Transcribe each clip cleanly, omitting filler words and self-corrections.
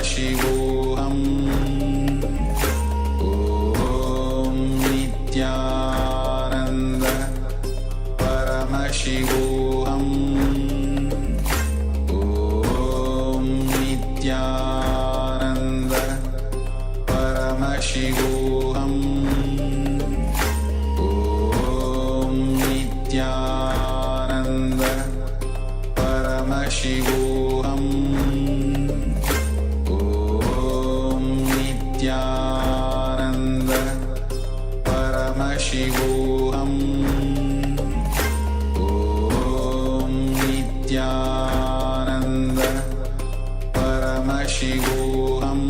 Paramashivoham. Om Nityananda Paramashivoham. Om Nityananda Paramashivoham. Om Nityananda Paramashivoham. Om Nityananda Paramashivoham. Om Nityananda Paramashivoham.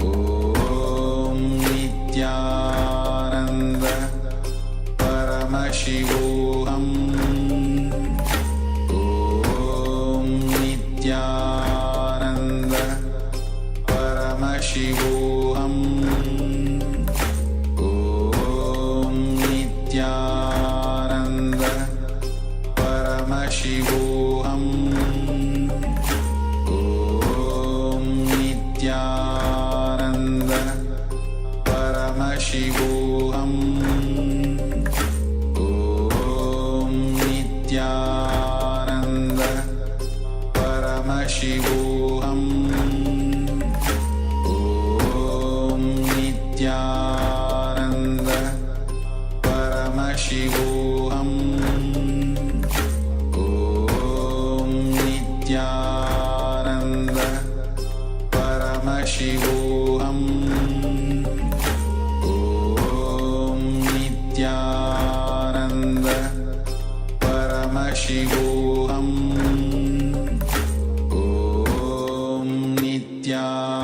Om Nityananda Paramashivoham. Om Nityananda Paramashivoham. Om Nityananda Paramashivoham. Om Nityananda Paramashivoham. Om Nityananda Paramashivoham. Om Nityananda Paramashivoham. Om Nityananda Paramashivoham. Om Nityananda Paramashivoham. Om Nityananda.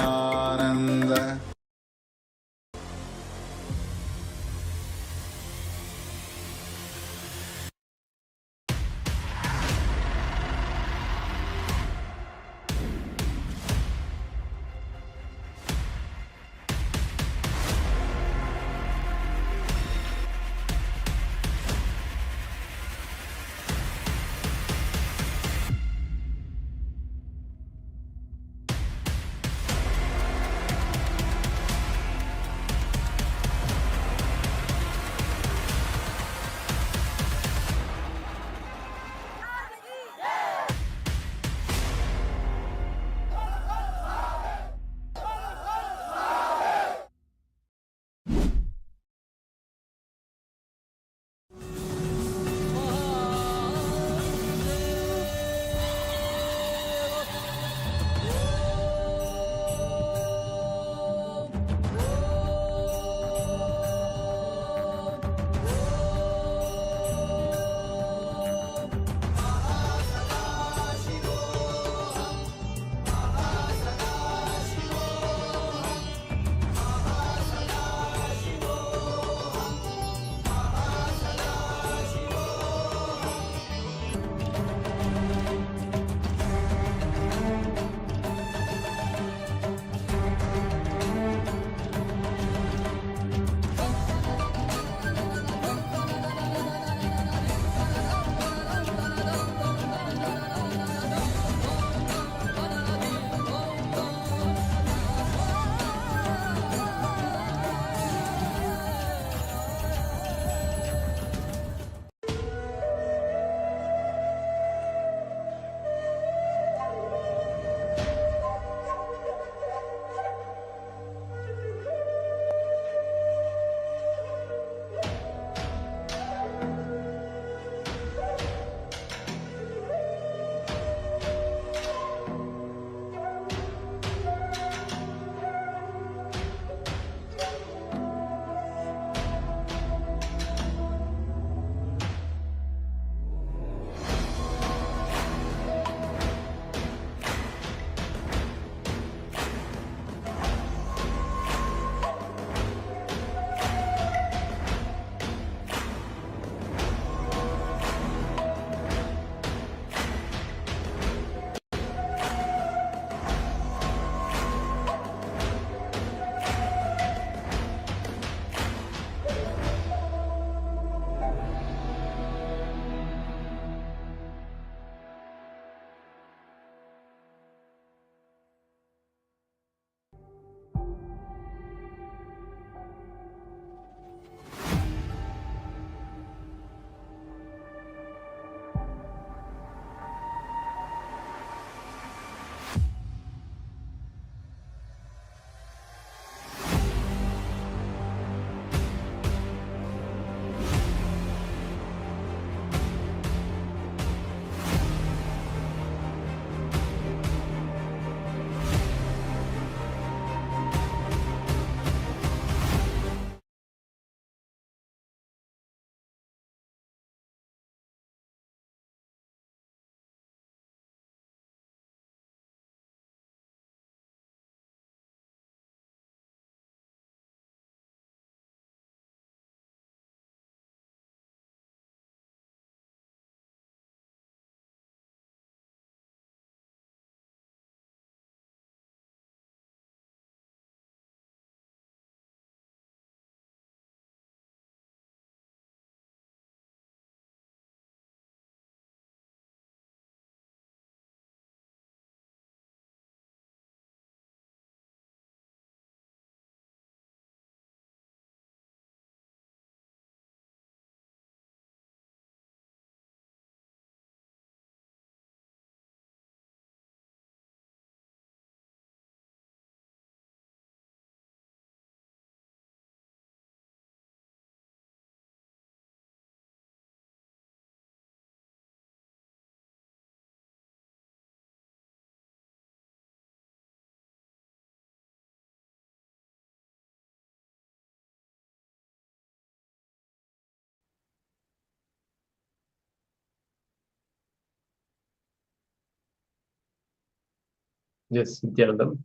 Yes, Nithyanandam.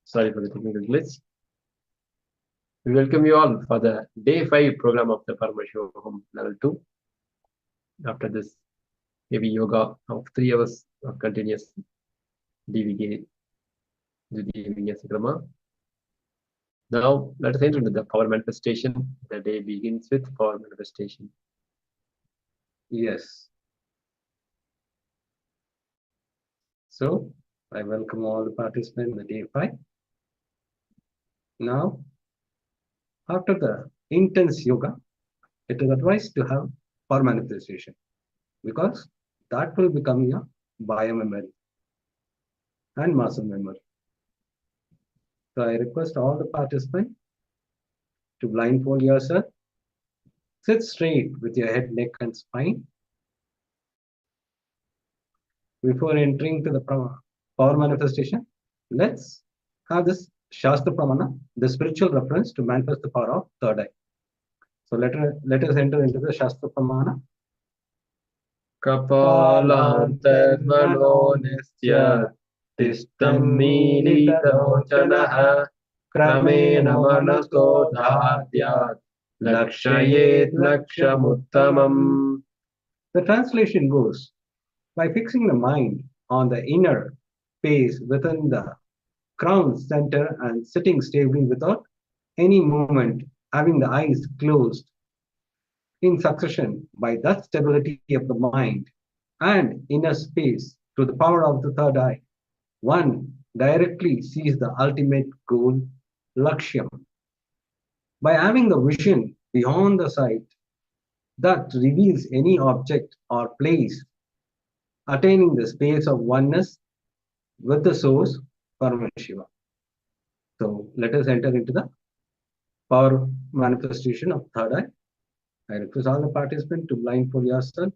Sorry for the technical glitch. We welcome you all for the day 5 program of the Paramashivoham Level 2. After this heavy yoga of 3 hours of continuous DVK Judhi Sakrama. Now, let us enter into the power manifestation. The day begins with power manifestation. Yes. So, I welcome all the participants in the day 5. Now, after the intense yoga, it is advised to have power manifestation because that will become your bio memory and muscle memory. So, I request all the participants to blindfold yourself, sit straight with your head, neck, and spine. Before entering to the power manifestation, let's have this Shastra Pramana, the spiritual reference to manifest the power of third eye. So let us enter into the Shastra Pramana. Kapalantharmano nistya tistam militalochanaha kramena manaso dhadyat lakshayet lakshamuttamam. The translation goes, by fixing the mind on the inner space within the crown center and sitting stably without any movement, having the eyes closed in succession, by that stability of the mind and inner space through the power of the third eye, one directly sees the ultimate goal, Lakshyam. By having the vision beyond the sight that reveals any object or place, attaining the space of oneness with the source, Paramashiva. So let us enter into the power manifestation of third eye. I request all the participants to blindfold yourself.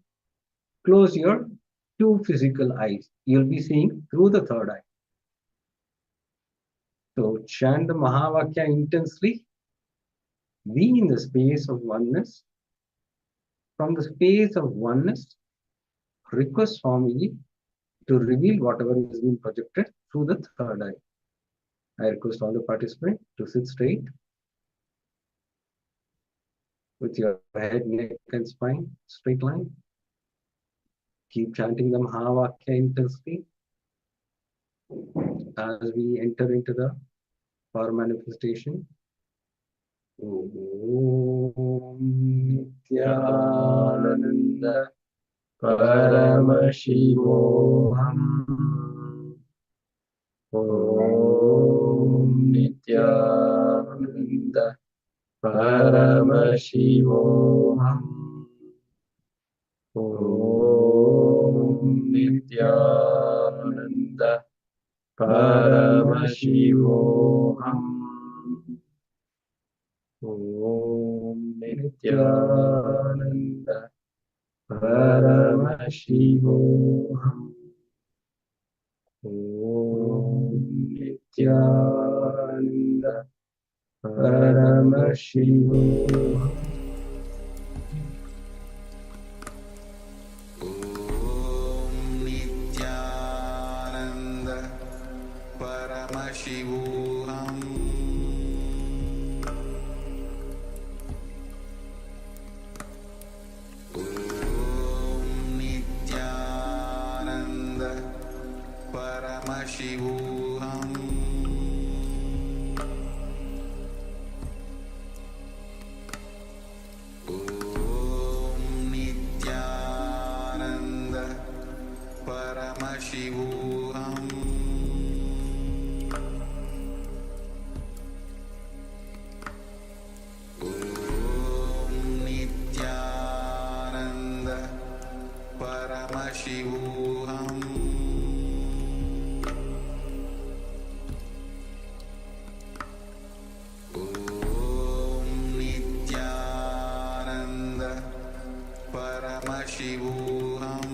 Close your two physical eyes. You'll be seeing through the third eye. So chant the Mahavakya intensely. Be in the space of oneness. From the space of oneness, request Swamiji to reveal whatever is being projected through the third eye. I request all the participants to sit straight with your head, neck, and spine straight line. Keep chanting the Mahavakya intensely as we enter into the power manifestation. Om Nityananda Paramashivoham. Om Nityananda Paramashivoham. Om Nityananda Paramashivoham. Om Nityananda Paramashivoham. Om Nityananda Paramashivoham. Om Nityananda Paramashivoham. Om Nityananda Paramashivoham. Om Nityananda Paramashivoham. Om Nityananda Paramashivoham. Om Nityananda Paramashivoham.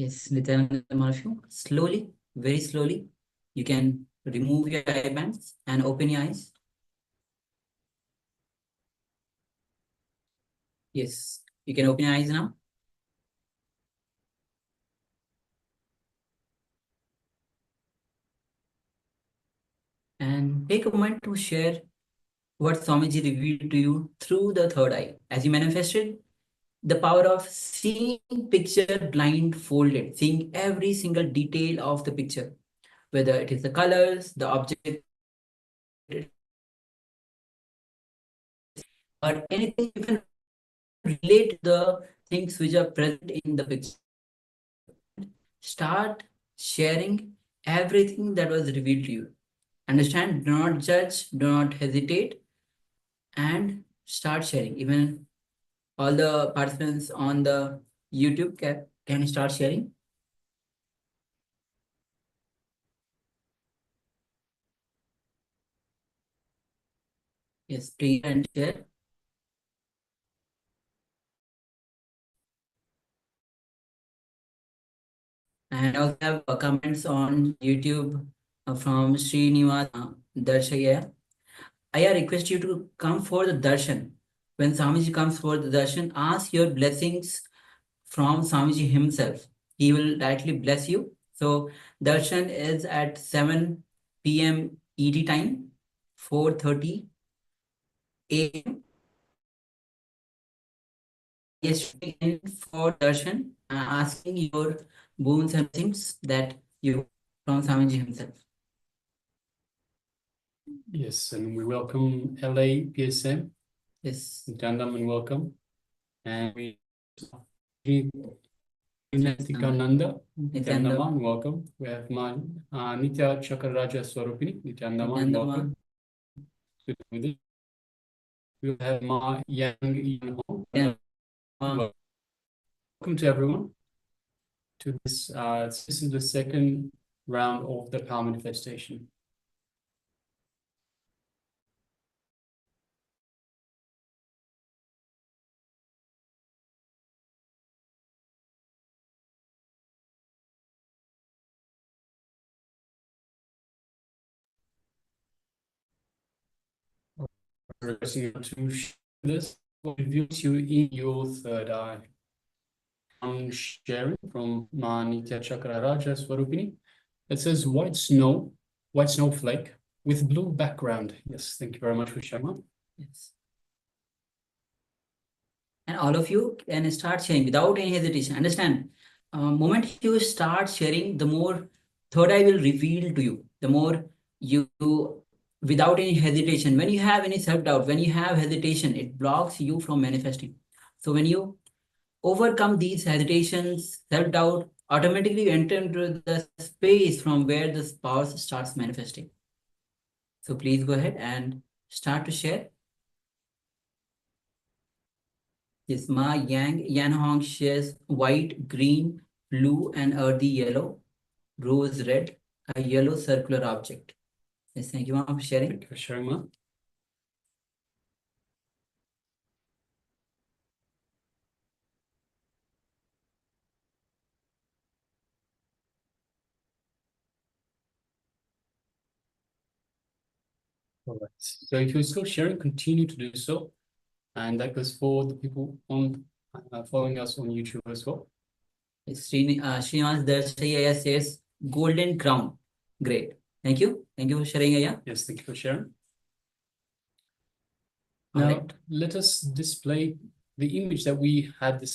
Yes, Nityananda Paramashivam. Slowly, very slowly, you can remove your eye bands and open your eyes. Yes, you can open your eyes now. And take a moment to share what Swamiji revealed to you through the third eye. As you manifested, the power of seeing picture blindfolded, seeing every single detail of the picture, whether it is the colors, the object, or anything, you can relate the things which are present in the picture. Start sharing everything that was revealed to you. Understand, do not judge, do not hesitate, and start sharing. Even all the participants on the YouTube can start sharing. Yes, please and share. And I also have comments on YouTube from Srinivas Darshaya. I request you to come for the darshan. When Swamiji comes for the darshan, ask your blessings from Swamiji himself. He will directly bless you. So darshan is at 7 p.m. ET time, 4:30 a.m. Yes, in for darshan, asking your boons and things that you from Swamiji himself. Yes, and we welcome LA PSM. Yes. Nityanandam and welcome. And we Nityananda and welcome. We have Ma Nitya Chakraraja Swarupini, Nityanandam and welcome. We'll have Ma Yang Yan Hong. Welcome to everyone to this. This is the second round of the power manifestation. Requesting you to share this what reveals you in your third eye. I'm sharing from Manitya Chakra Raja Swarupini. It says white snow, white snowflake with blue background. Yes, thank you very much for sharing. Yes. And all of you can start sharing without any hesitation. Understand, moment you start sharing, the more third eye will reveal to you. The more you, without any hesitation, when you have any self-doubt, when you have hesitation, it blocks you from manifesting. So when you overcome these hesitations, self-doubt, automatically you enter into the space from where this power starts manifesting. So please go ahead and start to share. Yes, Ma Yang Yan Hong shares white, green, blue, and earthy yellow, rose red, a yellow circular object. Yes, thank you, Ma, for sharing. Thank you for sharing, Ma. All right. So if you're still sharing, continue to do so. And that goes for the people on following us on YouTube as well. Srinivas Darshaya says golden crown. Great. Thank you. Thank you for sharing, Aya. Yes, thank you for sharing. All Now, right. let us display the image that we had this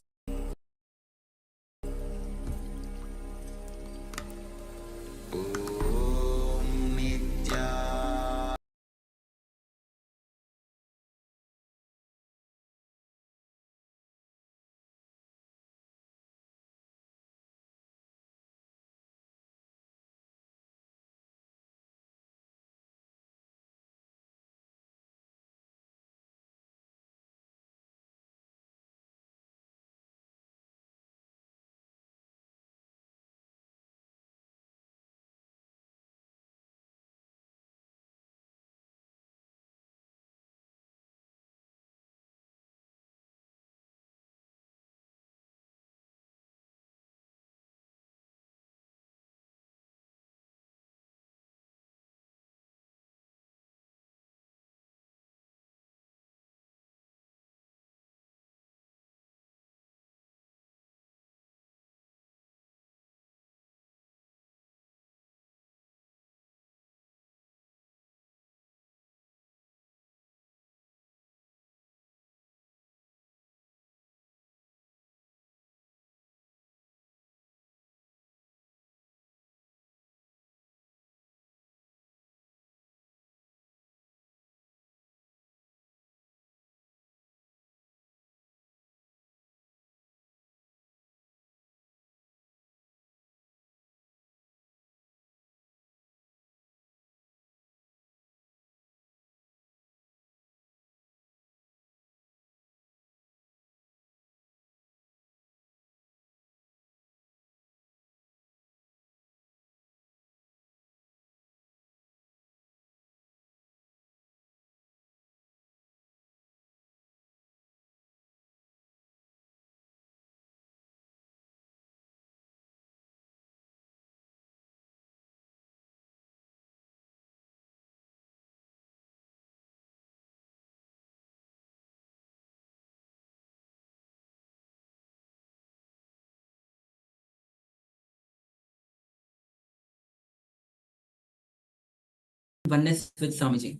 oneness with Swamiji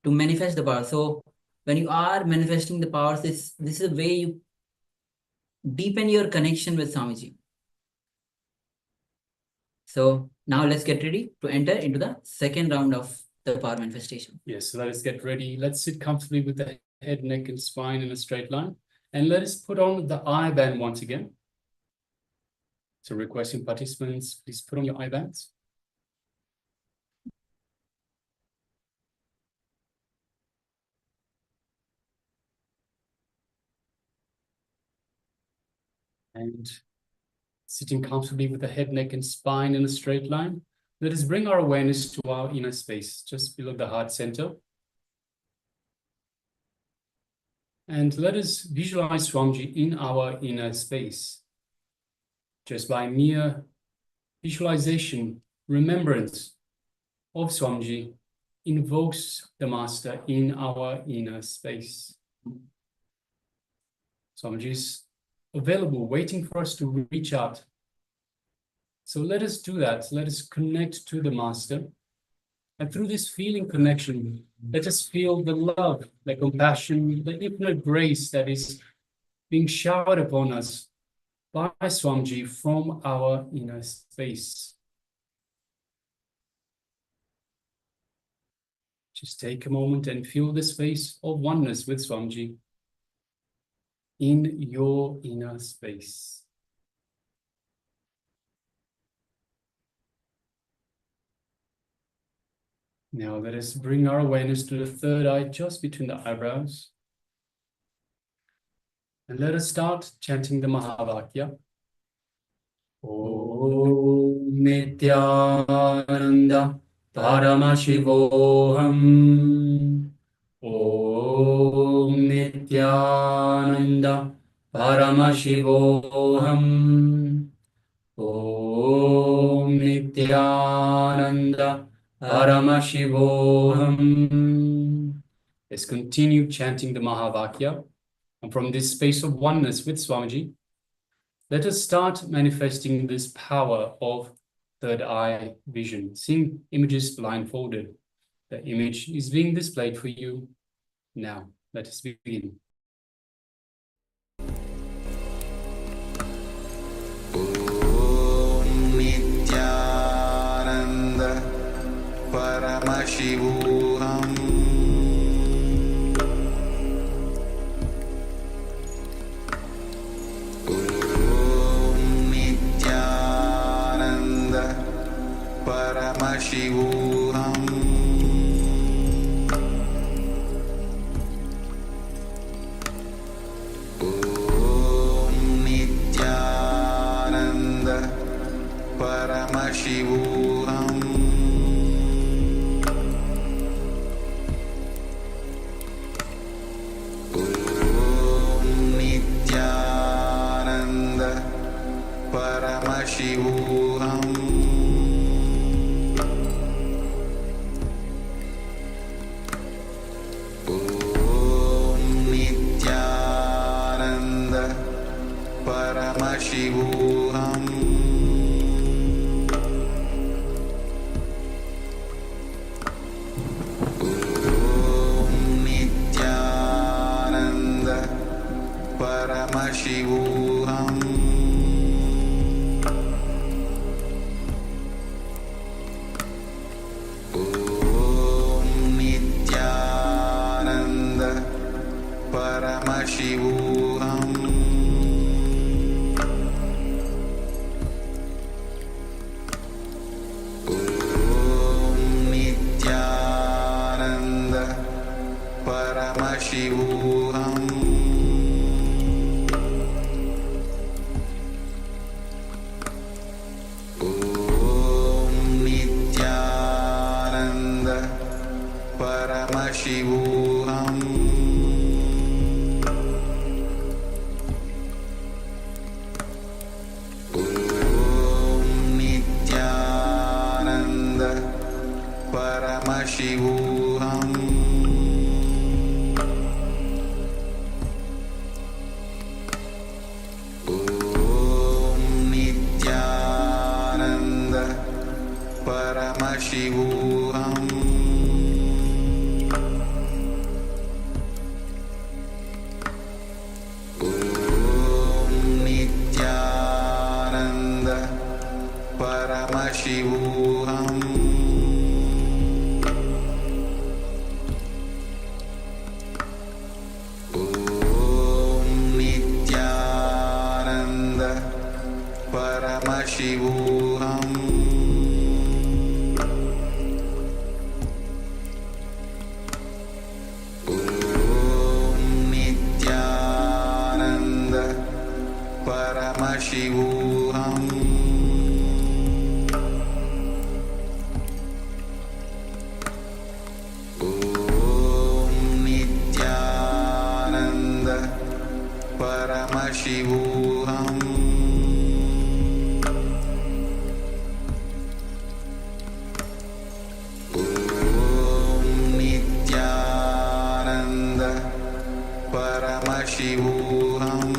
to manifest the power. So when you are manifesting the powers, this is a way you deepen your connection with Swamiji. So now let's get ready to enter into the second round of the power manifestation. Yes, let us get ready. Let's sit comfortably with the head, neck, and spine in a straight line. And let us put on the eye band once again. So requesting participants, please put on your eye bands. And sitting comfortably with the head, neck, and spine in a straight line, let us bring our awareness to our inner space, just below the heart center. And let us visualize Swamiji in our inner space. Just by mere visualization, remembrance of Swamiji invokes the Master in our inner space. Swamiji is available, waiting for us to reach out. So let us do that. Let us connect to the Master. And through this feeling connection, let us feel the love, the compassion, the infinite grace that is being showered upon us by Swamiji from our inner space. Just take a moment and feel the space of oneness with Swamiji in your inner space. Now let us bring our awareness to the third eye just between the eyebrows. And let us start chanting the Mahavakya. Om Nityananda Paramashivoham. Om Nityananda Paramashivoham. Om Nityananda Paramashivoham. Let's continue chanting the Mahavakya. And from this space of oneness with Swamiji, let us start manifesting this power of third eye vision, seeing images blindfolded. The image is being displayed for you now. Let us begin. Om Nityananda Paramashivoham. Paramashivoham. Om Nityananda Paramashivoham. Om Nityananda Paramashivoham. Paramashivoham. Om Nityananda Paramashivoham. Om Nityananda Paramashivoham. Paramashivoham. Om Nityananda Paramashivoham. Om Nityananda Paramashivoham. Paramashivoham. Paramashivoham Om Nityananda Paramashivoham Om Nityananda Paramashivoham Om Nityananda Paramashivoham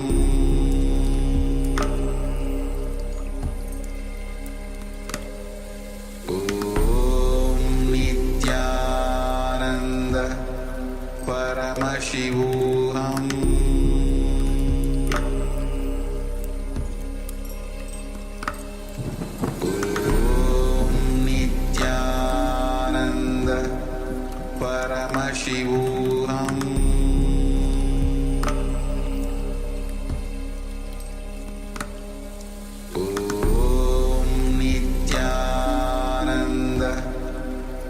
Om Nityananda Paramashivoham Om Nityananda Paramashivoham Om Nityananda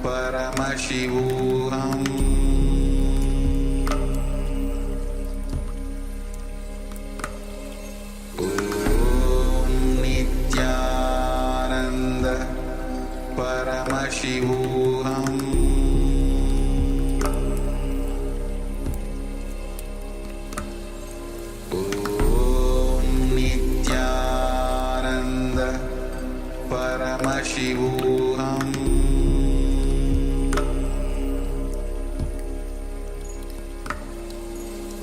Paramashivoham Om Nityananda Paramashivoham Om Nityananda Paramashivoham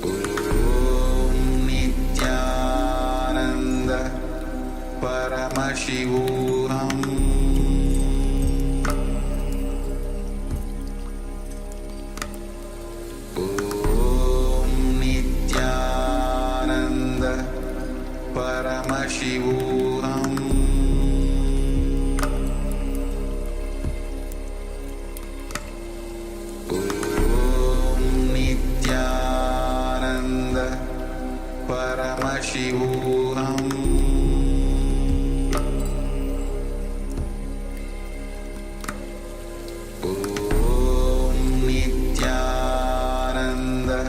Om Nityananda Paramashivoham Om Nityananda Paramashivoham Om Nityananda Paramashivoham Om Nityananda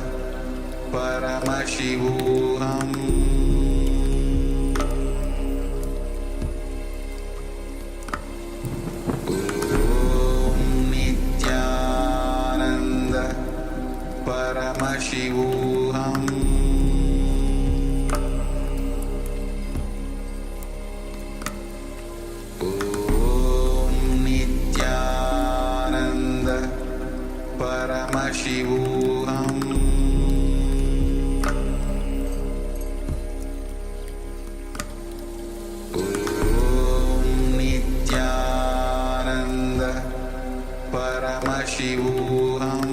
Paramashivoham Om Nityananda Paramashivoham Om Nityananda Paramashivoham Om Nityananda Paramashivoham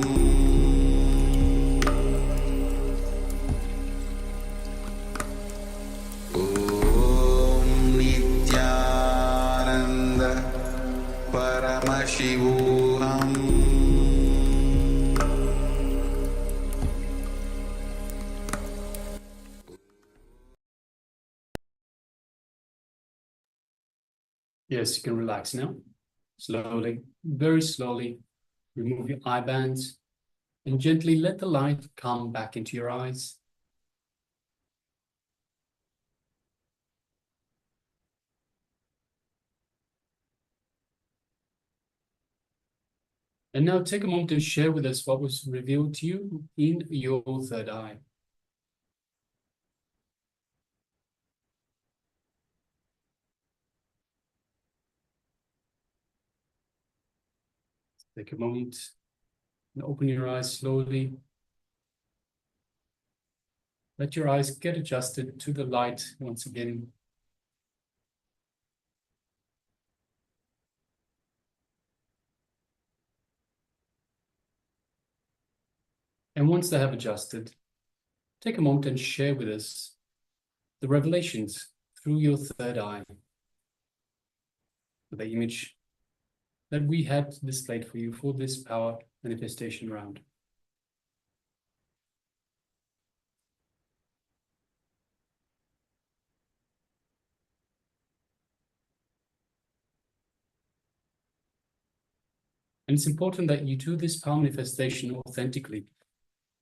Om Nityananda Paramashivoham Yes, you can relax now. Slowly, very slowly, remove your eye bands and gently let the light come back into your eyes. And now take a moment to share with us what was revealed to you in your third eye. Take a moment and open your eyes slowly. Let your eyes get adjusted to the light once again. And once they have adjusted, take a moment and share with us the revelations through your third eye, the image that we had displayed for you for this power manifestation round. And it's important that you do this power manifestation authentically.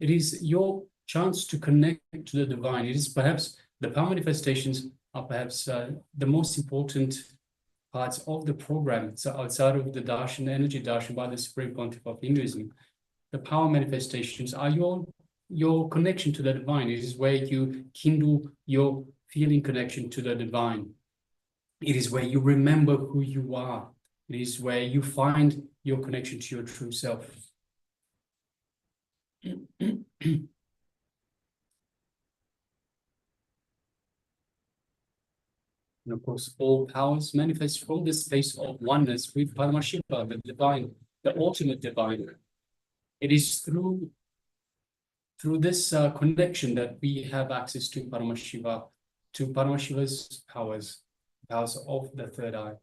It is your chance to connect to the divine. It is perhaps, the power manifestations are perhaps the most important parts of the program. So outside of the darshan, energy darshan by the Supreme Pontiff of Hinduism, the power manifestations are your connection to the divine. It is where you kindle your feeling connection to the divine. It is where you remember who you are. It is where you find your connection to your true self. And of course, all powers manifest from this space of oneness with Paramashiva, the divine, the ultimate divine. It is through this connection that we have access to Paramashiva, to Paramashiva's powers of the third eye.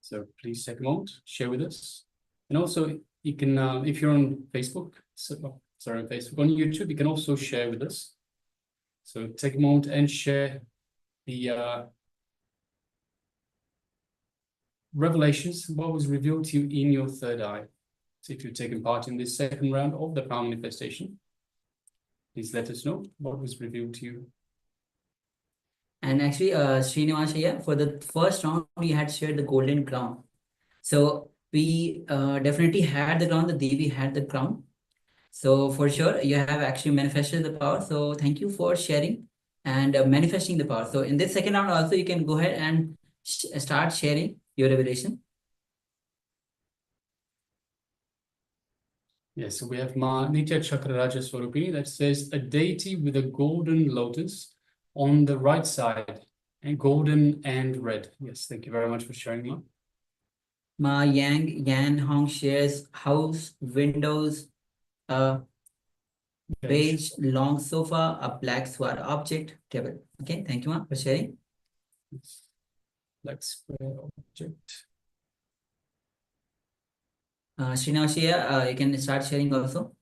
So please take a moment, share with us. And also you can, if you're on Facebook, on YouTube, you can also share with us. So take a moment and share the revelations, what was revealed to you in your third eye. So if you've taken part in this second round of the power manifestation, please let us know what was revealed to you. And actually, Srinivasa, for the first round, we had shared the golden crown. So we definitely had the crown, the Devi had the crown. So for sure, you have actually manifested the power. So thank you for sharing and manifesting the power. So in this second round also, you can go ahead and start sharing your revelation. Yes, so we have Ma Nitya Chakra Raja Swarupini that says a deity with a golden lotus on the right side, and golden and red. Yes, thank you very much for sharing, Ma. Ma Yan Hong shares house, windows, beige, long sofa, a black square object, table. Okay, thank you, Ma, for sharing. Yes. Black square object. Srinivasa, you can start sharing also.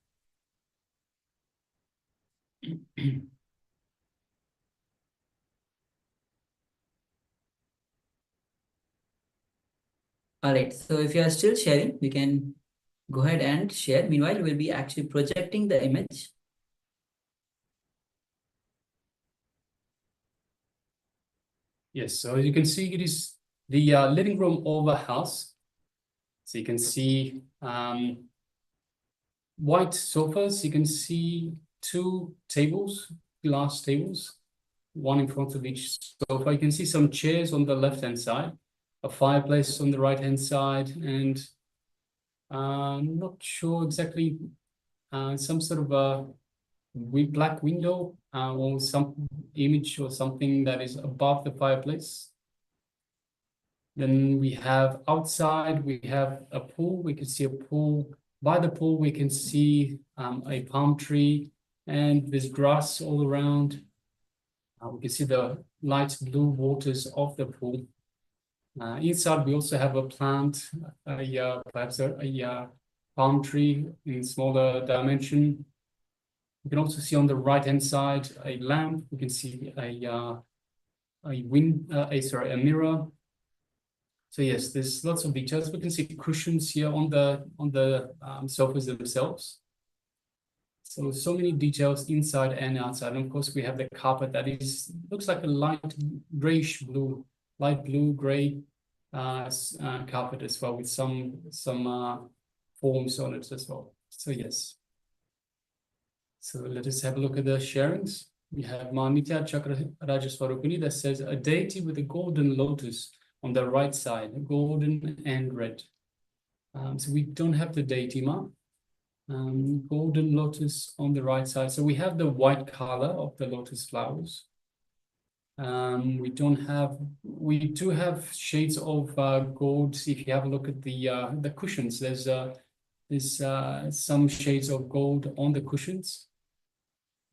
All right, so if you are still sharing, we can go ahead and share. Meanwhile, we'll be actually projecting the image. Yes, so as you can see, it is the living room of a house. So you can see white sofas. You can see two tables, glass tables, one in front of each sofa. You can see some chairs on the left-hand side, a fireplace on the right-hand side, and I'm not sure exactly, some sort of a black window or some image or something that is above the fireplace. Then we have outside, we have a pool. We can see a pool. By the pool, we can see a palm tree, and there's grass all around. We can see the light blue waters of the pool. Inside, we also have a plant, perhaps a palm tree in smaller dimension. You can also see on the right-hand side a lamp. We can see a mirror. So yes, there's lots of details. We can see cushions here on the sofas themselves. So many details inside and outside. And of course, we have the carpet that looks like a light grayish blue, light blue gray carpet as well, with some forms on it as well. So yes. So let us have a look at the sharings. We have Ma Nitya Chakra Raja Swarupini that says a deity with a golden lotus on the right side, golden and red. So we don't have the deity, Ma. Golden lotus on the right side. So we have the white color of the lotus flowers. We do have shades of gold. If you have a look at the cushions, there's some shades of gold on the cushions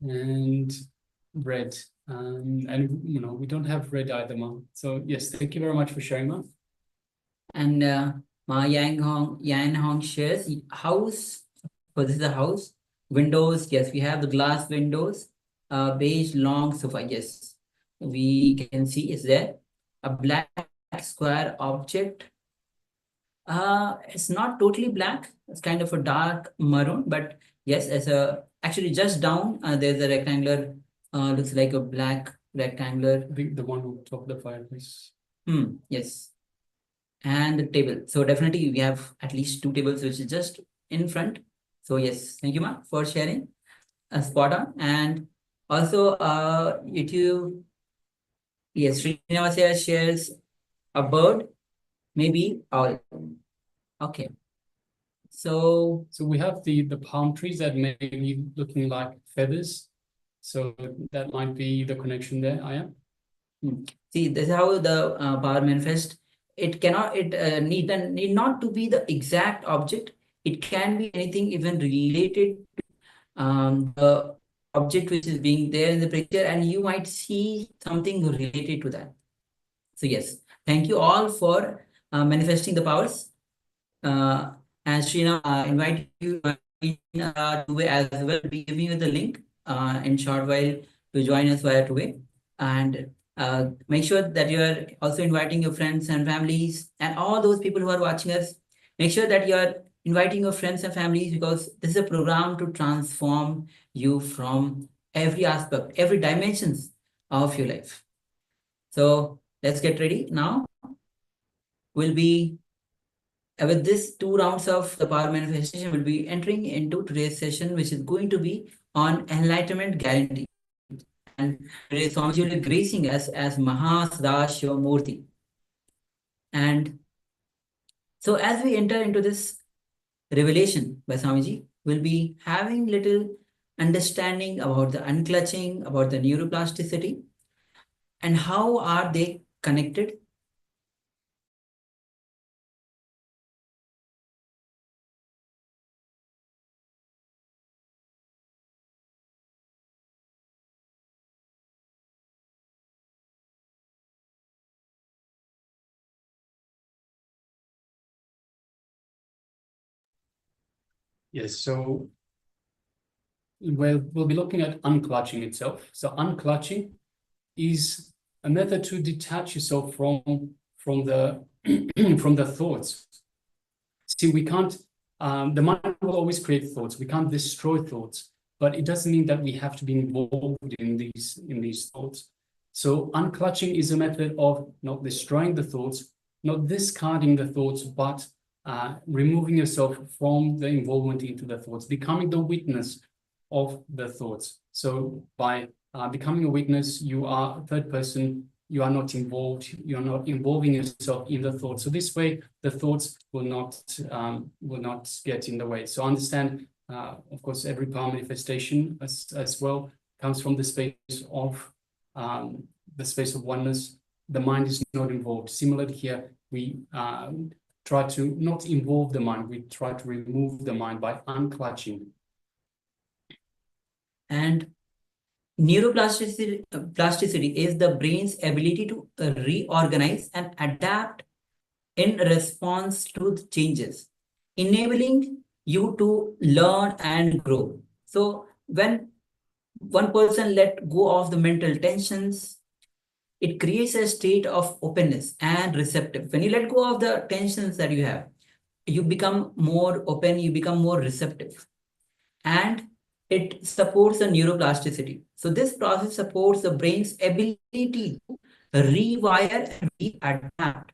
and red. And we don't have red either, Ma. So yes, thank you very much for sharing, Ma. And Ma Yan Hong shares house. So this is the house. Windows, yes, we have the glass windows. Beige long sofa, yes, we can see is there. a black square object. It's not totally black. It's kind of a dark maroon, but yes, as a actually just down, there's a rectangular, looks like a black rectangular. I think the one on top of the fireplace. Yes. And the table. So definitely we have at least 2 tables, which is just in front. So yes, thank you, Ma, for sharing. Spot on. And also, YouTube, yes, Srinivasa shares a bird, maybe owl. Okay. So we have the palm trees that may be looking like feathers. So that might be the connection there, I am. see, this is how the power manifests. It cannot, need not to be the exact object. It can be anything even related to the object which is being there in the picture, and you might see something related to that. So yes, thank you all for manifesting the powers. And Srina, invite you to as well. Be giving you the link in short while to join us via two-way. And make sure that you are also inviting your friends and families and all those people who are watching us. Make sure that you are inviting your friends and families, because this is a program to transform you from every aspect, every dimensions of your life. So let's get ready now. We'll be with this 2 rounds of the power manifestation, we'll be entering into today's session, which is going to be on enlightenment guarantee. And today Swamiji will be gracing us as Mahasada And so as we enter into this revelation by Swamiji, we'll be having little understanding about the unclutching, about the neuroplasticity, and how are they connected. Yes, so we'll be looking at unclutching itself. So unclutching is a method to detach yourself from the from the thoughts. See, we can't, the mind will always create thoughts. We can't destroy thoughts, but it doesn't mean that we have to be involved in these thoughts. So unclutching is a method of not destroying the thoughts, not discarding the thoughts, but removing yourself from the involvement into the thoughts, becoming the witness of the thoughts. So by becoming a witness, you are a third person, you are not involved, you're not involving yourself in the thoughts. So this way, the thoughts will not get in the way. So understand, of course, every power manifestation as well comes from the space of oneness. The mind is not involved. Similarly here, we try to not involve the mind. We try to remove the mind by unclutching. And neuroplasticity is the brain's ability to reorganize and adapt in response to the changes, enabling you to learn and grow. So when one person let go of the mental tensions, it creates a state of openness and receptive. When you let go of the tensions that you have, you become more open, you become more receptive. And it supports the neuroplasticity. So this process supports the brain's ability to rewire and readapt,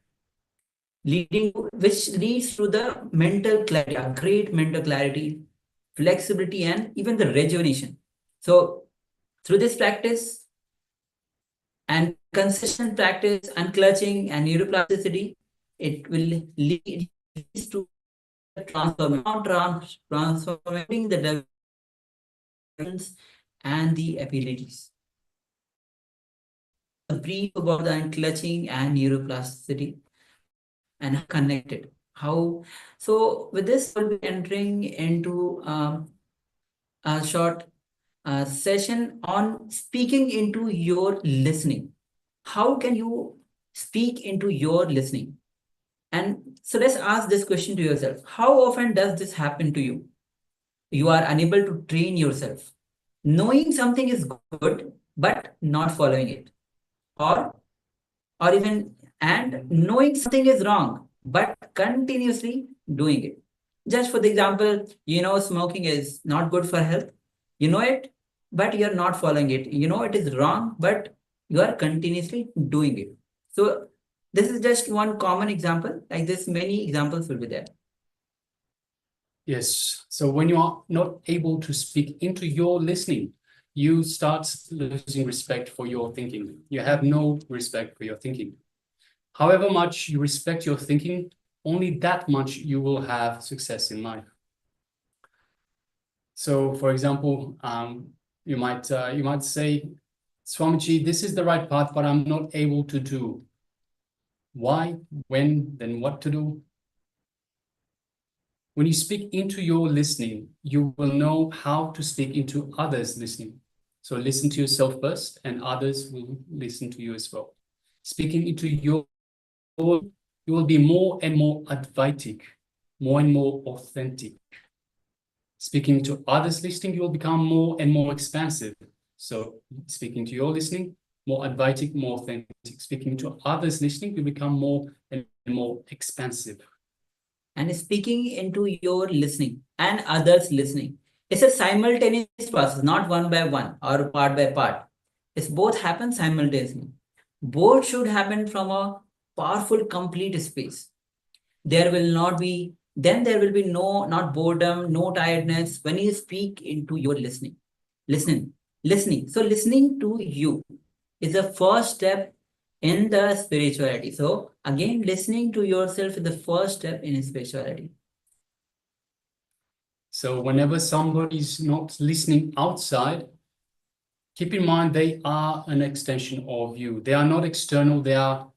which leads to the mental clarity, a great mental clarity, flexibility, and even the rejuvenation. So through this practice and consistent practice, unclutching and neuroplasticity, it will lead to transforming the and the abilities. A brief about the unclutching and neuroplasticity and connected. How? So with this, we'll be entering into a short session on speaking into your listening. How can you speak into your listening? And so let's ask this question to yourself. How often does this happen to you? You are unable to train yourself. Knowing something is good, but not following it. Or or even and knowing something is wrong, but continuously doing it. Just for the example, smoking is not good for health. You know it, but you're not following it. You know it is wrong, but you are continuously doing it. So this is just one common example. Like this, many examples will be there. Yes. So when you are not able to speak into your listening, you start losing respect for your thinking. You have no respect for your thinking. However much you respect your thinking, only that much you will have success in life. So, for example, you might say, Swamiji, this is the right path, but I'm not able to do. Why, when, then what to do? When you speak into your listening, you will know how to speak into others' listening. So listen to yourself first, and others will listen to you as well. Speaking into you will be more and more Advaitic, more and more authentic. Speaking to others' listening, you will become more and more expansive. So speaking to your listening, more Advaitic, more authentic. Speaking to others' listening, you become more and more expansive. And speaking into your listening and others listening, it's a simultaneous process, not one by one or part by part. It's both happen simultaneously. Both should happen from a powerful, complete space. There will be not boredom, no tiredness when you speak into your listening. Listening. So listening to you is the first step in the spirituality. So again, listening to yourself is the first step in spirituality. So whenever somebody's not listening outside, keep in mind they are an extension of you. They are not external, they are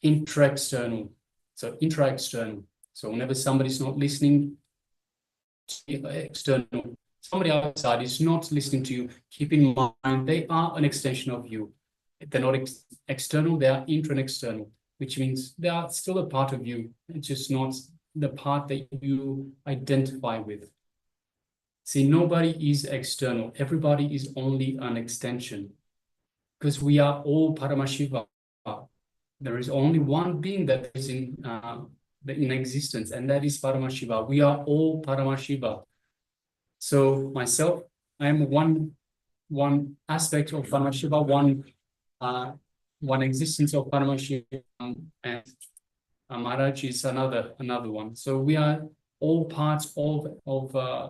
intra-external. So intra-external. So whenever somebody's not listening external, somebody outside is not listening to you, keep in mind they are an extension of you. They're not external, they are intra and external, which means they are still a part of you. It's just not the part that you identify with. See, nobody is external. Everybody is only an extension, because we are all Paramashiva. There is only one being that is in existence, and that is Paramashiva. We are all Paramashiva. So myself, I am one aspect of Paramashiva, one existence of Paramashiva, and Maharaj is another one. So we are all parts of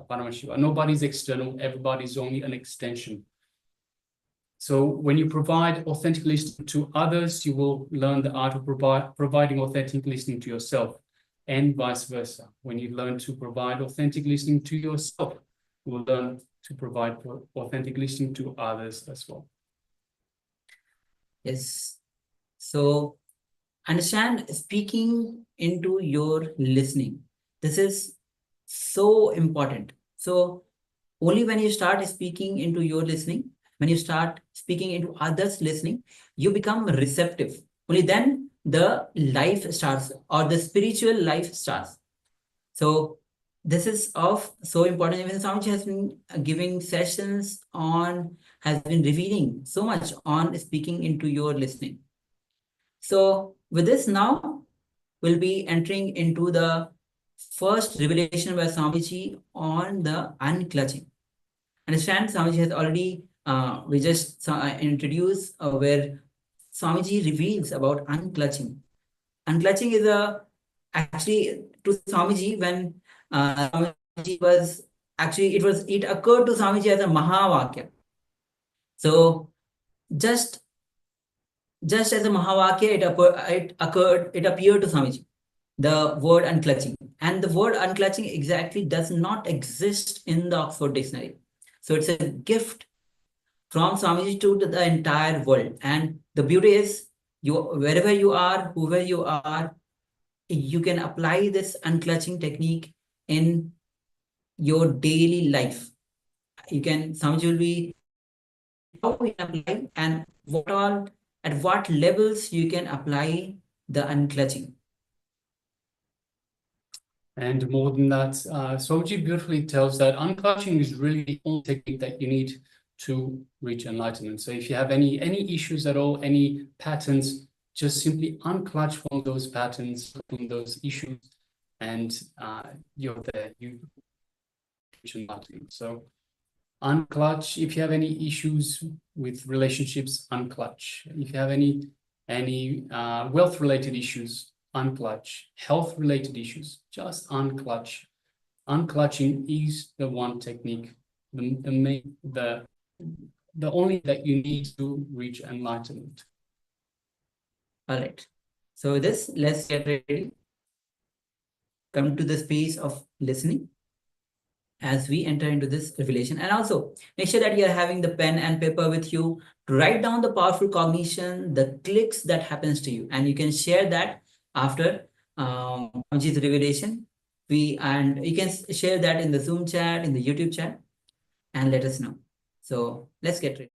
Paramashiva. Nobody's external, everybody's only an extension. So when you provide authentic listening to others, you will learn the art of providing authentic listening to yourself, and vice versa. When you learn to provide authentic listening to yourself, you will learn to provide authentic listening to others as well. Yes. So understand speaking into your listening. This is so important. So only when you start speaking into your listening, when you start speaking into others listening, you become receptive. Only then the life starts, or the spiritual life starts. So this is of so important. Even Swamiji has been giving sessions on, has been revealing so much on speaking into your listening. So with this now, we'll be entering into the first revelation by Swamiji on the unclutching. Understand, Swamiji has already, we just introduced where Swamiji reveals about unclutching. Unclutching is actually to Swamiji when Swamiji was, actually it occurred to Swamiji as a Mahavakya. So just as a Mahavakya, it appeared to Swamiji, the word unclutching. And the word unclutching exactly does not exist in the Oxford Dictionary. So it's a gift from Swamiji to the entire world. And the beauty is, wherever you are, whoever you are, you can apply this unclutching technique in your daily life. Swamiji will be how we apply and at what levels you can apply the unclutching. And more than that, Swamiji beautifully tells that unclutching is really the only technique that you need to reach enlightenment. So if you have any issues at all, any patterns, just simply unclutch from those patterns, from those issues, and you're there. You mentioned that. So unclutch. If you have any issues with relationships, unclutch. If you have any wealth-related issues, unclutch. Health-related issues, just unclutch. Unclutching is the one technique, the only that you need to reach enlightenment. All right. So with this, let's get ready. Come to the space of listening as we enter into this revelation. And also make sure that you are having the pen and paper with you to write down the powerful cognition, the clicks that happens to you. And you can share that after Amjit's revelation. And you can share that in the Zoom chat, in the YouTube chat, and let us know. So let's get ready.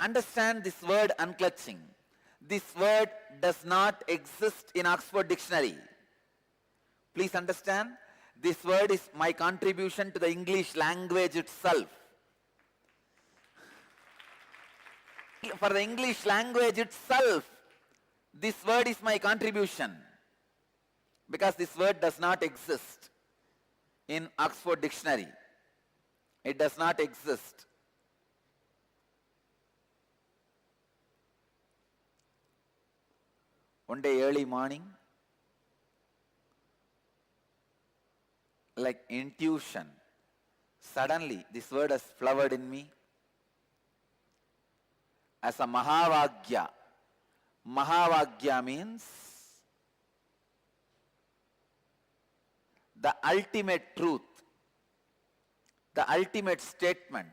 Understand this word unclutching. This word does not exist in Oxford Dictionary. Please understand, this word is my contribution to the English language itself. For the English language itself, this word is my contribution, because this word does not exist in Oxford Dictionary. It does not exist. One day early morning, like intuition, suddenly this word has flowered in me as a Mahavagya. Mahavagya means the ultimate truth, the ultimate statement.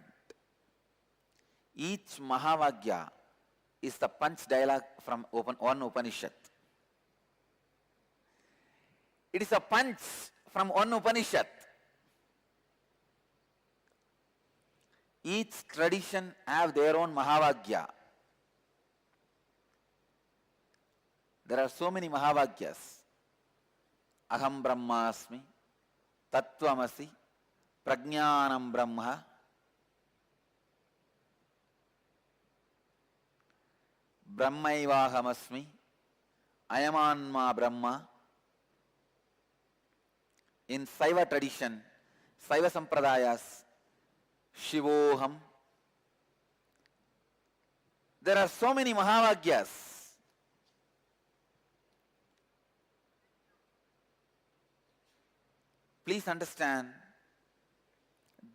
Each Mahavagya is the punch dialogue from one Upanishad. It is a punch from one Upanishad. Each tradition have their own Mahavagya. There are so many Mahavagyas. Aham Brahmasmi, Tattvamasi, Prajnanam Brahma, Brahmaivahamasmi, Ayamanma Brahma. In Saiva tradition, Saiva Sampradayas, Shivoham. There are so many Mahavagyas. Please understand,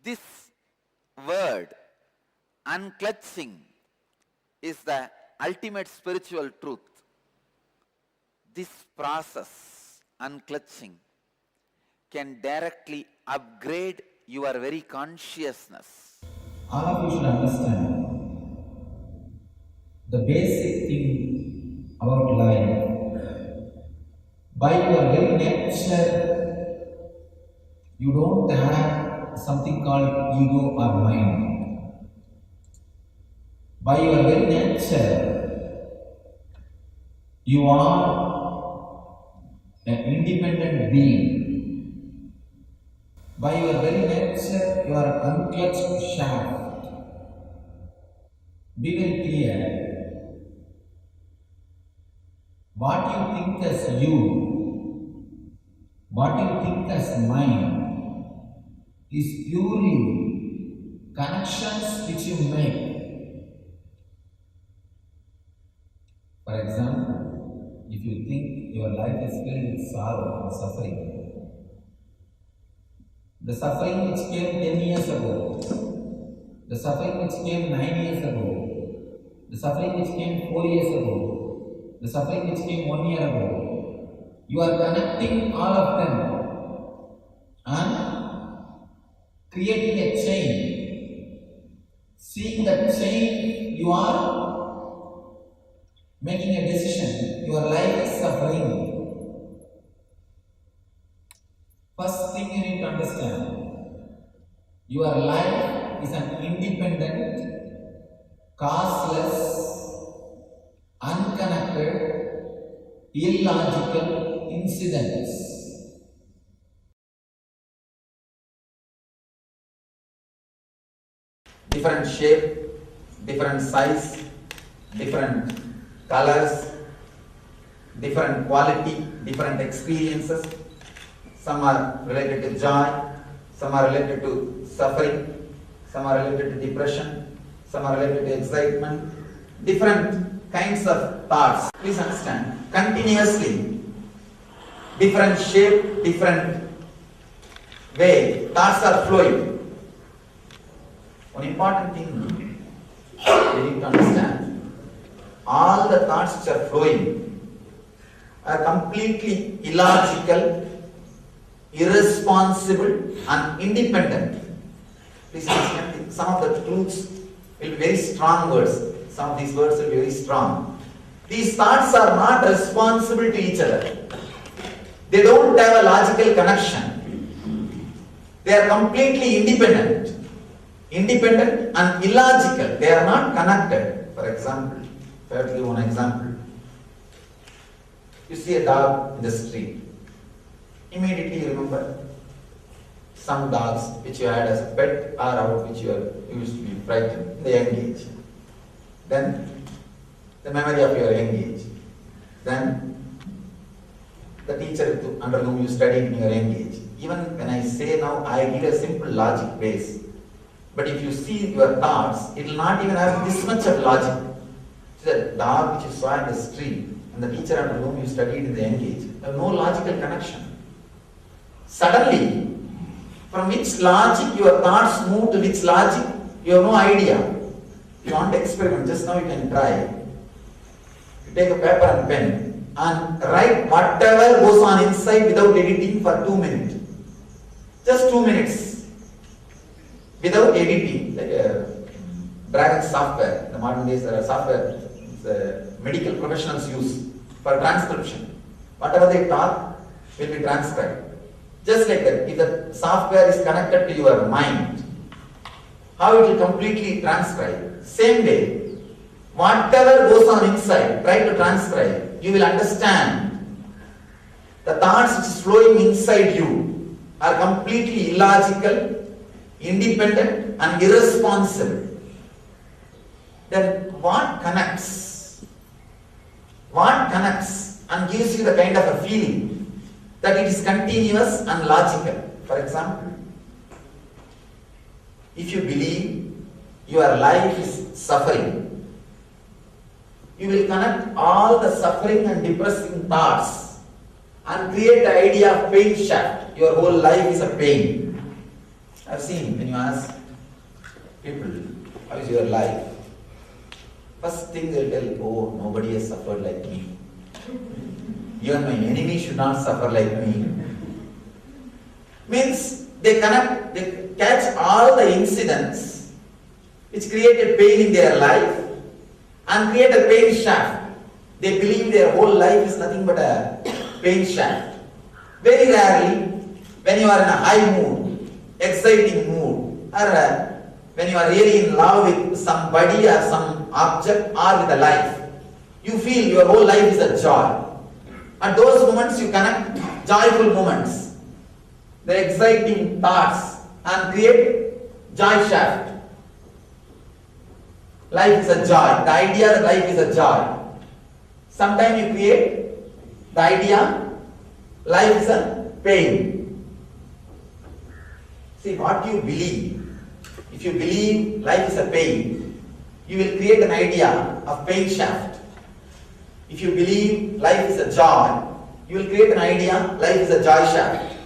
this word, unclutching, is the ultimate spiritual truth. This process, unclutching, can directly upgrade your very consciousness. All of you should understand the basic thing about life. By your very nature, you don't have something called ego or mind. By your very nature, you are an independent being. By your very nature, you are an unclutched shaft. Be very clear. What you think as you, what you think as mind, is purely connections which you make. For example, if you think your life is filled with sorrow and suffering, the suffering which came 10 years ago, the suffering which came 9 years ago, the suffering which came 4 years ago, the suffering which came 1 year ago, you are connecting all of them and creating a chain. Seeing that chain, you are making a decision. Your life is suffering. First thing you need to understand, your life is an independent, causeless, unconnected illogical incidents. Different shape, different size, different colors, different quality, different experiences. Some are related to joy, some are related to suffering, some are related to depression, some are related to excitement. Different kinds of thoughts. Please understand, continuously, different shape, different way, thoughts are flowing. One important thing you need to understand, all the thoughts which are flowing are completely illogical, irresponsible and independent. Please understand, some of the truths will be very strong words. Some of these words will be very strong. These thoughts are not responsible to each other. They don't have a logical connection. They are completely independent. Independent and illogical. They are not connected. For example, if I have to give one example. You see a dog in the street. Immediately you remember some dogs which you had as a pet or out which you used to be frightened in the young age. Then the memory of your young age. Then the teacher under whom you studied in your young age. Even when I say now, I give a simple logic base. But if you see your thoughts, it will not even have this much of logic. The dog which you saw in the street and the teacher under whom you studied in the young age have no logical connection. Suddenly, from which logic your thoughts move to which logic, you have no idea. You want to experiment, just now you can try. You take a paper and pen and write whatever goes on inside without editing for 2 minutes. Just 2 minutes. Without editing, like a Dragon software. In the modern days there are software medical professionals use for transcription. Whatever they talk will be transcribed. Just like that, if the software is connected to your mind, how it will completely transcribe. Same way, whatever goes on inside, try to transcribe. You will understand the thoughts which is flowing inside you are completely illogical, independent and irresponsible. Then what connects? What connects and gives you the kind of a feeling that it is continuous and logical? For example, if you believe your life is suffering, you will connect all the suffering and depressing thoughts and create the idea of pain shaft. Your whole life is a pain. I've seen when you ask people, how is your life? First thing they'll tell, oh, nobody has suffered like me. Even my enemy should not suffer like me. Means they connect, they catch all the incidents which created pain in their life and create a pain shaft. They believe their whole life is nothing but a pain shaft. Very rarely, when you are in a high mood, exciting mood, or when you are really in love with somebody or some object or with a life, you feel your whole life is a joy. At those moments you connect joyful moments, the exciting thoughts, and create joy shaft. Life is a joy. The idea that life is a joy. Sometimes you create the idea life is a pain. See, what you believe. If you believe life is a pain, you will create an idea of pain shaft. If you believe life is a joy, you will create an idea life is a joy shaft.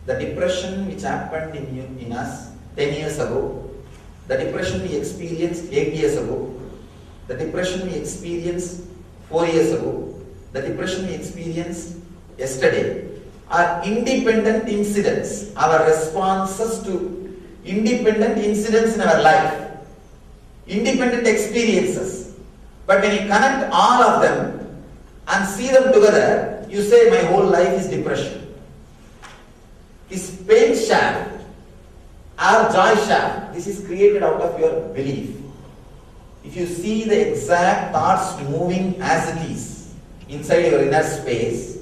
The depression which happened in us 10 years ago, the depression we experienced 8 years ago, the depression we experienced 4 years ago, the depression we experienced yesterday are independent incidents, our responses to independent incidents in our life, independent experiences. But when you connect all of them and see them together, you say, my whole life is depression. This pain shaft or joy shaft, this is created out of your belief. If you see the exact thoughts moving as it is, inside your inner space,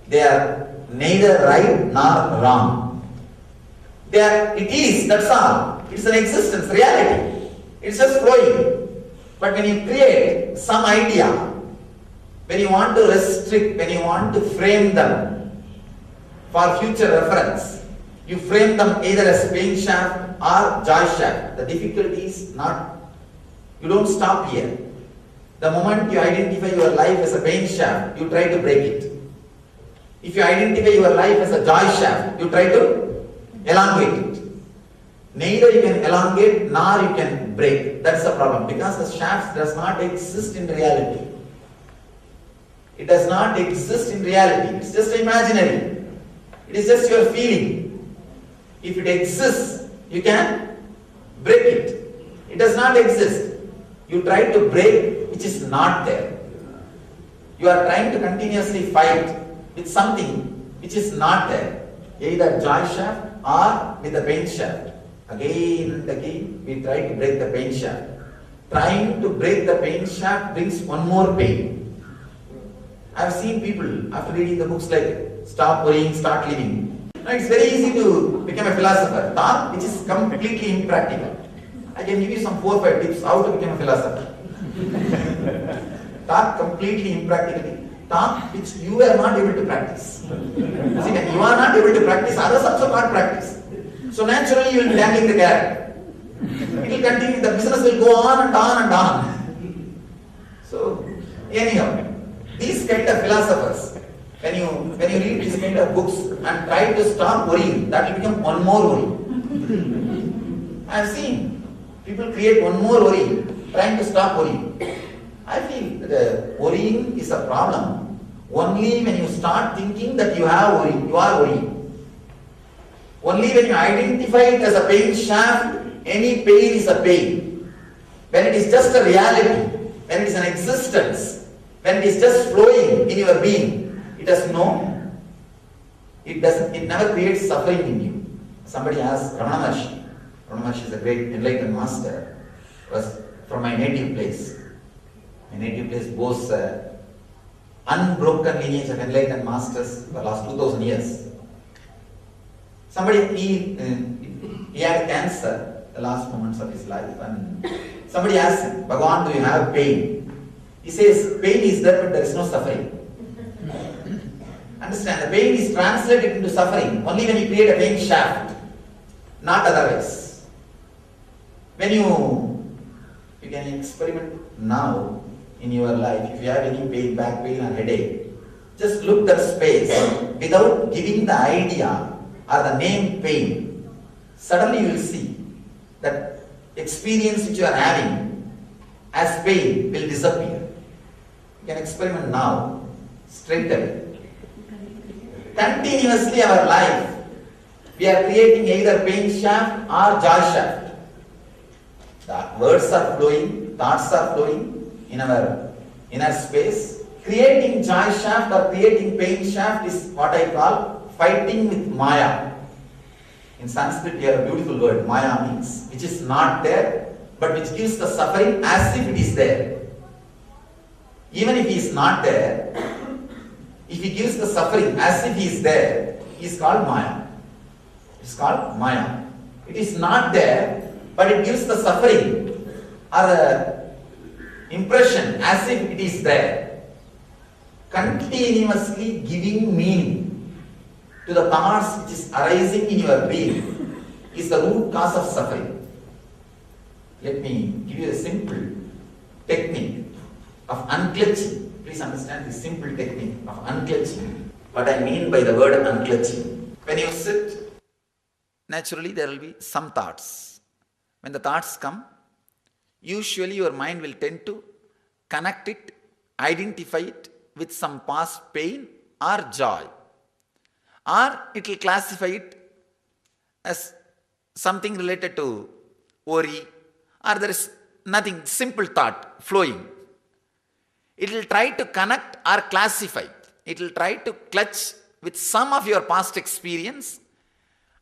they are neither right nor wrong. It is, that's all. It's an existence, reality. It's just flowing. But when you create some idea, when you want to restrict, when you want to frame them for future reference, you frame them either as pain shaft or joy shaft. The difficulty is not, you don't stop here. The moment you identify your life as a pain shaft, you try to break it. If you identify your life as a joy shaft, you try to elongate it. Neither you can elongate nor you can break. That's the problem, because the shaft does not exist in reality. It does not exist in reality. It's just imaginary. It is just your feeling. If it exists, you can break it. It does not exist. You try to break which is not there. You are trying to continuously fight with something which is not there, either joy shaft or with the pain shaft. Again and again we try to break the pain shaft. Trying to break the pain shaft brings one more pain. I have seen people after reading the books like Stop Worrying, Start Living. Now it's very easy to become a philosopher, thought which is completely impractical. I can give you some 4 or 5 tips how to become a philosopher. Thought completely impractically, thought which you are not able to practice. See, when you are not able to practice, others also can't practice. So naturally you will be dangling the carrot. It will continue, the business will go on and on and on. So anyhow, these kind of philosophers, when you read these kind of books and try to stop worrying, that will become one more worry. I have seen people create one more worry, trying to stop worrying. I feel that worrying is a problem only when you start thinking that you have worry, you are worrying. Only when you identify it as a pain shaft, any pain is a pain. When it is just a reality, when it is an existence, when it is just flowing in your being, it never creates suffering in you. Somebody asked Ramana Maharshi. Ramana Maharshi is a great enlightened master. Was from my native place. My native place boasts unbroken lineage of enlightened masters for the last 2000 years. Somebody, he had cancer the last moments of his life, and somebody asked him, Bhagavan, do you have pain? He says, pain is there but there is no suffering. Understand, the pain is translated into suffering only when you create a pain shaft, not otherwise. When you can experiment now in your life, if you have any pain, back pain or headache, just look that space without giving the idea or the name pain. Suddenly you will see that experience which you are having as pain will disappear. You can experiment now, straight away. Continuously our life, we are creating either pain shaft or joy shaft. The words are flowing, thoughts are flowing in our inner space. Creating joy shaft or creating pain shaft is what I call fighting with Maya. In Sanskrit, we have a beautiful word, Maya means which is not there, but which gives the suffering as if it is there. Even if he is not there, if he gives the suffering as if he is there, he is called Maya. It is called Maya. It is not there, but it gives the suffering or the impression as if it is there. Continuously giving meaning to the thoughts which is arising in your being is the root cause of suffering. Let me give you a simple technique of unclutching. Please understand this simple technique of unclutching. What I mean by the word unclutching. When you sit, naturally there will be some thoughts. When the thoughts come, usually your mind will tend to connect it, identify it with some past pain or joy. Or it will classify it as something related to worry, or there is nothing, simple thought flowing. It will try to connect or classify. It will try to clutch with some of your past experience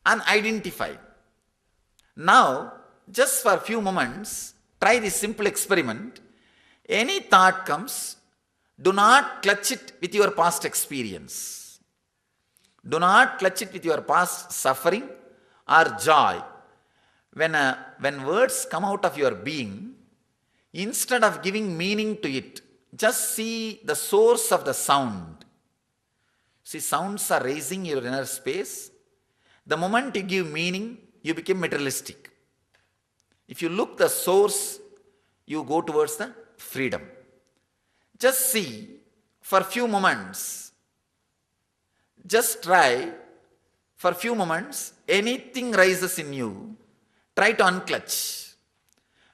and identify. Now, just for a few moments, try this simple experiment. Any thought comes, Do not clutch it with your past experience. Do not clutch it with your past suffering or joy. When words come out of your being, instead of giving meaning to it, just see the source of the sound. See, sounds are raising your inner space. The moment you give meaning, you become materialistic. If you look the source, you go towards the freedom. Just see for few moments. Just try for few moments. Anything rises in you, try to unclutch.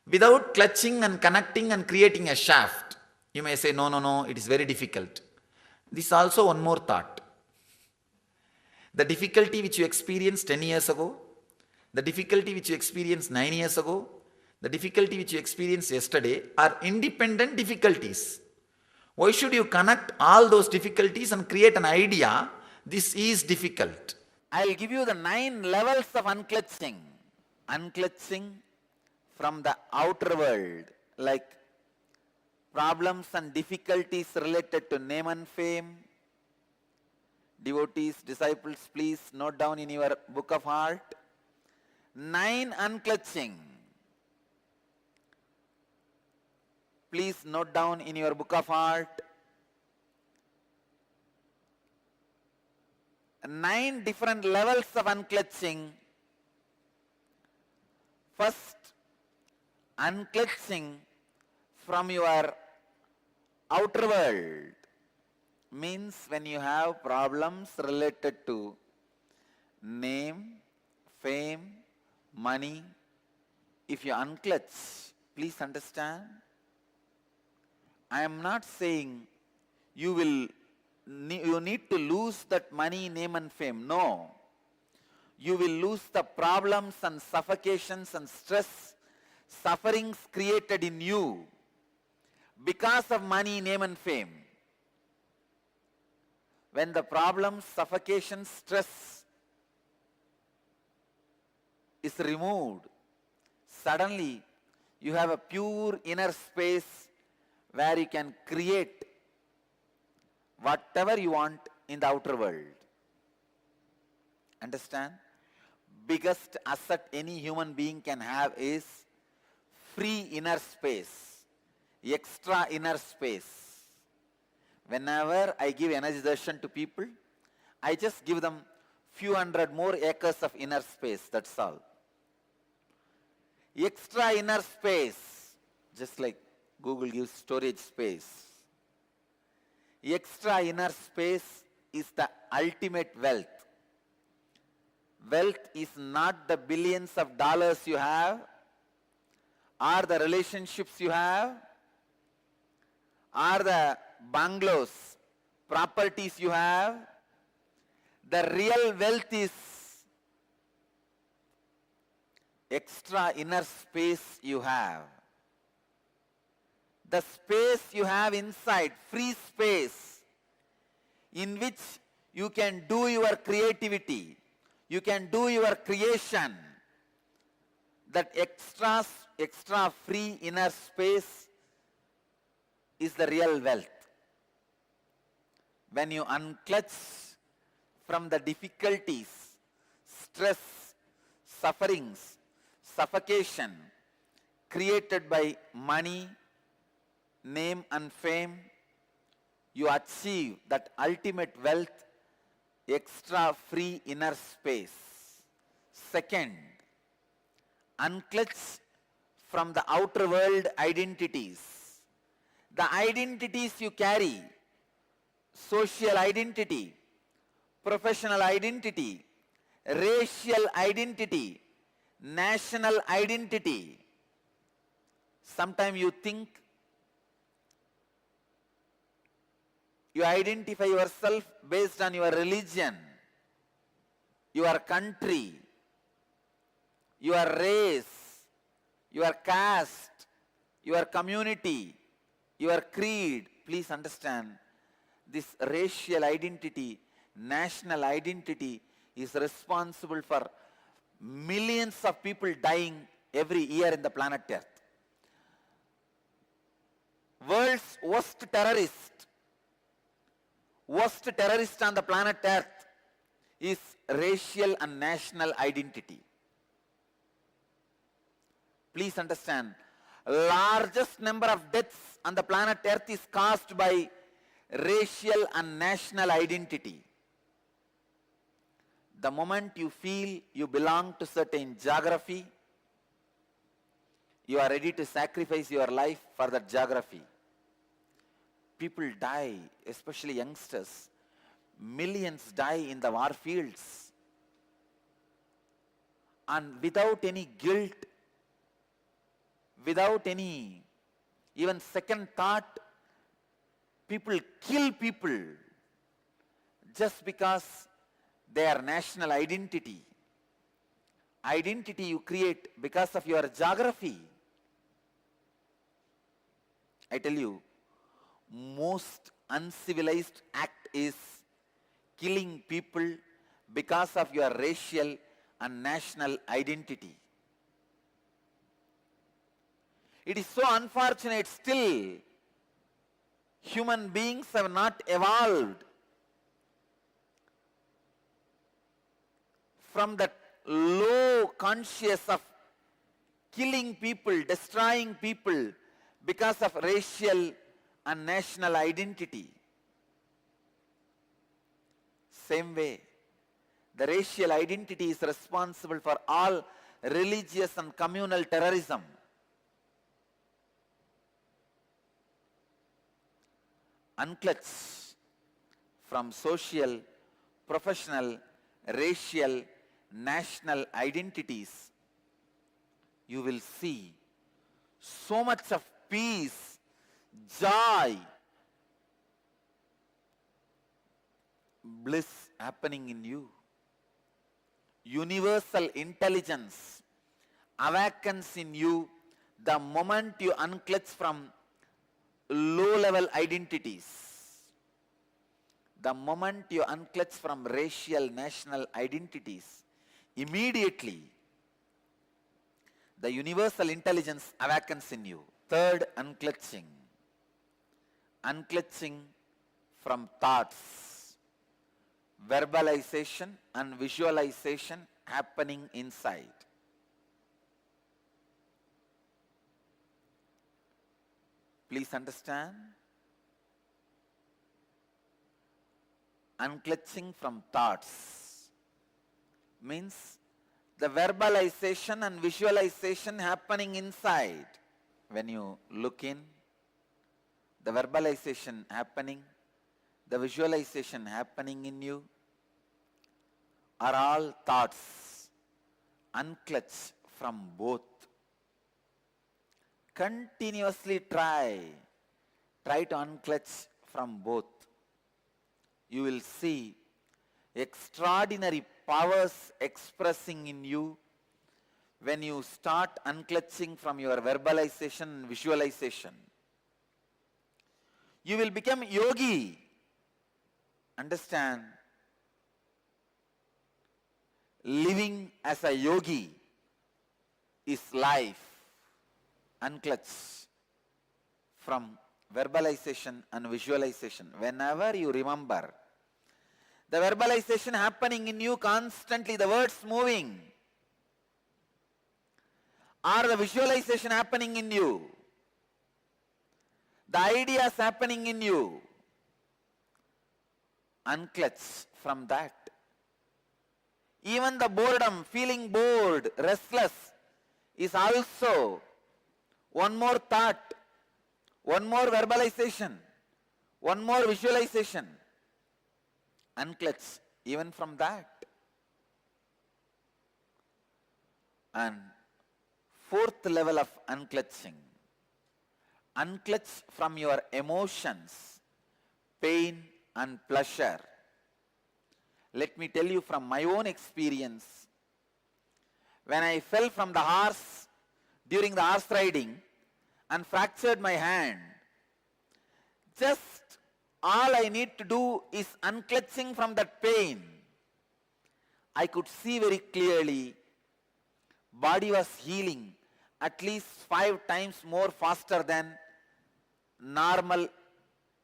Without clutching and connecting and creating a shaft, you may say, no, it is very difficult. This is also one more thought. The difficulty which you experienced 10 years ago, the difficulty which you experienced 9 years ago, the difficulty which you experienced yesterday are independent difficulties. Why should you connect all those difficulties and create an idea, this is difficult? I'll give you the 9 levels of unclutching. Unclutching from the outer world, like problems and difficulties related to name and fame. Devotees, disciples, please note down in your book of heart. 9 unclutching. Please note down in your book of heart. 9 different levels of unclutching. First, unclutching from your outer world means when you have problems related to name, fame, money. If you unclutch, please understand, I am not saying you need to lose that money, name and fame. No. You will lose the problems and suffocations and stress, sufferings created in you because of money, name and fame. When the problems, suffocation, stress is removed, suddenly you have a pure inner space where you can create whatever you want in the outer world. Understand? Biggest asset any human being can have is free inner space, extra inner space. Whenever I give energy darshan to people, I just give them few hundred more acres of inner space, that's all. Extra inner space, just like Google gives storage space. Extra inner space is the ultimate wealth. Wealth is not the billions of dollars you have, or the relationships you have, or the bungalows, properties you have. The real wealth is extra inner space you have. The space you have inside, free space, in which you can do your creativity, you can do your creation. That extra free inner space is the real wealth. When you unclutch from the difficulties, stress, sufferings, suffocation created by money, name and fame, you achieve that ultimate wealth, extra free inner space. Second, unclutch from the outer world identities. The identities you carry, social identity, professional identity, racial identity, national identity. Sometimes you think you identify yourself based on your religion, your country, your race, your caste, your community, your creed. Please understand, this racial identity, national identity is responsible for millions of people dying every year in the planet Earth. World's worst terrorist worst terrorist on the planet Earth is racial and national identity. Please understand, largest number of deaths on the planet Earth is caused by racial and national identity. The moment you feel you belong to certain geography, you are ready to sacrifice your life for that geography. People die, especially youngsters. Millions die in the war fields. And without any guilt, without any even second thought, people kill people just because their national identity. Identity you create because of your geography. I tell you, most uncivilized act is killing people because of your racial and national identity. It is so unfortunate still human beings have not evolved from that low conscious of killing people, destroying people because of racial and national identity. Same way, the racial identity is responsible for all religious and communal terrorism. Unclutched from social, professional, racial, national identities, you will see so much of peace, joy, bliss happening in you. Universal intelligence awakens in you the moment you unclutch from low-level identities. The moment you unclutch from racial, national identities, immediately the universal intelligence awakens in you. Third, unclutching. Unclutching from thoughts, verbalization and visualization happening inside. Please understand, unclutching from thoughts means the verbalization and visualization happening inside. When you look in, the verbalization happening, the visualization happening in you are all thoughts. Unclutch from both. Continuously try to unclutch from both. You will see extraordinary powers expressing in you when you start unclutching from your verbalization and visualization. You will become yogi. Understand? Living as a yogi is life. Unclutch from verbalization and visualization. Whenever you remember the verbalization happening in you constantly, the words moving, or the visualization happening in you, the ideas happening in you, unclutch from that. Even the boredom, feeling bored, restless, is also one more thought, one more verbalization, one more visualization. Unclutch even from that. And fourth level of unclutching. Unclutch from your emotions, pain and pleasure. Let me tell you from my own experience. When I fell from the horse during the horse riding and fractured my hand, just all I need to do is unclutching from that pain. I could see very clearly body was healing at least 5 times more faster than normal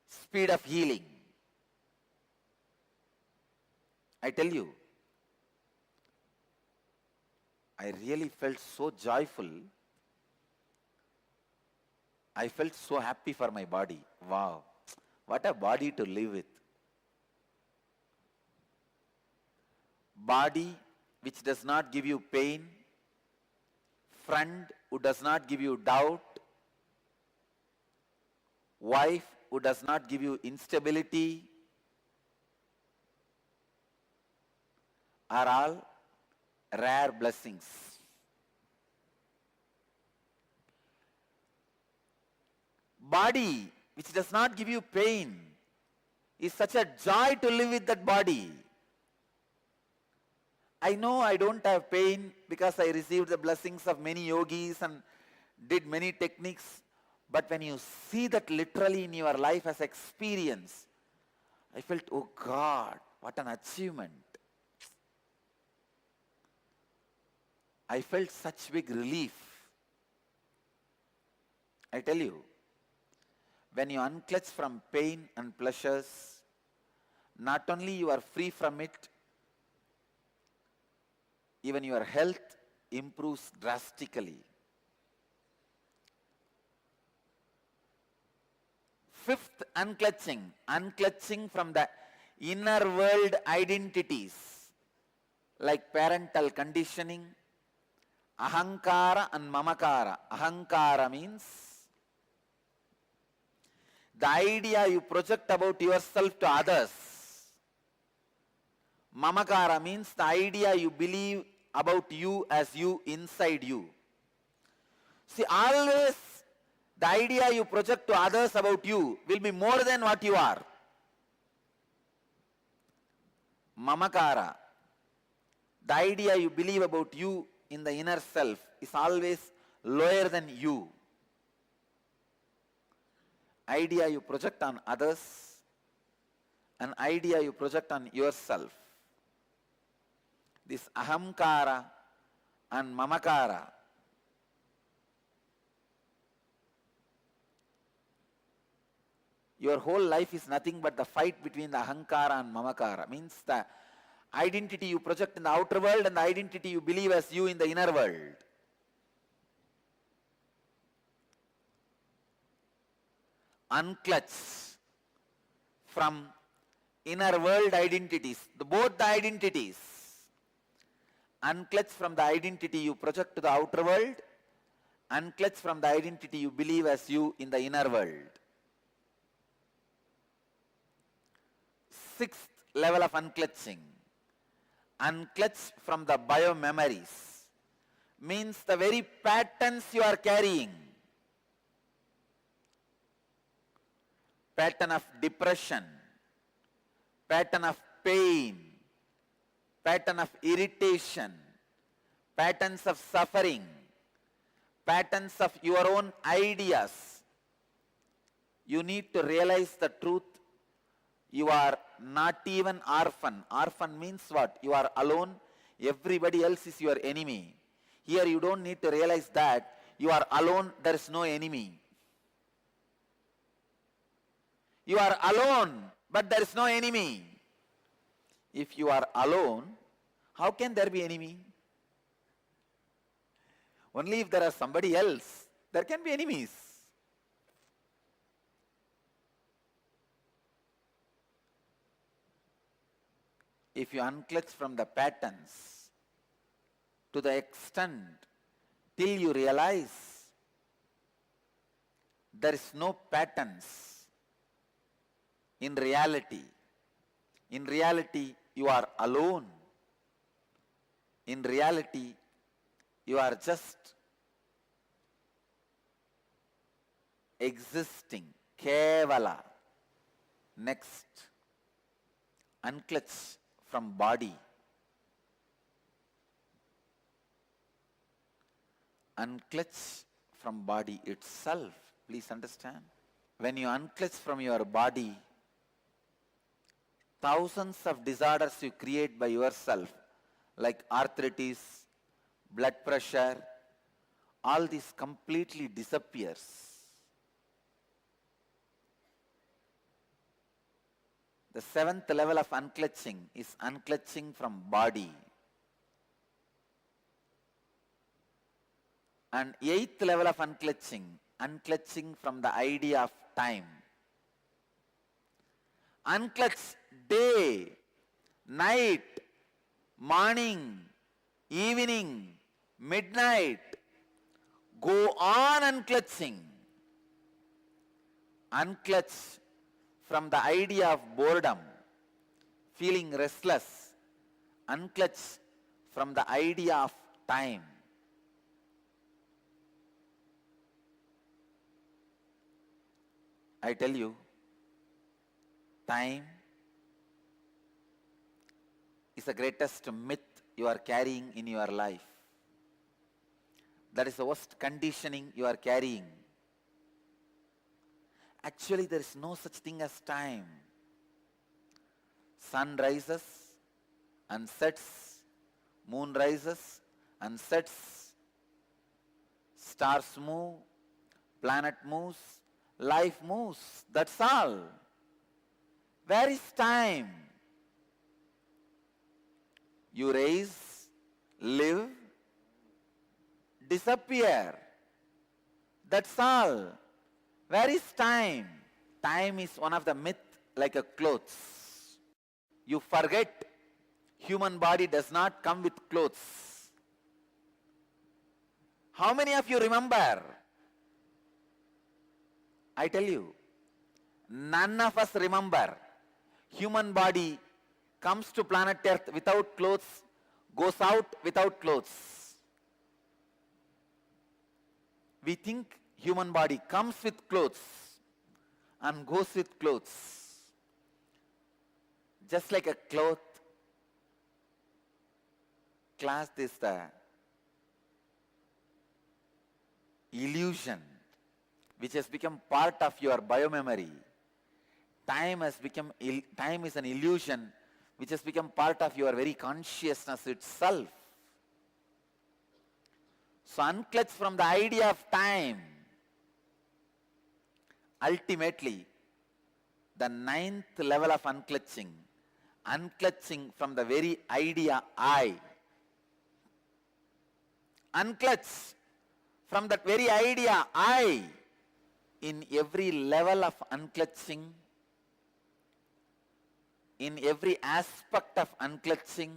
speed of healing. I tell you, I really felt so joyful. I felt so happy for my body. Wow, what a body to live with. Body which does not give you pain, friend who does not give you doubt, wife who does not give you instability, are all rare blessings. Body which does not give you pain is such a joy to live with that body. I know I don't have pain because I received the blessings of many yogis and did many techniques, but when you see that literally in your life as experience, I felt, oh God, what an achievement. I felt such big relief. I tell you, when you unclutch from pain and pleasures, not only you are free from it, even your health improves drastically. Fifth, unclutching. Unclutching from the inner world identities like parental conditioning, ahankara and mamakara. Ahankara means the idea you project about yourself to others. Mamakara means the idea you believe about you as you inside you. See, always the idea you project to others about you will be more than what you are. Mamakara, the idea you believe about you in the inner self is always lower than you. Idea you project on others, an idea you project on yourself. This ahamkara and mamakara your whole life is nothing but the fight between the ahankara and mamakara. Means the identity you project in the outer world and the identity you believe as you in the inner world. Unclutch from inner world identities, both the identities. Unclutch from the identity you project to the outer world, unclutch from the identity you believe as you in the inner world. Sixth level of unclutching. Unclutch from the biomemories. Means the very patterns you are carrying. Pattern of depression, pattern of pain, pattern of irritation, patterns of suffering, patterns of your own ideas. You need to realize the truth. You are not even orphan. Orphan means what? You are alone. Everybody else is your enemy. Here you don't need to realize that. You are alone. There is no enemy. You are alone, but there is no enemy. If you are alone, how can there be enemy? Only if there is somebody else, there can be enemies. If you unclutch from the patterns to the extent till you realize there is no patterns in reality. In reality, you are alone. In reality, you are just existing. Kevala. Next, unclutch from body. Unclutch from body itself. Please understand. When you unclutch from your body, thousands of disorders you create by yourself, like arthritis, blood pressure, all this completely disappears. The seventh level of unclutching is unclutching from body. And eighth level of unclutching, unclutching from the idea of time. Unclutch day, night, morning, evening, midnight. Go on unclutching. Unclutch from the idea of boredom, feeling restless. Unclutch from the idea of time. I tell you, time is the greatest myth you are carrying in your life. That is the worst conditioning you are carrying. Actually, there is no such thing as time. Sun rises and sets, moon rises and sets, stars move, planet moves, life moves. That's all. Where is time? You rise, live, disappear. That's all. Where is time? Time is one of the myth like a clothes. You forget human body does not come with clothes. How many of you remember? I tell you, none of us remember. Human body comes to planet Earth without clothes, goes out without clothes. We think human body comes with clothes and goes with clothes. Just like a cloth, class is the illusion which has become part of your biomemory. Time is an illusion which has become part of your very consciousness itself. So unclutch from the idea of time. Ultimately, the ninth level of unclutching, unclutching from the very idea I. Unclutch from that very idea I. In every level of unclutching, in every aspect of unclutching,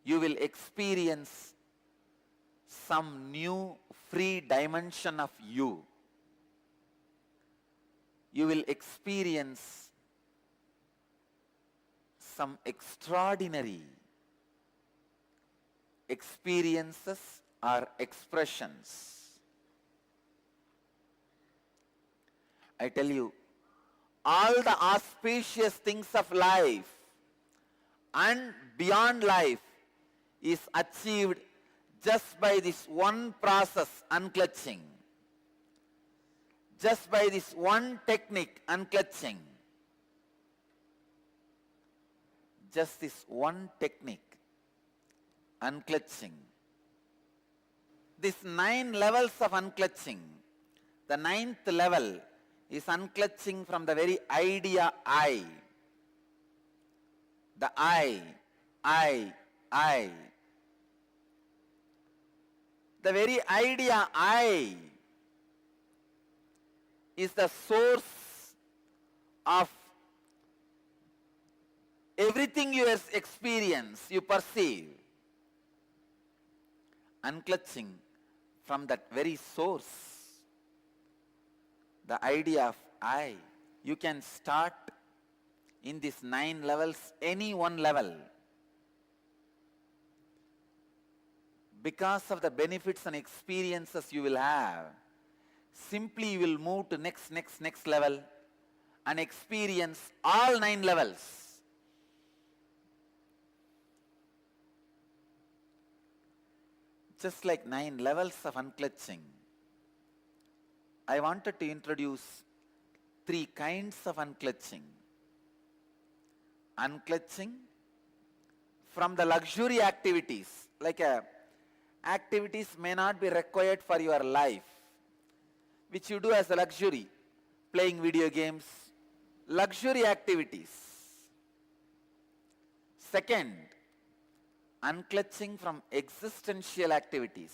you will experience some new free dimension of you. You will experience some extraordinary experiences or expressions. I tell you, all the auspicious things of life and beyond life is achieved just by this one process, unclutching. Just by this one technique, unclutching. Just this one technique, unclutching. These 9 levels of unclutching, the 9th level is unclutching from the very idea I. The I. The very idea I is the source of everything you experience, you perceive. Unclutching from that very source, the idea of I. You can start in these 9 levels, any one level. Because of the benefits and experiences you will have, simply you will move to next level and experience all 9 levels. Just like 9 levels of unclutching, I wanted to introduce 3 kinds of unclutching. Unclutching from the luxury activities, like activities may not be required for your life, which you do as a luxury, playing video games, luxury activities. Second, unclutching from existential activities.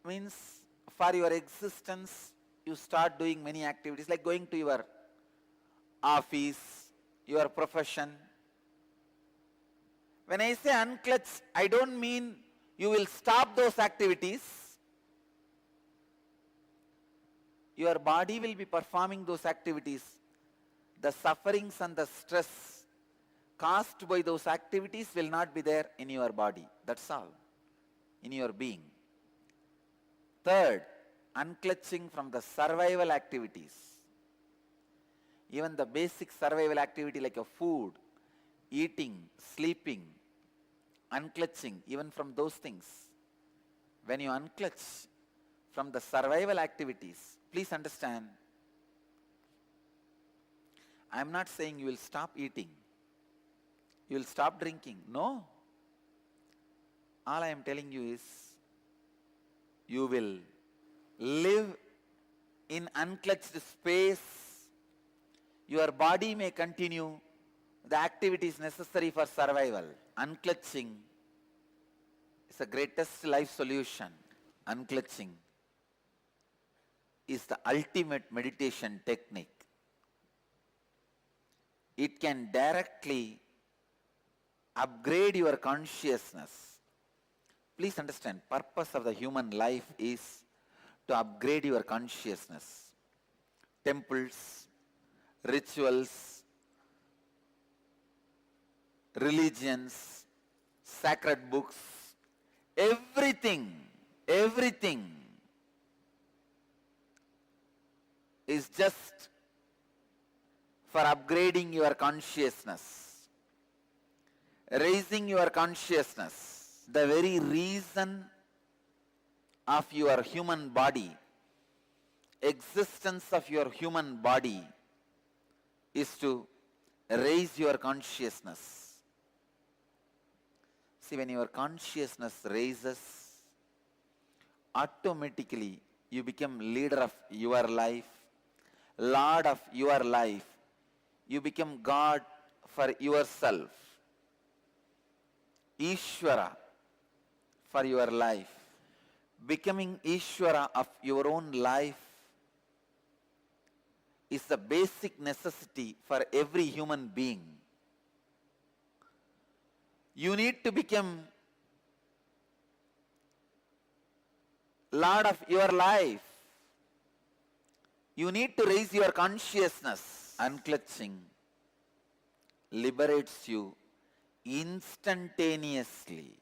Means for your existence, you start doing many activities like going to your office, your profession. When I say unclutch, I don't mean you will stop those activities. Your body will be performing those activities. The sufferings and the stress caused by those activities will not be there in your body. That's all. In your being. Third, unclutching from the survival activities. Even the basic survival activity like a food, eating, sleeping, unclutching even from those things. When you unclutch from the survival activities, please understand, I am not saying you will stop eating, you will stop drinking. No. All I am telling you is, you will live in unclutched space. Your body may continue the activities necessary for survival. Unclutching is the greatest life solution. Unclutching is the ultimate meditation technique. It can directly upgrade your consciousness. Please understand, purpose of the human life is to upgrade your consciousness. Temples, rituals, religions, sacred books, everything is just for upgrading your consciousness, raising your consciousness. The very reason of your human body, existence of your human body, is to raise your consciousness. See, when your consciousness raises, automatically you become leader of your life, Lord of your life. You become God for yourself, Ishvara for your life. Becoming Ishvara of your own life is the basic necessity for every human being. You need to become Lord of your life. You need to raise your consciousness. Unclutching liberates you instantaneously.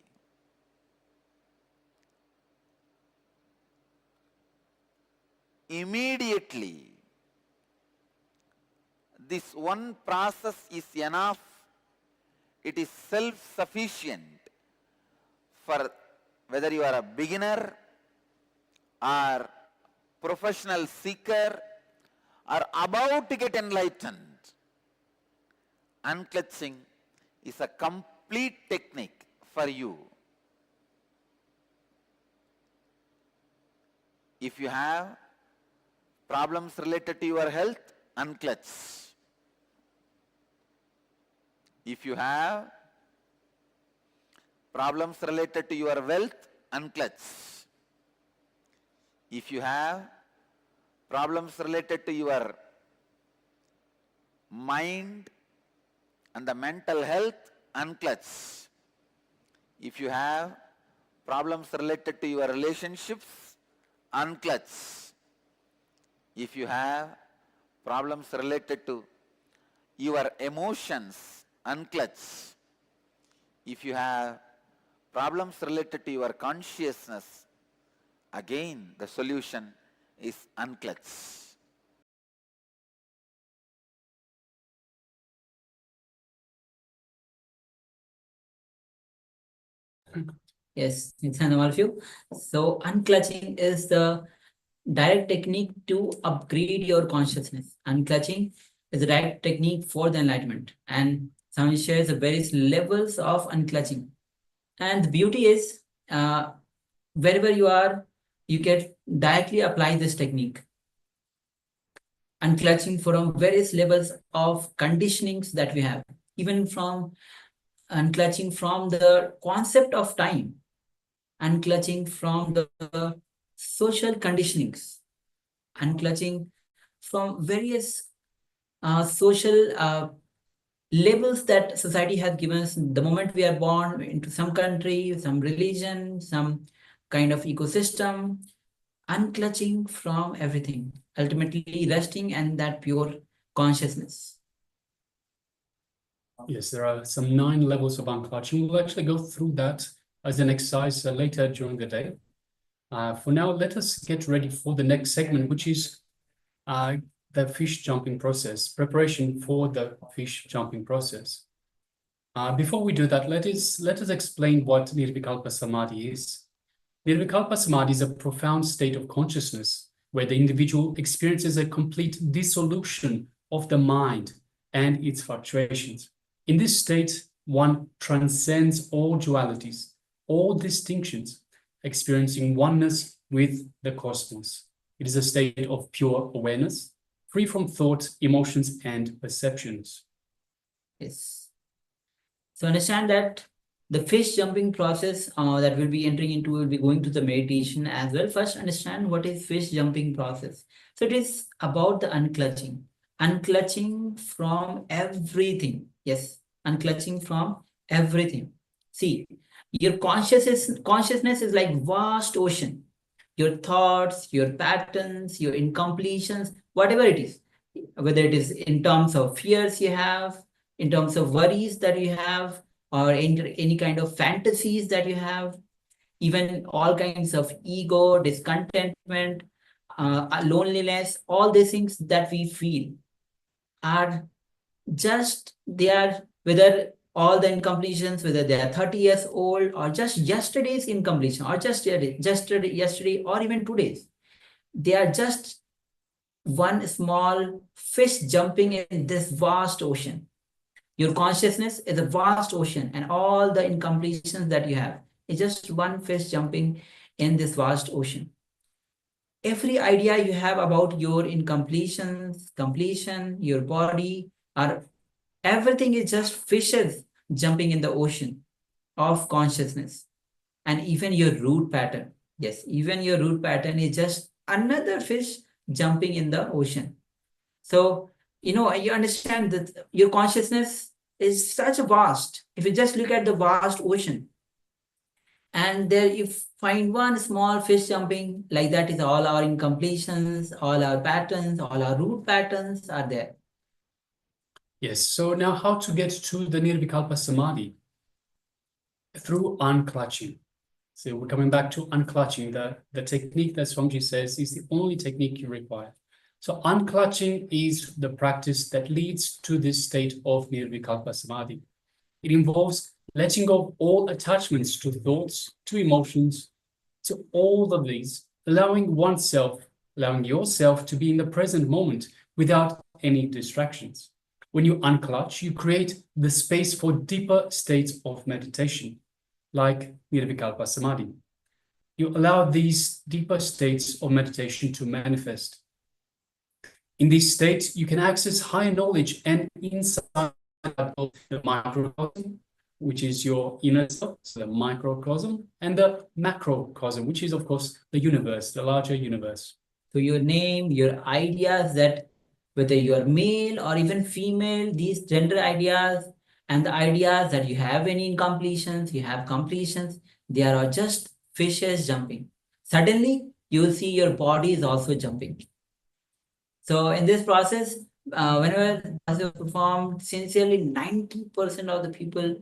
Immediately. This one process is enough. It is self-sufficient for whether you are a beginner or professional seeker or about to get enlightened. Unclutching is a complete technique for you. If you have problems related to your health, unclutch. If you have problems related to your wealth, unclutch. If you have problems related to your mind and the mental health, unclutch. If you have problems related to your relationships, unclutch. If you have problems related to your emotions, unclutch. If you have problems related to your consciousness, again the solution is unclutch. Yes, Nithyananda, all of you. So unclutching is the direct technique to upgrade your consciousness. Unclutching is a direct technique for the enlightenment. And Swami shares the various levels of unclutching. And the beauty is, wherever you are, you can directly apply this technique. Unclutching from various levels of conditionings that we have. even from unclutching from the concept of time, unclutching from the social conditionings, unclutching from various social labels that society has given us the moment we are born into some country, some religion, some kind of ecosystem, unclutching from everything, ultimately resting in that pure consciousness. Yes, there are some 9 levels of unclutching. We'll actually go through that as an exercise later during the day. For now, let us get ready for the next segment, which is the fish jumping process, preparation for the fish jumping process. Before we do that, let us explain what Nirvikalpa Samadhi is. Nirvikalpa Samadhi is a profound state of consciousness where the individual experiences a complete dissolution of the mind and its fluctuations. In this state, one transcends all dualities, all distinctions, experiencing oneness with the cosmos. It is a state of pure awareness, free from thoughts, emotions, and perceptions. Yes. So understand that the fish jumping process that we'll be entering into, will be going to the meditation as well. First, understand what is fish jumping process. So it is about the unclutching. Unclutching from everything. Yes, unclutching from everything. See, your consciousness is like vast ocean. Your thoughts, your patterns, your incompletions, whatever it is, whether it is in terms of fears you have, in terms of worries that you have, or any kind of fantasies that you have, even all kinds of ego, discontentment, loneliness, all these things that we feel are just, they are, whether all the incompletions, whether they are 30 years old or just yesterday's incompletion, or just yesterday or even today's, they are just one small fish jumping in this vast ocean. Your consciousness is a vast ocean, and all the incompletions that you have is just one fish jumping in this vast ocean. Every idea you have about your incompletions, completion, your body, or everything is just fishes jumping in the ocean of consciousness. And even your root pattern, yes, even your root pattern is just another fish jumping in the ocean. So, you understand that your consciousness is such a vast. If you just look at the vast ocean, and there you find one small fish jumping, like that is all our incompletions, all our patterns, all our root patterns are there. Yes, so now how to get to the Nirvikalpa Samadhi? Through unclutching. So we're coming back to unclutching. The technique that Swamiji says is the only technique you require. So unclutching is the practice that leads to this state of Nirvikalpa Samadhi. It involves letting go of all attachments to thoughts, to emotions, to all of these, allowing yourself to be in the present moment without any distractions. When you unclutch, you create the space for deeper states of meditation, like Nirvikalpa Samadhi. You allow these deeper states of meditation to manifest. In these states, you can access higher knowledge and insight of the microcosm, which is your inner self, so the microcosm, and the macrocosm, which is, of course, the universe, the larger universe. So your name, your ideas, that whether you are male or even female, these gender ideas and the ideas that you have any incompletions, you have completions, they are just fishes jumping. Suddenly, you will see your body is also jumping. So in this process, whenever you perform sincerely, 90% of the people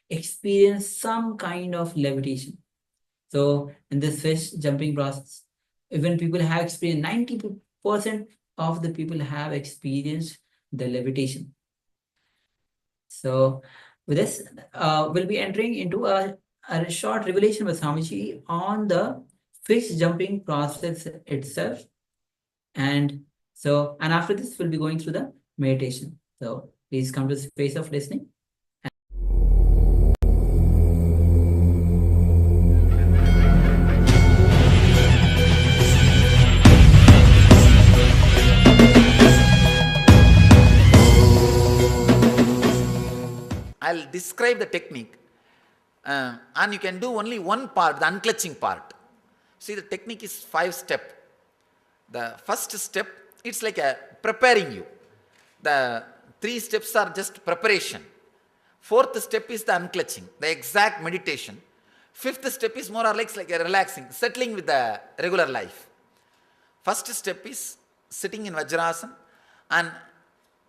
experience some kind of levitation. So in this fish jumping process, even people have experienced, 90% of the people have experienced the levitation. So with this, we'll be entering into a short revelation with Swamiji on the fish jumping process itself. And after this, we'll be going through the meditation. So please come to the space of listening. describe the technique and you can do only one part, the unclutching part. See, the technique is 5-step. The first step, it's like a preparing you. The 3 steps are just preparation. 4th step is the unclutching, the exact meditation. 5th step is more or less like a relaxing, settling with the regular life. First step is sitting in Vajrasana and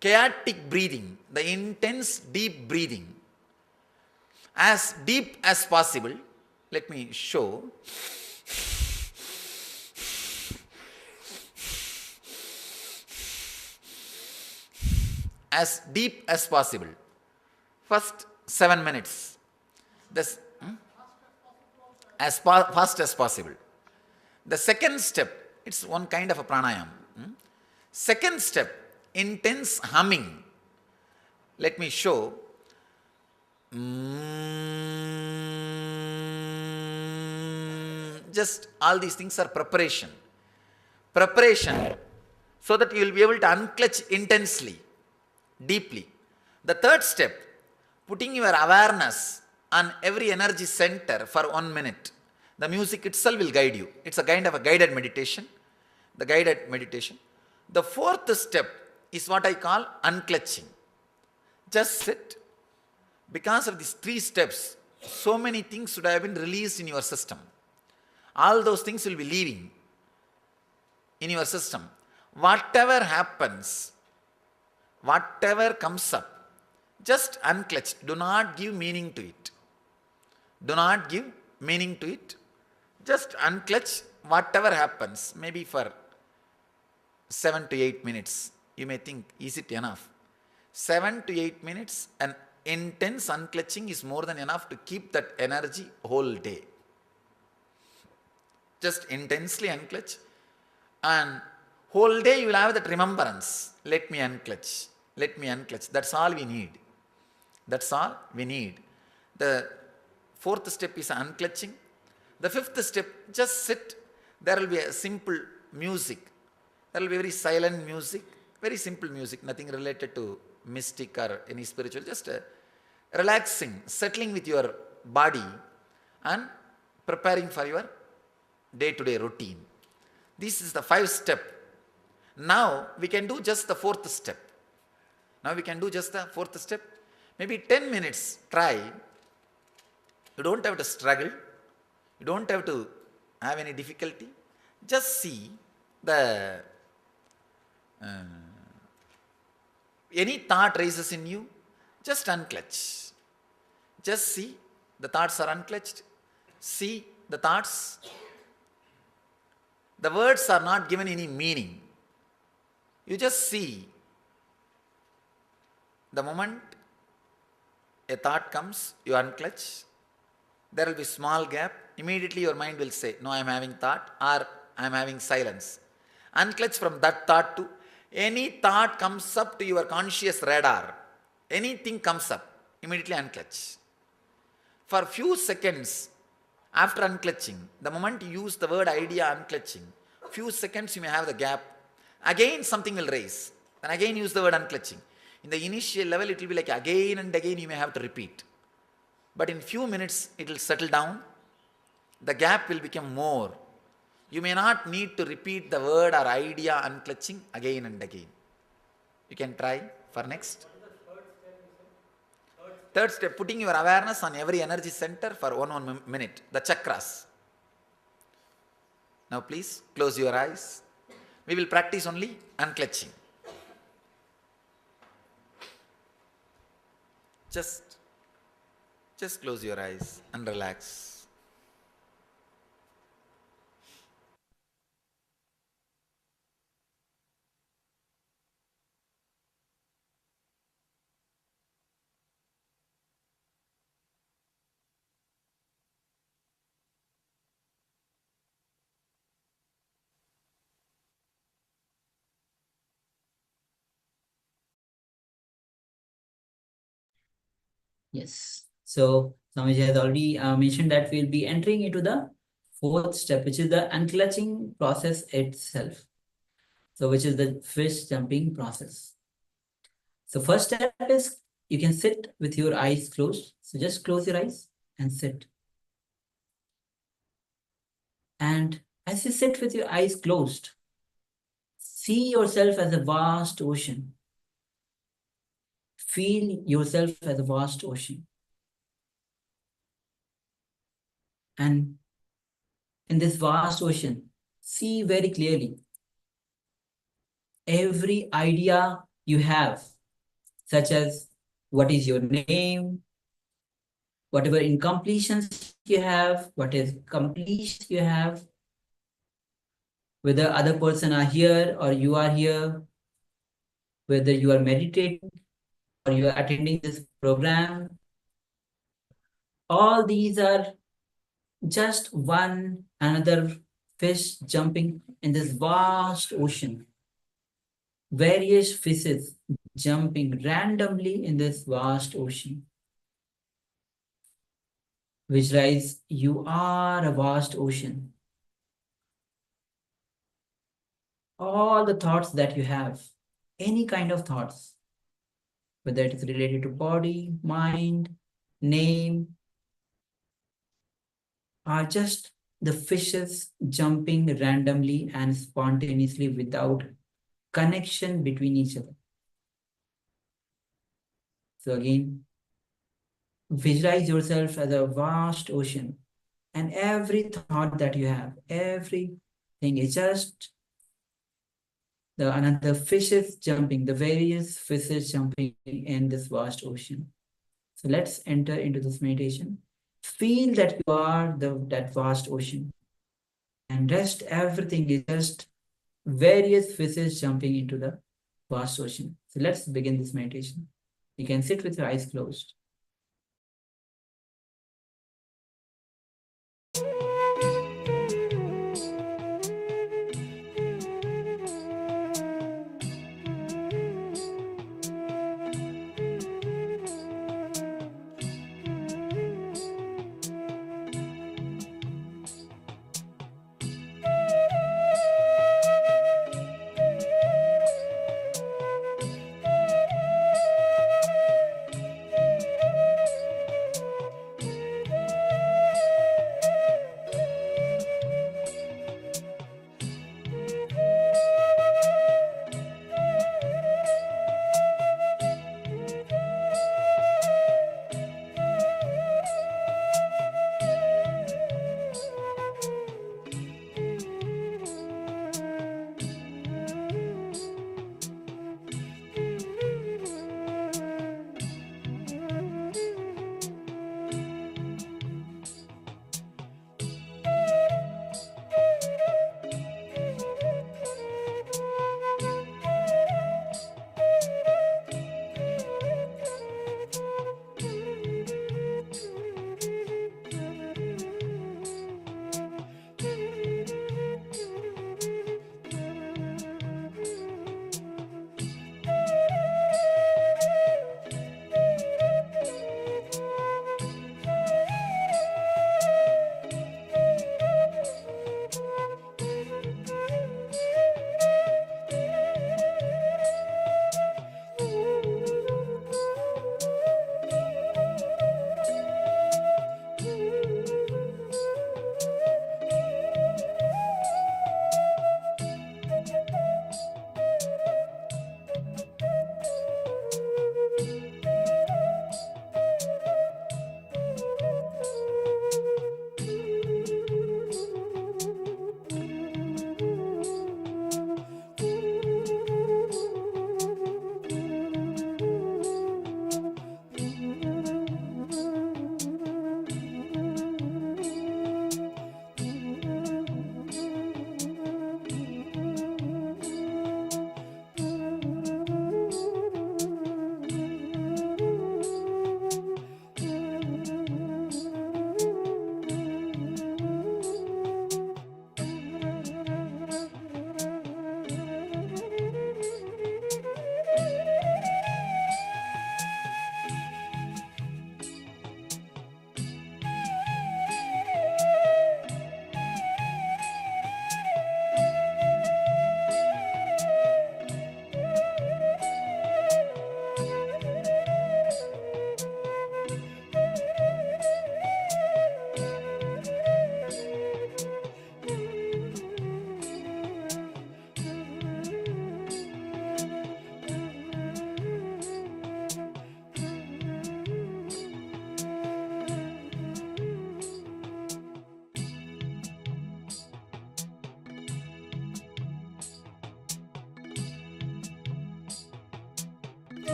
chaotic breathing, the intense deep breathing. As deep as possible. Let me show. As deep as possible. First 7 minutes. This, as fast as possible. The second step, it's one kind of a pranayama. Second step, intense humming. Let me show. Just all these things are preparation. Preparation so that you will be able to unclutch intensely, deeply. The third step, putting your awareness on every energy center for 1 minute. The music itself will guide you. It's a kind of a guided meditation. The guided meditation. The fourth step is what I call unclutching. Just sit. Because of these 3 steps, so many things should have been released in your system. All those things will be leaving in your system. Whatever happens, whatever comes up, just unclutch. Do not give meaning to it. Do not give meaning to it. Just unclutch whatever happens, maybe for 7 to 8 minutes. You may think, is it enough? 7 to 8 minutes, and intense unclutching is more than enough to keep that energy whole day. Just intensely unclutch, and whole day you will have that remembrance. Let me unclutch. Let me unclutch. That's all we need. That's all we need. The 4th step is unclutching. The 5th step, just sit. There will be a simple music. There will be very silent music, very simple music, nothing related to mystic or any spiritual, just relaxing, settling with your body and preparing for your day-to-day routine. This is the 5th step. Now we can do just the 4th step. Now we can do just the 4th step. Maybe 10 minutes, try. You don't have to struggle. You don't have to have any difficulty. Just see the any thought raises in you, just unclutch. Just see the thoughts are unclutched. See the thoughts. The words are not given any meaning. You just see. The moment a thought comes, you unclutch. There will be small gap. Immediately your mind will say, no, I am having thought, or I am having silence. Unclutch from that thought to any thought comes up to your conscious radar. Anything comes up, immediately unclutch. For few seconds after unclutching, the moment you use the word idea unclutching, few seconds you may have the gap. Again something will raise. Then again use the word unclutching. In the initial level it will be like again and again you may have to repeat. But in few minutes it will settle down. The gap will become more. You may not need to repeat the word or idea unclutching again and again. You can try for next. Third step, putting your awareness on every energy center for 1 minute, the chakras. Now please close your eyes. We will practice only unclutching. Just close your eyes and relax. Yes. So Swamiji has already mentioned that we'll be entering into the 4th step, which is the unclutching process itself. So which is the fish jumping process. So first step is you can sit with your eyes closed. So just close your eyes and sit. And as you sit with your eyes closed, see yourself as a vast ocean. Feel yourself as a vast ocean. And in this vast ocean, see very clearly every idea you have, such as what is your name, whatever incompletions you have, what is completion you have, whether other person are here or you are here, whether you are meditating or you are attending this program. All these are just one another fish jumping in this vast ocean. Various fishes jumping randomly in this vast ocean. Visualize you are a vast ocean. All the thoughts that you have, any kind of thoughts, whether it is related to body, mind, name, are just the fishes jumping randomly and spontaneously without connection between each other. So again, visualize yourself as a vast ocean, and every thought that you have, everything is just the another fishes jumping, the various fishes jumping in this vast ocean. So let's enter into this meditation. Feel that you are that vast ocean, and rest everything is just various fishes jumping into the vast ocean. So let's begin this meditation. You can sit with your eyes closed.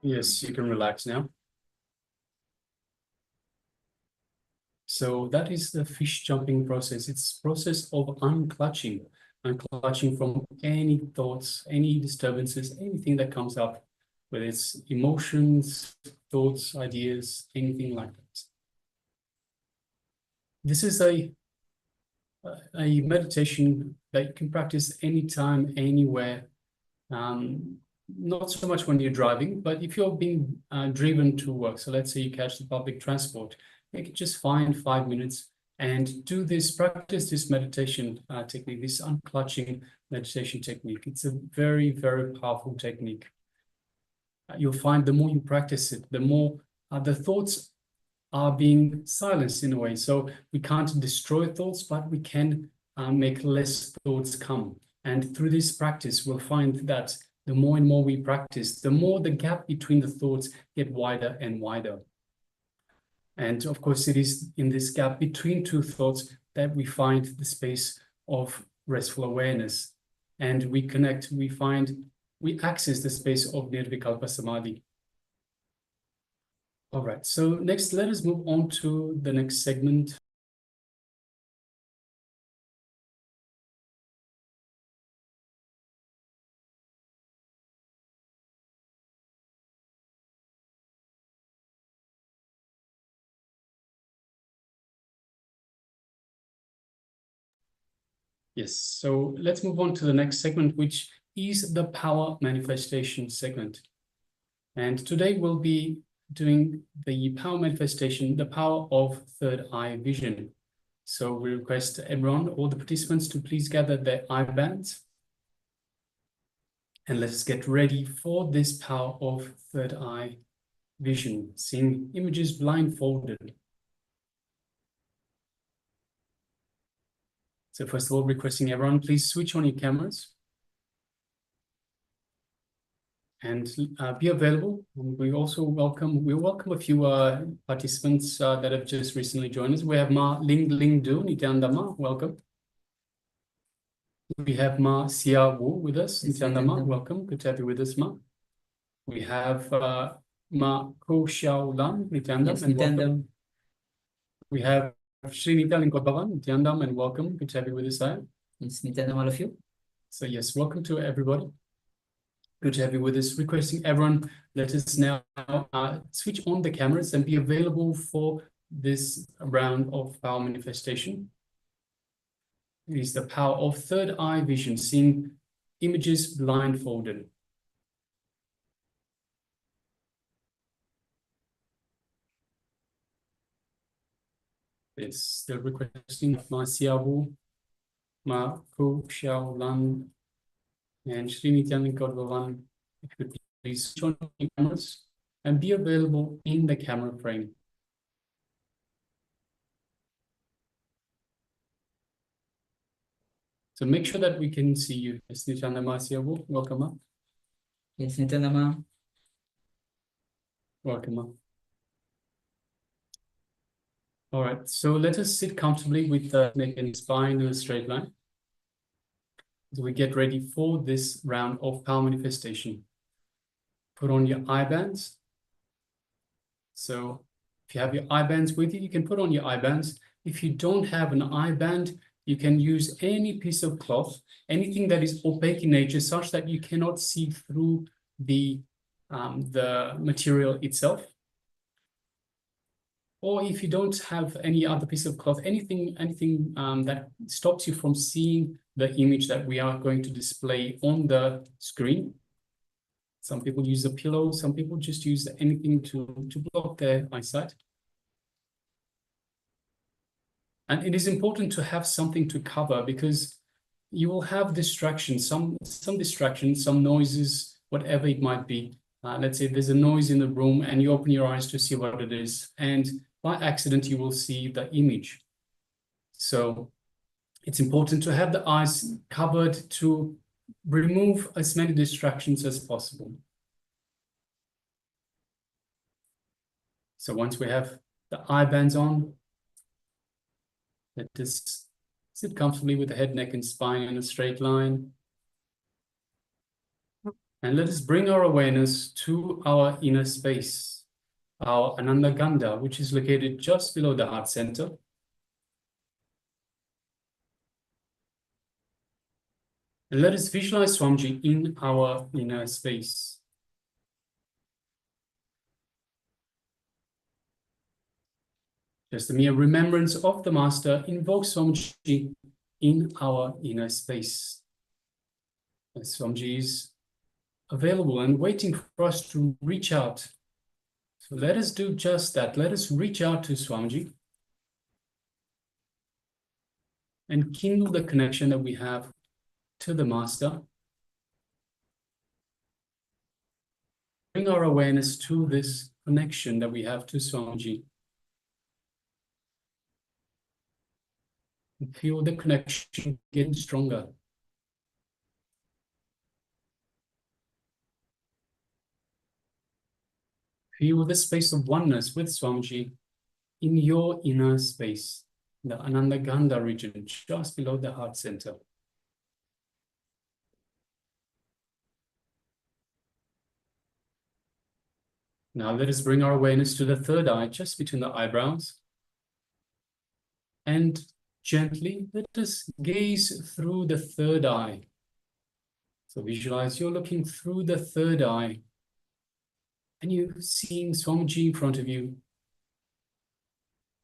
Yes, you can relax now. So that is the fish jumping process. It's process of unclutching from any thoughts, any disturbances, anything that comes up, whether it's emotions, thoughts, ideas, anything like that. This is a meditation that you can practice anytime, anywhere. Not so much when you're driving, but if you're being driven to work, so let's say you catch the public transport, you can just find 5 minutes and do this, practice this meditation technique, this unclutching meditation technique. It's a very, very powerful technique. You'll find the more you practice it, the more the thoughts are being silenced in a way. So we can't destroy thoughts, but we can make less thoughts come. And through this practice, we'll find that the more and more we practice, the more the gap between the thoughts get wider and wider. And of course, it is in this gap between two thoughts that we find the space of restful awareness. And we connect, we access the space of Nirvikalpa Samadhi. All right, so next, let us move on to the next segment. Yes, so let's move on to the next segment, which is the power manifestation segment. And today we'll be doing the power manifestation, the power of third eye vision. So we request everyone, all the participants, to please gather their eye bands. And let's get ready for this power of third eye vision, seeing images blindfolded. So first of all, requesting everyone, please switch on your cameras and be available. And we welcome a few participants that have just recently joined us. We have Ma Ling Du Nityananda Ma, welcome. We have Ma Xia Wu with us, Nityananda Ma, welcome. Good to have you with us, Ma. We have Ma Ko Xiao Lan, Nityananda, and welcome. We have Sri Nityananda Bhavan, Nityananda, and welcome. Good to have you with us, sir. It's Nityananda, all of you. So yes, welcome to everybody. Good to have you with us. Requesting everyone, let us now switch on the cameras and be available for this round of power manifestation. It is the power of third eye vision, seeing images blindfolded. It's still requesting Ma Xiaobu, Ma Ku Xiao Lan, and Sri Nityananda Bhavan. If you could please switch on your cameras and be available in the camera frame. So make sure that we can see you. Yes, Nityananda Ma Xiaobu, welcome up. Yes, Nityananda Ma. Welcome up. All right, so let us sit comfortably with the neck and spine in a straight line. So we get ready for this round of power manifestation. Put on your eye bands. So if you have your eye bands with you, you can put on your eye bands. If you don't have an eye band, you can use any piece of cloth, anything that is opaque in nature, such that you cannot see through the material itself. Or if you don't have any other piece of cloth, anything that stops you from seeing the image that we are going to display on the screen. Some people use a pillow, some people just use anything to block their eyesight. And it is important to have something to cover, because you will have distractions, some distractions, some noises, whatever it might be. Let's say there's a noise in the room and you open your eyes to see what it is, and by accident you will see the image. So it's important to have the eyes covered to remove as many distractions as possible. So once we have the eye bands on, let us sit comfortably with the head, neck, and spine in a straight line. And let us bring our awareness to our inner space, our Ananda Gandha, which is located just below the heart center. And let us visualize Swamiji in our inner space. Just a mere remembrance of the Master invokes Swamiji in our inner space. And Swamiji is available and waiting for us to reach out. So let us do just that. Let us reach out to Swamiji and kindle the connection that we have to the Master. Bring our awareness to this connection that we have to Swamiji. And feel the connection getting stronger. Feel the space of oneness with Swamiji in your inner space, the Ananda Gandha region, just below the heart center. Now let us bring our awareness to the third eye, just between the eyebrows. And gently let us gaze through the third eye. So visualize you're looking through the third eye and you're seeing Swamiji in front of you.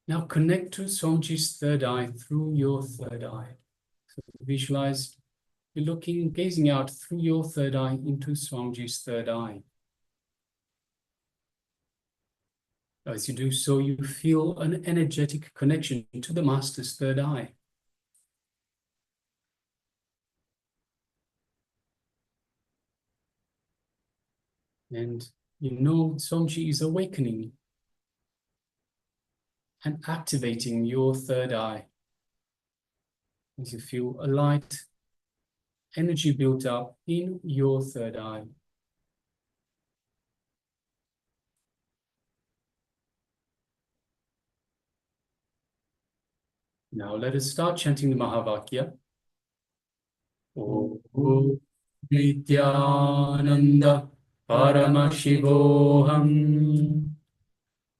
Now connect to Swamiji's third eye through your third eye. So visualize you're looking, gazing out through your third eye into Swamiji's third eye. As you do so, you feel an energetic connection to the Master's third eye. And you know Swamiji is awakening and activating your third eye. As you feel a light energy built up in your third eye. Now let us start chanting the Mahavakya. Om Nityananda Paramashivoham.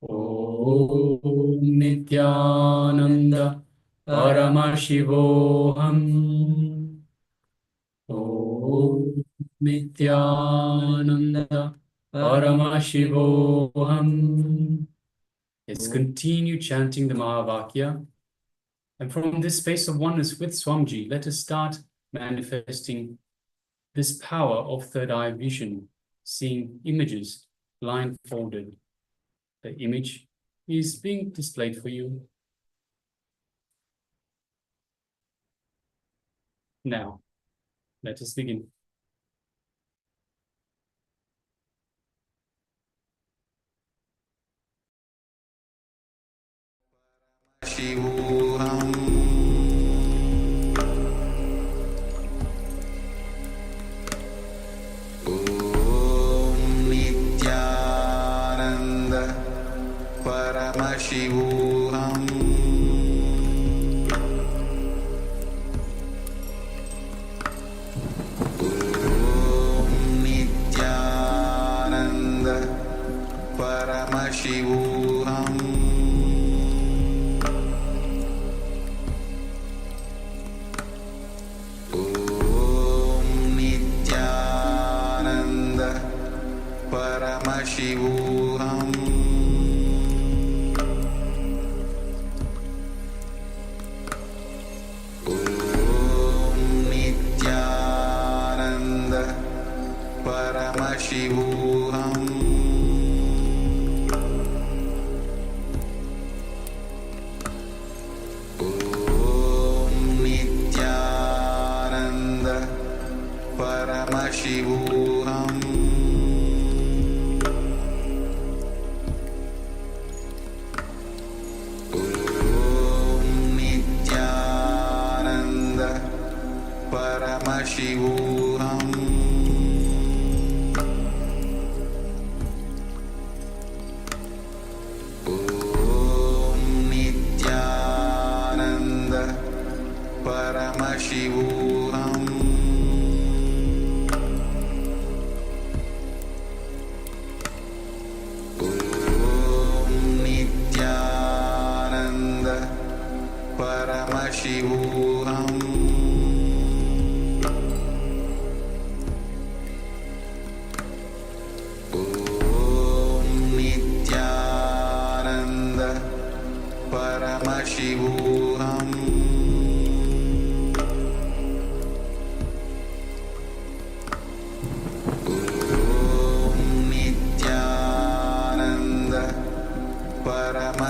Om Nityananda Paramashivoham. Om Nityananda Paramashivoham. Let's continue chanting the Mahavakya. And from this space of oneness with Swamiji, let us start manifesting this power of third eye vision, seeing images blindfolded. The image is being displayed for you. Now, let us begin. Shivoham. Om Nityananda Paramashivoham. Om Nityananda Paramashivoham. Paramashivoham. Om Nityananda Paramashivoham. Om Nityananda Paramashivoham. Paramashivoham. Om Nityananda Paramashivoham.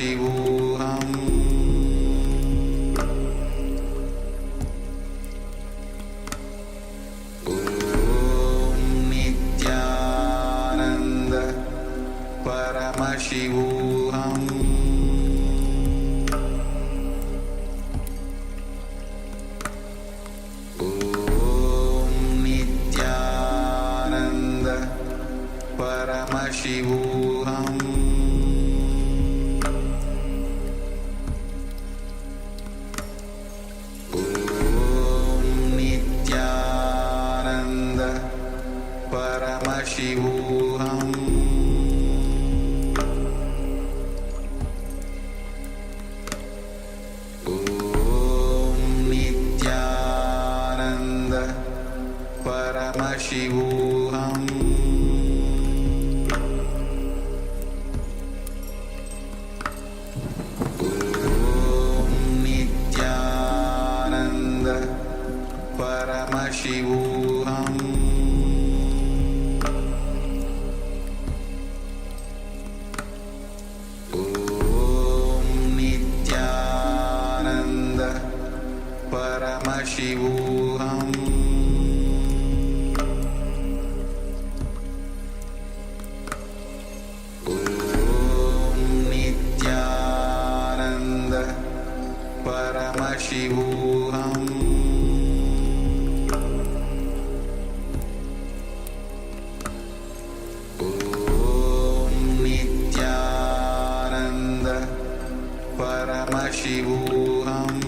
Paramashivoham Om Nityananda Paramashivoham Om Nityananda Paramashivoham Om Nityananda Paramashivoham Om Nityananda Paramashivoham Om Nityananda Paramashivoham Om Nityananda Paramashivoham Om Nityananda Paramashivoham Om Nityananda Paramashivoham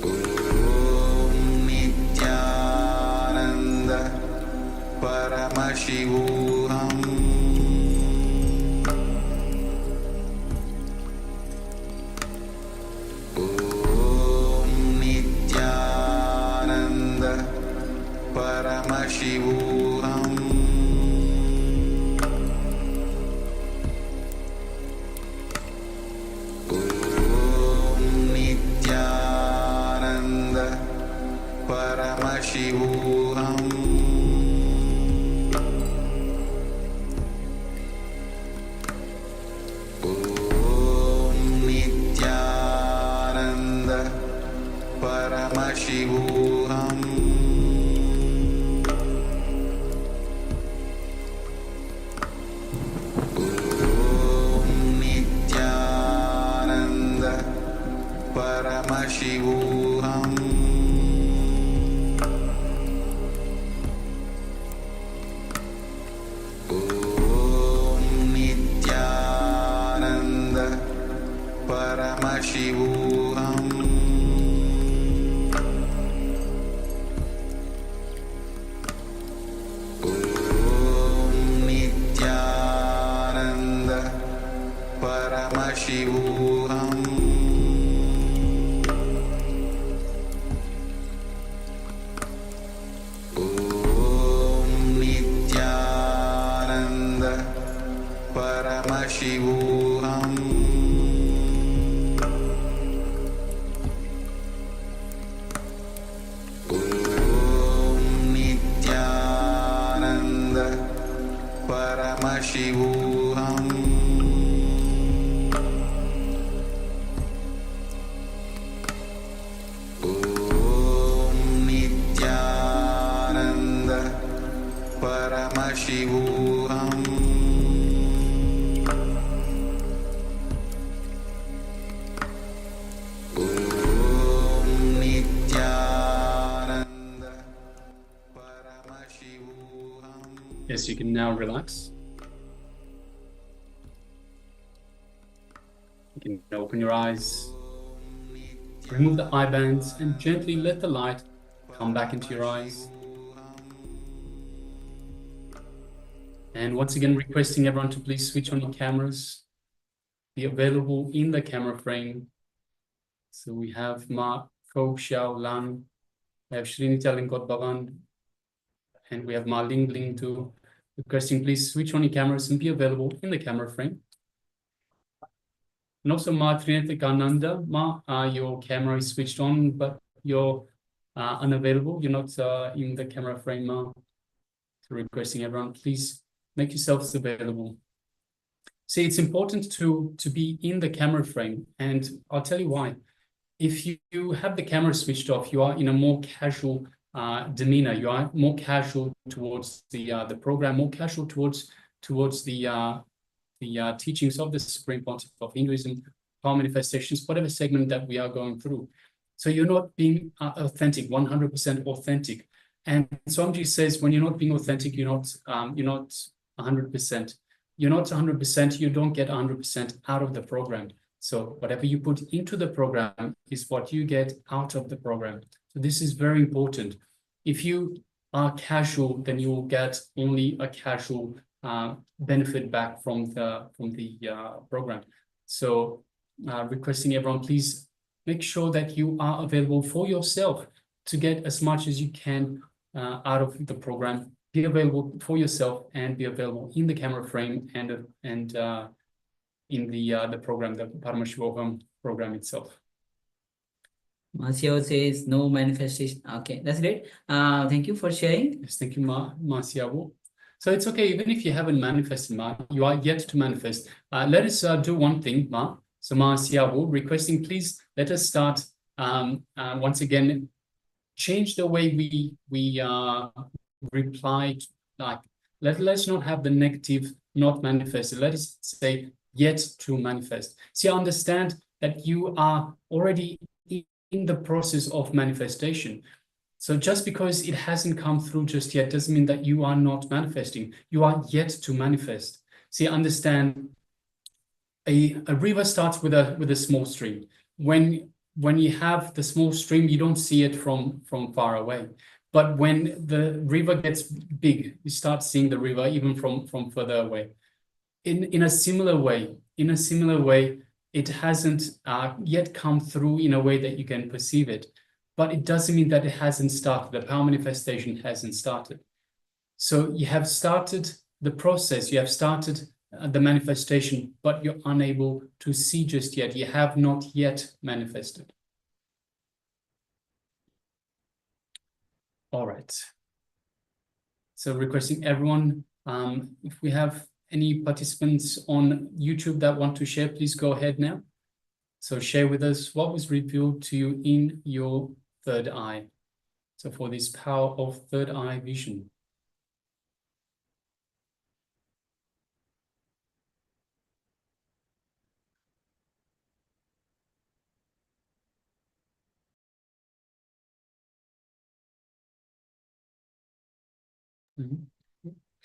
Om Nityananda Paramashivoham Om Nityananda Paramashivoham Om Nityananda Paramashivoham Om Nityananda Paramashivoham Om Nityananda Paramashivoham Om Nityananda Paramashivoham Om Nityananda Paramashivoham Om Nityananda Paramashivoham Om Nityananda Paramashivoham Om Nityananda Paramashivoham Om Nityananda Paramashivoham. Yes, you can now relax. You can open your eyes, remove the eye bands, and gently let the light come back into your eyes. And once again, requesting everyone to please switch on your cameras, be available in the camera frame. So we have Ma Fo Xiao Lan, we have Sri Nityananda, and we have Ma Ling Ling too. Requesting please switch on your cameras and be available in the camera frame. And also Ma Nityananda, Ma, your camera is switched on, but you're unavailable. You're not in the camera frame, Ma. requesting everyone, please make yourselves available. See, it's important to be in the camera frame, and I'll tell you why. If you have the camera switched off, you are in a more casual demeanor. You are more casual towards the program, more casual towards the teachings of the Supreme Pontiff of Hinduism, power manifestations, whatever segment that we are going through. So you're not being authentic, 100% authentic. And Swamiji says, when you're not being authentic, you're not 100%. You're not 100%, you don't get 100% out of the program. So whatever you put into the program is what you get out of the program. So this is very important. If you are casual, then you will get only a casual benefit back from the program. So requesting everyone, please make sure that you are available for yourself to get as much as you can out of the program. Be available for yourself and be available in the camera frame and in the program, the Paramashivoham program itself. Masio says no manifestation. Okay, that's great. Thank you for sharing. Yes, thank you, Masiawo. So it's okay, even if you haven't manifested, Ma, you are yet to manifest. Let us do one thing, Ma. So Masiawo, requesting, please let us start once again. Change the way we reply. Like let's not have the negative not manifested. Let us say yet to manifest. See, I understand that you are already in the process of manifestation. So just because it hasn't come through just yet doesn't mean that you are not manifesting. You are yet to manifest. See, understand a river starts with a small stream. When you have the small stream, you don't see it from far away. But when the river gets big, you start seeing the river even from further away. In a similar way, it hasn't yet come through in a way that you can perceive it. But it doesn't mean that it hasn't started. The power manifestation hasn't started. So you have started the process, you have started the manifestation, but you're unable to see just yet. You have not yet manifested. All right. So requesting everyone, if we have any participants on YouTube that want to share, please go ahead now. So share with us what was revealed to you in your third eye. So for this power of third eye vision.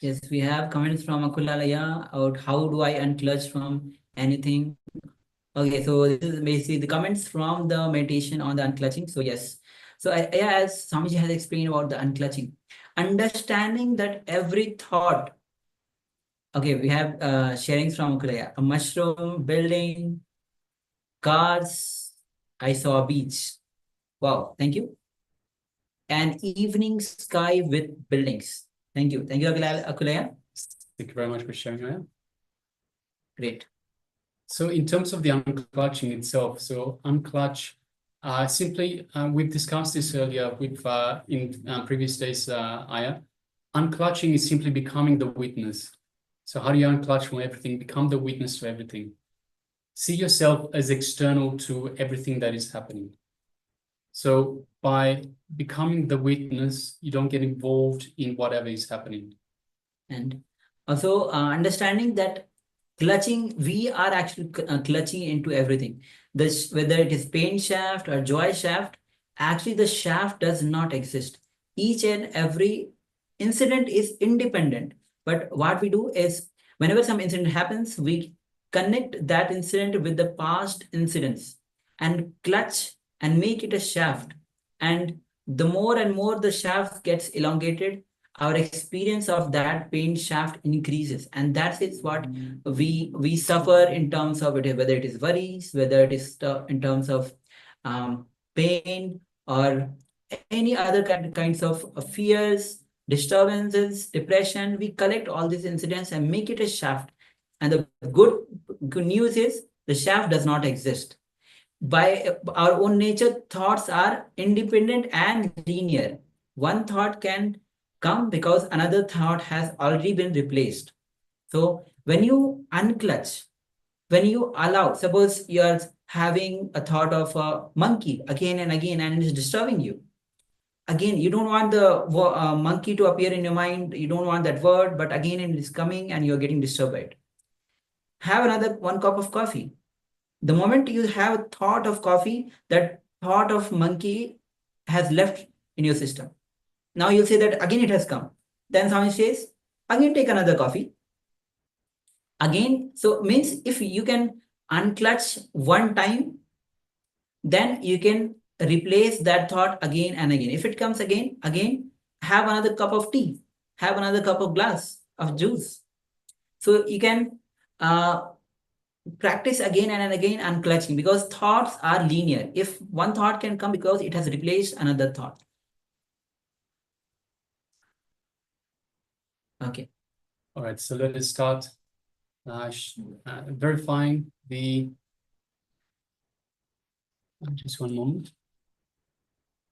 Yes, we have comments from Akulalaya about how do I unclutch from anything. Okay, so this is basically the comments from the meditation on the unclutching. So yes, so as Swamiji has explained about the unclutching, understanding that every thought. Okay, we have sharings from Akulalaya. A mushroom, building, cars. I saw a beach. Wow, thank you. An evening sky with buildings. Thank you. Thank you, Akulaya. Thank you very much for sharing that. Great. So in terms of the unclutching itself, so unclutch, simply, we've discussed this earlier with in previous days, Aya. Unclutching is simply becoming the witness. So how do you unclutch from everything? Become the witness to everything. See yourself as external to everything that is happening. So by becoming the witness, you don't get involved in whatever is happening. And also understanding that clutching, we are actually clutching into everything. This, whether it is pain shaft or joy shaft, actually the shaft does not exist. Each and every incident is independent. But what we do is, whenever some incident happens, we connect that incident with the past incidents and clutch and make it a shaft. And the more and more the shaft gets elongated, our experience of that pain shaft increases. And that is what we suffer in terms of it, whether it is worries, whether it is in terms of pain or any other kinds of fears, disturbances, depression. We collect all these incidents and make it a shaft. And the good news is the shaft does not exist. By our own nature, thoughts are independent and linear. One thought can come because another thought has already been replaced. So when you unclutch, when you allow, suppose you are having a thought of a monkey again and again and it is disturbing you. Again, you don't want the monkey to appear in your mind. You don't want that word, but again it is coming and you're getting disturbed by it. Have another 1 cup of coffee. The moment you have a thought of coffee, that thought of monkey has left in your system. Now you'll say that again it has come. Then someone says, again take another coffee. Again, so means if you can unclutch one time, then you can replace that thought again and again. If it comes again, have another cup of tea, have another cup of glass of juice. So you can practice again and again unclutching, because thoughts are linear. If one thought can come because it has replaced another thought. Okay. All right, so let us start verifying the. Just one moment.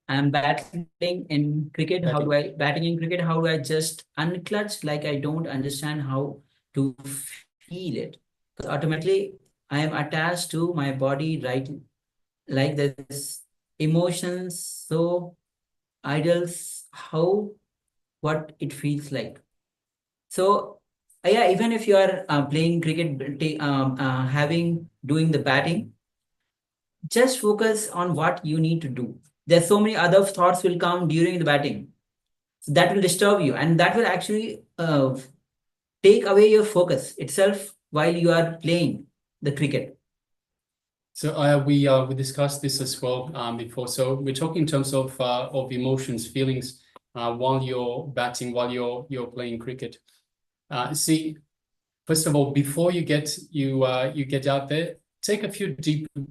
I'm batting in cricket. How do I batting in cricket? How do I just unclutch? Like I don't understand how to feel it. Because automatically I am attached to my body, right? Like this emotions, so idols, what it feels like. So yeah, even if you are playing cricket, doing the batting, just focus on what you need to do. There's so many other thoughts will come during the batting. So that will disturb you, and that will actually take away your focus itself while you are playing the cricket. So we discussed this as well before. So we're talking in terms of emotions, feelings while you're batting, while you're playing cricket. See, first of all, before you get out there, take a few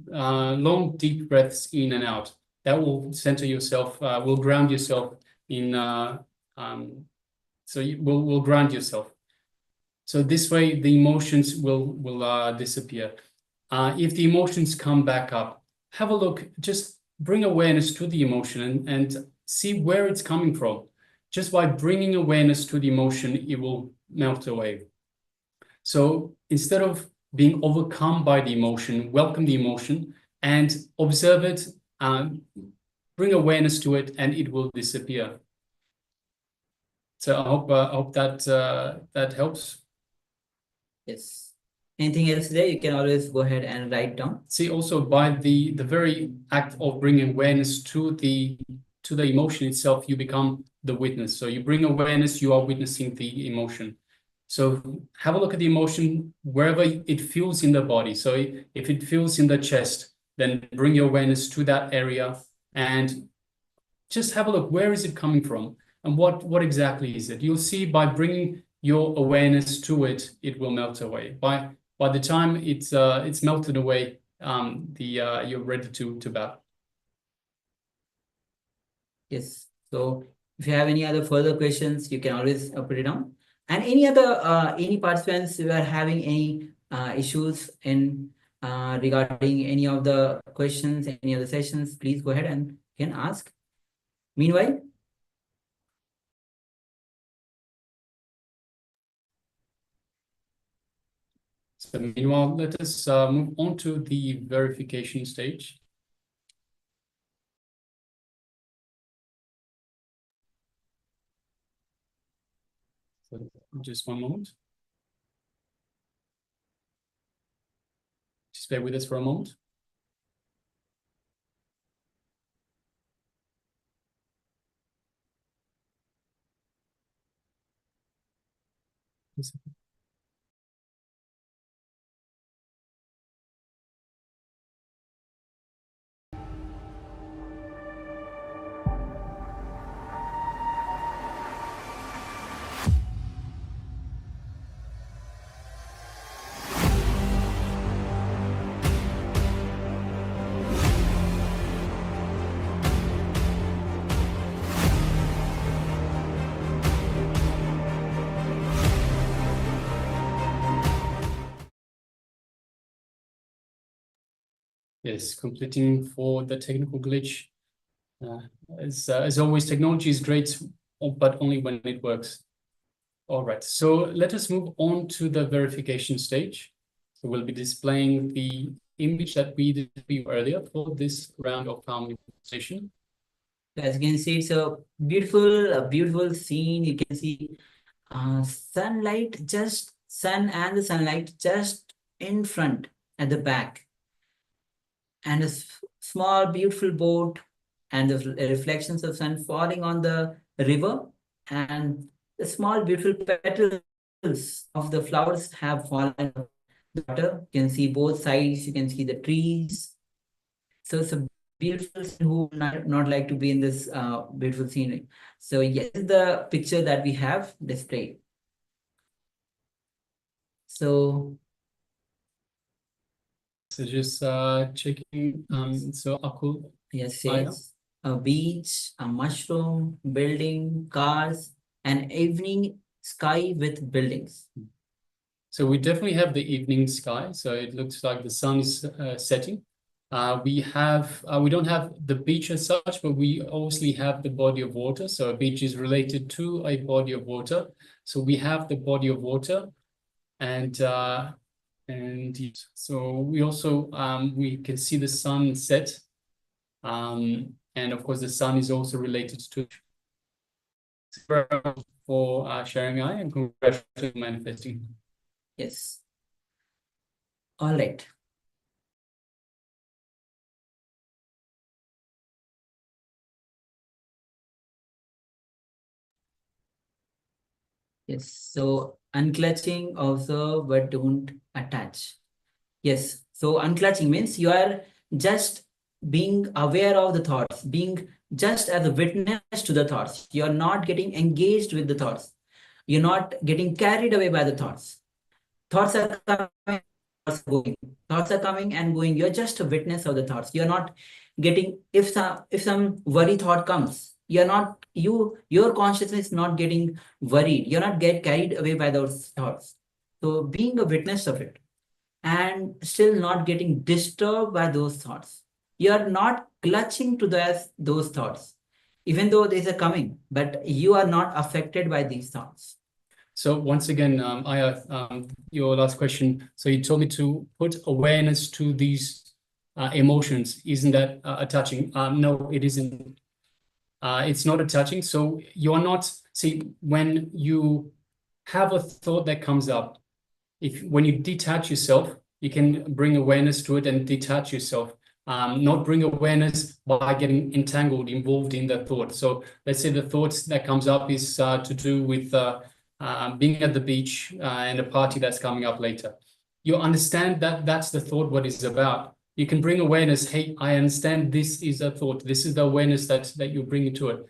long deep breaths in and out. That will center yourself, will ground yourself in. So you will ground yourself. So this way, the emotions will disappear. If the emotions come back up, have a look. Just bring awareness to the emotion and see where it's coming from. Just by bringing awareness to the emotion, it will melt away. So instead of being overcome by the emotion, welcome the emotion and observe it, bring awareness to it, and it will disappear. So I hope that helps. Yes. Anything else there? You can always go ahead and write down. See, also by the very act of bringing awareness to the emotion itself, you become the witness. So you bring awareness, you are witnessing the emotion. So have a look at the emotion wherever it feels in the body. So if it feels in the chest, then bring your awareness to that area and just have a look. Where is it coming from? And what exactly is it? You'll see by bringing your awareness to it, it will melt away. By the time it's melted away, you're ready to bat. Yes. So if you have any other further questions, you can always put it down. And any other any participants who are having any issues in regarding any of the questions, any other sessions, please go ahead and can ask. Meanwhile, so meanwhile, let us move on to the verification stage. So just one moment. Just bear with us for a moment. Yes, completing for the technical glitch. As always, technology is great but only when it works. All right, so let us move on to the verification stage. So we'll be displaying the image that we did earlier for this round of calm meditation. As you can see, it's a beautiful scene. You can see sunlight, just sun and the sunlight just in front at the back, and a small beautiful boat, and the reflections of sun falling on the river, and the small beautiful petals of the flowers have fallen on the water. You can see both sides. You can see the trees. So it's a beautiful scene. Who would not like to be in this beautiful scenery? So yes, this is the picture that we have displayed. So just checking. So Akul, yes, Aya? yes. A beach, a mushroom, building, cars, an evening sky with buildings. So we definitely have the evening sky. So it looks like the sun is setting. We don't have the beach as such, but we obviously have the body of water. So a beach is related to a body of water. So we have the body of water, and so we also we can see the sun set, and of course the sun is also related to. For sharing eye, and congratulations manifesting. Yes. All right. Yes. So unclutching also, but don't attach. Yes. So unclutching means you are just being aware of the thoughts, being just as a witness to the thoughts. You are not getting engaged with the thoughts. You're not getting carried away by the thoughts. Thoughts are coming, thoughts are going. Thoughts are coming and going. You're just a witness of the thoughts. You're not getting, if some worry thought comes, your consciousness is not getting worried. You're not get carried away by those thoughts. So being a witness of it and still not getting disturbed by those thoughts. You're not clutching to those thoughts, even though these are coming, but you are not affected by these thoughts. So once again, Aya, your last question. So you told me to put awareness to these emotions. Isn't that attaching? No, it isn't. It's not attaching. So you are not, see, when you have a thought that comes up, when you detach yourself, you can bring awareness to it and detach yourself. Not bring awareness by getting entangled, involved in the thought. So let's say the thoughts that comes up is to do with being at the beach and a party that's coming up later. You understand that that's the thought, what it's about. You can bring awareness. Hey, I understand this is a thought. This is the awareness that you bring into it.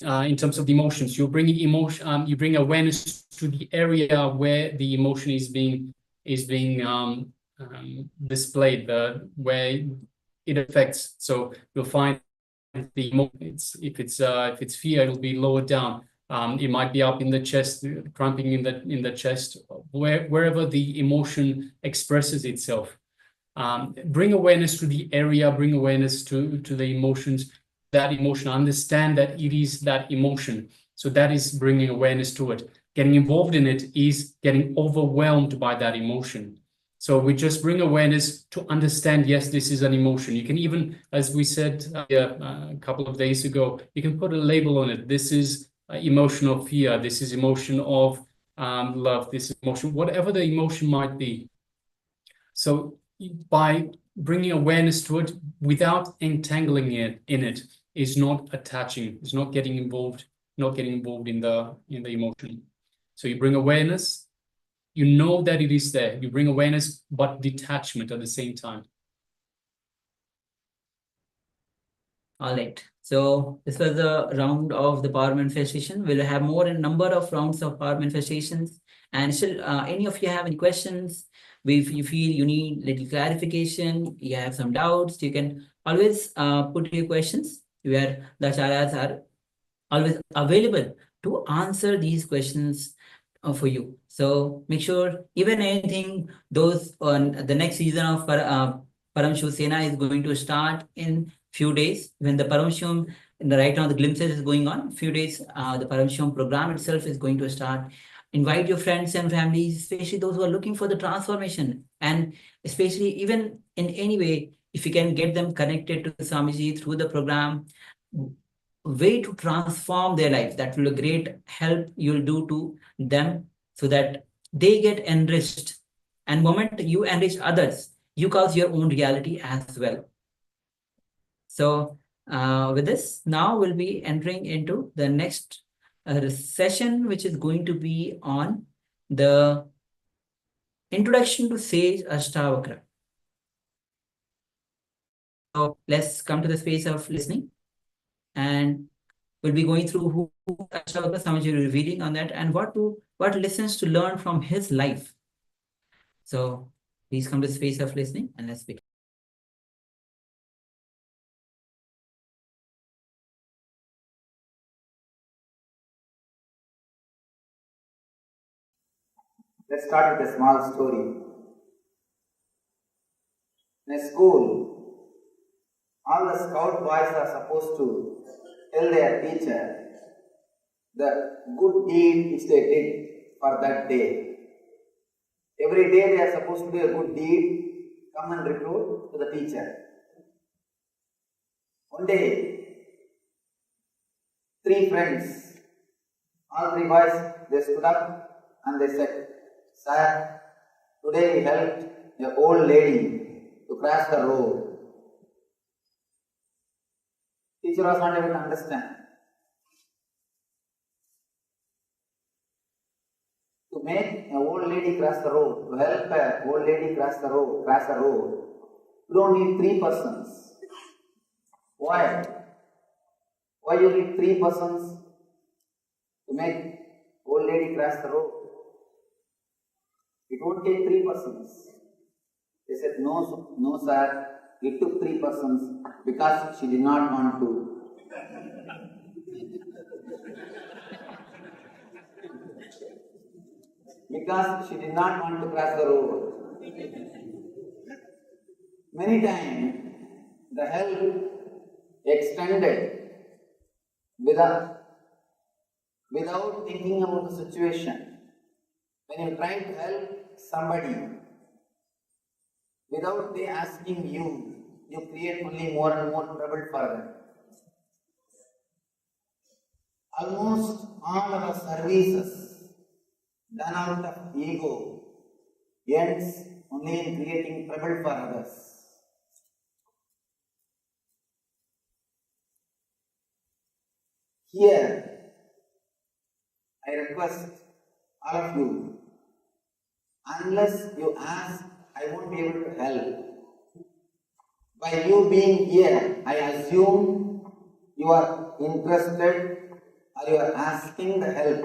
In terms of the emotions, you bring emotion. You bring awareness to the area where the emotion is being displayed, where it affects. So you'll find the emotions. If it's fear, it'll be lowered down. It might be up in the chest, cramping in the chest, wherever the emotion expresses itself. Bring awareness to the area. Bring awareness to the emotions. That emotion. Understand that it is that emotion. So that is bringing awareness to it. Getting involved in it is getting overwhelmed by that emotion. So we just bring awareness to understand, yes, this is an emotion. You can even, as we said a couple of days ago, you can put a label on it. This is emotion of fear. This is emotion of love. This is emotion, whatever the emotion might be. So by bringing awareness to it without entangling it in it is not attaching, is not getting involved in the emotion. So you bring awareness, you know that it is there. You bring awareness, but detachment at the same time. All right. So this was the round of the power manifestation. We'll have more a number of rounds of power manifestations. And still, any of you have any questions? If you feel you need little clarification, you have some doubts, you can always put your questions where the acharyas are always available to answer these questions for you. So make sure, even anything, those on the next season of Paramashivaham Sena is going to start in few days when the Paramashivam, right now the glimpses is going on, few days, the Paramashivam program itself is going to start. Invite your friends and families, especially those who are looking for the transformation, and especially even in any way, if you can get them connected to Swamiji through the program, way to transform their life. That will be a great help you'll do to them so that they get enriched. And moment you enrich others, you cause your own reality as well. So with this, now we'll be entering into the next session, which is going to be on the introduction to Sage Ashtavakra. So let's come to the space of listening, and we'll be going through who Ashtavakra Swamiji will be revealing on that, and what lessons to learn from his life. So please come to the space of listening, and let's begin. Let's start with a small story. In a school, all the scout boys are supposed to tell their teacher the good deed which they did for that day. Every day they are supposed to do a good deed, come and report to the teacher. One day, 3 friends, all 3 boys, they stood up and they said, "Sir, today we helped an old lady to cross the road." Teacher was not able to understand. To make an old lady cross the road, to help an old lady cross the road, you don't need 3 persons. Why? Why you need 3 persons to make old lady cross the road? It won't take 3 persons. They said, no sir, it took 3 persons because she did not want to. Because she did not want to cross the road. Many times, the help extended without thinking about the situation. When you try to help somebody without they asking you, you create only more and more trouble for them. Almost all our services done out of ego ends only in creating trouble for others. Here, I request all of you, unless you ask, I won't be able to help. By you being here, I assume you are interested or you are asking the help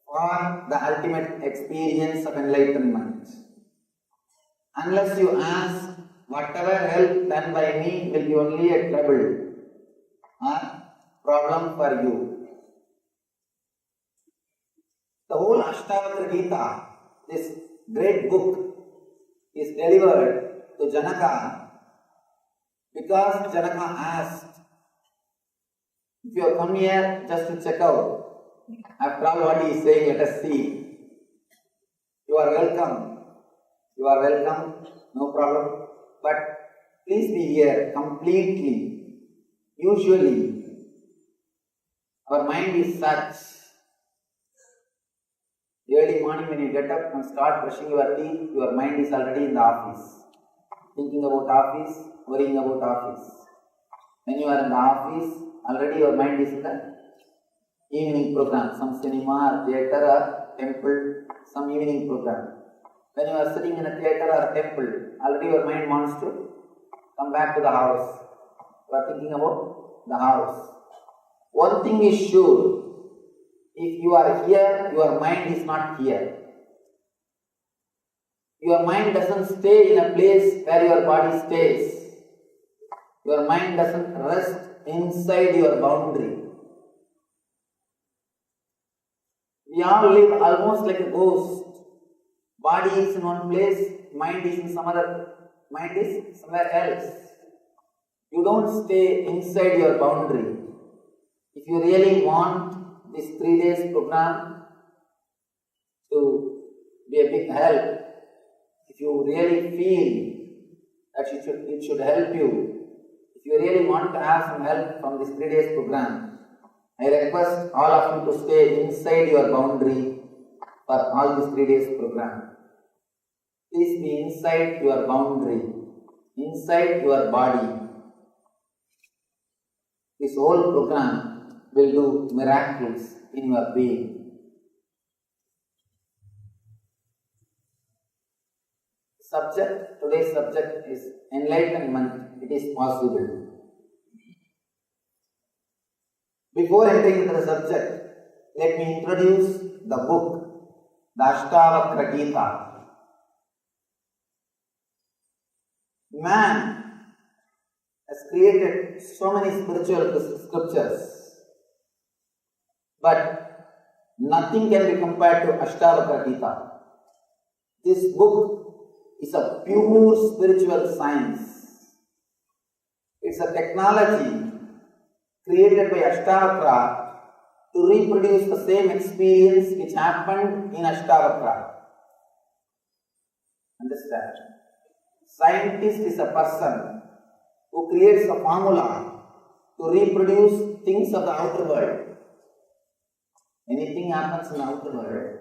for the ultimate experience of enlightenment. Unless you ask, whatever help done by me will be only a trouble or problem for you. The whole Ashtavakra Gita, this great book, is delivered to Janaka because Janaka asked, if you have come here just to check out, after all what he is saying, let us see. You are welcome. You are welcome, no problem. But please be here completely. Usually, our mind is such. Early morning when you get up and start brushing your teeth, your mind is already in the office. Thinking about office, worrying about office. When you are in the office, already your mind is in the evening program, some cinema or theatre or temple, some evening program. When you are sitting in a theatre or a temple, already your mind wants to come back to the house. You are thinking about the house. One thing is sure, if you are here, your mind is not here. Your mind doesn't stay in a place where your body stays. Your mind doesn't rest inside your boundary. We all live almost like a ghost. Body is in one place, mind is in some other, mind is somewhere else. You don't stay inside your boundary. If you really want this 3 days program to be a big help, if you really feel that it should help you, if you really want to have some help from this 3 days program, I request all of you to stay inside your boundary for all this 3 days program. Please be inside your boundary, inside your body. This whole program will do miracles in your being. Today's subject is enlightenment. It is possible. Before entering into the subject, let me introduce the book, the Ashtavakra Gita. Man has created so many spiritual scriptures, but nothing can be compared to Ashtavakra Gita. This book is a pure spiritual science. It's a technology created by Ashtavakra to reproduce the same experience which happened in Ashtavakra. Understand? Scientist is a person who creates a formula to reproduce things of the outer world. Anything happens in the outer world.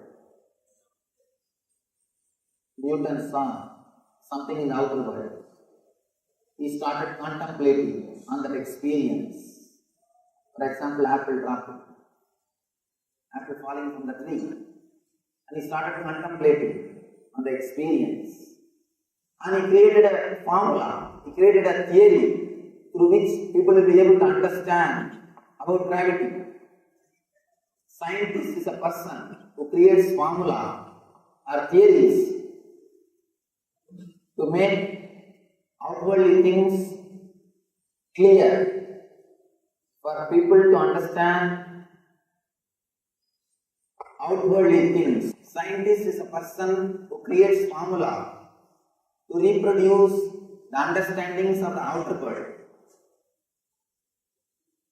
Newton saw something in the outer world. He started contemplating on that experience. For example, apple dropping, apple falling from the tree. And he started contemplating on the experience. And he created a formula, he created a theory through which people will be able to understand about gravity. Scientist is a person who creates formula or theories to make outwardly things clear for people to understand outwardly things. Scientist is a person who creates formula to reproduce the understandings of the outer world.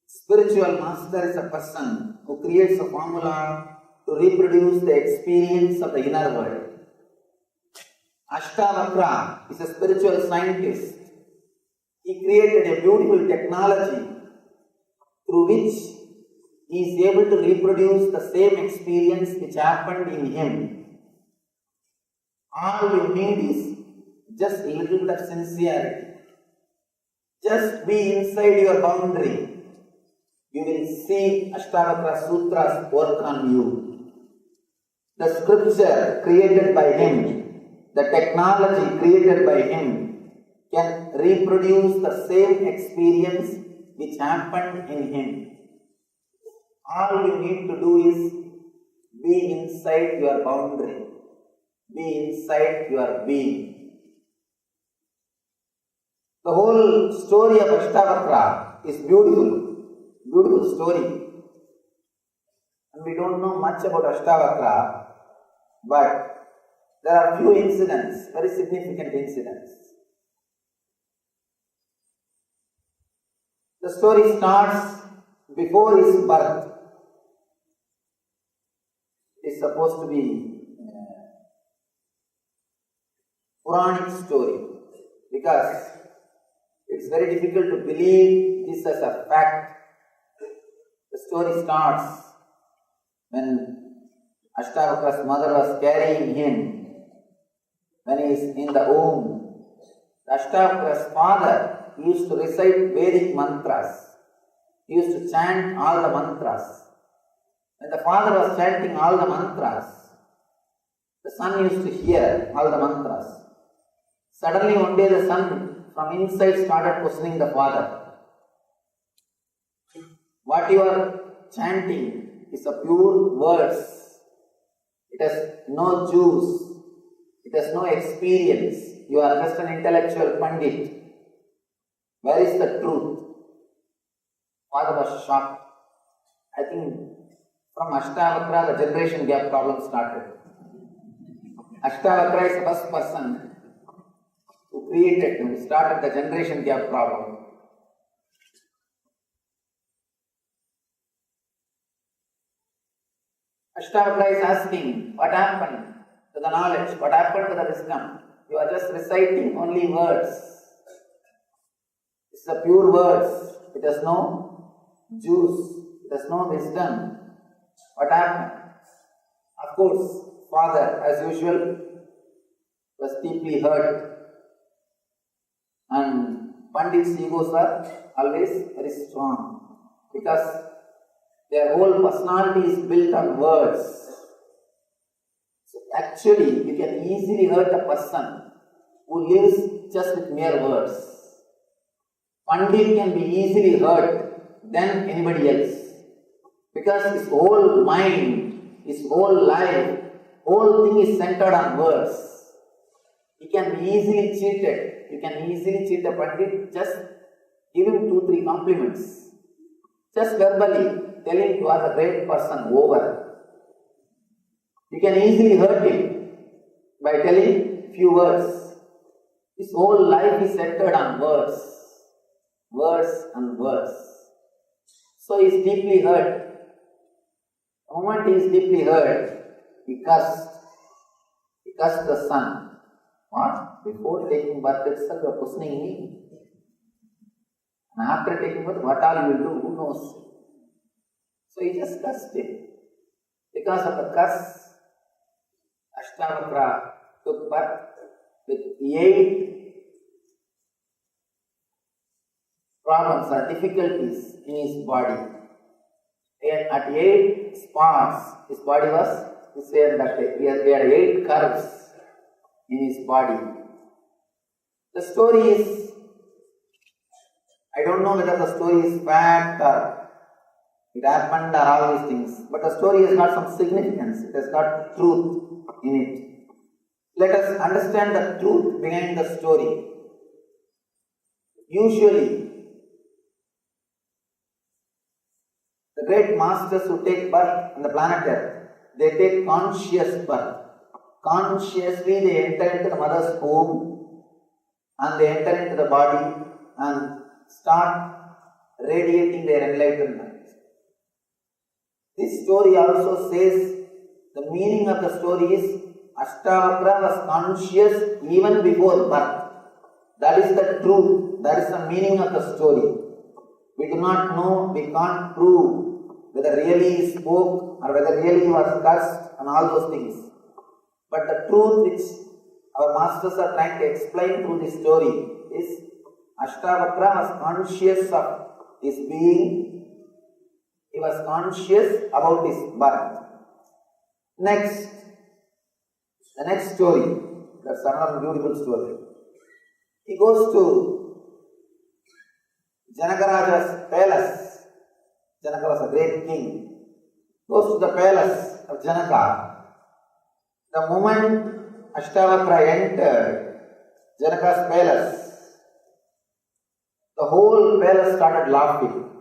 Spiritual master is a person who creates a formula to reproduce the experience of the inner world. Ashtavakra is a spiritual scientist. He created a beautiful technology through which he is able to reproduce the same experience which happened in him. All you need is just a little bit of sincerity. Just be inside your boundary. You will see Ashtavakra Sutras work on you. The scripture created by him, the technology created by him, can reproduce the same experience which happened in him. All you need to do is be inside your boundary. Be inside your being. The whole story of Ashtavakra is beautiful, beautiful story. And we don't know much about Ashtavakra, but there are few incidents, very significant incidents. The story starts before his birth. It is supposed to be a Puranic story because it's very difficult to believe this as a fact. The story starts when Ashtavakra's mother was carrying him, when he is in the womb. Ashtavakra's father used to recite Vedic mantras. He used to chant all the mantras. When the father was chanting all the mantras, the son used to hear all the mantras. Suddenly one day the son from inside started questioning the father. What you are chanting is a pure verse. It has no juice. It has no experience. You are just an intellectual pandit. Where is the truth? Father was shocked. I think from Ashtavakra the generation gap problem started. Ashtavakra is the first person who started the generation gap problem. Ashtavakra is asking, what happened to the knowledge? What happened to the wisdom? You are just reciting only words. It's the pure words. It has no juice. It has no wisdom. What happened? Of course, father, as usual, was deeply hurt. And Pandits' egos are always very strong because their whole personality is built on words. So actually, you can easily hurt a person who lives just with mere words. Pandit can be easily hurt than anybody else because his whole mind, his whole life, whole thing is centered on words. He can be easily cheated. You can easily cheat a Pandit, just give him 2-3 compliments. Just verbally tell him you are a great person, over. You can easily hurt him by telling few words. His whole life is centered on words. Words and words. So he is deeply hurt. The moment he is deeply hurt, he cursed. He cursed the sun. What? Before taking birth itself, you are questioning me. And after taking birth, what all you will do? Who knows? So he just cursed him. Because of the curse, Ashtavakra took birth with 8 problems or difficulties in his body. And at 8 spots, his body was disabled. He had 8 curves in his body. The story is, I don't know whether the story is fact or it happened or all these things, but the story has got some significance, it has got truth in it. Let us understand the truth behind the story. Usually, the great masters who take birth on the planet Earth, they take conscious birth. Consciously they enter into the mother's womb and they enter into the body and start radiating their enlightenment. This story also says the meaning of the story is Ashtavakra was conscious even before birth. That is the truth. That is the meaning of the story. We do not know, we can't prove whether really he spoke or whether really he was cursed and all those things. But the truth which our masters are trying to explain through this story is Ashtavakra was conscious of his being. He was conscious about his birth. Next, the next story, that's another beautiful story. He goes to Janakaraja's palace. Janaka was a great king. Goes to the palace of Janaka. The moment Ashtavakra entered Janaka's palace, the whole palace started laughing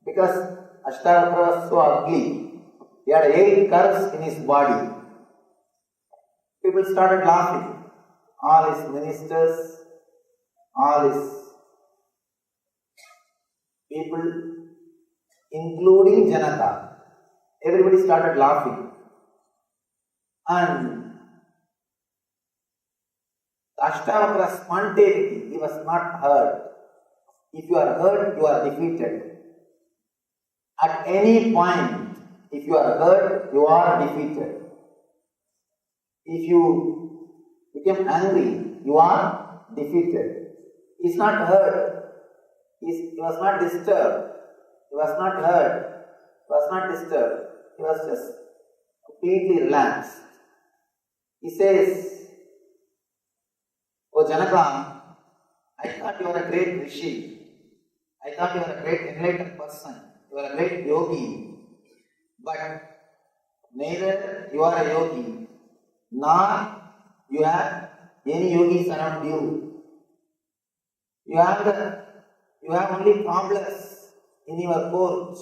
because Ashtavakra was so ugly. He had 8 curves in his body. People started laughing. All his ministers, all his people, including Janaka, everybody started laughing. And Ashtavakra's spontaneity, he was not hurt. If you are hurt, you are defeated. At any point, if you are hurt, you are defeated. If you become angry, you are defeated. He is not hurt. He was not disturbed. He was not hurt. He was not disturbed. He was just completely relaxed. He says, "Oh Janaka, I thought you were a great rishi. I thought you were a great enlightened person. You are a great yogi. But neither you are a yogi, nor you have any yogis around you. You have only cobblers in your court.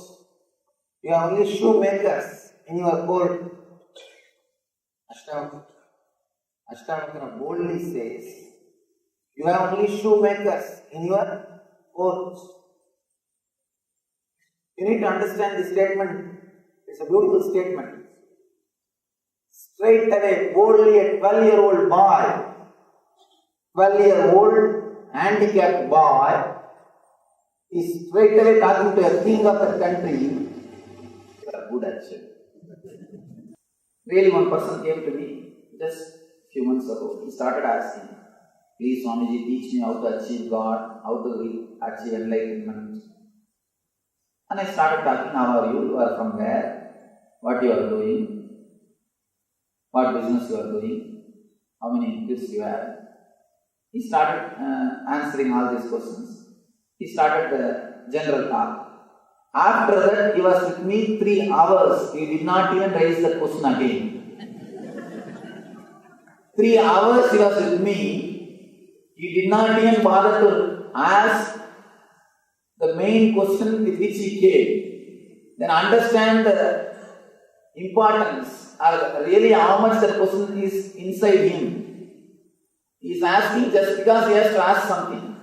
You have only shoemakers in your court." Ashtavakra boldly says, "You have only shoemakers in your court." You need to understand this statement. It's a beautiful statement. Straight away, boldly a 12-year-old boy, 12-year-old handicapped boy, is straight away talking to a king of the country. You are good at it. Really, one person came to me just a few months ago. He started asking, please Swamiji, teach me how to achieve God, how to achieve enlightenment. And I started talking, how are you? You are from where? What you are doing? What business you are doing? How many kids you have? He started answering all these questions. He started the general talk. After that, he was with me 3 hours. He did not even raise the question again. 3 hours he was with me. He did not even bother to ask the main question with which he came. Then understand the importance or really how much the question is inside him. He is asking just because he has to ask something.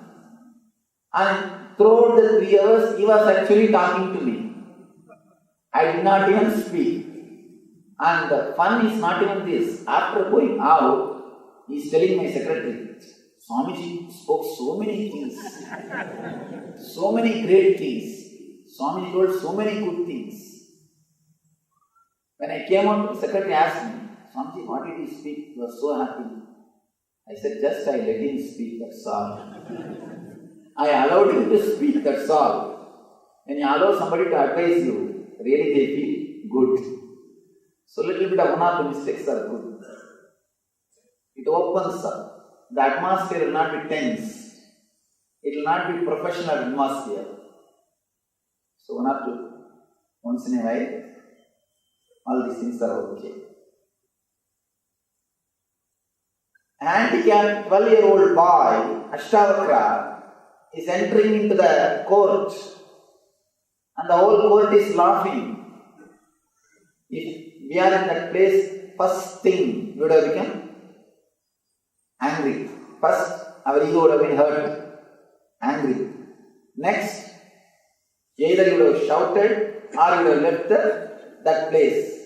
And throughout the 3 hours, he was actually talking to me. I did not even speak. And the fun is not even this. After going out, he is telling my secretary, Swamiji spoke so many things, so many great things. Swamiji told so many good things. When I came out, the secretary asked me, Swamiji, what did he speak? He was so happy. I said, just I let him speak, that's all. I allowed him to speak, that's all. When you allow somebody to advise you, really they feel good. So little bit of one or two mistakes are good. It opens up. The atmosphere will not be tense. It will not be professional atmosphere. So one or two, once in a while, all these things are okay. Handicapped 12-year-old boy, Ashtavakra, is entering into the court and the whole court is laughing. If we are in that place, first thing we would have become angry. First, our ego would have been hurt, angry. Next, either you would have shouted or you would have left that place.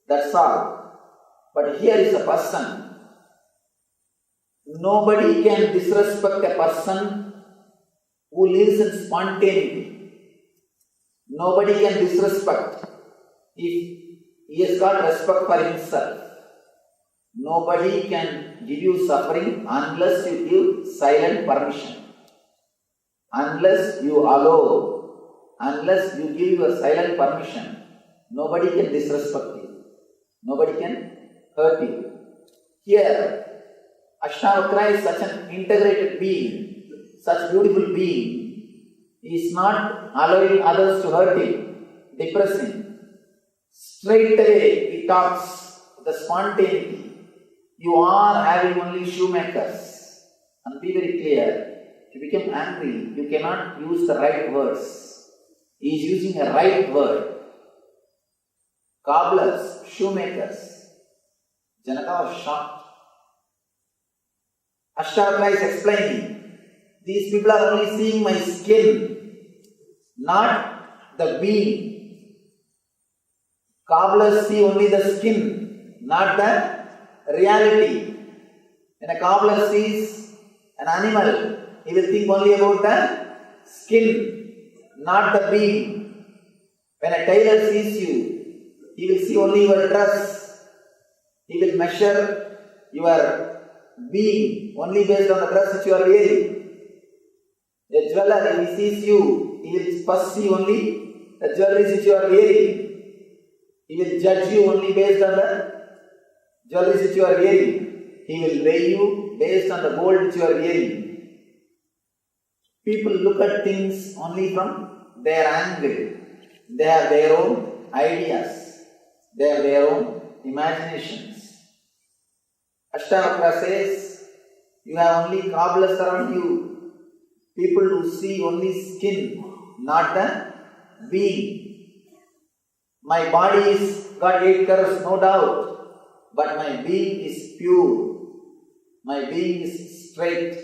That's all. But here is a person. Nobody can disrespect a person who lives in spontaneity. Nobody can disrespect if he has got respect for himself. Nobody can give you suffering unless you give silent permission. Unless you allow, unless you give your silent permission, nobody can disrespect you. Nobody can hurt you. Here, Ashtavakra is such an integrated being, such beautiful being. He is not allowing others to hurt him, depress him. Straight away he talks the spontaneity. You are having only shoemakers. And be very clear, if you become angry, you cannot use the right words. He is using a right word. Cobblers, shoemakers. Janaka was shocked. Ashtavakra is explaining, these people are only seeing my skin, not the being. Cobblers see only the skin, not the reality. When a cobbler sees an animal, he will think only about the skin, not the being. When a tailor sees you, he will see only your dress. He will measure your being only based on the dress which you are wearing. A jeweler, if he sees you, he will first see only the jewelry which you are wearing. He will judge you only based on the jewelry which you are wearing. He will weigh you based on the gold which you are wearing. People look at things only from their angle. They have their own ideas. They have their own imaginations. Ashtavakra says, you have only cobblers around you. People who see only skin, not the being. My body is got 8 curves, no doubt, but my being is pure. My being is straight.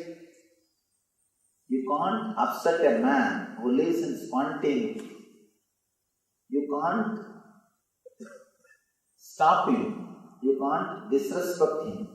You can't upset a man who lives in spontaneity. You can't stop him. You can't disrespect him.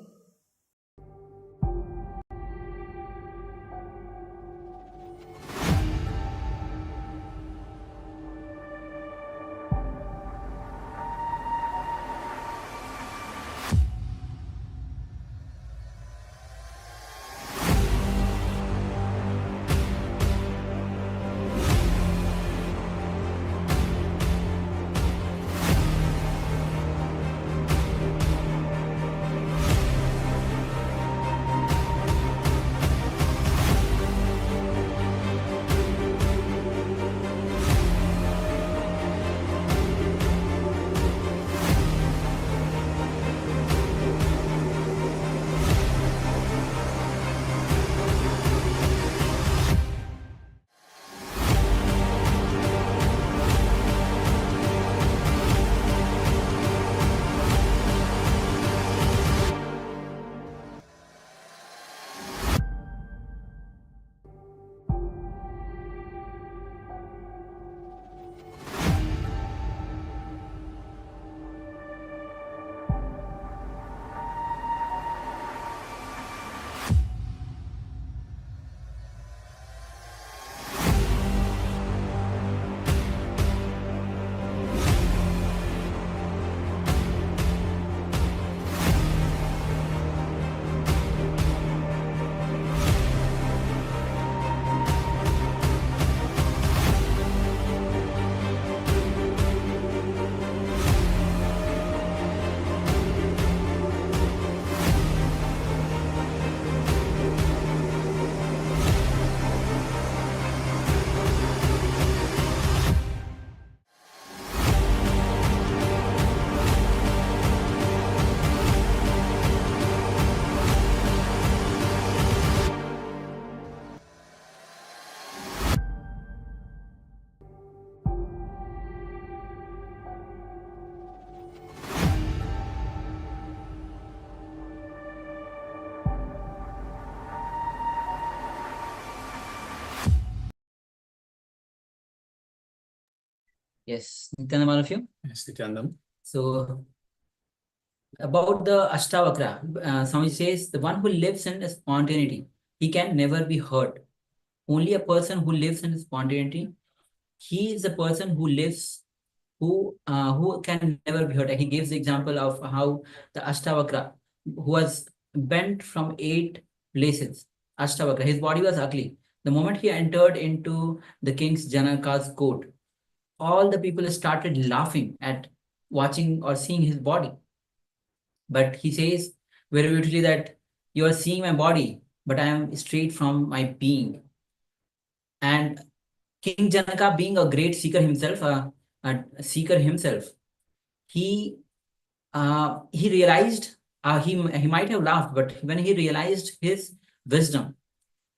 Yes, Nityananda, all of you. Yes, Nityananda. So, about the Ashtavakra, Swami says the one who lives in spontaneity, he can never be hurt. Only a person who lives in spontaneity, he is a person who lives, who can never be hurt. He gives the example of how the Ashtavakra, who was bent from 8 places, Ashtavakra, his body was ugly. The moment he entered into the king's Janaka's court, all the people started laughing at watching or seeing his body. But he says very beautifully that you are seeing my body, but I am straight from my being. And King Janaka, being a great seeker himself, he realized, he might have laughed, but when he realized his wisdom,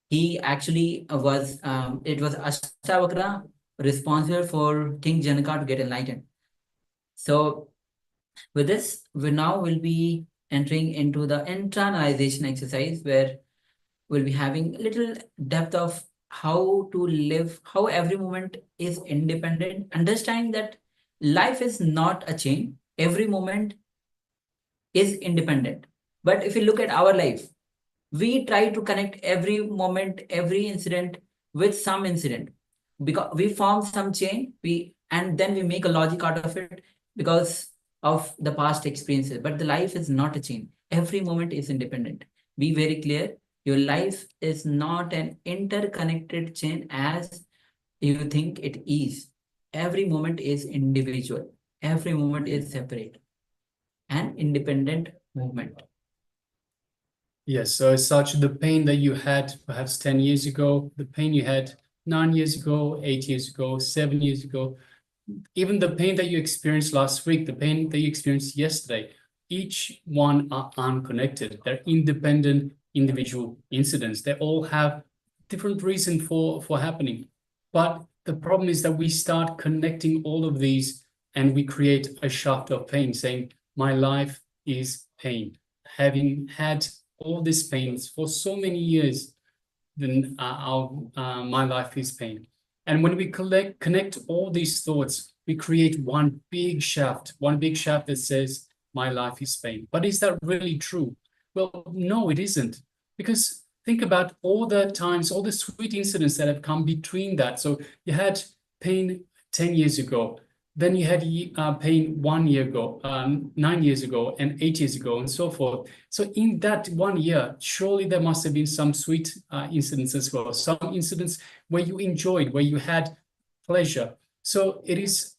he actually it was Ashtavakra responsible for King Janaka to get enlightened. So with this, we now will be entering into the internalization exercise, where we'll be having a little depth of how to live, how every moment is independent, understanding that life is not a chain, every moment is independent. But if you look at our life, we try to connect every moment, every incident with some incident, because we form some chain, and then we make a logic out of it because of the past experiences. But the life is not a chain. Every moment is independent. Be very clear. Your life is not an interconnected chain as you think it is. Every moment is individual. Every moment is separate and independent movement. Yes, so as such, the pain that you had perhaps 10 years ago, the pain you had 9 years ago, 8 years ago, 7 years ago, even the pain that you experienced last week, the pain that you experienced yesterday, each one are unconnected. They're independent individual incidents. They all have different reason for happening. But the problem is that we start connecting all of these and we create a shaft of pain, saying, my life is pain. Having had all these pains for so many years, then my life is pain. And when we connect all these thoughts, we create one big shaft that says, my life is pain. But is that really true? Well, no, it isn't. Because think about all the times, all the sweet incidents that have come between that. So you had pain 10 years ago, then you had pain 1 year ago, 9 years ago, and 8 years ago, and so forth. So in that 1 year, surely there must have been some sweet incidents as well, some incidents where you enjoyed, where you had pleasure. So it is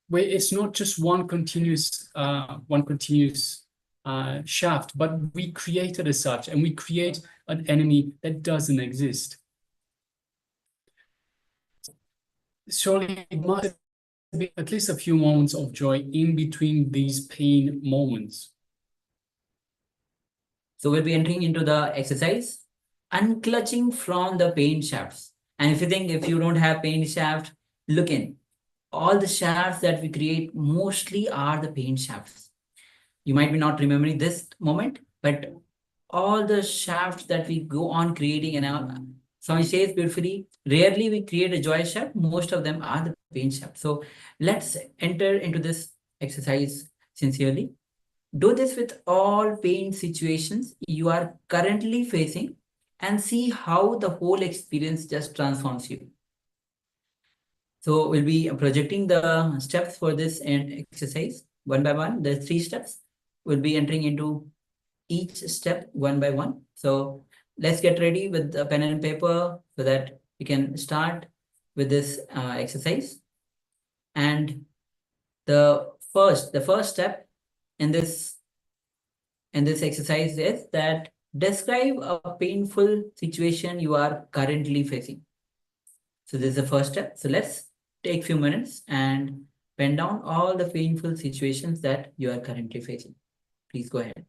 where it's not just one continuous shaft, but we create it as such, and we create an enemy that doesn't exist. Surely it must be at least a few moments of joy in between these pain moments. So we'll be entering into the exercise, unclutching from the pain shafts. And if you think if you don't have pain shaft, look in. All the shafts that we create mostly are the pain shafts. You might be not remembering this moment, but all the shafts that we go on creating, and all, Swami says beautifully, rarely we create a joy shaft, most of them are the pain shaft. So let's enter into this exercise sincerely. Do this with all pain situations you are currently facing and see how the whole experience just transforms you. So we'll be projecting the steps for this and exercise one by one. There's 3 steps. We'll be entering into each step one by one. So let's get ready with a pen and paper so that we can start with this exercise. And the first step in this exercise is that describe a painful situation you are currently facing. So this is the first step. So let's take a few minutes and pen down all the painful situations that you are currently facing. Please go ahead.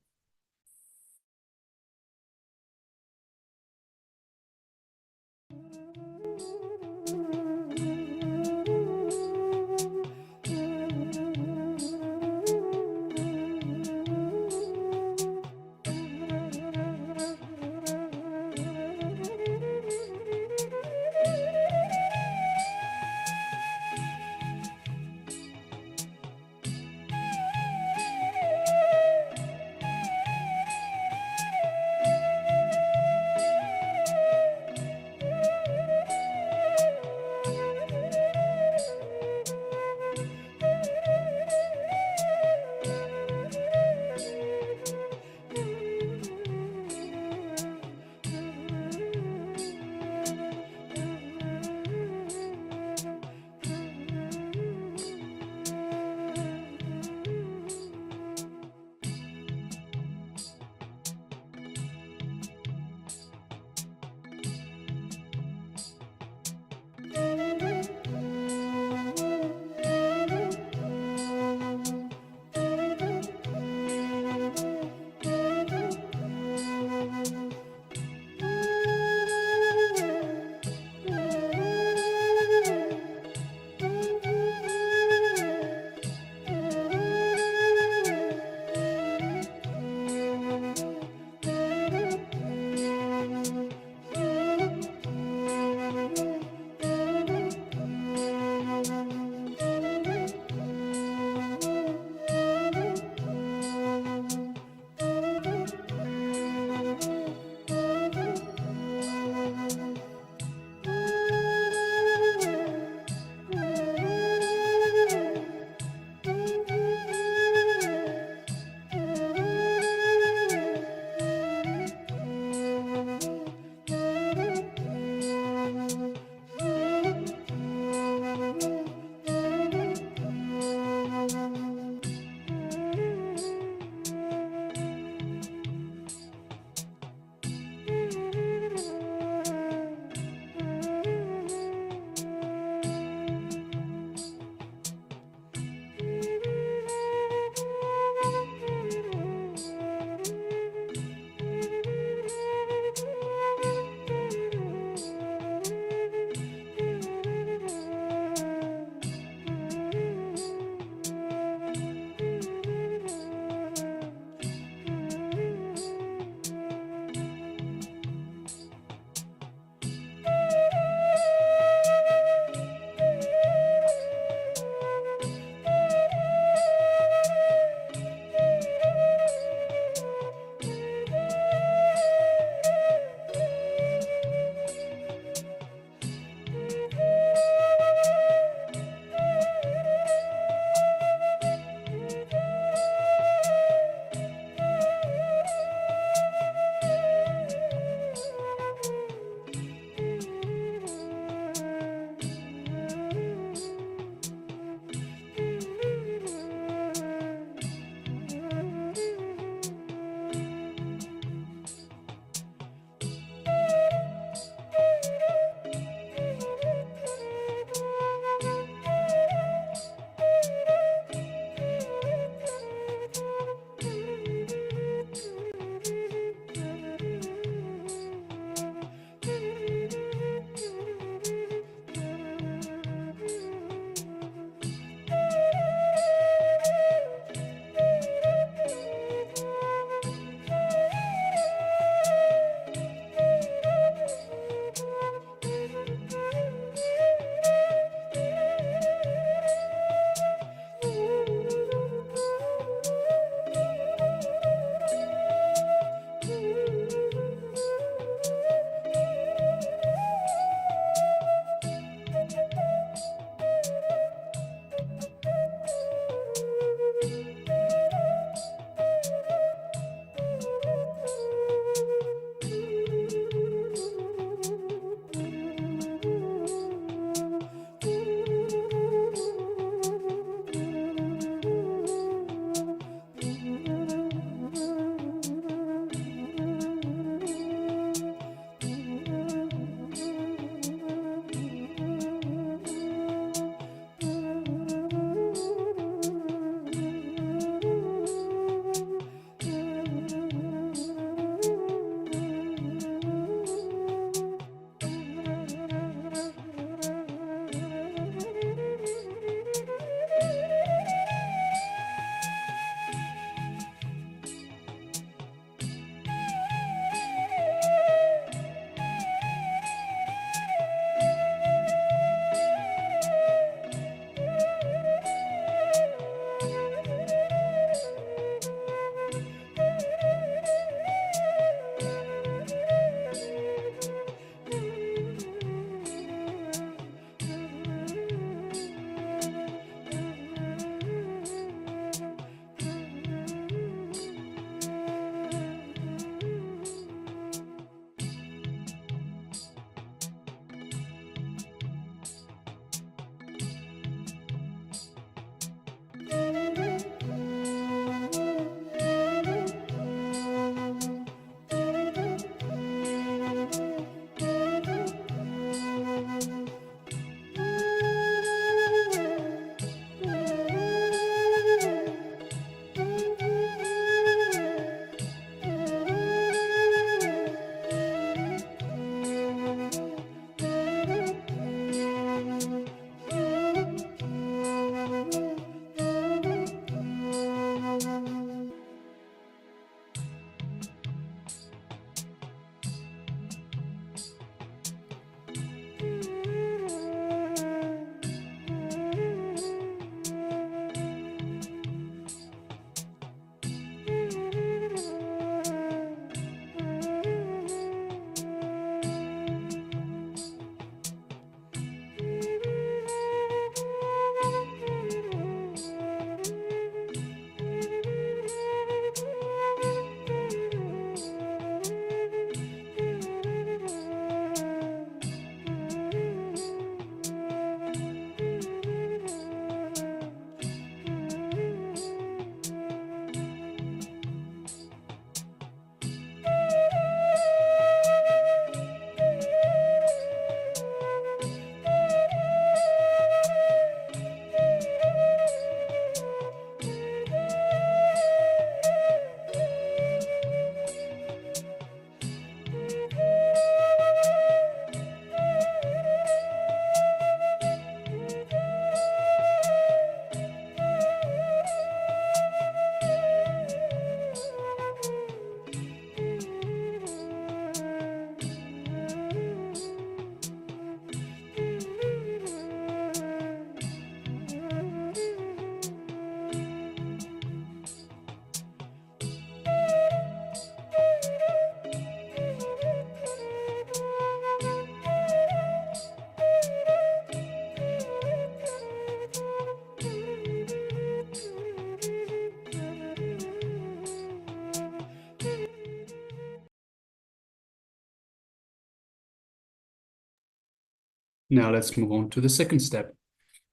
Now let's move on to the second step.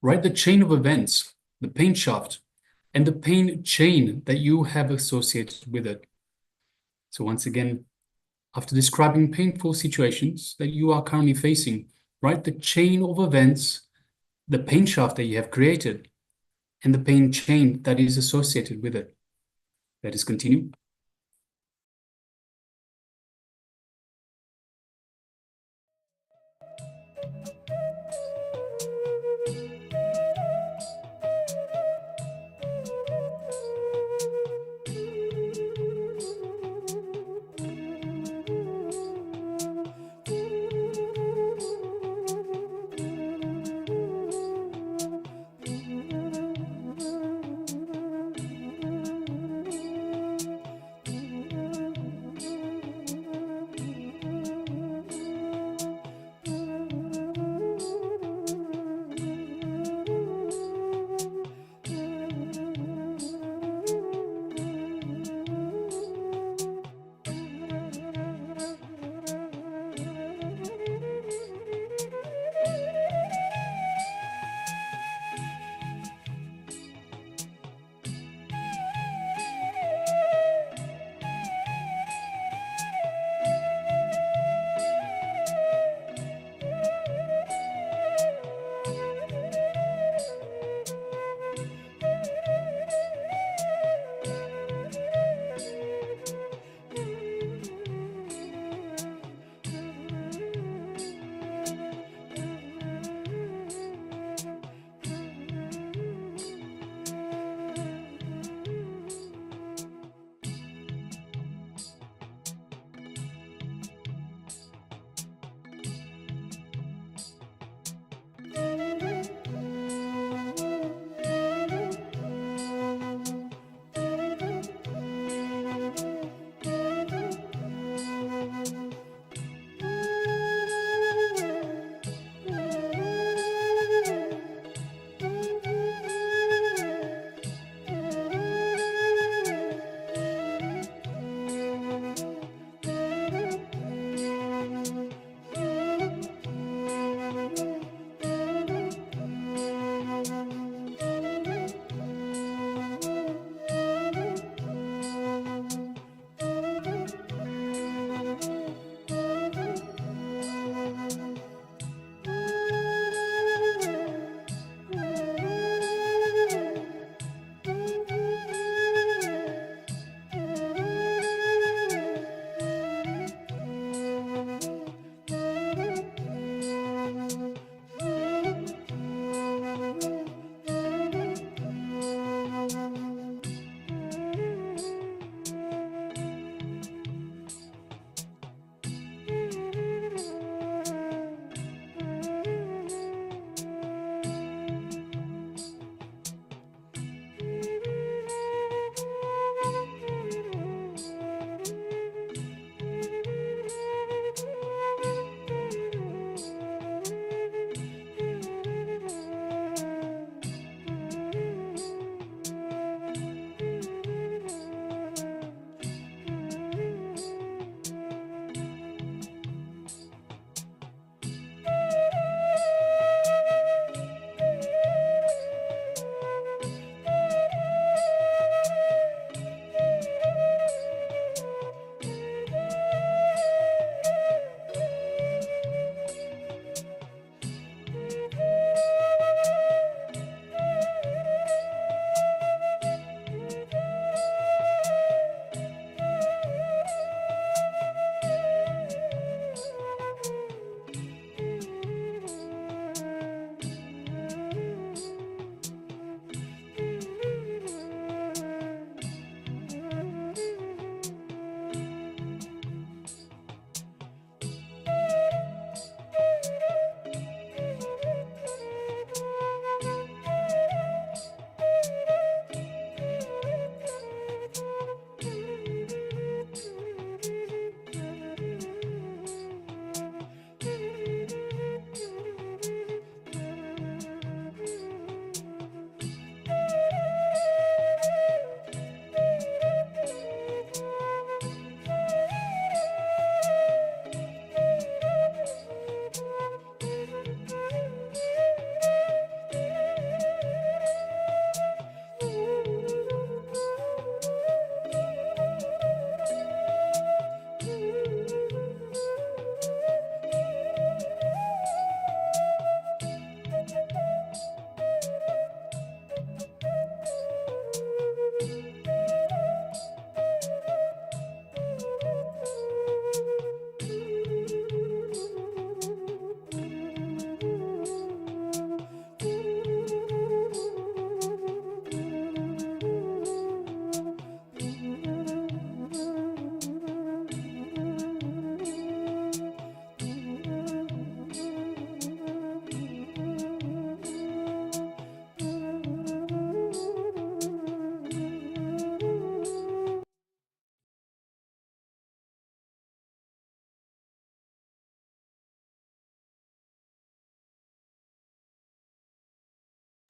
Write the chain of events, the pain shaft, and the pain chain that you have associated with it. So once again, after describing painful situations that you are currently facing, write the chain of events, the pain shaft that you have created, and the pain chain that is associated with it. Let us continue.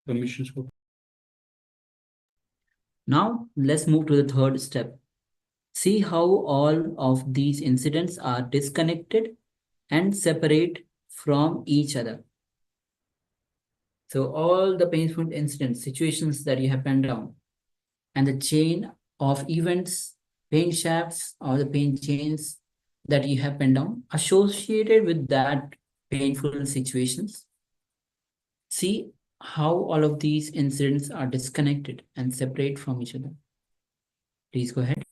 permissions for. Now, let's move to the third step. See how all of these incidents are disconnected and separate from each other. So all the painful incidents, situations that you have penned down, and the chain of events, pain shafts, or the pain chains that you have penned down associated with that painful situations. See how all of these incidents are disconnected and separate from each other. Please go ahead.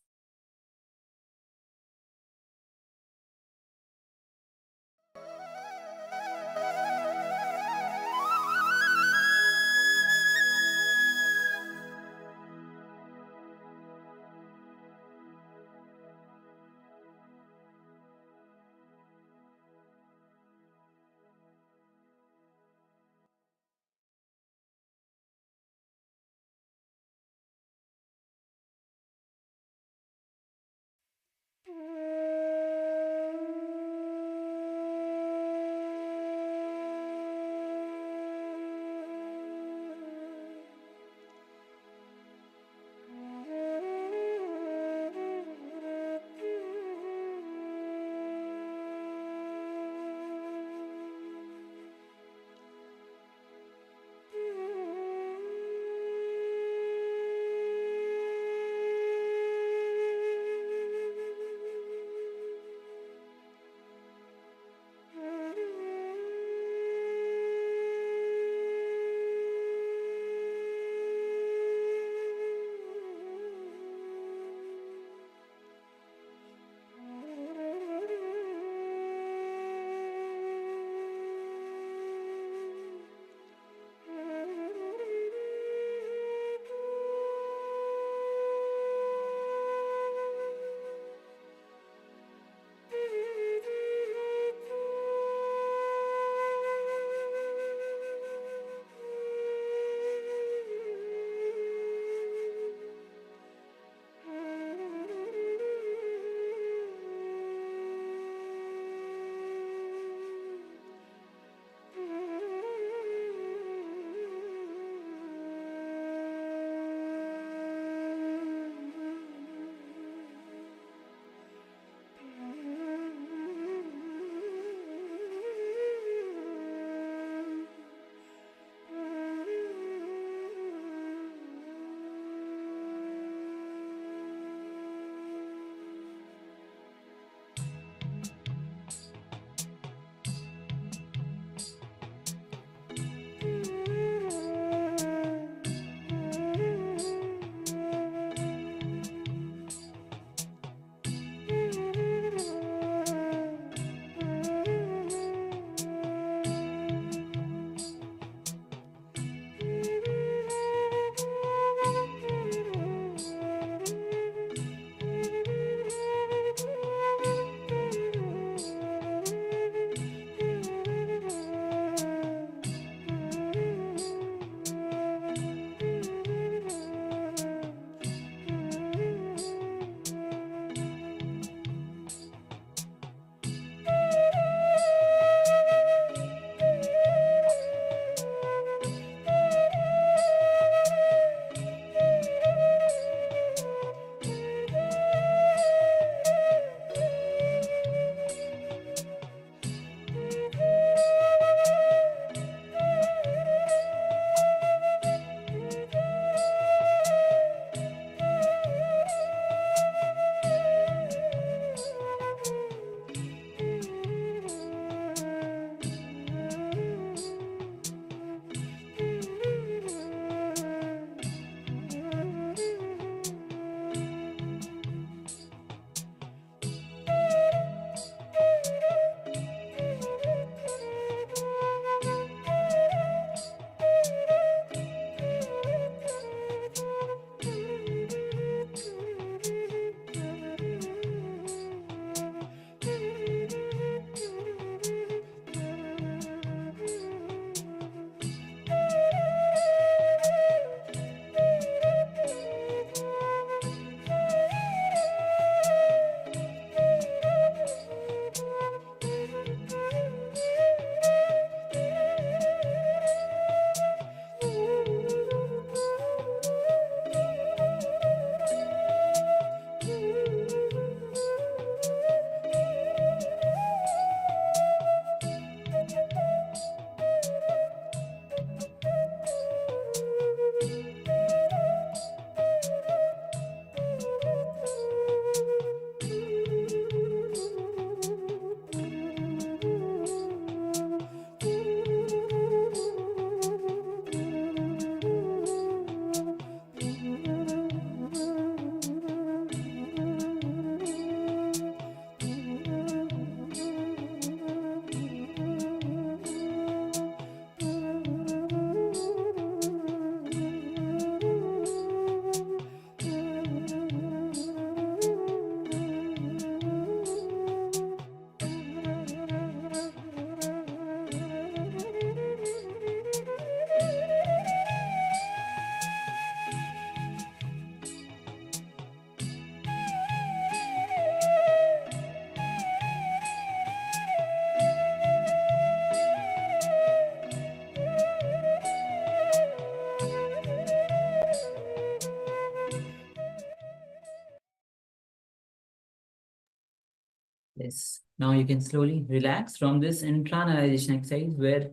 Yes. Now you can slowly relax from this internalization exercise where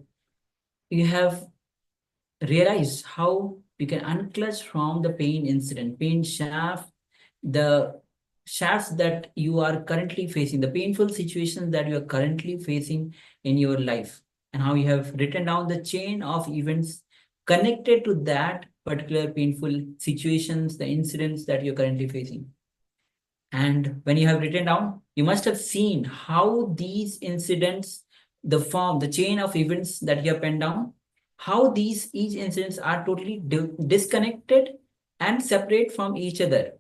you have realized how you can unclutch from the pain incident, pain shaft, the shafts that you are currently facing, the painful situations that you are currently facing in your life, and how you have written down the chain of events connected to that particular painful situations, the incidents that you're currently facing. And when you have written down, you must have seen how these incidents, the form, the chain of events that you have penned down, how these each incidents are totally disconnected and separate from each other,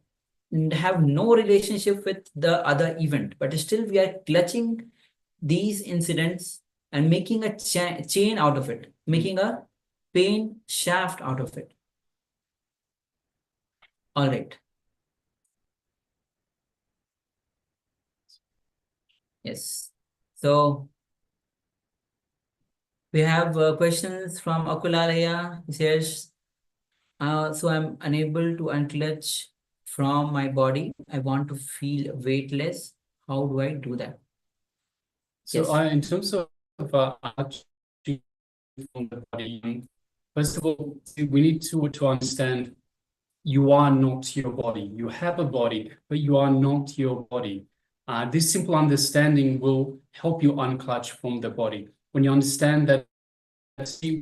and have no relationship with the other event, but still we are clutching these incidents and making a chain out of it, making a pain shaft out of it. All right. Yes. So we have questions from Akulalaya. He says, so I'm unable to unclutch from my body. I want to feel weightless. How do I do that? So Yes. in terms of unclutching from the body, first of all, we need to understand you are not your body. You have a body, but you are not your body. This simple understanding will help you unclutch from the body. When you understand that,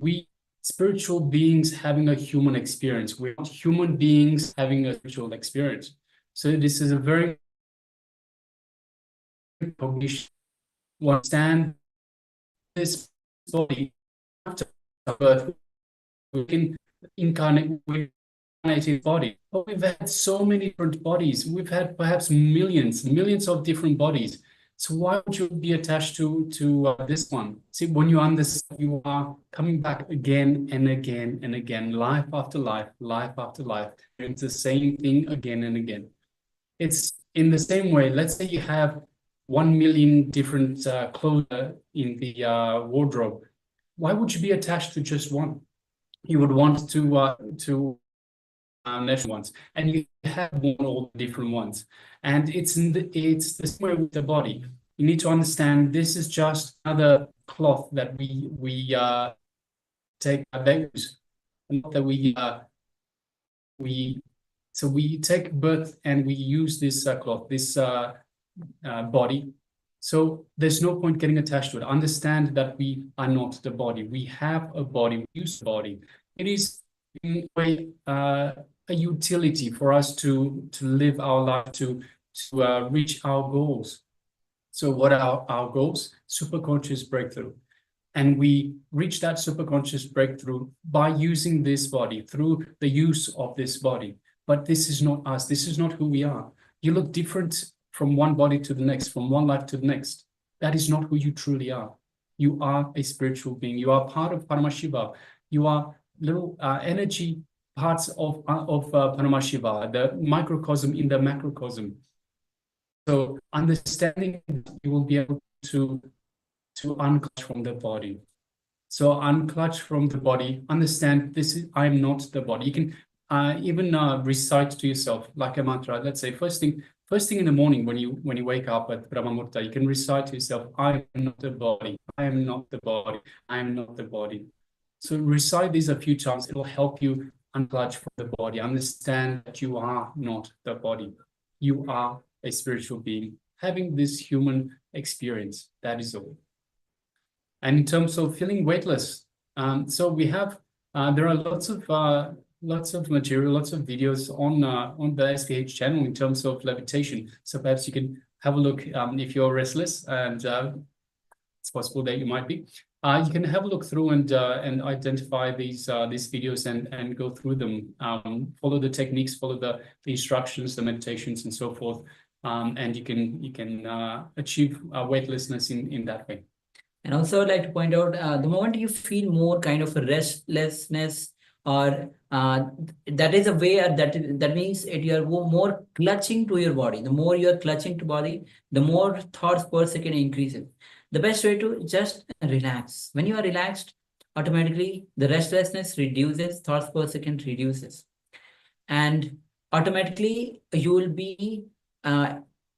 we spiritual beings having a human experience, we're not human beings having a spiritual experience. So this is a very cognition. To understand this body after birth, we can incarnate with body. But we've had so many different bodies. We've had perhaps millions of different bodies. So why would you be attached to this one? See, when you understand, you are coming back again and again and again, life after life, life after life. It's the same thing again and again. It's in the same way. Let's say you have 1 million different clothes in the wardrobe. Why would you be attached to just one? You would want to national ones, and you have all the different ones. And it's the same way with the body. You need to understand this is just another cloth that we take use, not that we take birth and we use this cloth, this body. So there's no point getting attached to it. Understand that we are not the body. We have a body. We use the body. It is in a way a utility for us to live our life, to reach our goals. So what are our goals? Superconscious breakthrough. And we reach that superconscious breakthrough by using this body, through the use of this body. But this is not us. This is not who we are. You look different from one body to the next, from one life to the next. That is not who you truly are. You are a spiritual being. You are part of Paramashiva. You are little energy parts of Paramashiva, the microcosm in the macrocosm. So understanding, you will be able to unclutch from the body. So unclutch from the body, understand this is, I'm not the body. You can even recite to yourself like a mantra. Let's say first thing in the morning when you wake up at Brahmamurta, you can recite to yourself, I am not the body, I am not the body, I am not the body. So recite these a few times. It will help you unclutch from the body. Understand that you are not the body. You are a spiritual being having this human experience. That is all. And in terms of feeling weightless, so we have there are lots of material, lots of videos on the SPH channel in terms of levitation. So perhaps you can have a look if you're restless, and it's possible that you might be. You can have a look through and identify these videos and go through them. Follow the techniques, follow the instructions, the meditations, and so forth, and you can achieve weightlessness in that way. And also I'd like to point out, the moment you feel more kind of a restlessness, or that is a way that means you're more clutching to your body. The more you're clutching to body, the more thoughts per second increases. The best way to just relax. When you are relaxed, automatically the restlessness reduces, thoughts per second reduces. And automatically you will be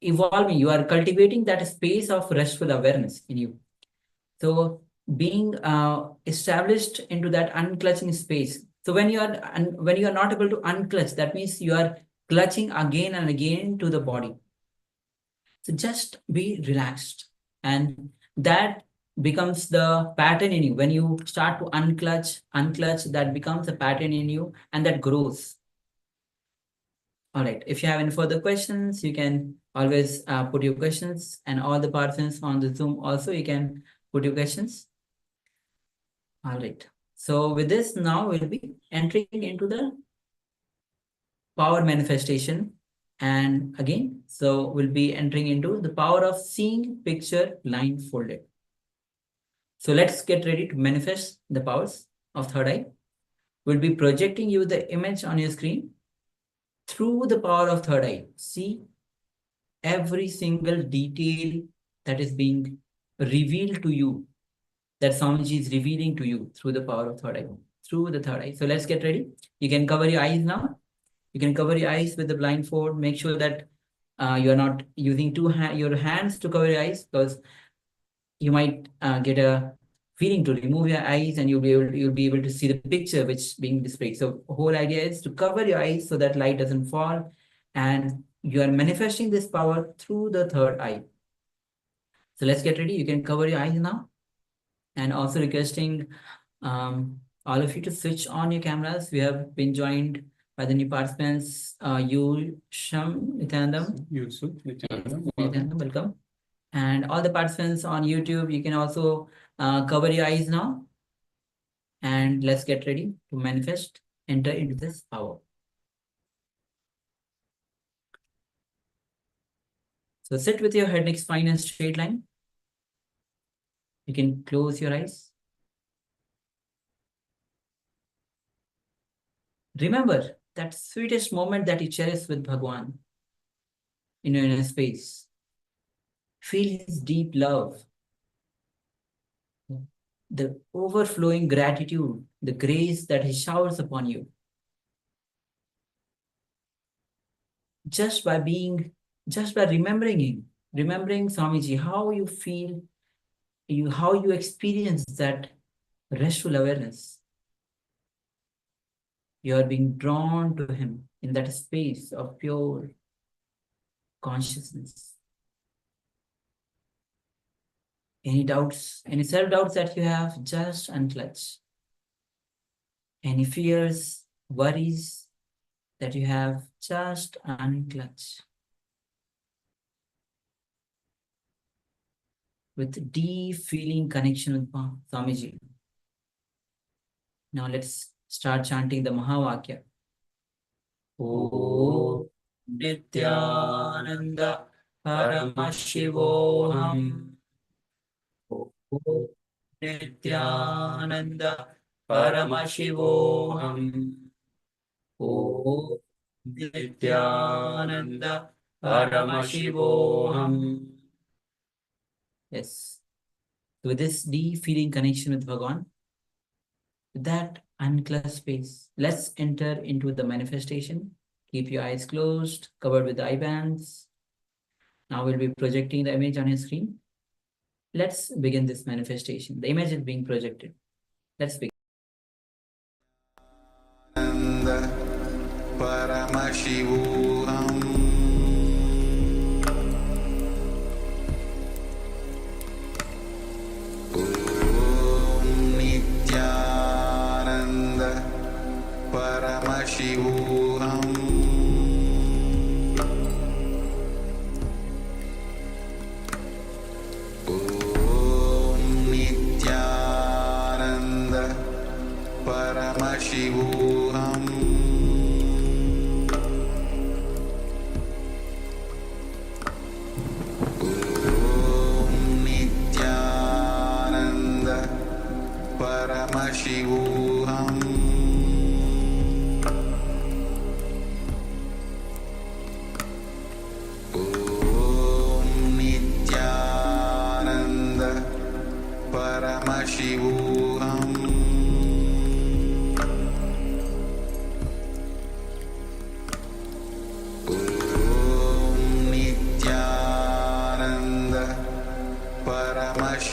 evolving, you are cultivating that space of restful awareness in you. So being established into that unclutching space. So when you are not able to unclutch, that means you are clutching again and again to the body. So just be relaxed, and that becomes the pattern in you. When you start to unclutch, that becomes a pattern in you, and that grows. All right. If you have any further questions, you can always put your questions, and all the participants on the Zoom also, you can put your questions. All right. So with this, now we'll be entering into the power manifestation. And again, so we'll be entering into the power of seeing picture blindfolded. So let's get ready to manifest the powers of third eye. We'll be projecting you the image on your screen through the power of third eye. See every single detail that is being revealed to you, that Swamiji is revealing to you through the power of third eye, through the third eye. So let's get ready. You can cover your eyes now. You can cover your eyes with the blindfold. Make sure that you are not using your hands to cover your eyes, because you might get a feeling to remove your eyes, and you'll be able to see the picture which is being displayed. So the whole idea is to cover your eyes so that light doesn't fall, and you are manifesting this power through the third eye. So let's get ready. You can cover your eyes now, and also requesting all of you to switch on your cameras. We have been joined by the new participants, Yusham Nityanandam. Yusuf Nityanandam. Nityanandam, welcome. And all the participants on YouTube, you can also cover your eyes now. And let's get ready to manifest, enter into this power. So sit with your head, neck, spine, and straight line. You can close your eyes. Remember that sweetest moment that you cherish with Bhagwan in your inner space. Feel his deep love, the overflowing gratitude, the grace that he showers upon you. Just by remembering him, remembering Swamiji, how you feel, how you experience that restful awareness. You are being drawn to him in that space of pure consciousness. Any doubts, any self-doubts that you have, just unclutch. Any fears, worries that you have, just unclutch. With deep feeling connection with Swamiji. Now let's start chanting the Mahavakya. Om Nityananda Paramashivoham. Om Nityananda Paramashivoham. Om Nityananda Paramashivoham. Yes. With this deep feeling connection with Bhagavan, with that unclutched space, let's enter into the manifestation. Keep your eyes closed, covered with the eye bands. Now we'll be projecting the image on your screen. Let's begin this manifestation. The image is being projected. Let's begin. Paramashivoham. Om Nityananda Paramashivoham. Om Nityananda Paramashivoham.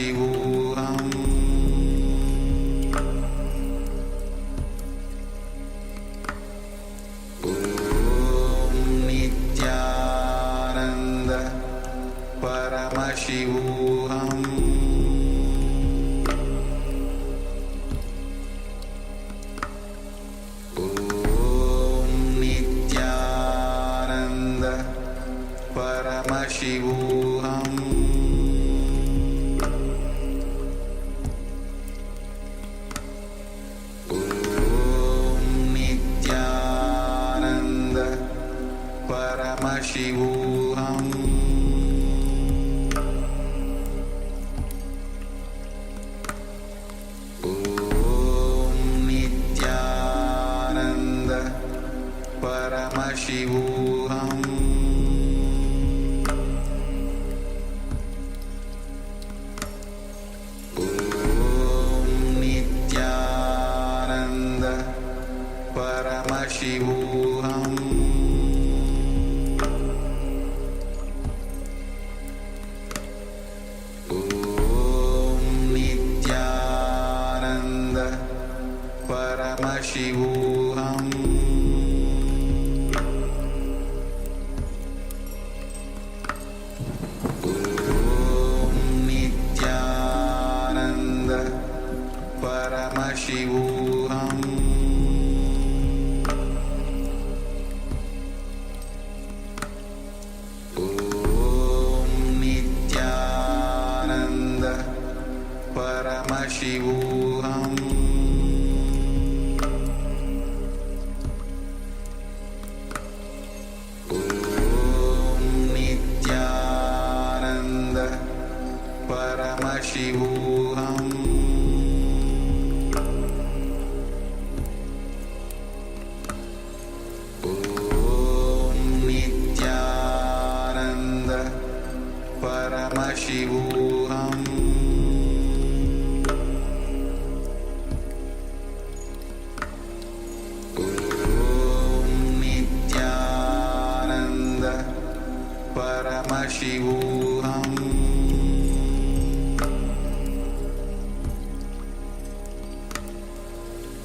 Paramashivoham Om Nityananda Paramashivoham Om Nityananda Paramashivoham Om Nityananda Paramashivoham Om Nityananda Paramashivoham Om Nityananda Paramashivoham Om Nityananda Paramashivoham Om Nityananda Paramashivoham Om Nityananda Paramashivoham Om Nityananda Paramashivoham Om Nityananda Paramashivoham Om Nityananda Paramashivoham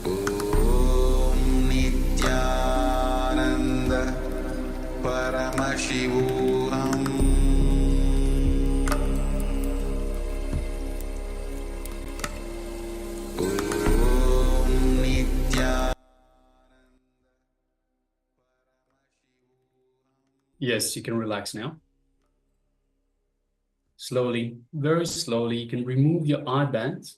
Om Nityananda Paramashivoham Om Nityananda. Yes, you can relax now. Slowly, very slowly, you can remove your eye bands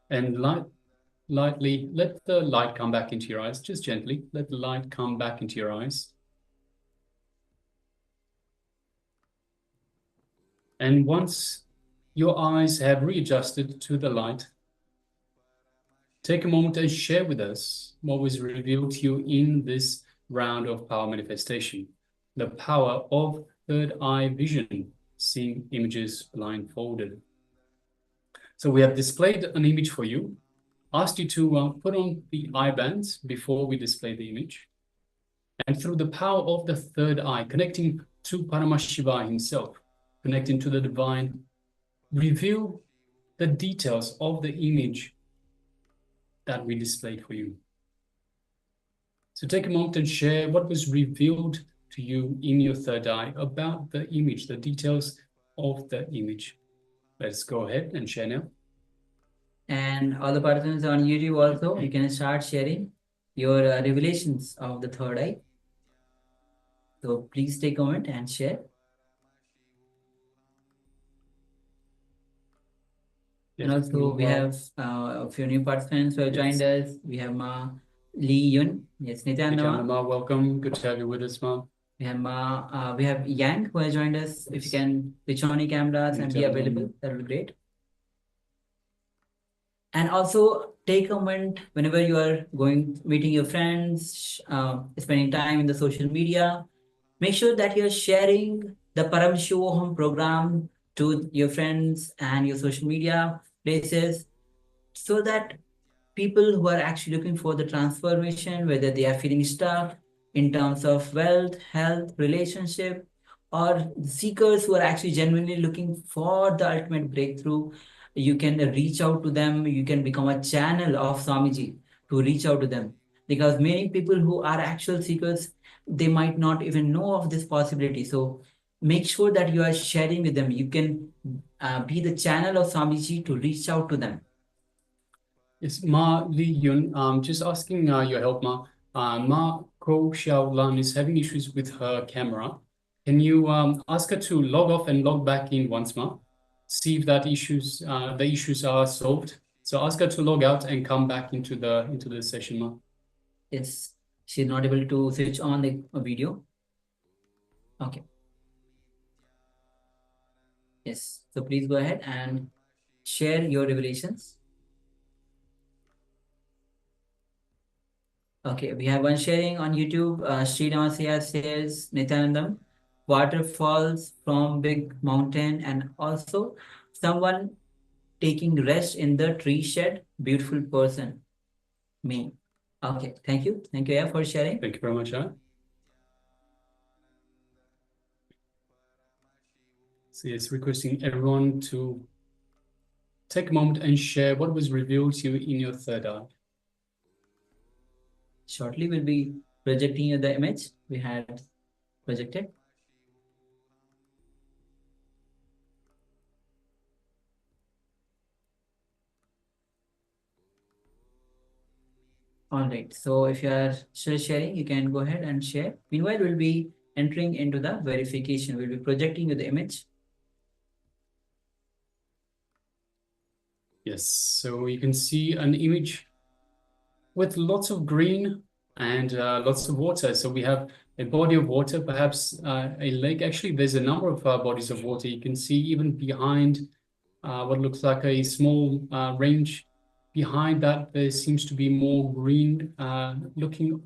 and lightly let the light come back into your eyes. Just gently let the light come back into your eyes. And once your eyes have readjusted to the light, take a moment and share with us what was revealed to you in this round of power manifestation. The power of third eye vision, seeing images blindfolded. So we have displayed an image for you, asked you to put on the eye bands before we display the image. And through the power of the third eye, connecting to Paramashiva himself, connecting to the divine, reveal the details of the image that we displayed for you. So take a moment and share what was revealed to you in your third eye about the image, the details of the image. Let's go ahead and share now. And all the participants on YouTube also, you can start sharing your revelations of the third eye. So please take a moment and share. And Yes, also we have a few new participants who have joined us. We have Ma Lee Yun. Yes, Nityananda. Ma, welcome. Good to have you with us, Ma. We have we have Yang who has joined us. If you can switch on your cameras and be available, that will be great. And also take a moment whenever you are meeting your friends, spending time in the social media. Make sure that you're sharing the Paramashivoham program to your friends and your social media places, so that people who are actually looking for the transformation, whether they are feeling stuck in terms of wealth, health, relationship, or seekers who are actually genuinely looking for the ultimate breakthrough, you can reach out to them. You can become a channel of Swamiji to reach out to them. Because many people who are actual seekers, they might not even know of this possibility. So make sure that you are sharing with them. You can be the channel of Swamiji to reach out to them. Yes, Ma Li Yun, just asking your help, Ma. Ma Ko Xiao Lan is having issues with her camera. Can you ask her to log off and log back in once, Ma? See if the issues are solved. So ask her to log out and come back into the session, Ma. Yes, she's not able to switch on the video. Okay. Yes, so please go ahead and share your revelations. Okay, we have one sharing on YouTube. Sri Namasya says, Nityanandam, waterfalls from big mountain, and also someone taking rest in the tree shed. Beautiful person. Me. Okay, thank you. Thank you, yeah, for sharing. Thank you very much, huh? So yes, requesting everyone to take a moment and share what was revealed to you in your third eye. Shortly, we'll be projecting the image we had projected. All right, so if you are still sharing, you can go ahead and share. Meanwhile, we'll be entering into the verification. We'll be projecting the image. Yes, so you can see an image with lots of green and lots of water. So we have a body of water, perhaps a lake. Actually, there's a number of bodies of water. You can see even behind what looks like a small range. Behind that, there seems to be more green, looking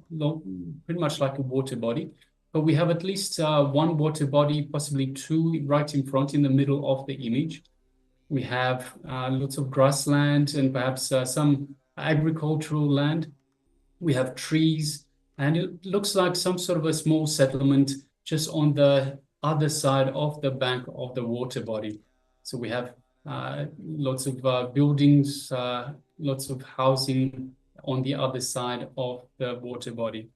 pretty much like a water body. But we have at least one water body, possibly two, right in front, in the middle of the image. We have lots of grassland and perhaps some agricultural land. We have trees, and it looks like some sort of a small settlement just on the other side of the bank of the water body. So we have lots of buildings, lots of housing on the other side of the water body.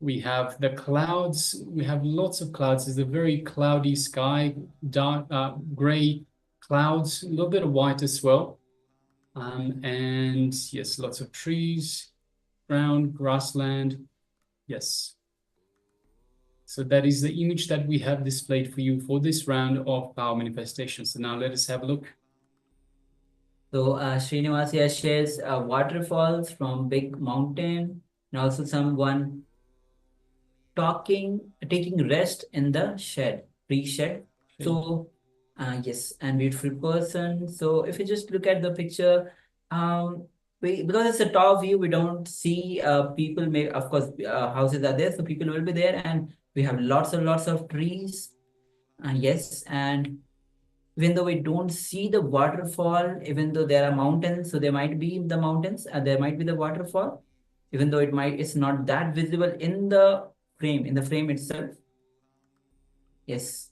We have the clouds. We have lots of clouds. It's a very cloudy sky, dark, gray clouds, a little bit of white as well. And yes, lots of trees, ground, grassland. Yes. So that is the image that we have displayed for you for this round of power manifestation. So now let us have a look. So Srinivasya shares waterfalls from big mountain, and also someone taking rest in the shed, pre-shed. So yes, and beautiful person. So if you just look at the picture, because it's a top view, we don't see people. Of course, houses are there, so people will be there, and we have lots of trees. Yes, and even though we don't see the waterfall, even though there are mountains, so there might be the mountains, and there might be the waterfall, even though it's not that visible in the frame itself. Yes,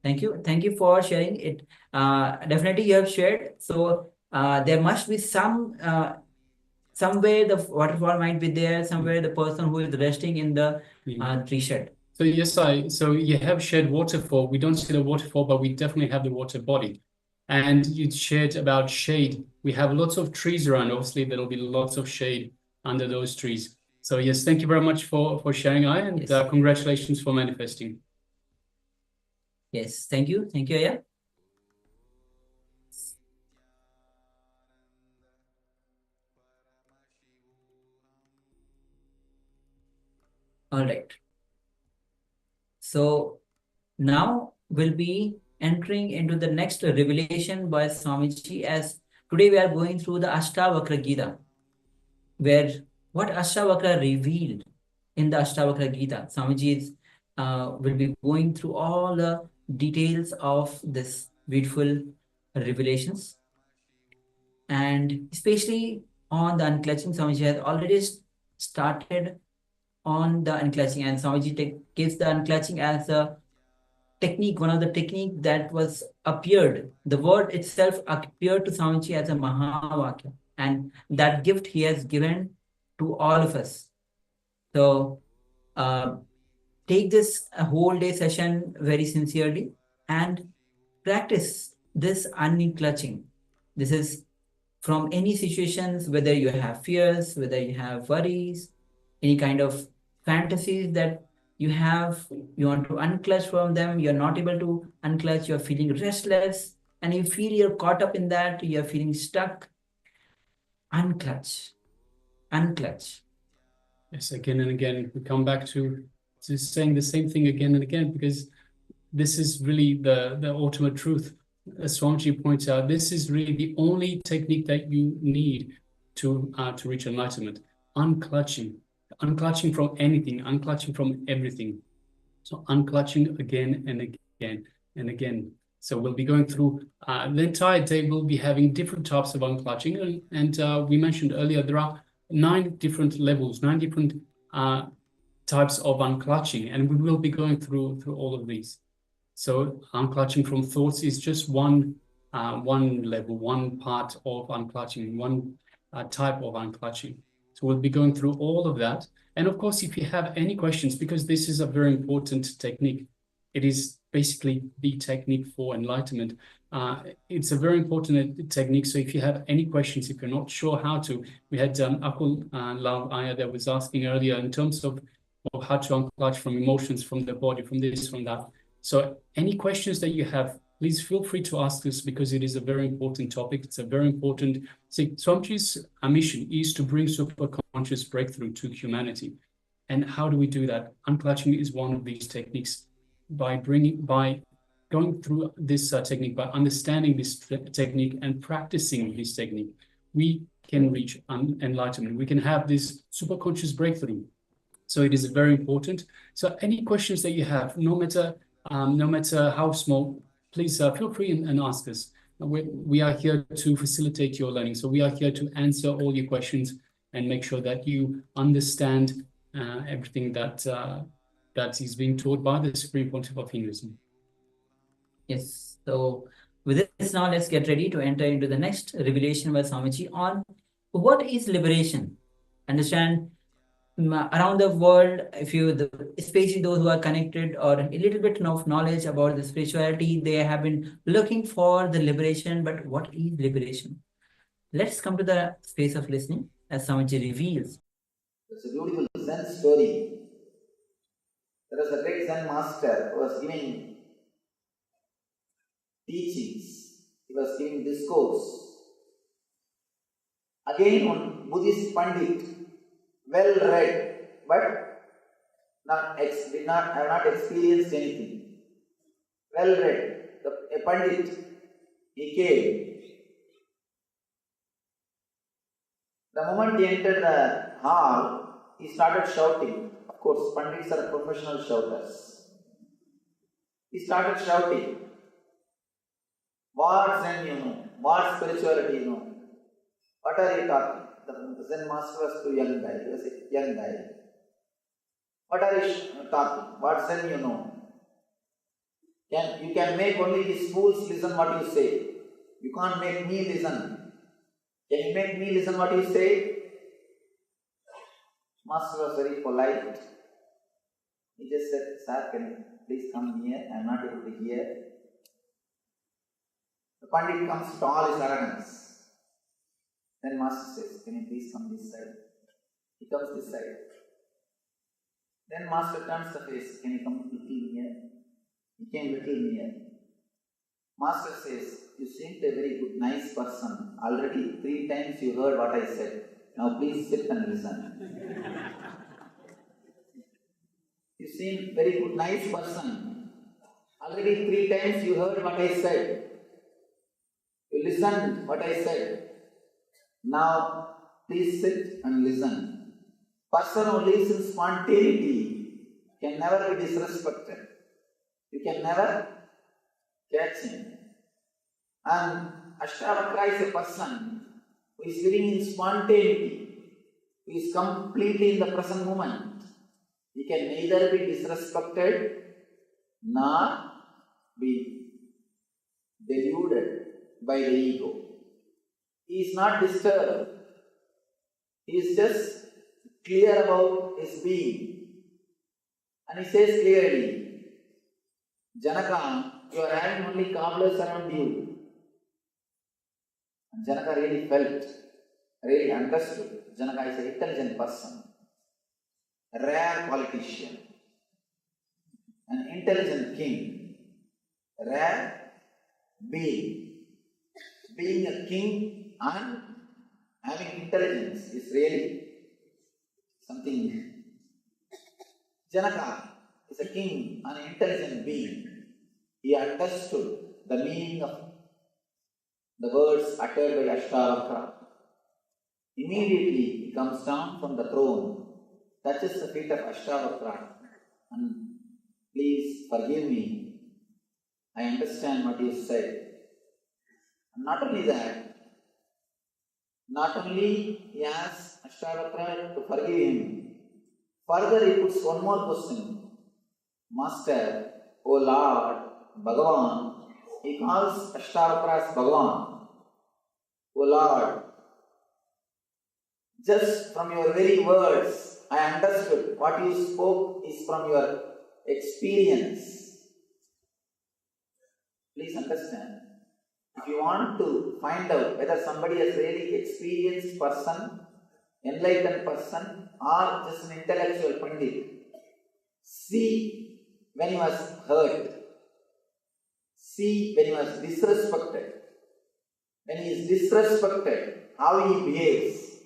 thank you for sharing it. Definitely you have shared. So there must be somewhere the waterfall might be there, somewhere the person who is resting in the tree shed. So yes, so you have shared waterfall. We don't see the waterfall, but we definitely have the water body. And you shared about shade. We have lots of trees around. Obviously, there'll be lots of shade under those trees. So yes, thank you very much for sharing, and yes. Congratulations for manifesting. Yes, thank you, Aya. All right. So now we'll be entering into the next revelation by Swamiji, as today we are going through the Ashtavakra Gita, where what Ashtavakra revealed in the Ashtavakra Gita. Swamiji will be going through all the details of this beautiful revelations, and especially on the unclutching. Swamiji has already started on the unclutching, and Swamiji gives the unclutching as a technique, one of the technique that was appeared, the word itself appeared to Swamiji as a Mahavakya. And that gift he has given to all of us. So take this a whole day session very sincerely and practice this unclutching. This is from any situations, whether you have fears, whether you have worries, any kind of fantasies that you have, you want to unclutch from them, you're not able to unclutch, you're feeling restless, and you feel you're caught up in that, you're feeling stuck. Unclutch. Unclutch. Yes, again and again, we come back to saying the same thing again and again, because this is really the ultimate truth. As Swamiji points out, this is really the only technique that you need to reach enlightenment. Unclutching from anything, unclutching from everything. So unclutching again and again and again. So we'll be going through the entire day. We'll be having different types of unclutching, and we mentioned earlier there are 9 different levels, 9 different types of unclutching, and we will be going through all of these. So unclutching from thoughts is just one level, one part of unclutching, one type of unclutching. So we'll be going through all of that. And of course, if you have any questions, because this is a very important technique, it is basically the technique for enlightenment. It's a very important technique. So if you have any questions, if you're not sure how to, we had Akul Lal Aya that was asking earlier in terms of how to unclutch from emotions, from the body, from this, from that. So any questions that you have, please feel free to ask us, because it is a very important topic. It's a very important. See, Swamiji's mission is to bring superconscious breakthrough to humanity. And how do we do that? Unclutching is one of these techniques. By going through this technique, by understanding this technique and practicing this technique, we can reach enlightenment. We can have this superconscious breakthrough. So it is very important. So any questions that you have, no matter how small, please feel free and ask us. We are here to facilitate your learning. So we are here to answer all your questions and make sure that you understand everything that is being taught by the Supreme Pontiff of Hinduism. Yes. So with this now, let's get ready to enter into the next revelation by Swamiji on what is liberation. Understand, around the world, especially those who are connected or a little bit of knowledge about the spirituality, they have been looking for the liberation. But what is liberation? Let's come to the space of listening as Swamiji reveals. It's a beautiful Zen story. There was a great Zen master who was giving teachings. He was giving discourse. Again, one Buddhist Pandit, well read, but have not experienced anything. Well read. A Pandit, he came. The moment he entered the hall, he started shouting. Of course, Pandits are professional shouters. He started shouting. What Zen you know? What spirituality you know? What are you talking? The Zen master was too young guy. He was a young guy. What are you talking? What Zen you know? You can make only these fools listen what you say. You can't make me listen. Can you make me listen what you say? Master was very polite. He just said, "Sir, can you please come here? I am not able to hear." The Pandit comes with all his arrogance. Then Master says, "Can you please come this side?" He comes this side. Then Master turns the face. "Can you come little near?" He came little near. Master says, "You seem a very good, nice person. Already 3 times you heard what I said. Now please sit and listen." You seem very good, nice person. Already 3 times you heard what I said. You listened what I said. Now please sit and listen. Person who lives in spontaneity can never be disrespected. You can never catch him. And Ashtavakra is a person who is living in spontaneity, who is completely in the present moment. He can neither be disrespected nor been deluded by the ego. He is not disturbed. He is just clear about his being. And he says clearly, Janaka, you are having only cobblers around you. And Janaka really felt, really understood. Janaka is an intelligent person, a rare politician, an intelligent king, a rare being. Being a king and having intelligence is really something. Janaka is a king and an intelligent being. He understood the meaning of the words uttered by Ashtavakra. Immediately he comes down from the throne, touches the feet of Ashtavakra, and please forgive me. I understand what you said. And not only that, not only he asks Ashtavakra to forgive him, further he puts one more question. Master, O Lord, Bhagavan, he calls Ashtavakra as Bhagavan. O Lord, just from your very words, I understood what you spoke is from your experience. Please understand. If you want to find out whether somebody is really experienced person, enlightened person, or just an intellectual pandit, see when he was hurt, see when he was disrespected. When he is disrespected, how he behaves,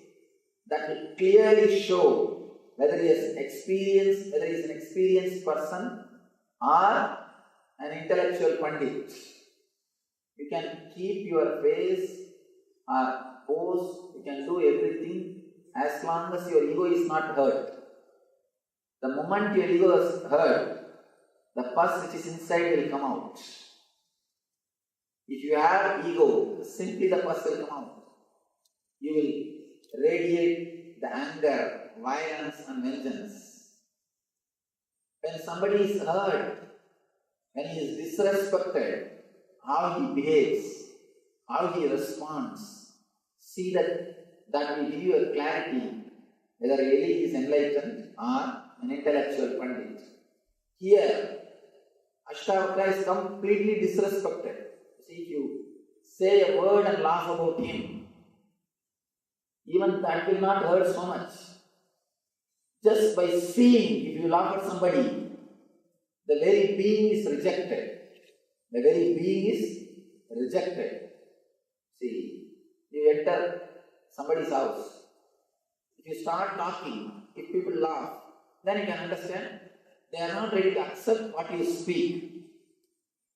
that will clearly show whether he is experienced, whether he is an experienced person or an intellectual pandit. You can keep your face or pose, you can do everything as long as your ego is not hurt. The moment your ego is hurt, the pus which is inside will come out. If you have ego, simply the pus will come out. You will radiate the anger, violence and vengeance. When somebody is hurt, when he is disrespected, how he behaves, how he responds, see that will give you a clarity whether really he is enlightened or an intellectual pandit. Here, Ashtavakra is completely disrespected. See, if you say a word and laugh about him, even that will not hurt so much. Just by seeing, if you laugh at somebody, the very being is rejected. The very being is rejected. See, you enter somebody's house. If you start talking, if people laugh, then you can understand they are not ready to accept what you speak.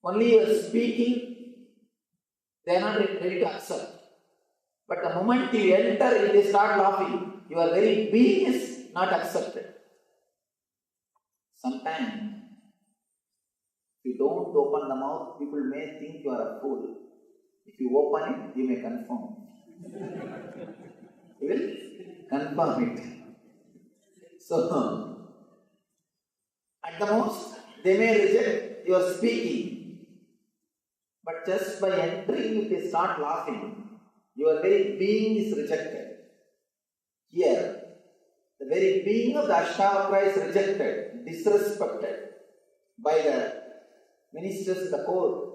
Only you are speaking, they are not ready to accept. But the moment you enter, if they start laughing, your very being is not accepted. Sometimes, if you don't open the mouth, people may think you are a fool. If you open it, you may confirm. You will confirm it. So, at the most, they may reject your speaking. But just by entering, if they start laughing, your very being is rejected. Here, the very being of the Ashtavakra is rejected, disrespected by the ministers in the court,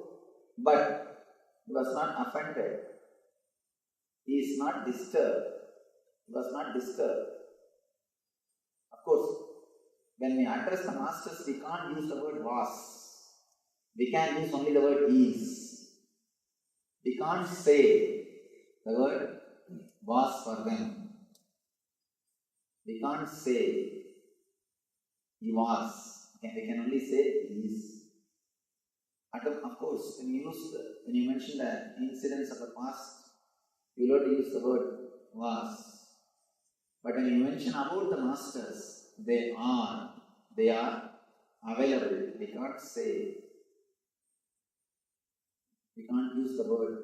but he was not offended. He is not disturbed. He was not disturbed. Of course, when we address the masters, we can't use the word was. We can use only the word is. We can't say the word was for them. We can't say he was. We can only say he is. Of course, when you mention the incidents of the past, you will not use the word was. But when you mention about the masters, they are available. We can't say, we can't use the word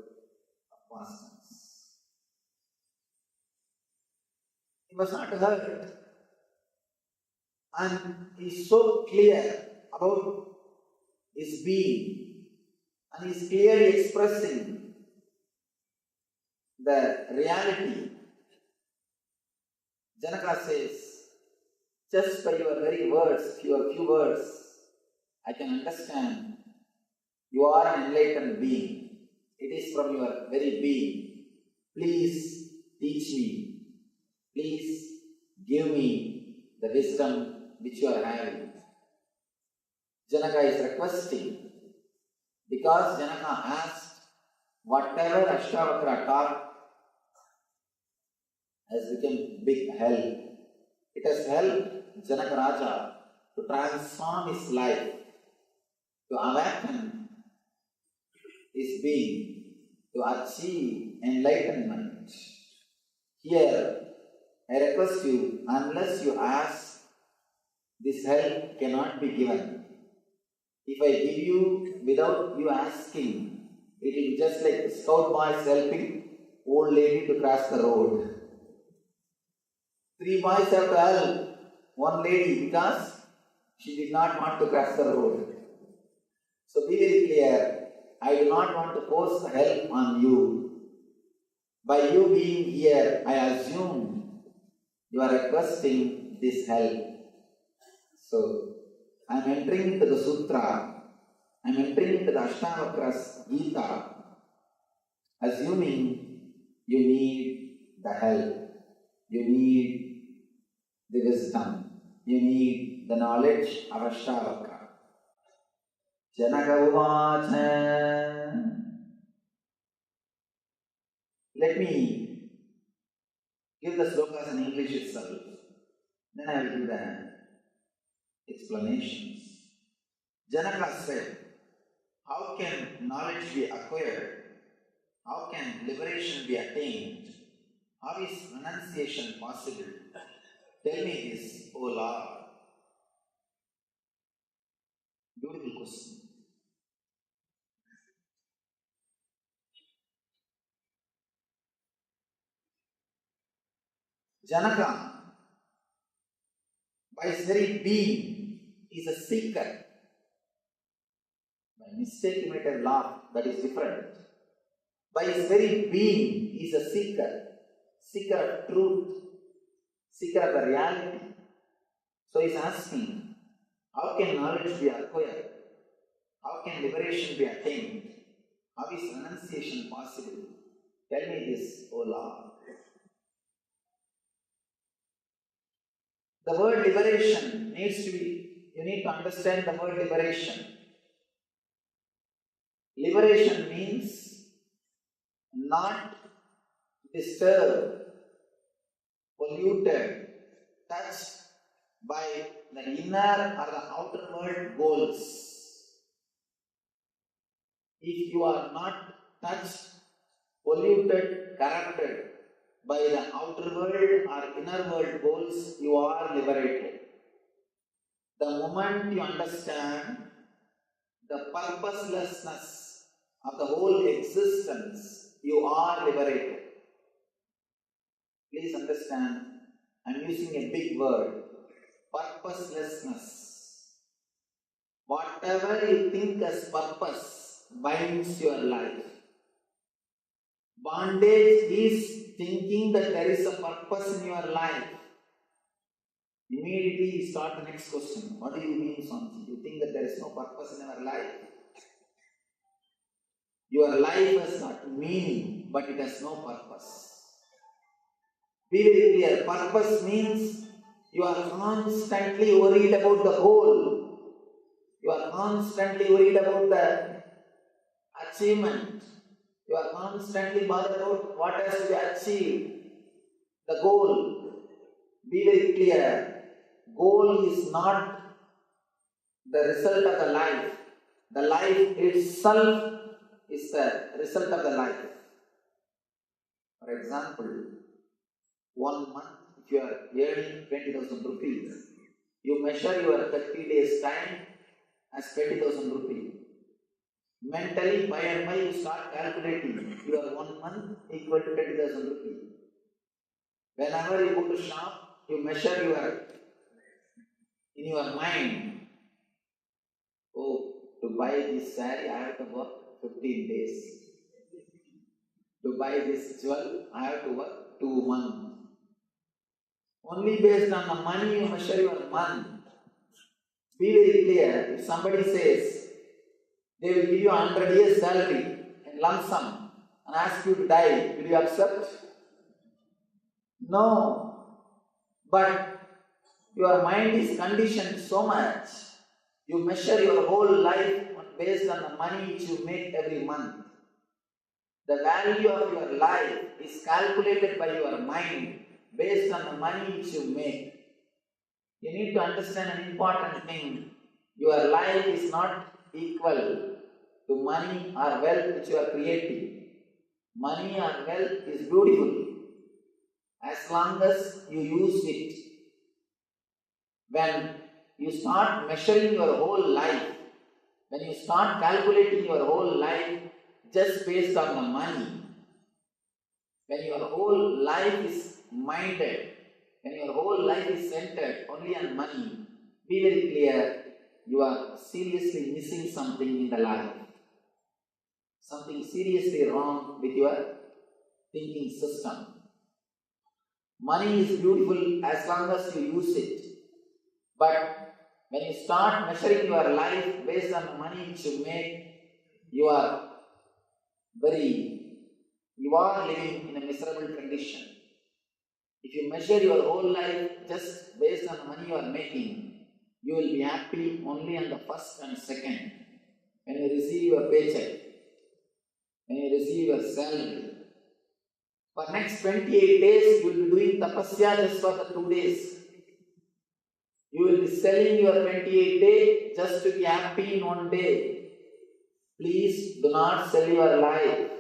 of past tense. He was not hurt. And he is so clear about his being. and he is clearly expressing the reality. Janaka says, just by your very words, your few words, I can understand you are an enlightened being. It is from your very being. Please teach me. Please give me the wisdom which you are having. Janaka is requesting, because Janaka asked, whatever Ashtavakra taught has become big help. It has helped Janaka Raja to transform his life, to awaken his being, to achieve enlightenment. Here, I request you, unless you ask, this help cannot be given. If I give you without you asking, it will be just like scout boys helping old lady to cross the road. 3 boys have to help one lady because she did not want to cross the road. So be very clear, I do not want to force help on you. By you being here, I assume you are requesting this help. So, I am entering into the Sutra, I am entering into the Ashtavakra's Gita, assuming you need the help, you need the wisdom, you need the knowledge of Ashtavakra. Janaka Uvacha. Let me give the slokas in English itself, then I will do the explanations. Janaka said, how can knowledge be acquired? How can liberation be attained? How is renunciation possible? Tell me this, O Lord. Beautiful question. Janaka, by his very being, is a seeker. By mistake you might have laughed, that is different. By his very being, he is a seeker. Seeker of truth, seeker of the reality. So he is asking, how can knowledge be acquired? How can liberation be attained? How is renunciation possible? Tell me this, O Lord. The word liberation needs to be, you need to understand the word liberation. Liberation means not disturbed, polluted, touched by the inner or the outer world goals. If you are not touched, polluted, corrupted by the outer world or inner world goals, you are liberated. The moment you understand the purposelessness of the whole existence, you are liberated. Please understand, I am using a big word, purposelessness. Whatever you think as purpose binds your life. Bondage is thinking that there is a purpose in your life. Immediately you start the next question. What do you mean, Swamiji? You think that there is no purpose in your life? Your life has got meaning, but it has no purpose. Be very clear. Purpose means you are constantly worried about the goal. You are constantly worried about the achievement. You are constantly bothered about what has to be achieved. The goal. Be very clear. Goal is not the result of the life. The life itself is the result of the life. For example, 1 month, if you are earning 20,000 rupees, you measure your 30 days time as 20,000 rupees. Mentally, by and by, you start calculating your 1 month equal to 20,000 rupees. Whenever you go to shop, you measure in your mind, oh, to buy this saree, I have to work 15 days. To buy this jewel, I have to work 2 months. Only based on the money you measure your month. Be very clear. If somebody says they will give you 100 years salary in lump sum and ask you to die, will you accept? No. But your mind is conditioned so much. You measure your whole life based on the money which you make every month. The value of your life is calculated by your mind based on the money which you make. You need to understand an important thing. Your life is not equal to money or wealth which you are creating. Money or wealth is beautiful as long as you use it. When you start measuring your whole life, when you start calculating your whole life just based on the money, when your whole life is minded, when your whole life is centered only on money, be very clear, you are seriously missing something in the life. Something seriously wrong with your thinking system. Money is beautiful as long as you use it. But when you start measuring your life based on the money which you make, you are living in a miserable condition. If you measure your whole life just based on the money you are making, you will be happy only on the first and second. When you receive your paycheck, when you receive your salary. For next 28 days, you will be doing tapasya just for the 2 days. You will be selling your 28 day just to be happy in 1 day. Please do not sell your life.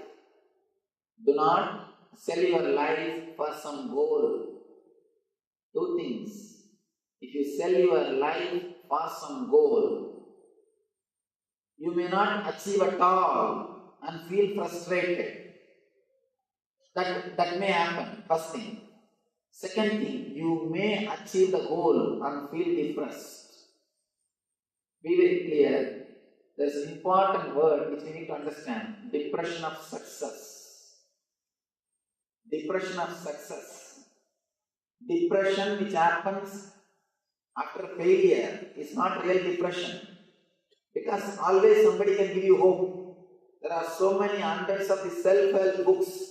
Do not sell your life for some goal. 2 things. If you sell your life for some goal, you may not achieve at all and feel frustrated. That may happen, first thing. Second thing, you may achieve the goal and feel depressed. Be very clear, there is an important word which we need to understand. Depression of success. Depression of success. Depression which happens after failure is not real depression. Because always somebody can give you hope. There are so many hundreds of the self-help books.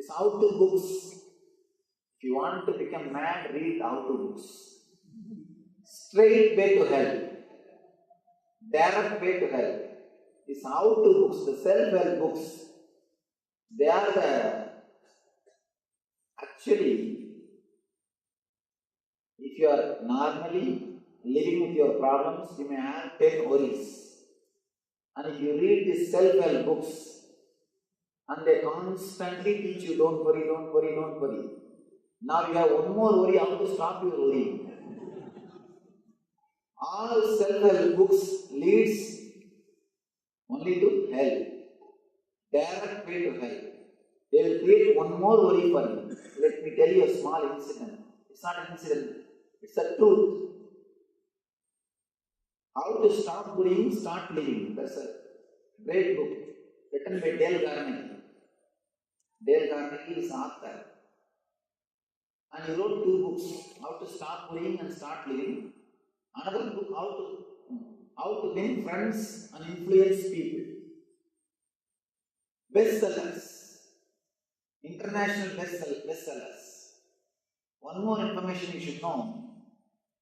How-to books. If you want to become mad, read how-to books. Straight way to hell. Direct way to hell. These how-to books, the self-help books, they are actually, if you are normally living with your problems, you may have 10 worries. And if you read these self-help books, and they constantly teach you, don't worry, don't worry, don't worry. Now you have one more worry, how to stop your worrying. All self-help books leads only to hell. Direct way to hell. They will create one more worry for you. Let me tell you a small incident. It's not an incident, it's a truth. How to stop worrying, start living. That's a great book written by Dale Carnegie. Dale Carnegie is author. And he wrote 2 books, How to Stop Worrying and Start Living. Another book, How to Win Friends and Influence People. Bestsellers. International bestsellers. One more information you should know.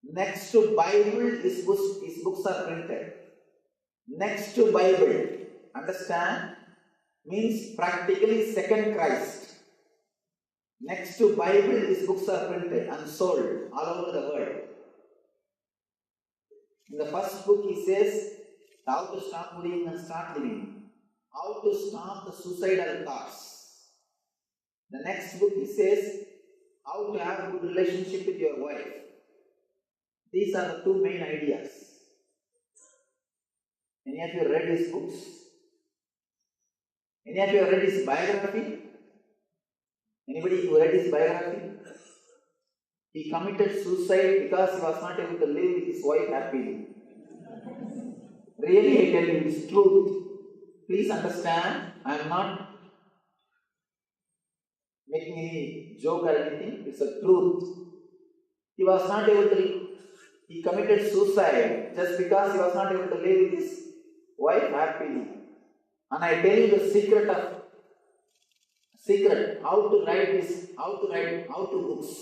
Next to Bible, his books are printed. Next to Bible. Understand? Means practically second Christ. Next to Bible, his books are printed and sold all over the world. In the first book, he says, how to stop worrying and start living. How to stop the suicidal thoughts. The next book, he says, how to have a good relationship with your wife. These are the 2 main ideas. Any of you read his books? Any of you have read his biography? Anybody who read his biography? He committed suicide because he was not able to live with his wife happily. Really, I tell you, it's truth. Please understand, I am not making any joke or anything. It's a truth. He was not able to, he committed suicide just because he was not able to live with his wife happily. And I tell you the secret, how to write this, how to books.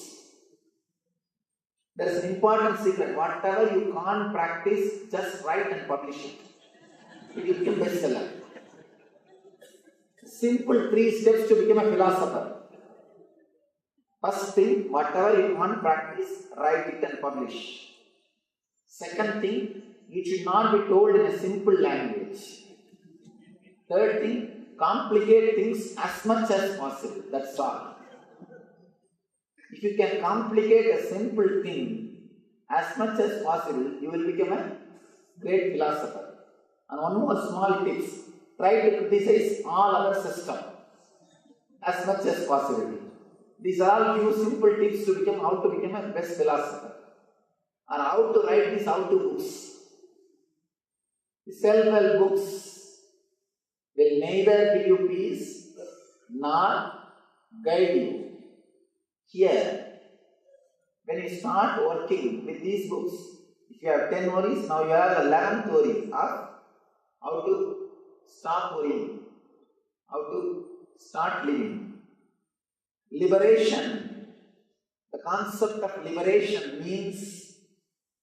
There is an important secret. Whatever you can't practice, just write and publish it. It will become bestseller. Simple 3 steps to become a philosopher. First thing, whatever you can't practice, write it and publish. Second thing, you should not be told in a simple language. Third thing, complicate things as much as possible. That's all. If you can complicate a simple thing as much as possible, you will become a great philosopher. And one more small tips. Try to criticize all other systems as much as possible. These are all few simple tips to become how to become a best philosopher. And how to write these how-to books. The self-help books will neither give you peace nor guide you. Here, when you start working with these books, if you have 10 worries, now you have 11th worry of how to stop worrying, how to start living. Liberation. The concept of liberation means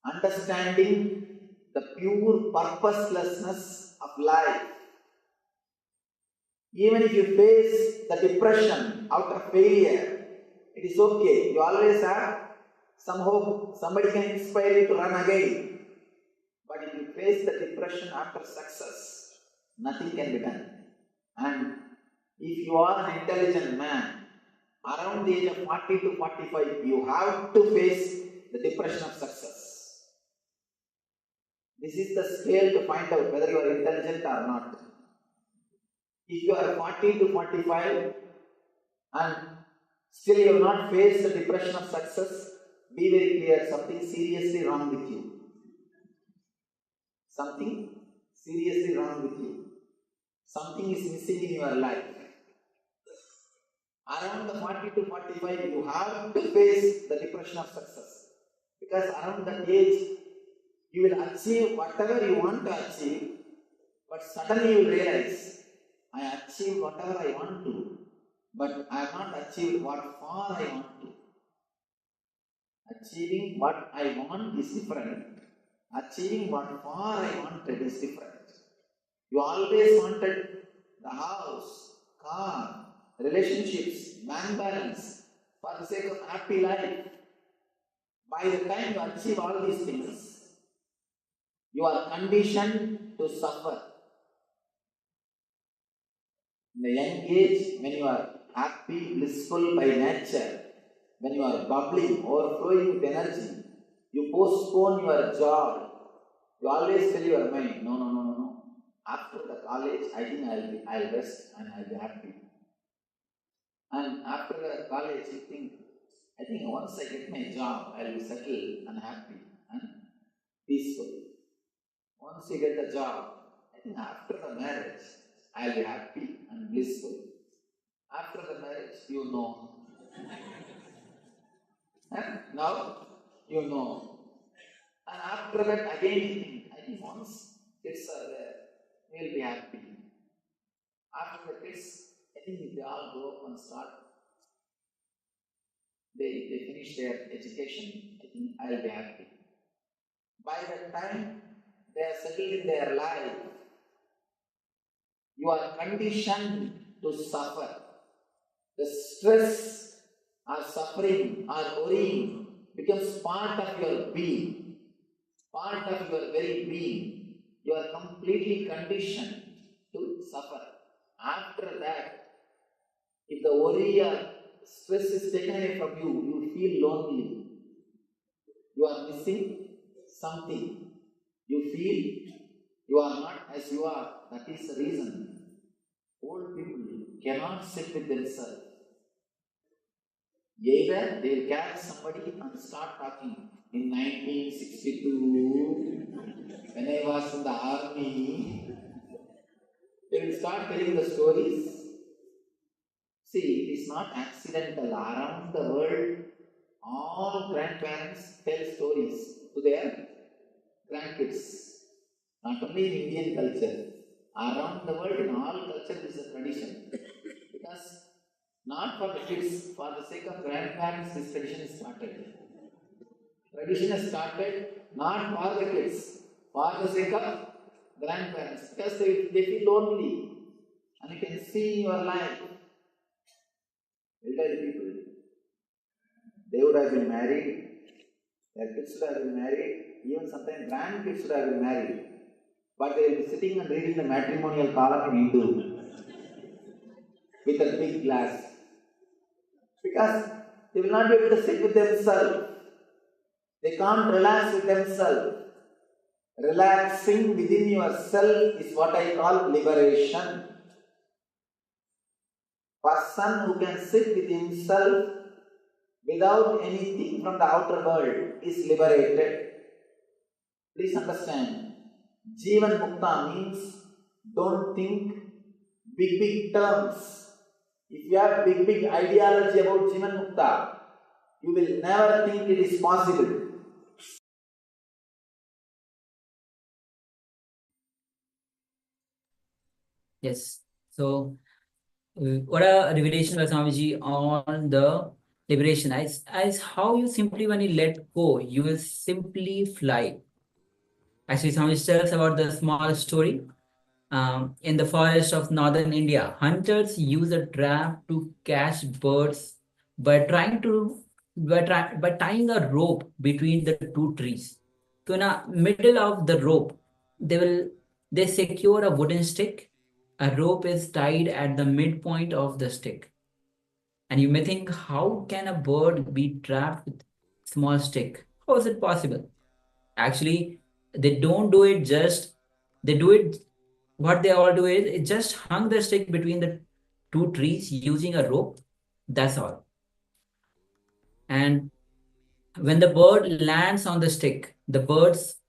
understanding the pure purposelessness of life. Even if you face the depression out of failure, it is okay. You always have some hope. Somebody can inspire you to run again. But if you face the depression after success, nothing can be done. And if you are an intelligent man, around the age of 40 to 45, you have to face the depression of success. This is the scale to find out whether you are intelligent or not. If you are 40 to 45 and still you have not faced the depression of success, be very clear, something seriously wrong with you. Something seriously wrong with you. Something is missing in your life. Around the 40 to 45, you have to face the depression of success. Because around that age, you will achieve whatever you want to achieve, but suddenly you will realize, I achieved whatever I want to, but I have not achieved what far I want to. Achieving what I want is different. Achieving what far I wanted is different. You always wanted the house, car, relationships, bank balance, for the sake of happy life. By the time you achieve all these things, you are conditioned to suffer. In the young age, when you are happy, blissful by nature, when you are bubbling, overflowing with energy, you postpone your job. You always tell your mind, no. After the college, I think I'll rest and I'll be happy. And after the college, you think, I think once I get my job, I'll be settled and happy and peaceful. Once you get the job, I think after the marriage, I'll be happy and blissful. After the marriage, you know. And now, you know. And after that, again you think, I think once kids are there, we'll be happy. After the kids, I think if they all grow up and start, they finish their education, I think I'll be happy. By the time they are settled in their life, you are conditioned to suffer. The stress or suffering or worrying becomes part of your being, part of your very being. You are completely conditioned to suffer. After that, if the worry or stress is taken away from you, you feel lonely. You are missing something. You feel you are not as you are. That is the reason old people cannot sit with themselves. Either they will catch somebody and start talking. In 1962, when I was in the army, they will start telling the stories. See, it is not accidental. Around the world, all grandparents tell stories to their grandkids. Not only in Indian culture, around the world, in all culture, this is a tradition. Because not for the kids, for the sake of grandparents, this tradition is started. Tradition has started not for the kids, for the sake of grandparents, because they feel lonely, and you can see in your life, elderly people, they would have been married, their kids would have been married, even sometimes grandkids would have been married, but they will be sitting and reading the matrimonial column in Hindu with a big glass, because they will not be able to sit with themselves. They can't relax with themselves. Relaxing within yourself is what I call liberation. Person who can sit with himself without anything from the outer world is liberated. Please understand, Jivan Mukta means don't think big terms. If you have big ideology about Jivan Mukta, you will never think it is possible. Yes. So, what a revelation by Swamiji on the liberation. As how you simply, when you let go, you will simply fly. Actually, Swamiji tells about the small story. In the forest of northern India, hunters use a trap to catch birds by tying a rope between the two trees. So in the middle of the rope, they secure a wooden stick. A rope is tied at the midpoint of the stick. And you may think, how can a bird be trapped with small stick? How is it possible? Actually, they don't do it just, they do it, what they all do is, it just hung the stick between the two trees using a rope. That's all. And when the bird lands on the stick, the bird's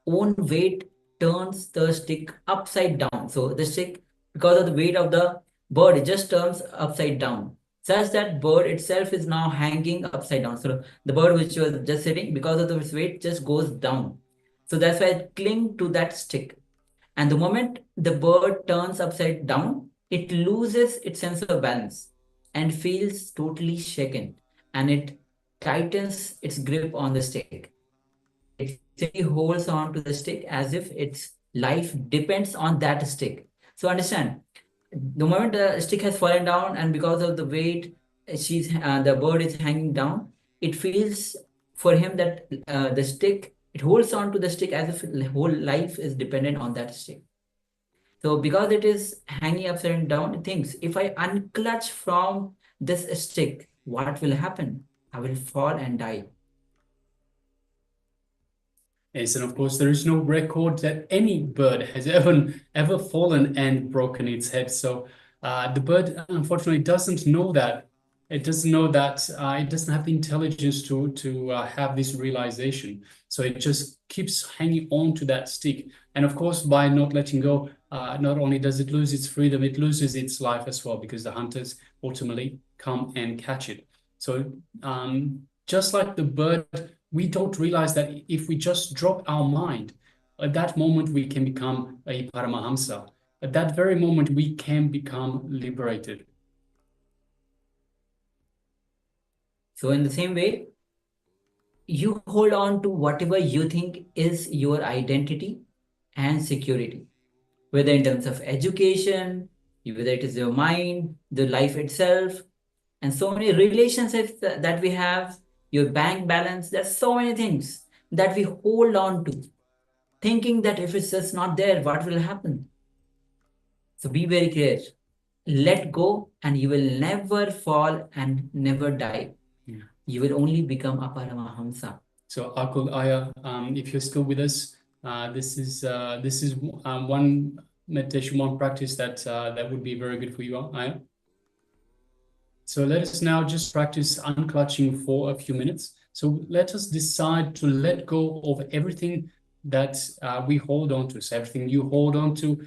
own weight turns the stick upside down. So the stick, because of the weight of the bird, it just turns upside down, such that bird itself is now hanging upside down. So the bird which was just sitting, because of its weight, just goes down. So that's why it clings to that stick. And the moment the bird turns upside down, it loses its sense of balance and feels totally shaken, and it tightens its grip on the stick. It simply holds on to the stick as if its life depends on that stick. So understand, the moment the stick has fallen down, and because of the weight, the bird is hanging down, it feels for him that the stick, it holds on to the stick as if the whole life is dependent on that stick. So because it is hanging upside down, it thinks, if I unclutch from this stick, what will happen? I will fall and die. Yes, and of course, there is no record that any bird has ever fallen and broken its head. So the bird, unfortunately, doesn't know that. It doesn't know that. It doesn't have the intelligence to have this realization. So it just keeps hanging on to that stick. And of course, by not letting go, not only does it lose its freedom, it loses its life as well, because the hunters ultimately come and catch it. So just like the bird, we don't realize that if we just drop our mind, at that moment we can become a Paramahamsa. At that very moment we can become liberated. So in the same way, you hold on to whatever you think is your identity and security, whether in terms of education, whether it is your mind, the life itself, and so many relationships that we have, your bank balance. There's so many things that we hold on to, thinking that if it's just not there, what will happen? So be very clear. Let go, and you will never fall and never die. You will only become a Paramahamsa. So Akul, Aya, if you're still with us, this is one meditation, one practice that would be very good for you, Aya. So let us now just practice unclutching for a few minutes. So let us decide to let go of everything that we hold on to. So everything you hold on to,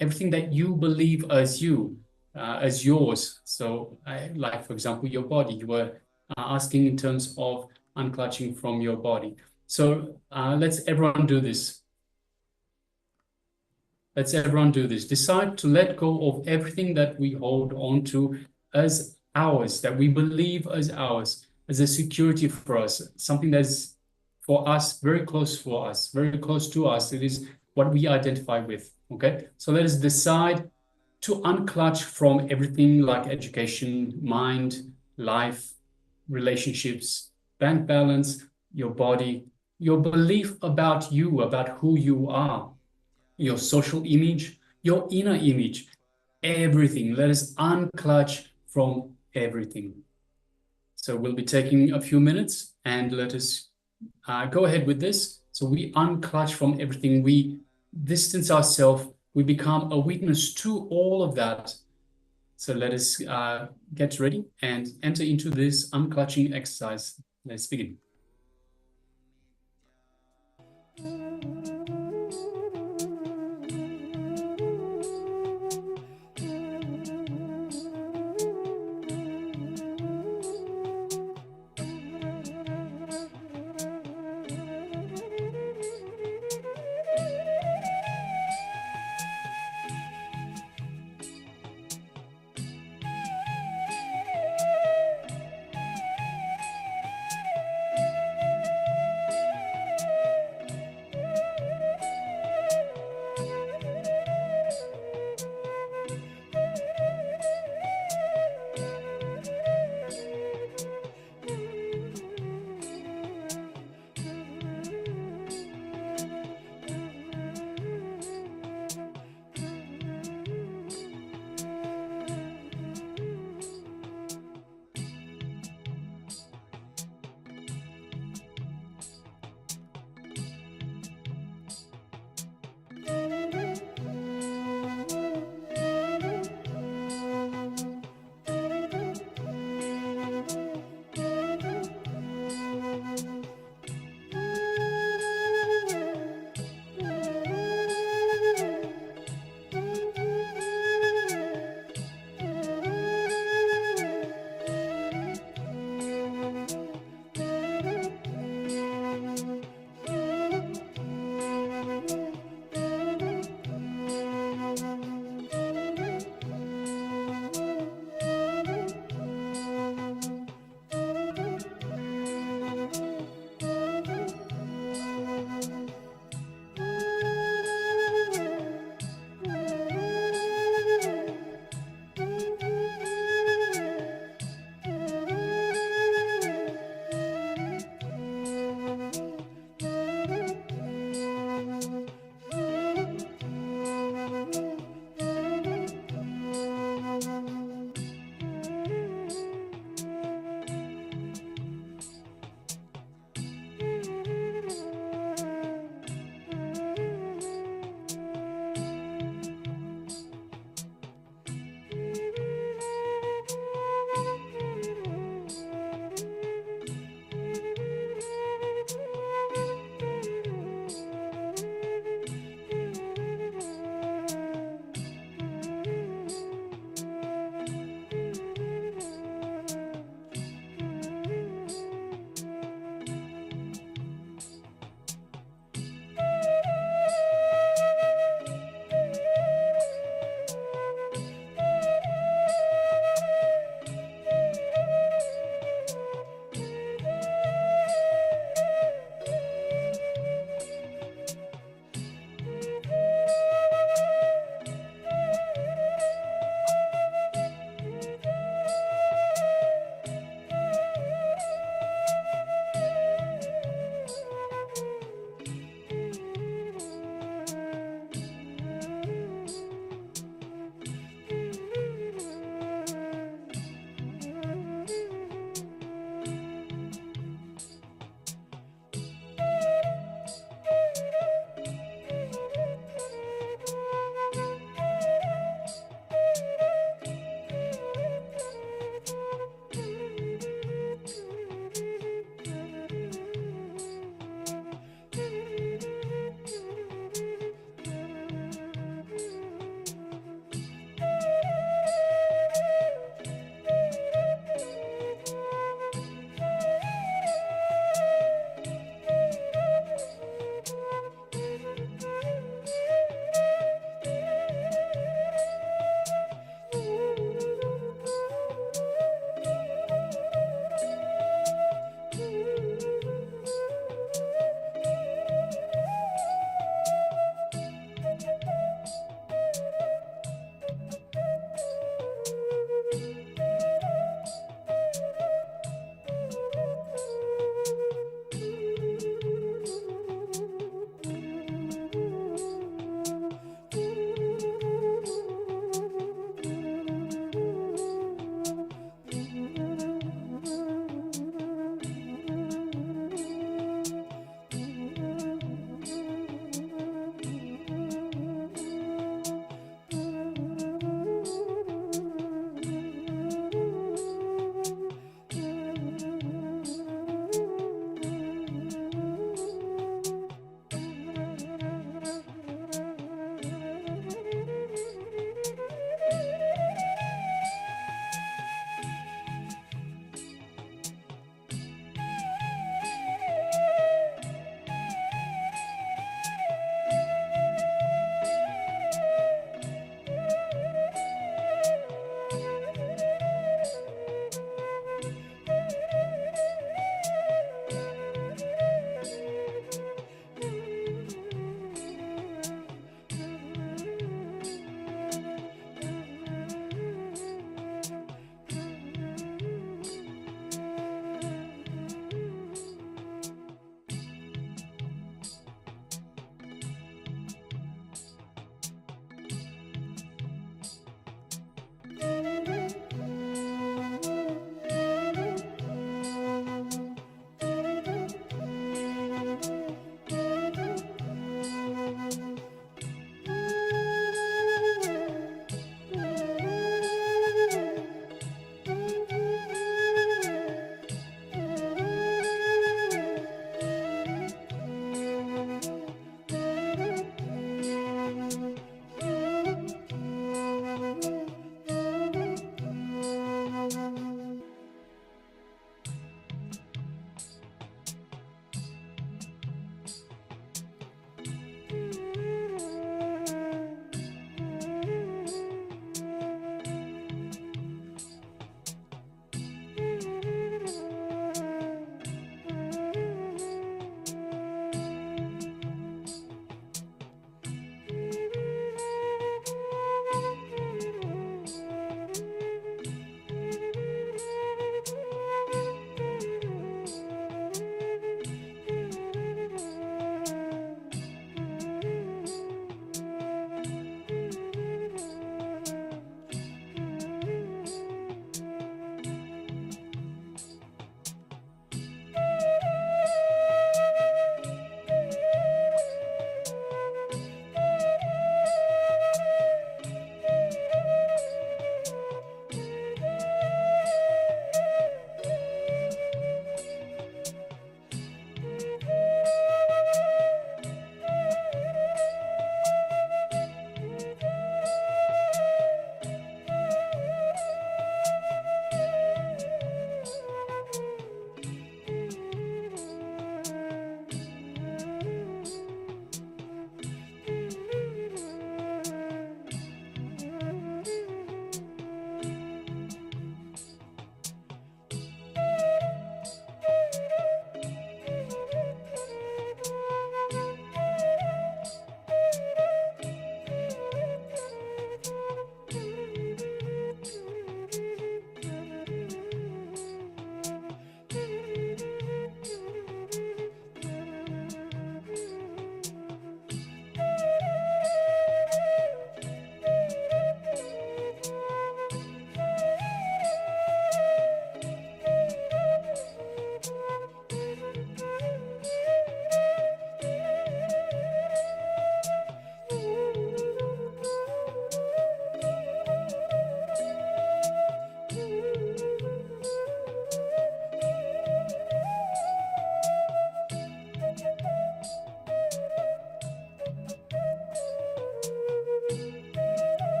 everything that you believe as you, as yours. So like, for example, your body, you were asking in terms of unclutching from your body. So let's everyone do this. Let's everyone do this. Decide to let go of everything that we hold on to as ours, that we believe as ours, as a security for us, something that's for us, very close for us, very close to us. It is what we identify with, okay? So let us decide to unclutch from everything like education, mind, life, relationships, bank balance, your body, your belief about you, about who you are, your social image, your inner image, everything. Let us unclutch from everything. So we'll be taking a few minutes and let us go ahead with this. So we unclutch from everything. We distance ourselves. We become a witness to all of that. So let us get ready and enter into this unclutching exercise. Let's begin.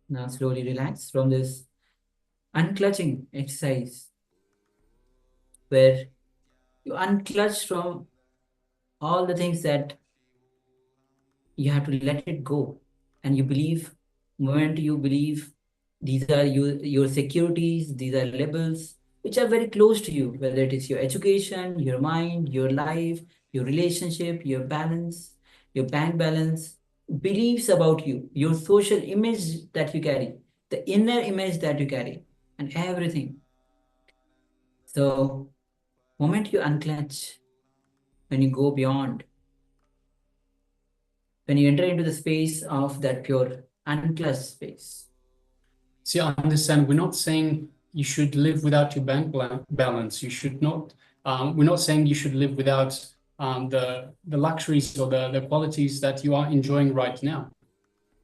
Now slowly relax from this unclutching exercise where you unclutch from all the things that you have to let it go. And you believe, moment you believe these are your securities, these are labels which are very close to you, whether it is your education, your mind, your life, your relationship, your balance, your bank balance, beliefs about you, your social image that you carry, the inner image that you carry, and everything. So, moment you unclench, when you go beyond, when you enter into the space of that pure unclutched space. See, I understand. We're not saying you should live without your bank balance. You should not. We're not saying you should live without the luxuries or the qualities that you are enjoying right now.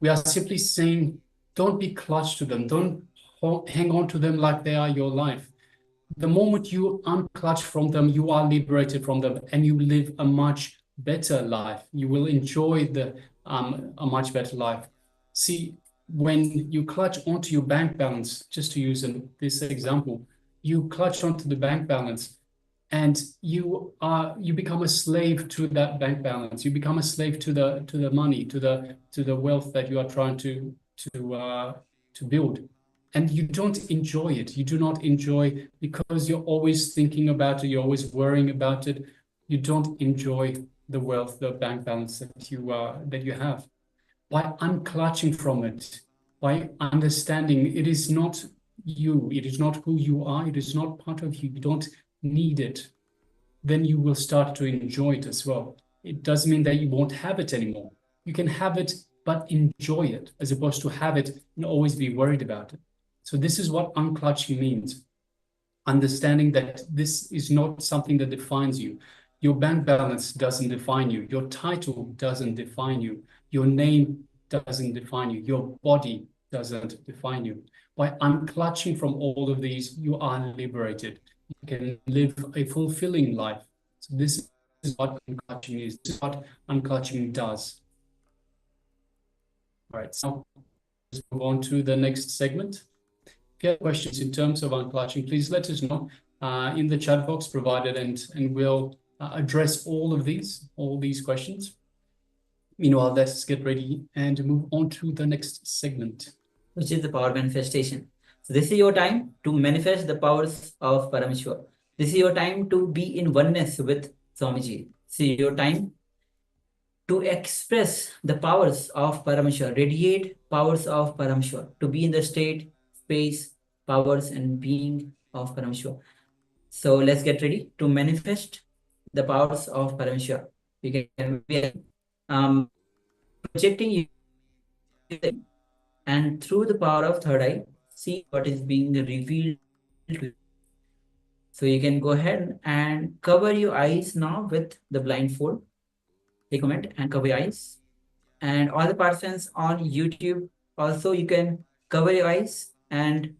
We are simply saying, don't be clutched to them. Don't hang on to them like they are your life. The moment you unclutch from them, you are liberated from them, and you live a much better life. You will enjoy a much better life. See, when you clutch onto your bank balance, just to use this example, you clutch onto the bank balance, and you become a slave to that bank balance. You become a slave to the money, to the wealth that you are trying to build. And you don't enjoy it. You do not enjoy, because you're always thinking about it, you're always worrying about it. You don't enjoy the wealth, the bank balance that you have. By unclutching from it, by understanding it is not you, it is not who you are, it is not part of you, you don't need it, then you will start to enjoy it as well. It doesn't mean that you won't have it anymore. You can have it, but enjoy it, as opposed to have it and always be worried about it. So this is what unclutching means. Understanding that this is not something that defines you. Your bank balance doesn't define you. Your title doesn't define you. Your name doesn't define you. Your body doesn't define you. By unclutching from all of these, you are liberated. You can live a fulfilling life. So this is what unclutching is. This is what unclutching does. All right, so let's move on to the next segment. If you have questions in terms of unclutching, please let us know in the chat box provided, and we'll address all these questions. Meanwhile, let's get ready and move on to the next segment, which is the power manifestation. So this is your time to manifest the powers of Parameshwar. This is your time to be in oneness with Swamiji. This is your time to express the powers of Parameshwar, radiate powers of Parameshwar, to be in the state, space, powers, and being of Parameshwar. So let's get ready to manifest the powers of Parameshwar. We can be projecting you, and through the power of third eye, see what is being revealed to you. So you can go ahead and cover your eyes now with the blindfold. Take a moment and cover your eyes. And all the persons on YouTube, also you can cover your eyes. And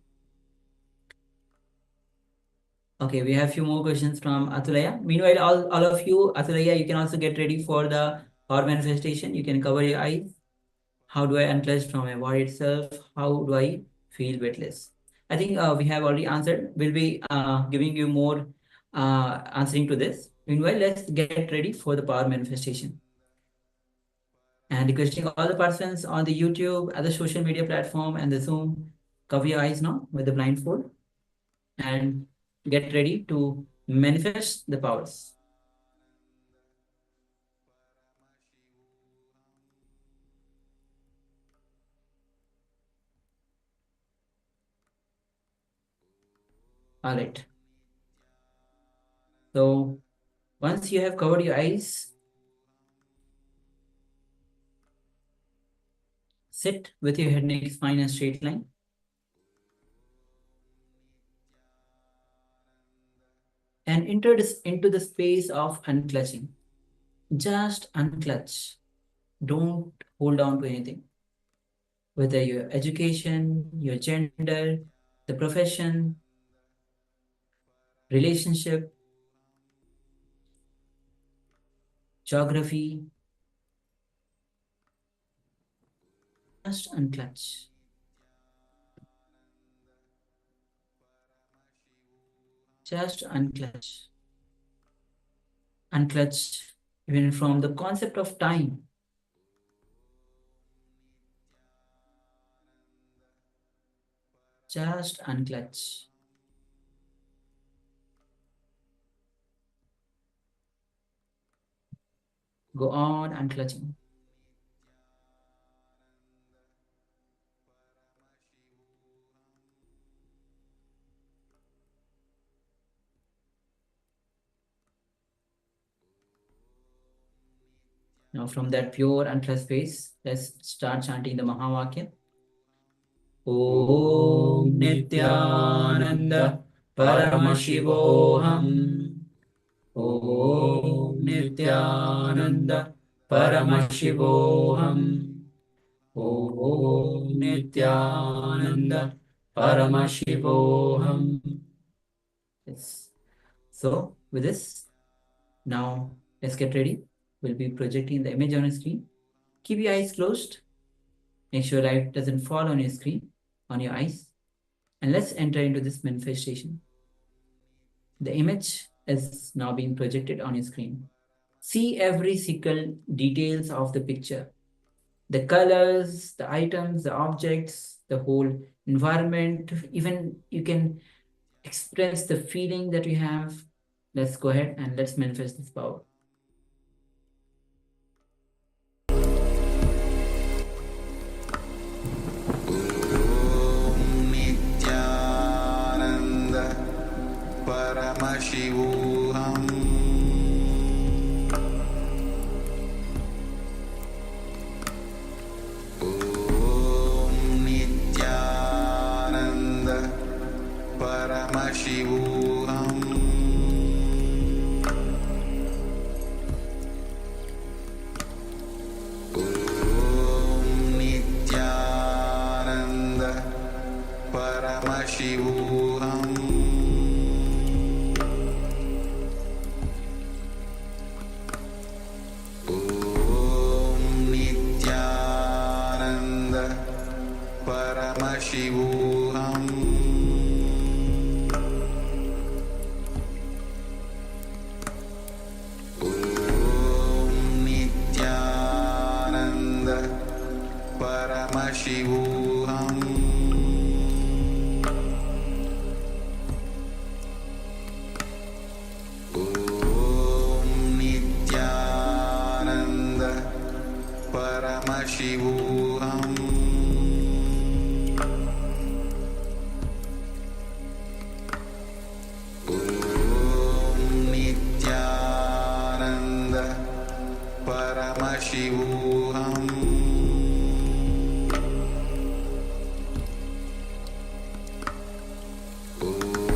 okay, we have a few more questions from Atulaya. Meanwhile, all of you, Atulaya, you can also get ready for the power manifestation. You can cover your eyes. How do I unclutch from my body itself? How do I feel weightless? I think we have already answered. We'll be giving you more answering to this. Meanwhile, let's get ready for the power manifestation. And requesting all the persons on the YouTube, other social media platform, and the Zoom, cover your eyes now with the blindfold and get ready to manifest the powers. All right. So once you have covered your eyes, sit with your head, neck, spine, and straight line. And enter this into the space of unclutching. Just unclutch. Don't hold on to anything. Whether your education, your gender, the profession, relationship, geography, just unclutch. Just unclutch. Unclutch even from the concept of time. Just unclutch. Go on unclutching. Now from that pure unclutched space, let's start chanting the Mahavakya. Om Nityananda Paramashivoham. Om Nityananda Paramashivoham. Om Nityananda Paramashivoham. Yes. So with this, now let's get ready. We'll be projecting the image on your screen. Keep your eyes closed. Make sure light doesn't fall on your screen, on your eyes. And let's enter into this manifestation. The image is now being projected on your screen. See every single details of the picture. The colors, the items, the objects, the whole environment. Even you can express the feeling that you have. Let's go ahead and let's manifest this power. Nityananda Paramashivoham. Om Nityananda Paramashivoham. Om Nityananda Paramashivoham. Om Nityananda Paramashivoham. Om Nityananda Paramashivoham. Om Nityananda Paramashivoham. Om Nityananda Paramashivoham. Om Nityananda Paramashivoham. Om Nityananda Paramashivoham.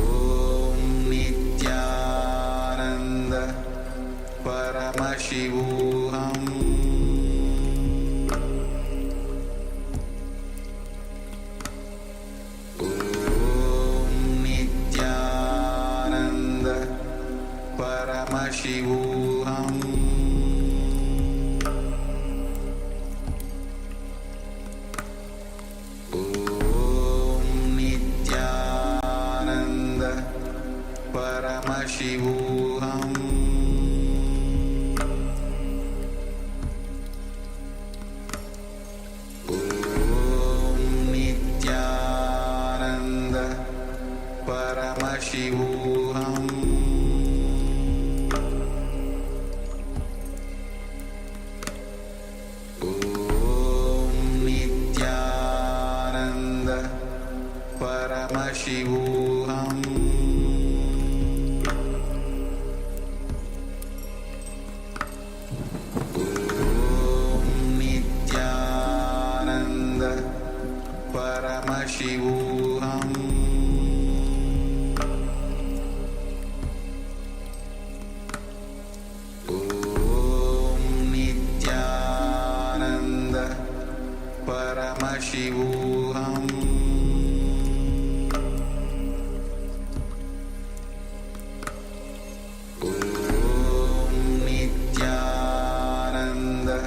Om Nityananda Paramashivoham. Om Nityananda Paramashivoham. Om Nityananda Paramashivoham. Om Nityananda Paramashivoham. Om Nityananda Paramashivoham. Om Nityananda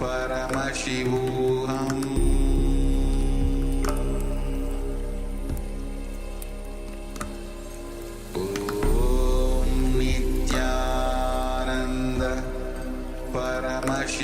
Paramashivoham. Om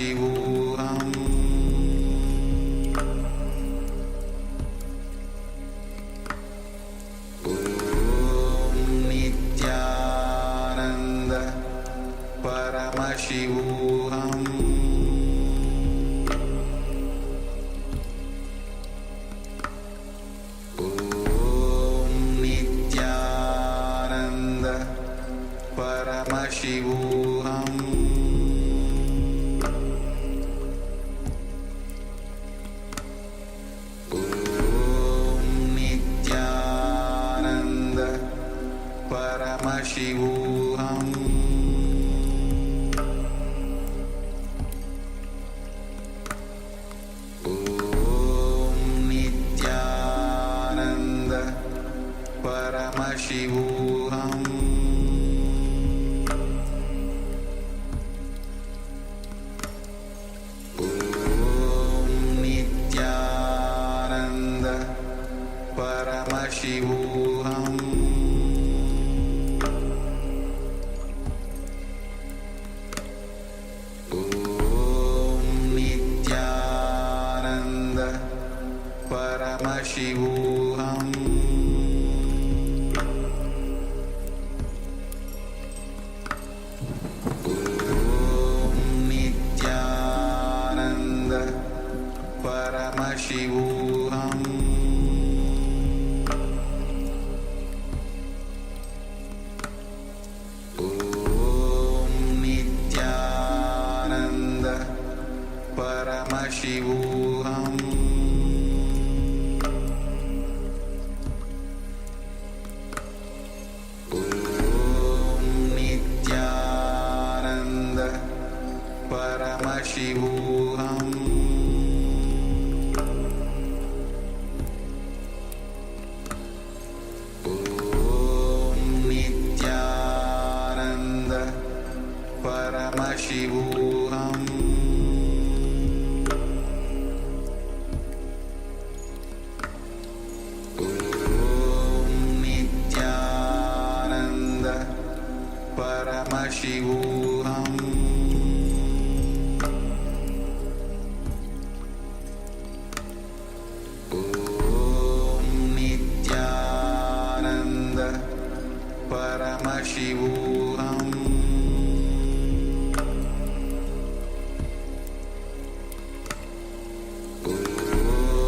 Paramashivoham Om Nityananda Paramashivoham Om Nityananda Paramashivoham Om Nityananda Paramashivoham Om Nityananda Paramashivoham Om Nityananda Paramashivoham Om Nityananda Paramashivoham Om Nityananda Paramashivoham Om Nityananda Paramashivoham Om Nityananda Paramashivoham Om Nityananda Paramashivoham Om Nityananda Paramashivoham Om Nityananda Paramashivoham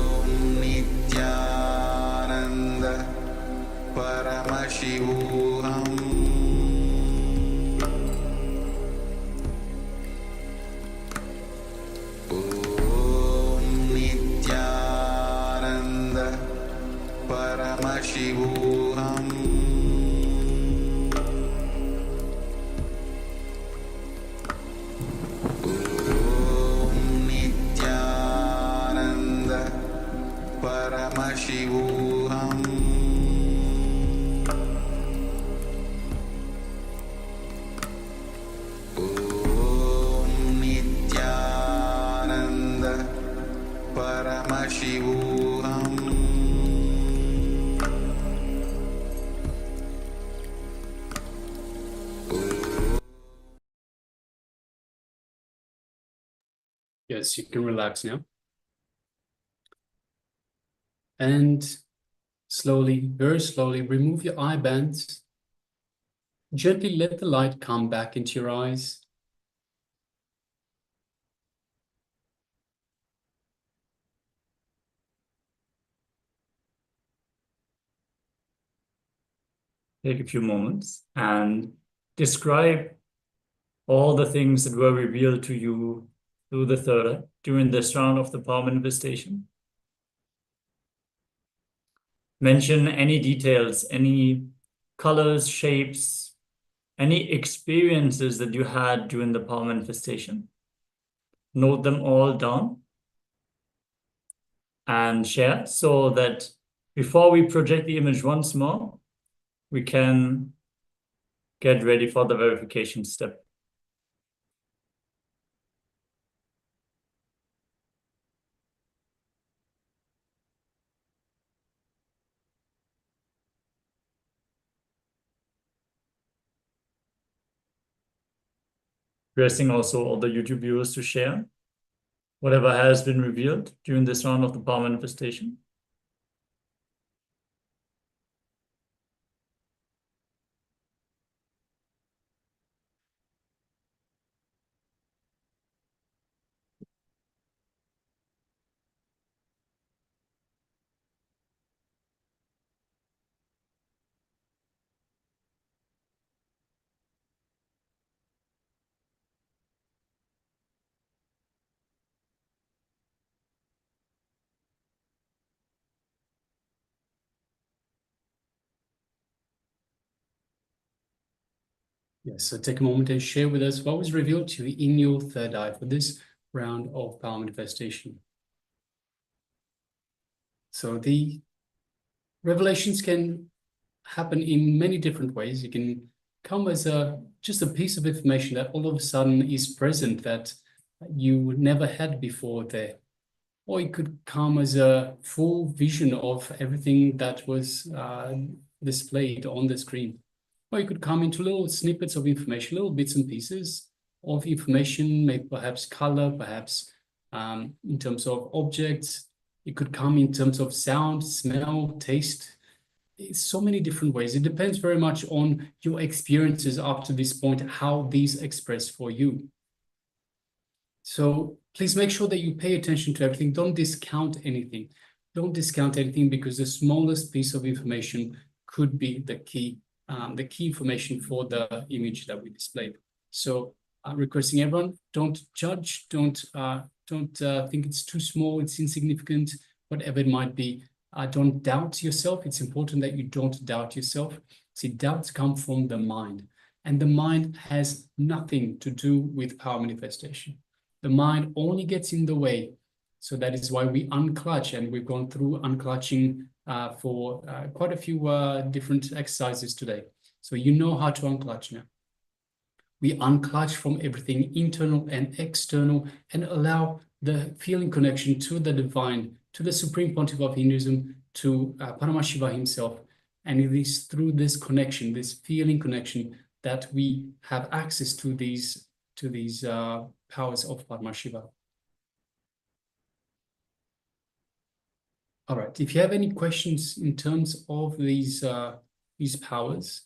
Om Nityananda Paramashivoham Om Nityananda Paramashivoham Om Nityananda Paramashivoham Om Nityananda Paramashivoham Yes, you can relax now. And slowly, very slowly, remove your eye bands. Gently let the light come back into your eyes. Take a few moments and describe all the things that were revealed to you through the third eye during this round of the power manifestation. Mention any details, any colors, shapes, any experiences that you had during the power manifestation. Note them all down and share so that before we project the image once more, we can get ready for the verification step. requesting also all the YouTube viewers to share whatever has been revealed during this round of the power manifestation. Yes, so take a moment and share with us what was revealed to you in your third eye for this round of power manifestation. So the revelations can happen in many different ways. It can come as just a piece of information that all of a sudden is present that you never had before there. Or it could come as a full vision of everything that was displayed on the screen. Or it could come into little snippets of information, little bits and pieces of information, maybe perhaps color, perhaps in terms of objects. It could come in terms of sound, smell, taste. It's so many different ways. It depends very much on your experiences up to this point, how these express for you. So please make sure that you pay attention to everything. Don't discount anything. Don't discount anything, because the smallest piece of information could be the key information for the image that we displayed. So requesting everyone, don't judge, don't think it's too small, it's insignificant, whatever it might be. Don't doubt yourself. It's important that you don't doubt yourself. See, doubts come from the mind, and the mind has nothing to do with power manifestation. The mind only gets in the way. So that is why we unclutch, and we've gone through unclutching for quite a few different exercises today. So you know how to unclutch now. We unclutch from everything internal and external and allow the feeling connection to the divine, to the Supreme Pontiff of Hinduism, to Paramashiva himself. And it is through this connection, this feeling connection, that we have access to these powers of Paramashiva. All right, if you have any questions in terms of these powers,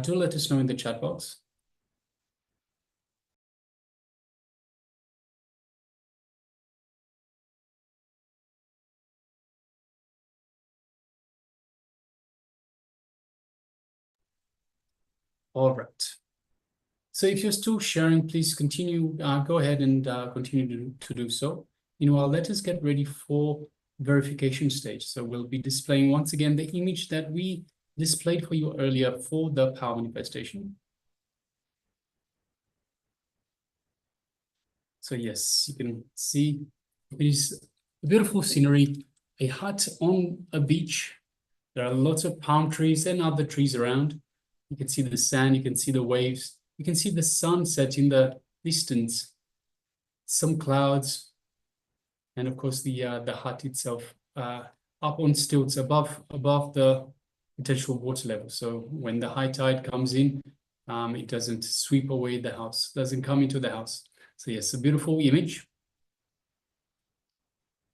do let us know in the chat box. All right. So if you're still sharing, please continue, go ahead and continue to do so. Meanwhile, let us get ready for verification stage. So we'll be displaying once again the image that we displayed for you earlier for the power manifestation. So yes, you can see it is a beautiful scenery, a hut on a beach. There are lots of palm trees and other trees around. You can see the sand, you can see the waves, you can see the sunset in the distance, some clouds, and of course the hut itself up on stilts above the potential water level. So when the high tide comes in, it doesn't sweep away the house, doesn't come into the house. So yes, a beautiful image.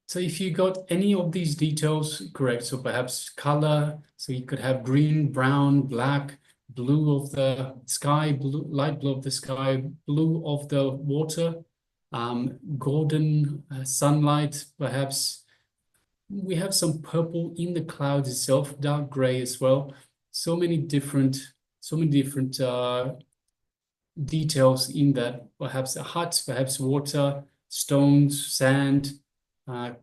So if you got any of these details correct, so perhaps color, so you could have green, brown, black, blue of the sky, blue, light blue of the sky, blue of the water, golden sunlight, perhaps. We have some purple in the clouds itself, dark gray as well. So many different details in that. Perhaps a hut, perhaps water, stones, sand,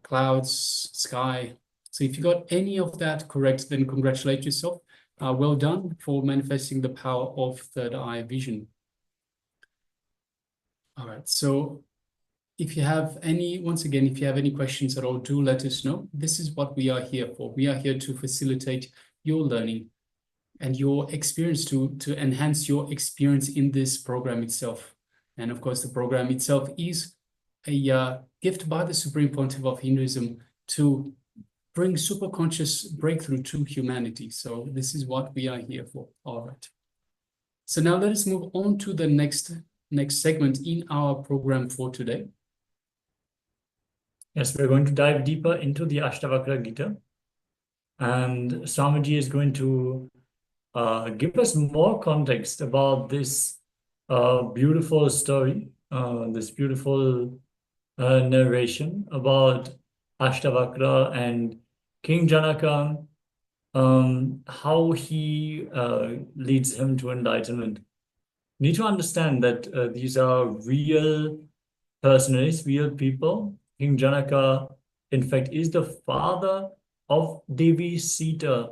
clouds, sky. So if you got any of that correct, then congratulate yourself. Well done for manifesting the power of third eye vision. All right, so if you have any, once again, if you have any questions at all, do let us know. This is what we are here for. We are here to facilitate your learning and your experience, to enhance your experience in this program itself. And of course, the program itself is a gift by the Supreme Pontiff of Hinduism to bring superconscious breakthrough to humanity. So this is what we are here for. All right. So now let us move on to the next next segment in our program for today. Yes, we're going to dive deeper into the Ashtavakra Gita. And Swamiji is going to give us more context about this beautiful story, this beautiful narration about Ashtavakra and King Janaka, how he leads him to enlightenment. You need to understand that these are real personalities, real people. King Janaka, in fact, is the father of Devi Sita.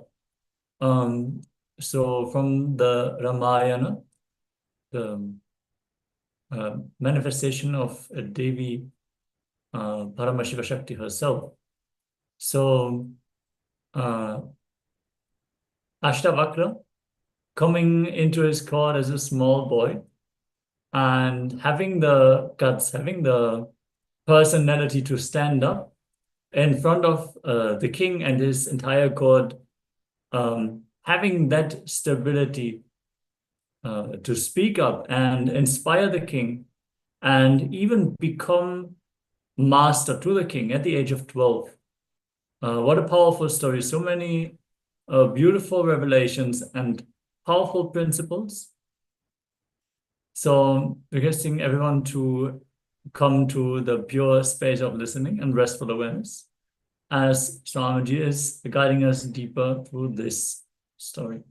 So from the Ramayana, the manifestation of Devi Paramashiva Shakti herself. So Ashtavakra coming into his court as a small boy and having the guts, having the personality to stand up in front of the king and his entire court, having that stability to speak up and inspire the king and even become master to the king at the age of 12. What a powerful story. So many beautiful revelations and powerful principles. So requesting everyone to come to the pure space of listening and restful awareness as Swamiji is guiding us deeper through this story.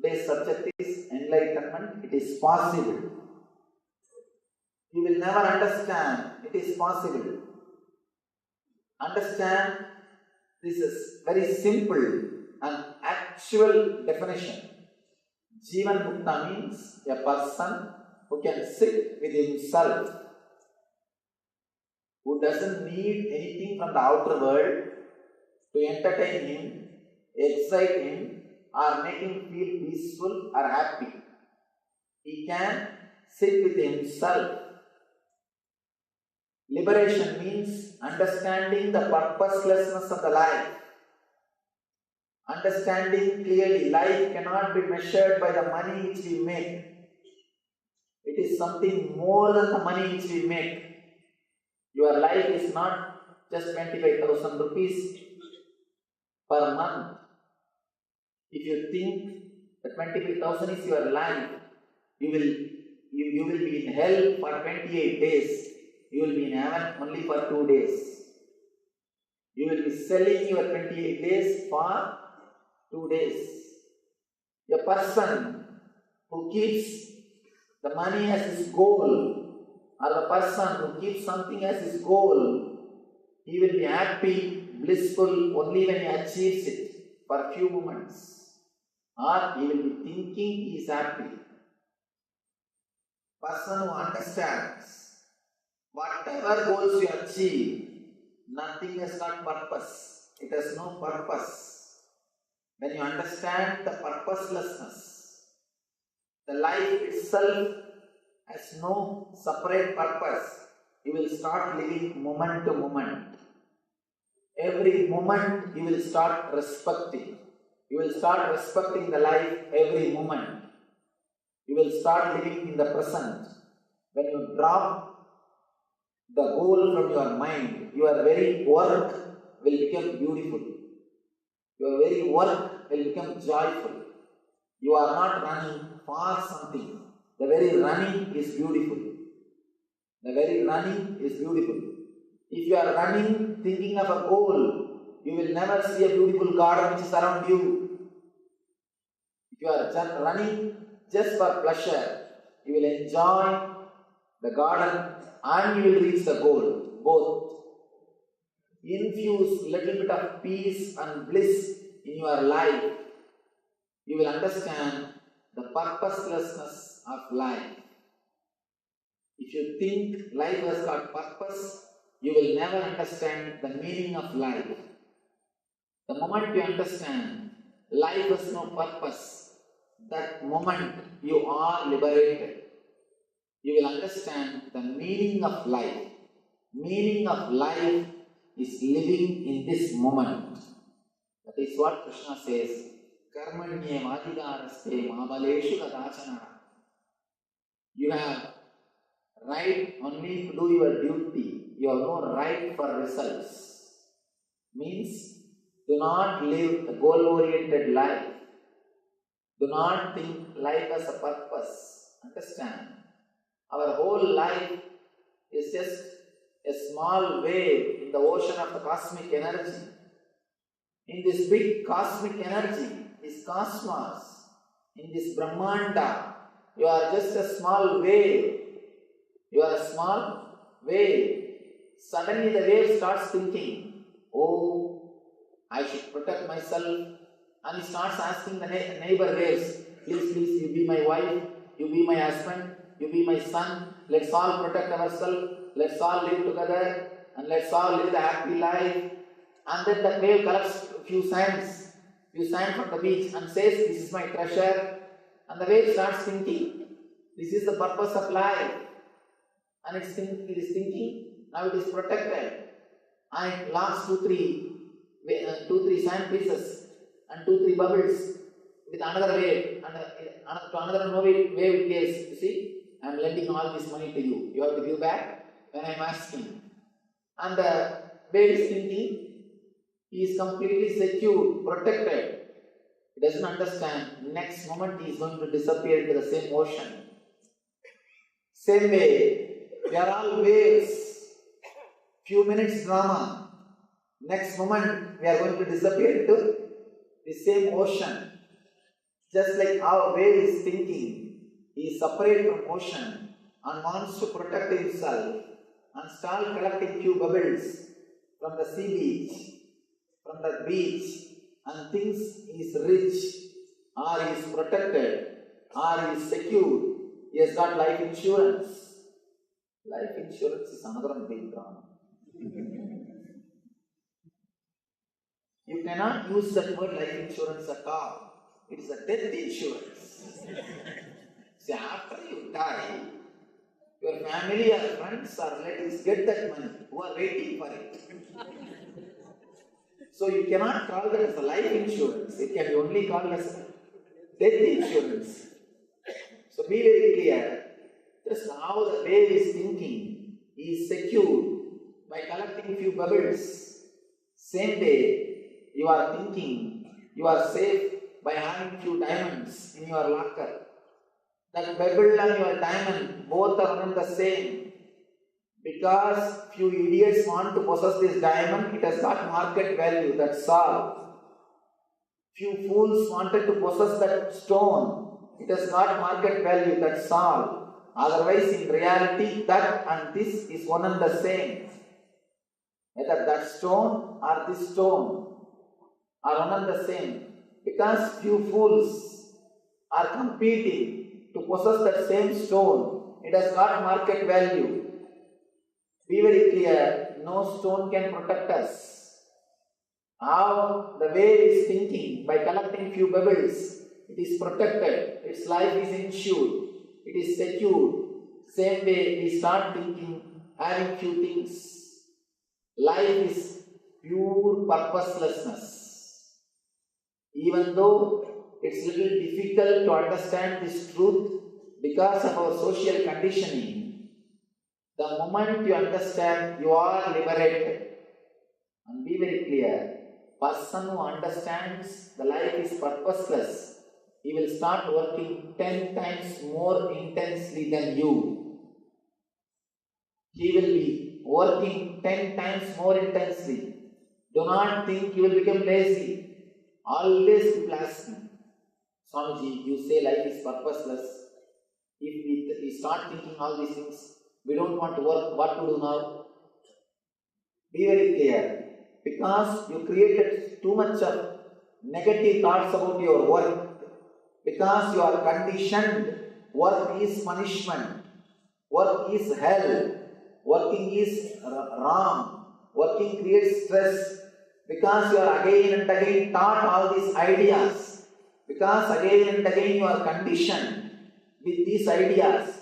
Today's subject is enlightenment. It is possible. You will never understand. It is possible. Understand, this is very simple and actual definition. Jivan Mukta means a person who can sit with himself, who doesn't need anything from the outer world to entertain him, excite him, or make him feel peaceful or happy. He can sit with himself. Liberation means understanding the purposelessness of the life. Understanding clearly, life cannot be measured by the money which we make. It is something more than the money which we make. Your life is not just 25,000 rupees per month. If you think that 25,000 is your life, you will be in hell for 28 days. You will be in heaven only for 2 days. You will be selling your 28 days for 2 days. A person who keeps the money as his goal, or the person who keeps something as his goal, he will be happy, blissful only when he achieves it for a few moments. Or he will be thinking he is happy. Person who understands whatever goals you achieve, nothing has got purpose. It has no purpose. When you understand the purposelessness, the life itself has no separate purpose. You will start living moment to moment. Every moment you will start respecting. You will start respecting the life every moment. You will start living in the present. When you drop the goal from your mind, your very work will become beautiful. Your very work will become joyful. You are not running for something. The very running is beautiful. The very running is beautiful. If you are running thinking of a goal, you will never see a beautiful garden which is around you. If you are just running just for pleasure, you will enjoy the garden and you will reach the goal, both. Infuse little bit of peace and bliss in your life. You will understand the purposelessness of life. If you think life has got purpose, you will never understand the meaning of life. The moment you understand life has no purpose, that moment you are liberated. You will understand the meaning of life. Meaning of life is living in this moment. That is what Krishna says. Karmanye vadidaraste mabaleshu kadachana. You have right only to do your duty. You have no right for results. Means, do not live a goal-oriented life. Do not think life has a purpose. Understand? Our whole life is just a small wave in the ocean of the cosmic energy. In this big cosmic energy, this cosmos, in this Brahmanda, you are just a small wave. You are a small wave. Suddenly the wave starts thinking, oh, I should protect myself. And he starts asking the neighbor waves, please, please, you be my wife, you be my husband, you be my son. Let's all protect ourselves. Let's all live together. And let's all live a happy life. And then the wave collects a few sands from the beach and says, this is my treasure. And the wave starts thinking, this is the purpose of life. And it is thinking, now it is protected. And it lost two, three sand pieces and 2-3 bubbles with another wave. And to another wave it gives. You see, I am lending all this money to you. You have to give back when I am asking. And the wave is thinking, he is completely secure, protected. He doesn't understand. Next moment he is going to disappear into the same ocean. Same way, we are all waves. Few minutes drama. Next moment we are going to disappear into the same ocean. Just like our wave is thinking, he is separate from ocean and wants to protect himself and start collecting few bubbles from the sea beach, from the beach, and thinks he is rich, or he is protected, or he is secure. He has got life insurance. Life insurance is another big drama. You cannot use that word life insurance at all. It is a death insurance. See, after you die, your family or friends or relatives get that money who are waiting for it. So you cannot call that as a life insurance. It can be only called as death insurance. So be very clear. Just how the wave is thinking, he is secure by collecting few bubbles. Same way, you are thinking, you are safe by having few diamonds in your locker. That bubble and your diamond, both are one and the same. Because few idiots want to possess this diamond, it has got market value, that's all. Few fools wanted to possess that stone, it has got market value, that's all. Otherwise, in reality, that and this is one and the same. Whether that stone or this stone are one and the same. Because few fools are competing to possess that same stone, it has got market value. Be very clear, no stone can protect us. How the wave is thinking, by collecting few bubbles, it is protected, its life is insured, it is secure. Same way we start thinking, having few things. Life is pure purposelessness. Even though it's little difficult to understand this truth, because of our social conditioning, the moment you understand, you are liberated. And be very clear, person who understands the life is purposeless, he will start working 10 times more intensely than you. He will be working 10 times more intensely. Do not think you will become lazy. Always people ask me, Swamiji, you say life is purposeless. If we start thinking all these things, we don't want to work, what to do now? Be very clear. Because you created too much of negative thoughts about your work, because you are conditioned, work is punishment, work is hell, working is wrong, working creates stress, because you are again and again taught all these ideas, because again and again you are conditioned with these ideas.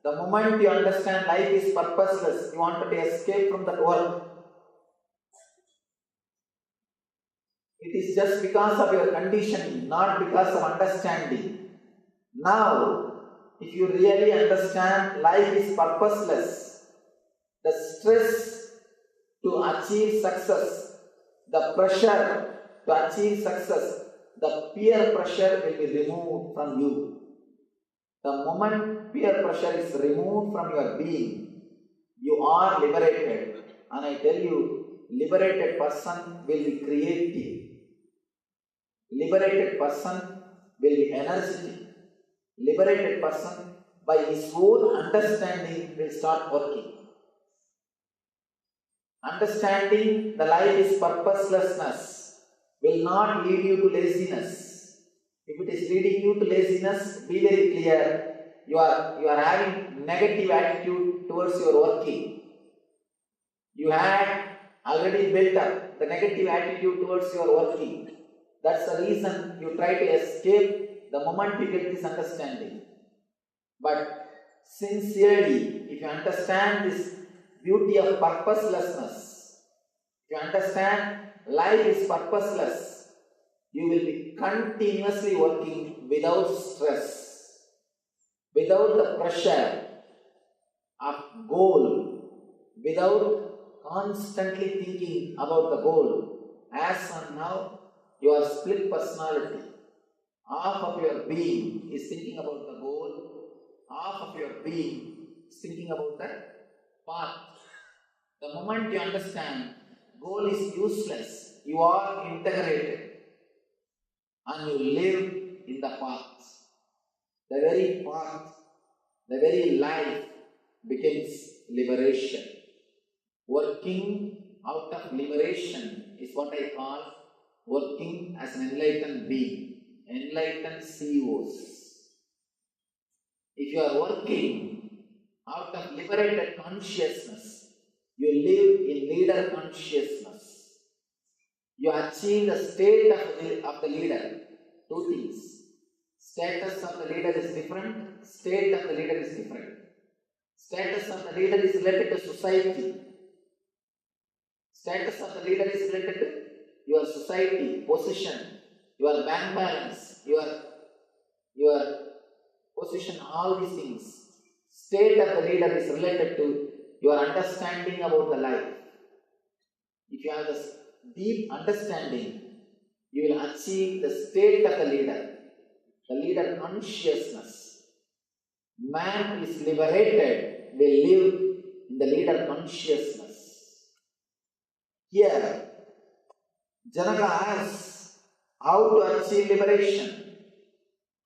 The moment you understand life is purposeless, you want to escape from that work. It is just because of your conditioning, not because of understanding. Now, if you really understand life is purposeless, the stress to achieve success, the pressure to achieve success, the peer pressure will be removed from you. The moment peer pressure is removed from your being, you are liberated. And I tell you, liberated person will be creative. Liberated person will be energetic. Liberated person, by his own understanding, will start working. Understanding the life is purposelessness will not lead you to laziness. If it is leading you to laziness, be very clear, you are having negative attitude towards your working. You had already built up the negative attitude towards your working. That's the reason you try to escape the moment you get this understanding. But sincerely, if you understand this beauty of purposelessness, if you understand life is purposeless, you will be continuously working without stress, without the pressure of goal, without constantly thinking about the goal. As of now, you are split personality. Half of your being is thinking about the goal, half of your being is thinking about the path. The moment you understand goal is useless, you are integrated and you live in the path. The very path, the very life becomes liberation. Working out of liberation is what I call working as an enlightened being, enlightened CEOs. If you are working out of liberated consciousness, you live in leader consciousness. You achieve the state of the leader. Two things. Status of the leader is different, state of the leader is different. Status of the leader is related to society. Status of the leader is related to your society, position, your bank balance, your position, all these things. State of the leader is related to your understanding about the life. If you have this deep understanding, you will achieve the state of the leader consciousness. Man who is liberated will live in the leader consciousness. Here, Janaka asks how to achieve liberation.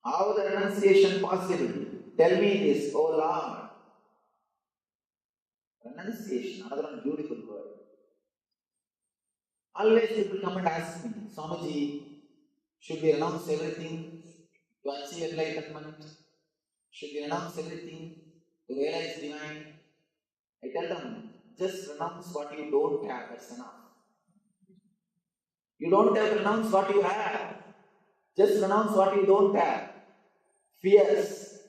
How the renunciation possible? Tell me this, O Lord. Renunciation, another beautiful word. Always people come and ask me, Swamiji, should we renounce everything to achieve enlightenment? Should we renounce everything to realize divine? I tell them, just renounce what you don't have, that's enough. You don't have to renounce what you have. Just renounce what you don't have. Fears,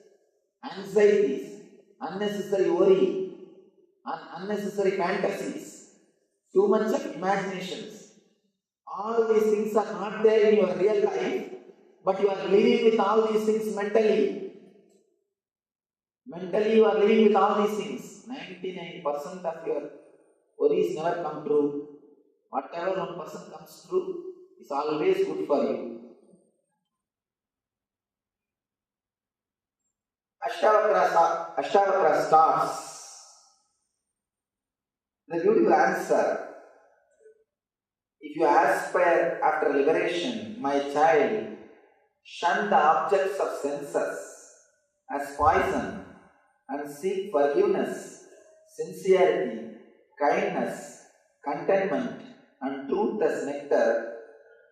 anxieties, unnecessary worry, unnecessary fantasies, too much of imaginations. All these things are not there in your real life, but you are living with all these things mentally. Mentally you are living with all these things. 99% of your worries never come true. Whatever 1% comes true is always good for you. Ashtavakra starts the beautiful answer. If you aspire after liberation, my child, shun the objects of senses as poison and seek forgiveness, sincerity, kindness, contentment and truth as nectar.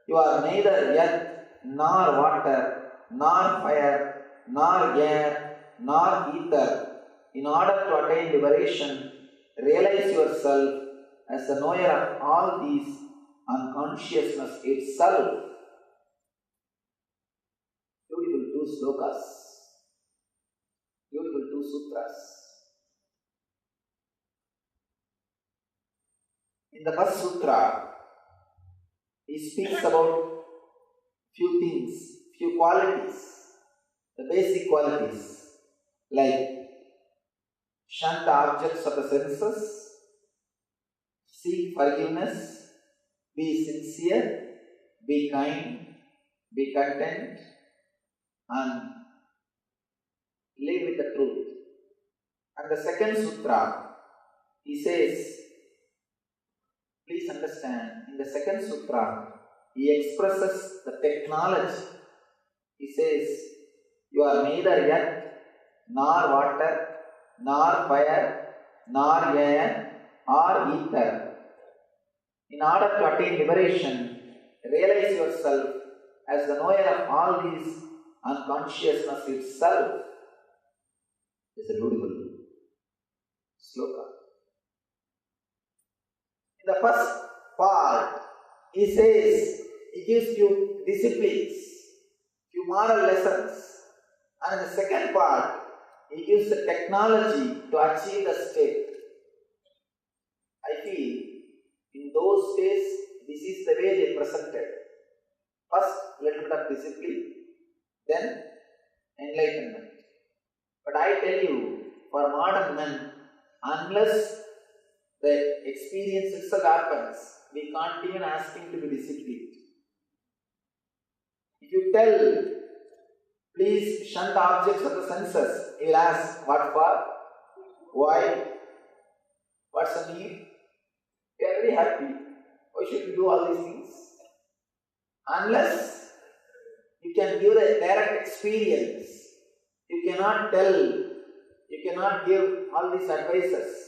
You are neither earth, nor water, nor fire, nor air, nor ether. In order to attain liberation, realize yourself as the knower of all these unconsciousness itself. Beautiful two slokas, beautiful two sutras. In the first sutra, he speaks about few things, few qualities, the basic qualities like shun the objects of the senses, seek forgiveness, be sincere, be kind, be content, and live with the truth. And the second sutra, he says, please understand, in the second sutra, he expresses the technology. He says, you are neither earth, nor water, nor fire, nor air, or ether. In order to attain liberation, realize yourself as the knower of all these unconsciousness itself. It's a beautiful sloka. In the first part, he says, he gives you disciplines, few moral lessons. And in the second part, he gives the technology to achieve the state. I feel, in those days, this is the way they presented. First, little bit of discipline, then enlightenment. But I tell you, for modern men, unless the experience itself happens, we can't even ask him to be disciplined. If you tell, please shun the objects of the senses, he will ask, what for? Why? What's the need? We are very happy. Why should we do all these things? Unless you can give the direct experience, you cannot tell, you cannot give all these advices.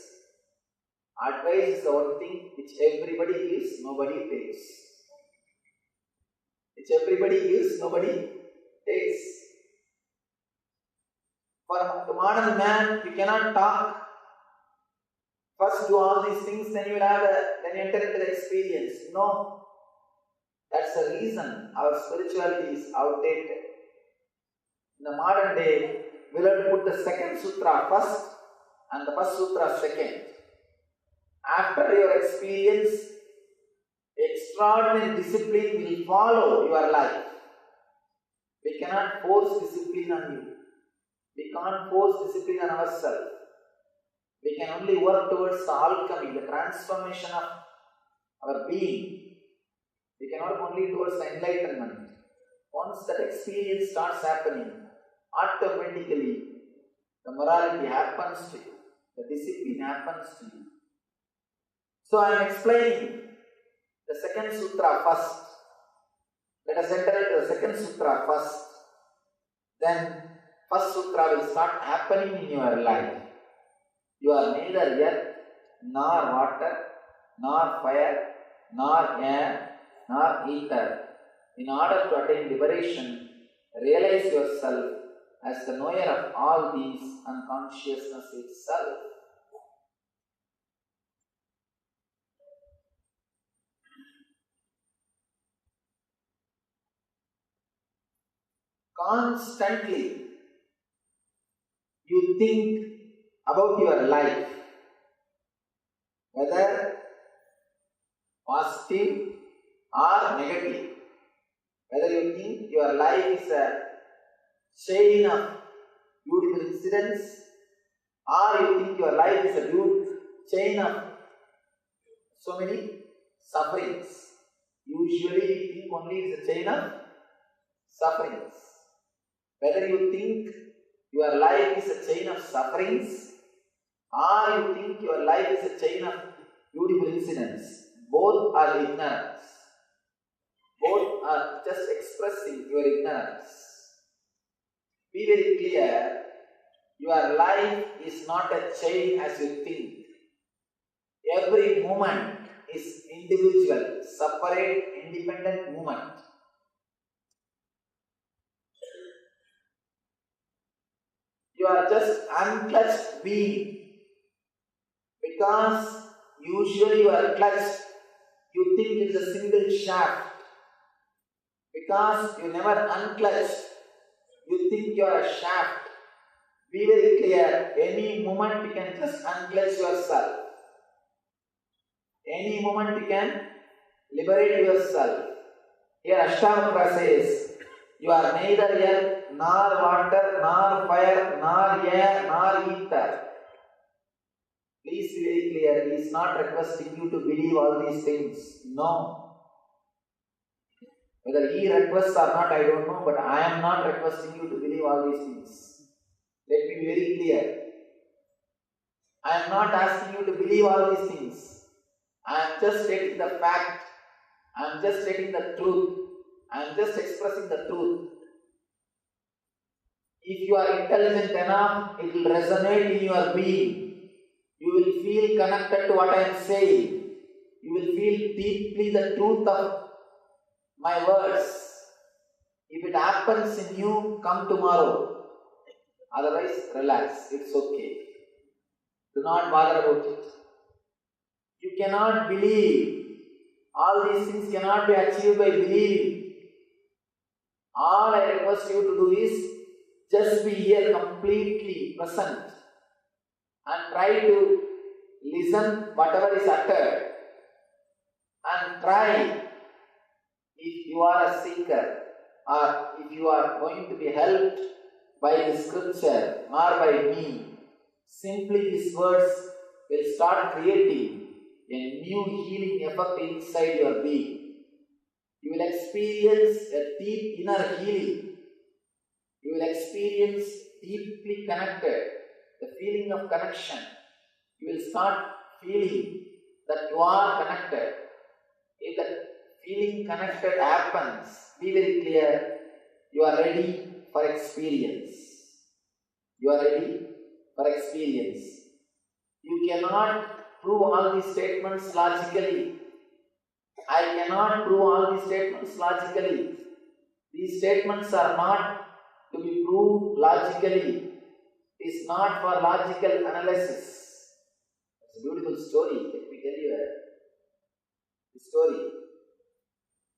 Advice is the one thing which everybody gives, nobody takes. Which everybody gives, nobody takes. For the modern man, you cannot talk. First do all these things, then you will have then enter into the experience. No. That's the reason our spirituality is outdated. In the modern day, we will have to put the second sutra first and the first sutra second. After your experience, extraordinary discipline will follow your life. We cannot force discipline on you. We can't force discipline on ourselves. We can only work towards the alchemy, the transformation of our being. We can work only towards the enlightenment. Once that experience starts happening, automatically the morality happens to you, the discipline happens to you. So I am explaining the second sutra first. Let us enter into the second sutra first. Then first sutra will start happening in your life. You are neither earth, nor water, nor fire, nor air, nor ether. In order to attain liberation, realize yourself as the knower of all these unconsciousness itself. Constantly, you think about your life, whether positive or negative. Whether you think your life is a chain of beautiful incidents Or you think your life is a huge chain of so many sufferings. Usually we think only it's a chain of sufferings. Whether you think your life is a chain of sufferings or you think your life is a chain of beautiful incidents, both are ignorance. Both are just expressing your ignorance. Be very clear, your life is not a chain as you think. Every moment is individual, separate, independent movement. You are just unclutched being. Because usually you are clutched, you think it is a single shaft. Because you never unclutched, you think you are a shaft. Be very clear, any moment you can just unclutch yourself. Any moment you can liberate yourself. Here Ashtavakra says, you are neither earth, nor water, nor fire, nor air, nor ether. Please be very clear, he is not requesting you to believe all these things. No. Whether he requests or not, I don't know, but I am not requesting you to believe all these things. Let me be very clear. I am not asking you to believe all these things. I am just stating the fact. I am just stating the truth. I am just expressing the truth. If you are intelligent enough, it will resonate in your being. You will feel connected to what I am saying. You will feel deeply the truth of my words. If it happens in you, come tomorrow. Otherwise, relax. It's okay. Do not bother about it. You cannot believe. All these things cannot be achieved by believing. All I request you to do is just be here completely present and try to listen whatever is uttered and try, if you are a seeker or if you are going to be helped by the scripture or by me, simply these words will start creating a new healing effect inside your being. You will experience a deep inner healing. You will experience deeply connected, the feeling of connection. You will start feeling that you are connected. If that feeling connected happens, be very clear, you are ready for experience. You are ready for experience. You cannot prove all these statements logically. I cannot prove all these statements logically. These statements are not to be proved logically. It is not for logical analysis. It's a beautiful story. Let me tell you a story.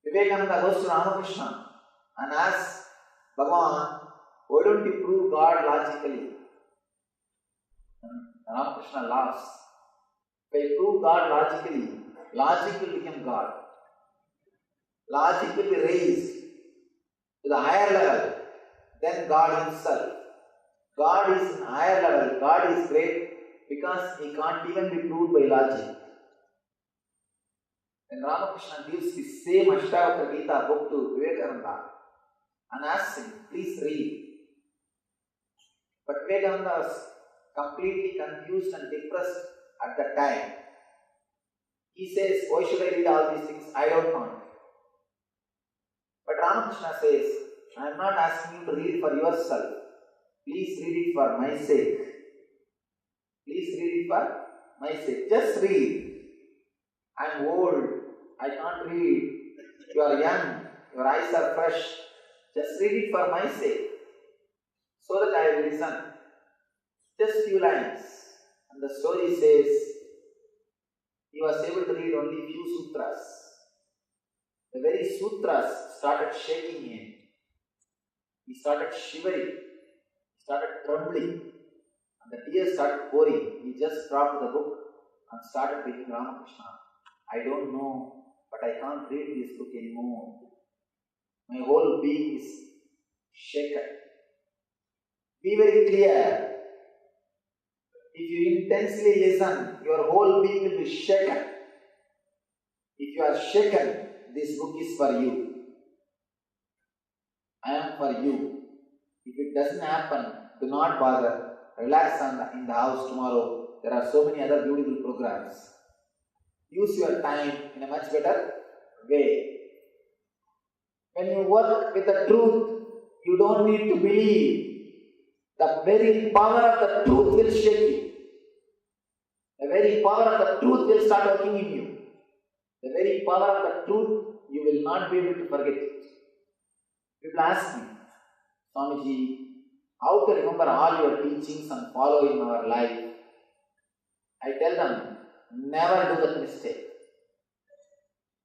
Vivekananda goes to Ramakrishna and asks, Bhagavan, why don't you prove God logically? And Ramakrishna laughs. If I prove God logically, logic will become God. Logic will be raised to the higher level than God himself. God is in higher level. God is great because he can't even be proved by logic. Then Ramakrishna gives the same Ashtavakra Gita book to Vivekananda and asks him, please read. But Vivekananda was completely confused and depressed at that time. He says, why should I read all these things? I don't want. But Ramakrishna says, I am not asking you to read for yourself. Please read it for my sake. Please read it for my sake. Just read. I am old. I can't read. You are young. Your eyes are fresh. Just read it for my sake. So that I will listen. Just few lines. And the story says, he was able to read only few sutras. The very sutras started shaking him. He started shivering. He started trembling. And the tears started pouring. He just dropped the book and started reading Ramakrishna. I don't know, but I can't read this book anymore. My whole being is shaken. Be very clear. If you intensely listen, your whole being will be shaken. If you are shaken, this book is for you. I am for you. If it doesn't happen, do not bother. Relax in the house tomorrow. There are so many other beautiful programs. Use your time in a much better way. When you work with the truth, you don't need to believe. The very power of the truth will shake you. The very power of the truth will start working in you. The very power of the truth, you will not be able to forget it. People ask me, Swamiji, how to remember all your teachings and follow in our life? I tell them, never do that mistake.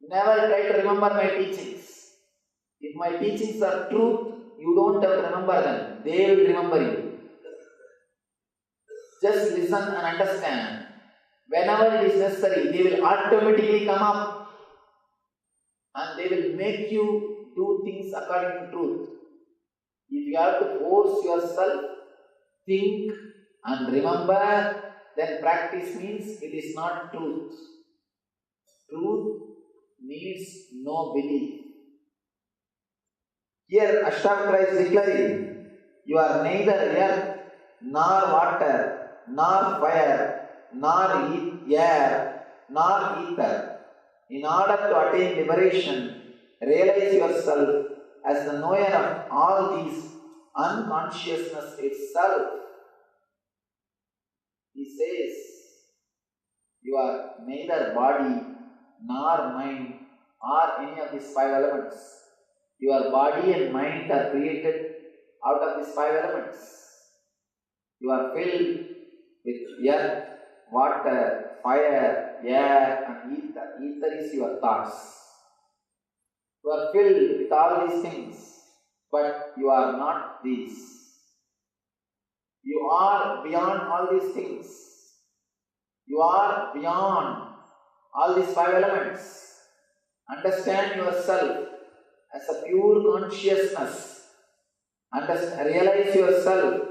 Never try to remember my teachings. If my teachings are truth, you don't have to remember them. They will remember you. Just listen and understand. Whenever it is necessary, they will automatically come up and they will make you do things according to truth. If you have to force yourself, think and remember, then practice means it is not truth. Truth needs no belief. Here Ashtavakra is declaring, you are neither earth, nor water, nor fire, nor air, nor ether. In order to attain liberation, realize yourself as the knower of all these unconsciousness itself. He says, you are neither body, nor mind, or any of these five elements. Your body and mind are created out of these five elements. You are filled with earth, water, fire, air and ether. Ether is your thoughts. You are filled with all these things, but you are not these. You are beyond all these things. You are beyond all these five elements. Understand yourself as a pure consciousness. Realize yourself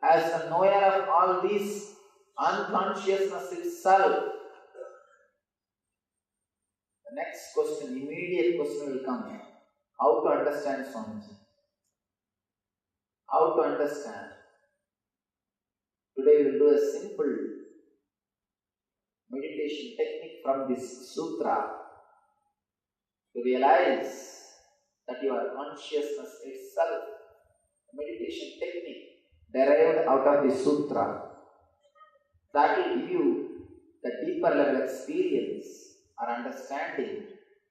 as the knower of all these unconsciousness itself. The next question, immediate question will come. How to understand Swamiji? How to understand? Today we will do a simple meditation technique from this sutra to realize that your consciousness itself, meditation technique derived out of the sutra, that will give you the deeper level experience or understanding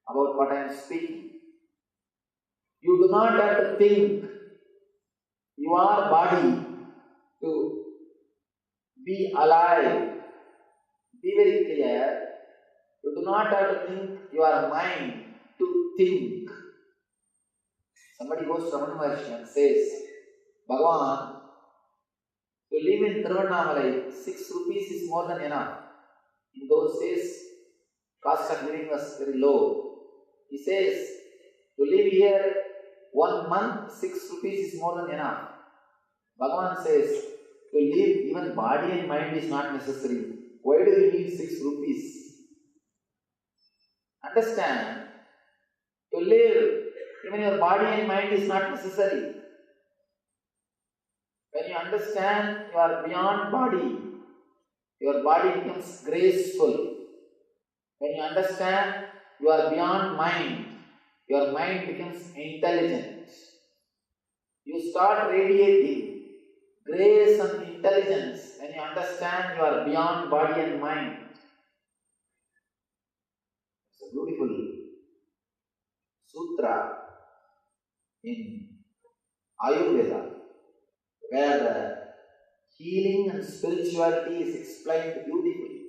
about what I am speaking. You do not have to think your body to be alive. Be very clear. You do not have to think your mind to think. Somebody goes to Ramana Maharshi and says, Bhagavan, to live in Nirvana, 6 rupees is more than enough. In those days, cost of living was very low. He says, to live here 1 month, 6 rupees is more than enough. Bhagavan says, to live even body and mind is not necessary. Why do you need 6 rupees? Understand, to live, even your body and mind is not necessary. When you understand you are beyond body, your body becomes graceful. When you understand you are beyond mind, your mind becomes intelligent. You start radiating grace and intelligence when you understand you are beyond body and mind. It's a beautiful sutra in Ayurveda, where the healing and spirituality is explained beautifully.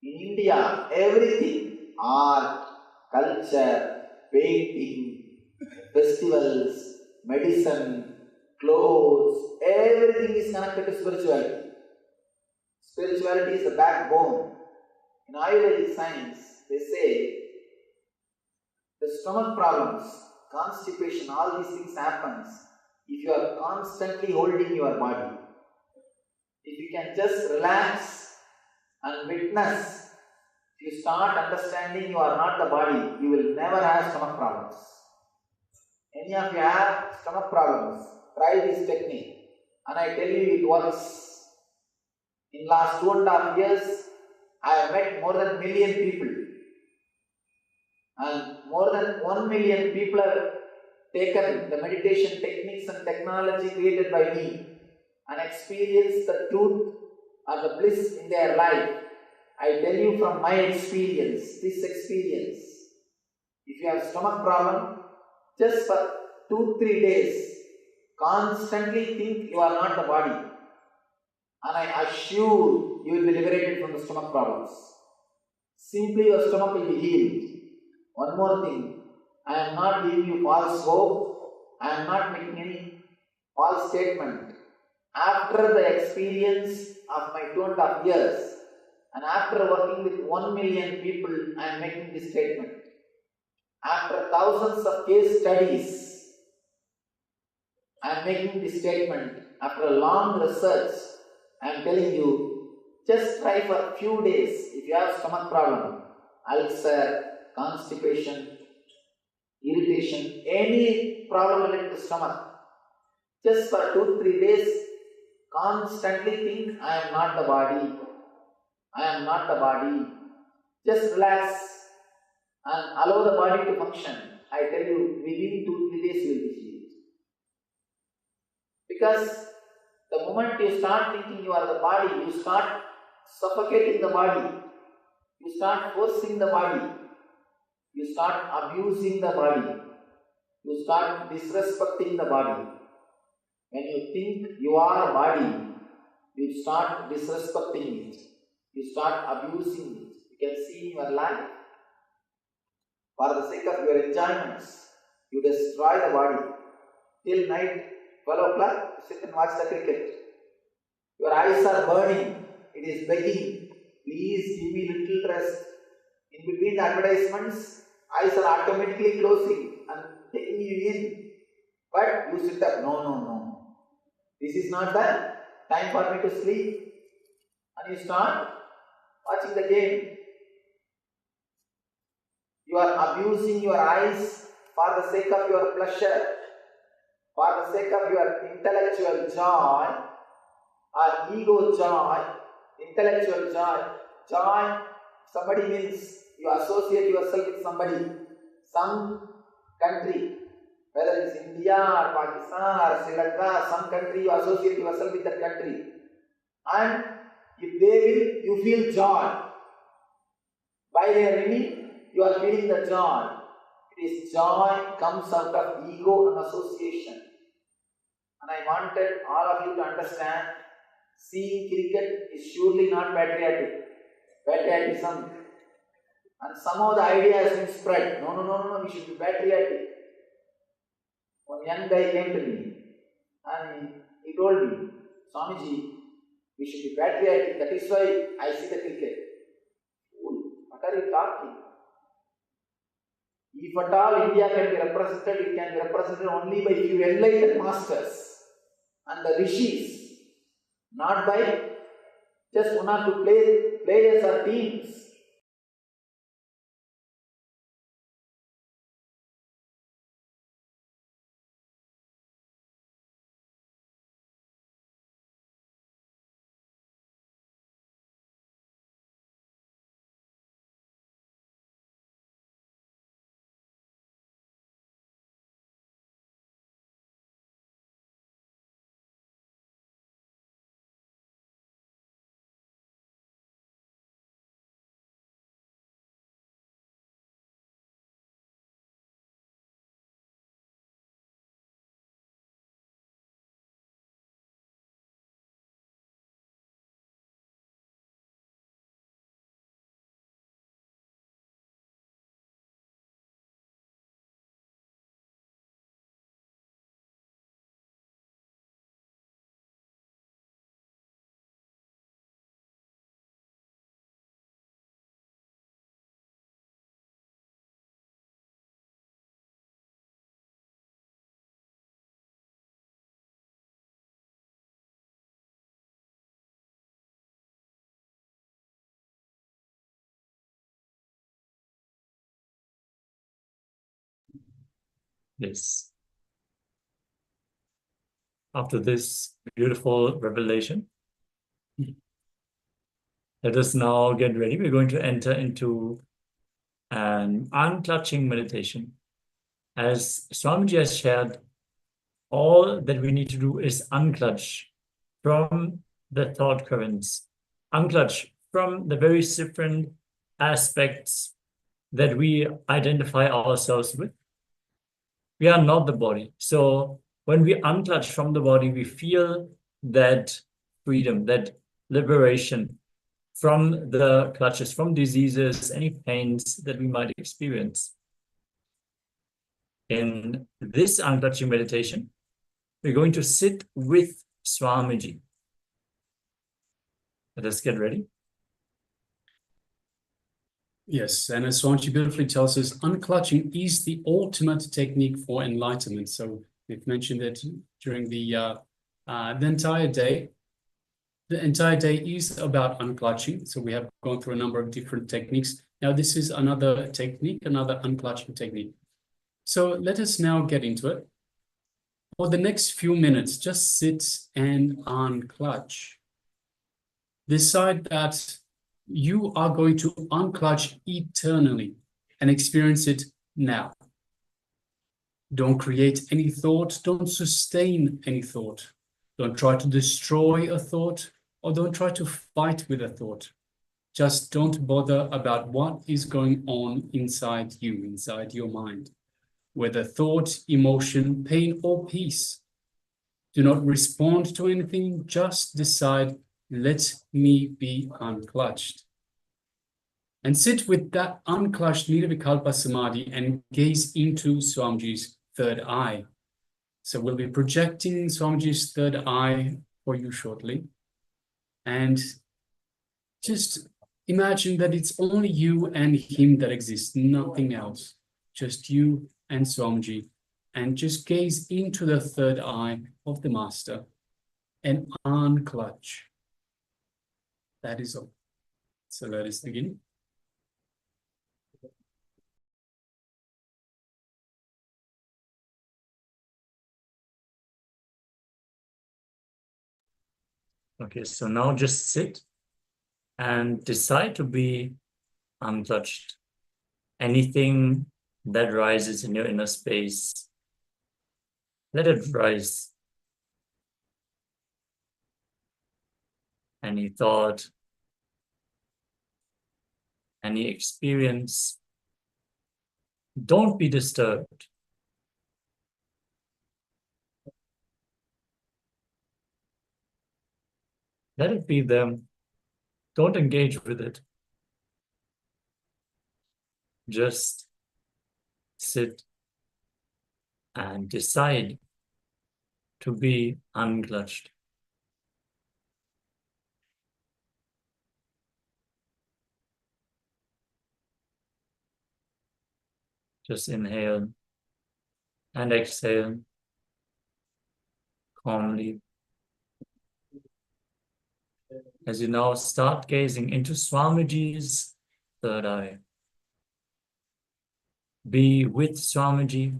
In India, everything, art, culture, painting, festivals, medicine, clothes, everything is connected to spirituality. Spirituality is the backbone. In Ayurvedic science, they say the stomach problems, constipation, all these things happens if you are constantly holding your body. If you you can just relax and witness, if you start understanding you are not the body, you will never have stomach problems. Any of you have stomach problems, try this technique and I tell you it works. In last 2.5 years, I have met more than 1 million people and more than 1 million people have taken the meditation techniques and technology created by me and experienced the truth or the bliss in their life. I tell you from my experience, this experience, if you have stomach problem, just for 2-3 days, constantly think you are not the body. And I assure you will be liberated from the stomach problems. Simply your stomach will be healed. One more thing, I am not giving you false hope, I am not making any false statement. After the experience of my 2.5 years, and after working with 1 million people, I am making this statement. After thousands of case studies, I am making this statement. After a long research, I am telling you, just try for a few days. If you have stomach problem, ulcer, constipation, irritation, any problem related to stomach, just for 2-3 days, constantly think, I am not the body. I am not the body. Just relax and allow the body to function. I tell you, within 2-3 days you will be healed. Because the moment you start thinking you are the body, you start suffocating the body. You start forcing the body. You start abusing the body. You start disrespecting the body. When you think you are a body, you start disrespecting it. You start abusing it. You can see in your life. For the sake of your enjoyments, you destroy the body. Till night, 12 o'clock, you sit and watch the cricket. Your eyes are burning. It is begging, please give me little rest. In between the advertisements, eyes are automatically closing and taking you in. But you sit up, no. This is not the time for me to sleep. And you start watching the game. You are abusing your eyes for the sake of your pleasure, for the sake of your intellectual joy or ego joy, intellectual joy. Joy, somebody means you associate yourself with somebody, some country, whether it's India or Pakistan or Sri Lanka, some country, you associate yourself with that country. And if they will, you feel joy. By their winning, you are feeling the joy. It is joy comes out of ego and association. And I wanted all of you to understand, seeing cricket is surely not patriotic. Patriotism. And somehow the idea has been spread. No, we should be patriotic. One young guy came to me and he told me, Swamiji, we should be patriotic. That is why I see the cricket. What are you talking? If at all India can be represented, it can be represented only by few enlightened masters and the rishis, not by just 1 or 2 players or teams. Yes. After this beautiful revelation, let us now get ready. We're going to enter into an unclutching meditation. As Swamiji has shared, all that we need to do is unclutch from the thought currents, unclutch from the very different aspects that we identify ourselves with. We are not the body. So when we unclutch from the body, we feel that freedom, that liberation from the clutches, from diseases, any pains that we might experience. In this unclutching meditation, we're going to sit with Swamiji. Let us get ready. Yes, and as Swamiji beautifully tells us, unclutching is the ultimate technique for enlightenment. So we've mentioned it during the entire day. The entire day is about unclutching. So we have gone through a number of different techniques. Now this is another technique, another unclutching technique. So let us now get into it. For the next few minutes, just sit and unclutch. Decide that you are going to unclutch eternally and experience it now. Don't create any thought. Don't sustain any thought. Don't try to destroy a thought, or don't try to fight with a thought. Just don't bother about what is going on inside you, inside your mind, whether thought, emotion, pain, or peace. Do not respond to anything. Just decide, let me be unclutched. And sit with that unclutched Nirvikalpa Samadhi and gaze into Swamiji's third eye. So we'll be projecting Swamiji's third eye for you shortly. And just imagine that it's only you and him that exists, nothing else. Just you and Swamiji. And just gaze into the third eye of the Master and unclutch. That is all. So let us begin. Okay, so now just sit and decide to be unclutched. Anything that rises in your inner space, let it rise. Any thought, any experience, don't be disturbed. Let it be there. Don't engage with it. Just sit and decide to be unclutched. Just inhale and exhale calmly. As you now start gazing into Swamiji's third eye. Be with Swamiji.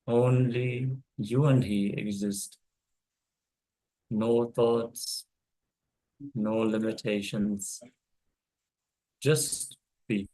Only you and he exist. No thoughts, no limitations. Just be.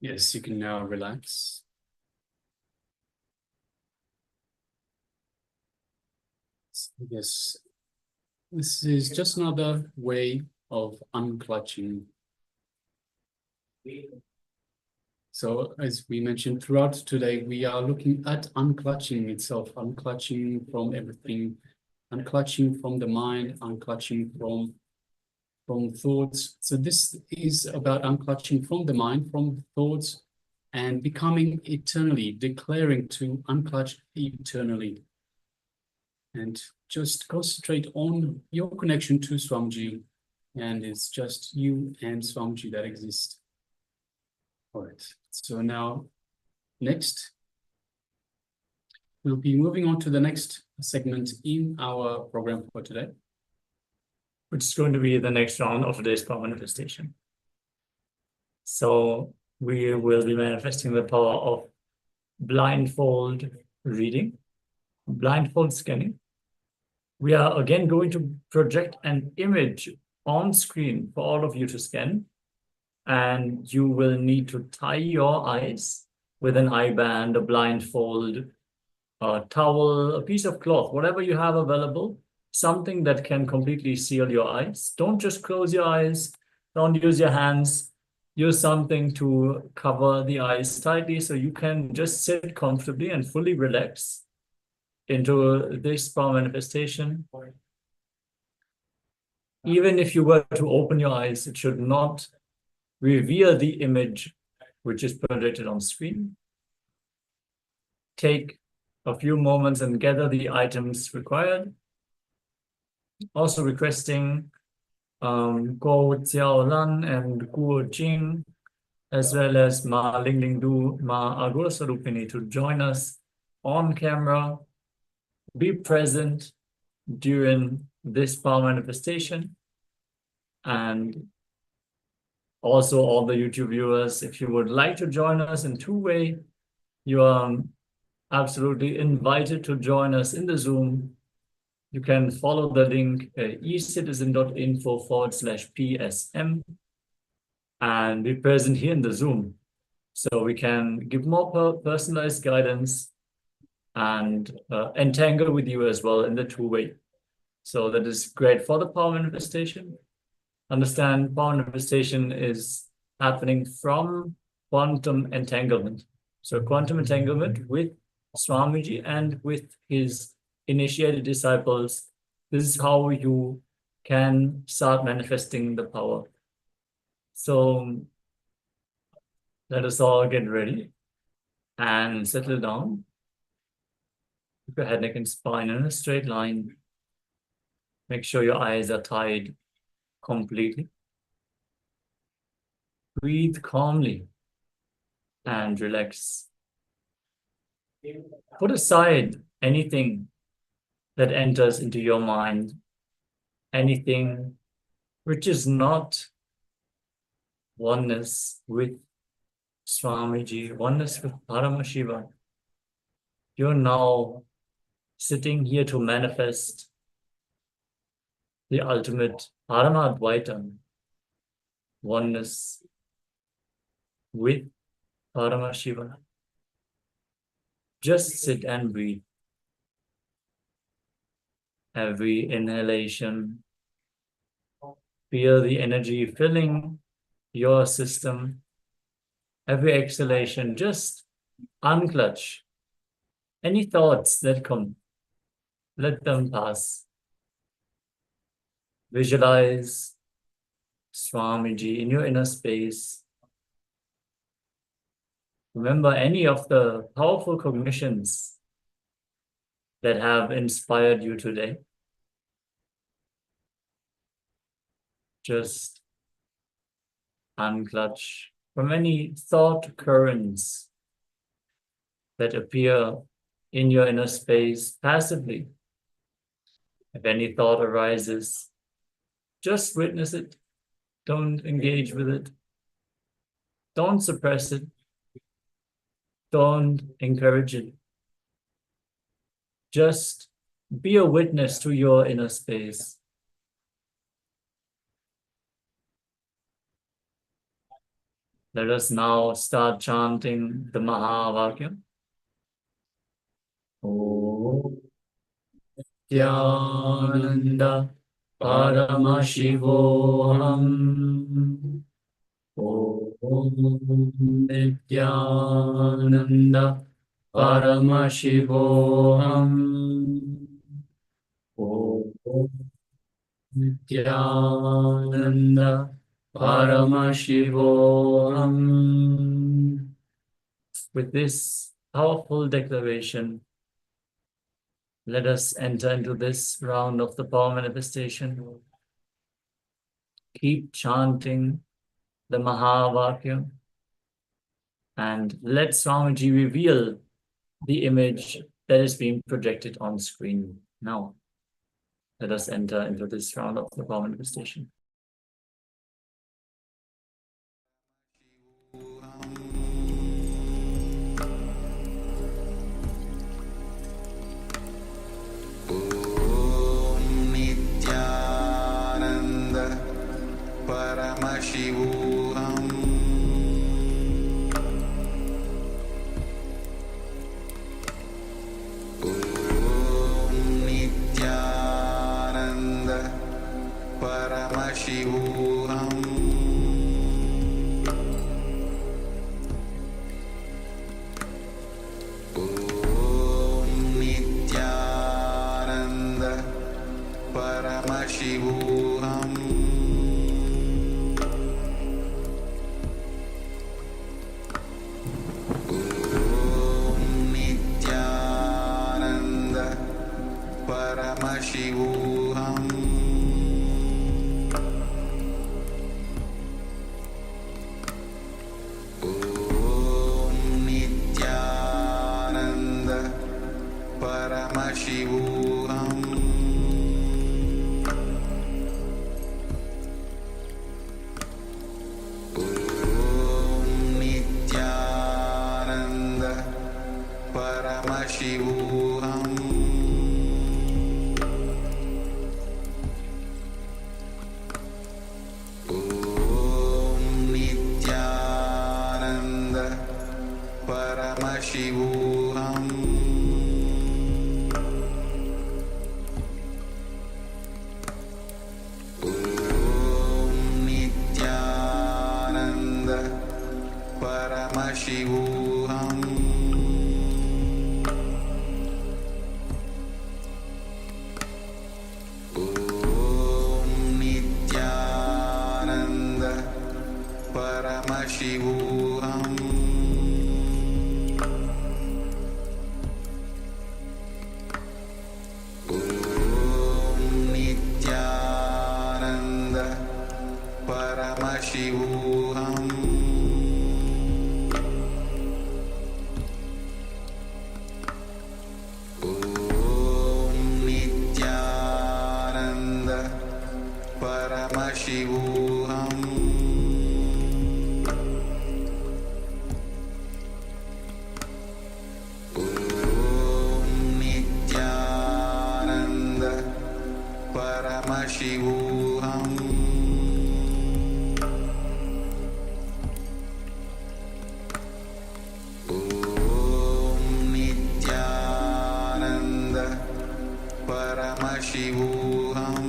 Yes, you can now relax. So yes, this is just another way of unclutching. So as we mentioned throughout today, we are looking at unclutching itself, unclutching from everything, unclutching from the mind, unclutching from thoughts. So this is about unclutching from the mind, from thoughts, and becoming eternally, declaring to unclutch eternally. And just concentrate on your connection to Swamiji, and it's just you and Swamiji that exist. All right, so now next, we'll be moving on to the next segment in our program for today, which is going to be the next round of today's power manifestation. So we will be manifesting the power of blindfold reading, blindfold scanning. We are again going to project an image on screen for all of you to scan, and you will need to tie your eyes with an eye band, a blindfold, a towel, a piece of cloth, whatever you have available, something that can completely seal your eyes. Don't just close your eyes, don't use your hands, use something to cover the eyes tightly so you can just sit comfortably and fully relax into this power manifestation. Even if you were to open your eyes, it should not reveal the image which is projected on screen. Take a few moments and gather the items required. Also requesting Go Xiao Lan and Guo Jing, as well as Ma Ling Ling Du, Ma Agura Sarupini to join us on camera. Be present during this power manifestation. And also all the YouTube viewers, if you would like to join us in two-way, you are absolutely invited to join us in the Zoom. You can follow the link ecitizen.info/PSM and be present here in the Zoom. So we can give more personalized guidance and entangle with you as well in the two-way. So that is great for the power manifestation. Understand power manifestation is happening from quantum entanglement. So quantum entanglement with Swamiji and with his initiated disciples. This is how you can start manifesting the power. So let us all get ready and settle down. Keep your head, neck, and spine in a straight line. Make sure your eyes are tied completely. Breathe calmly and relax. Put aside anything that enters into your mind, anything which is not oneness with Swamiji, oneness with Paramashiva. You're now sitting here to manifest the ultimate Paramadvaita, oneness with Paramashiva. Just sit and breathe. Every inhalation, feel the energy filling your system. Every exhalation, just unclutch any thoughts that come. Let them pass. Visualize Swamiji in your inner space. Remember any of the powerful cognitions that have inspired you today. Just unclutch from any thought currents that appear in your inner space passively. If any thought arises, just witness it. Don't engage with it. Don't suppress it. Don't encourage it. Just be a witness to your inner space. Let us now start chanting the Mahavakya. Om Nityananda Paramashivoham. Om Nityananda Paramashivoham. Om Nityananda Paramashivoham. With this powerful declaration, let us enter into this round of the power manifestation. Keep chanting the Mahavakya and let Swamiji reveal the image that is being projected on screen now. Let us enter into this round of the power manifestation. Paramashivoham. Om Nityananda Paramashivoham. Om Nityananda Paramashivoham. Paramashivoham. Om Nityananda Paramashivoham. Om Nityananda Paramashivoham. Paramashivoham. Om Nityananda Paramashivoham. Om Nityananda Paramashivoham. Paramashivoham. Om Nityananda Paramashivoham. Om Nityananda Paramashivoham. Paramashivoham. Om Nityananda Paramashivoham.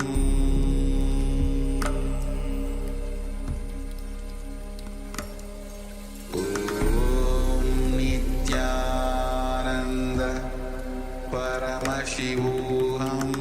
Om Nityananda Paramashivoham.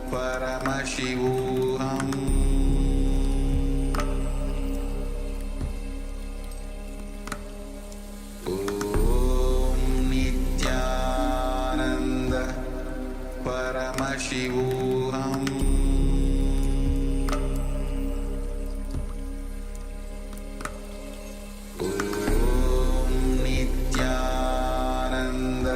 Paramashivoham. Om Nityananda Paramashivoham. Om Nityananda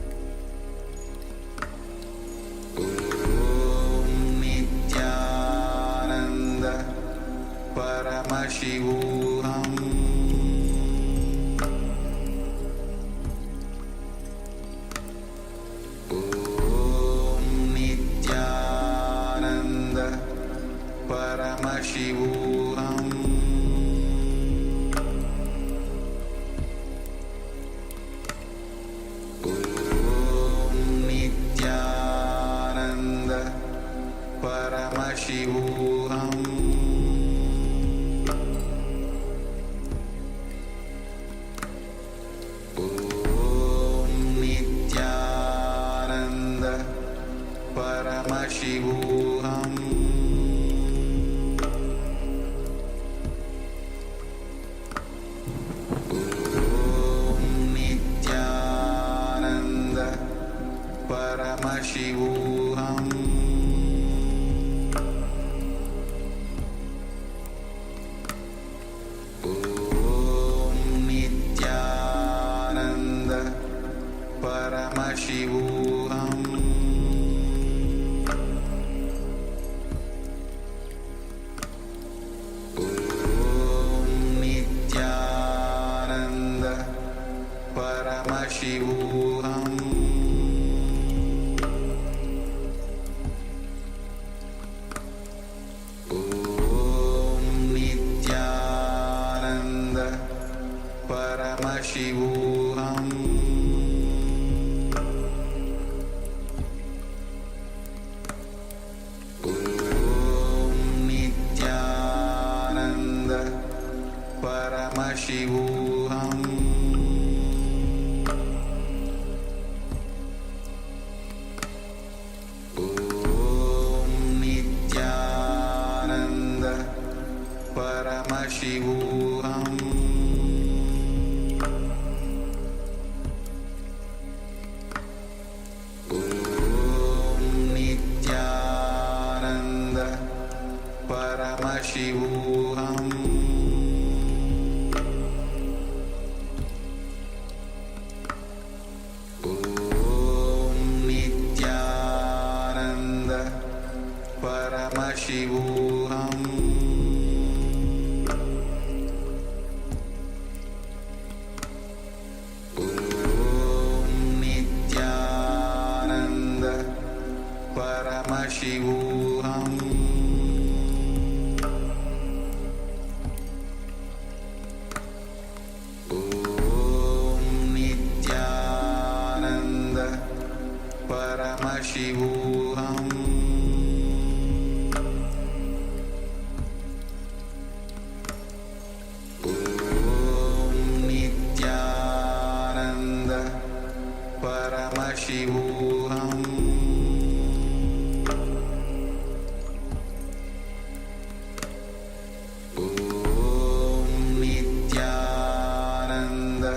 Paramashivoham Om Nityananda Paramashivoham Om Nityananda Paramashivoham Om Nityananda Paramashivoham Om Nityananda Paramashivoham Om Nityananda Paramashivoham Om Nityananda Paramashivoham Om Nityananda Paramashivoham Om Nityananda Paramashivoham Om Nityananda Paramashivoham Om Nityananda Paramashivoham Om Nityananda Paramashivoham Om Nityananda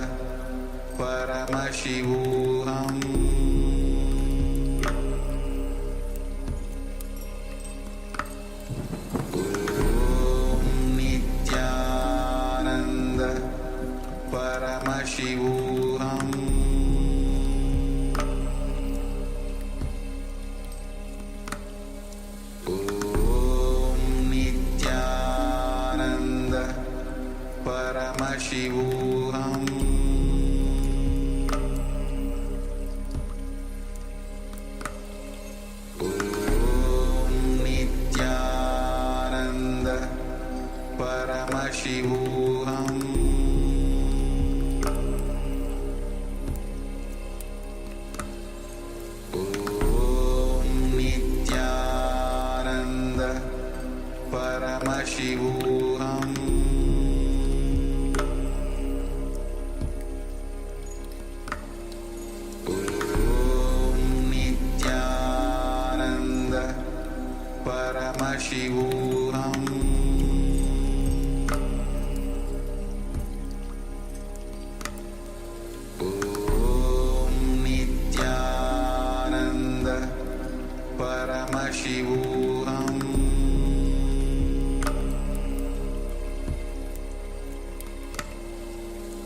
Paramashivoham Om Nityananda Paramashivoham Om Nityananda Paramashivoham Om Nityananda Paramashivoham Om Nityananda Paramashivoham Om Nityananda Paramashivoham Om Nityananda Paramashivoham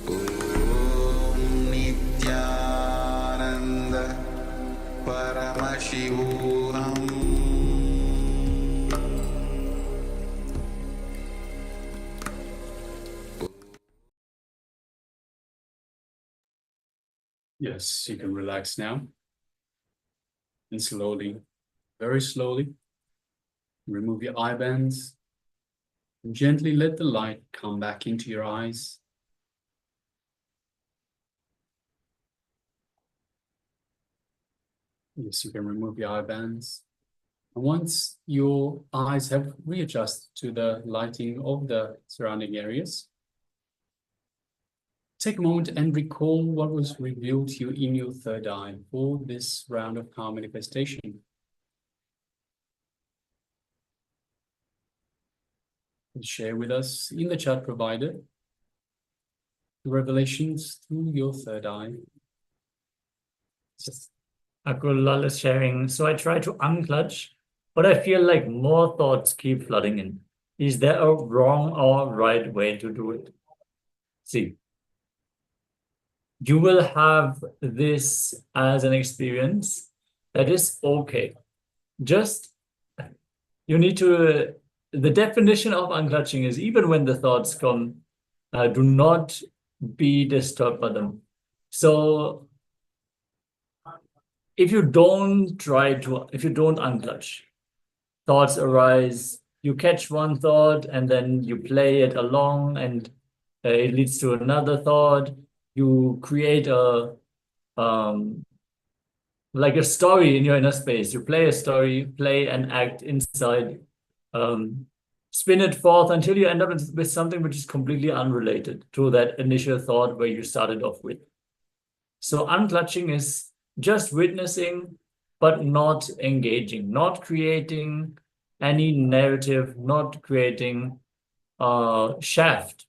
Om Nityananda Paramashivoham Yes, you can relax now. And slowly, very slowly, remove your eye bands. And gently let the light come back into your eyes. Yes, you can remove your eye bands. And once your eyes have readjusted to the lighting of the surrounding areas, take a moment and recall what was revealed to you in your third eye for this round of calm manifestation. share with us in the chat provided the revelations through your third eye. Just Akulal is sharing. So I try to unclutch, but I feel like more thoughts keep flooding in. Is there a wrong or right way to do it? See, you will have this as an experience that is okay. Just, you need to, the definition of unclutching is even when the thoughts come, do not be disturbed by them. So if you don't unclutch, thoughts arise, you catch one thought and then you play it along and it leads to another thought. You create a like a story in your inner space. You play a story, play and act inside, spin it forth until you end up with something which is completely unrelated to that initial thought where you started off with. So unclutching is just witnessing, but not engaging, not creating any narrative, not creating shaft,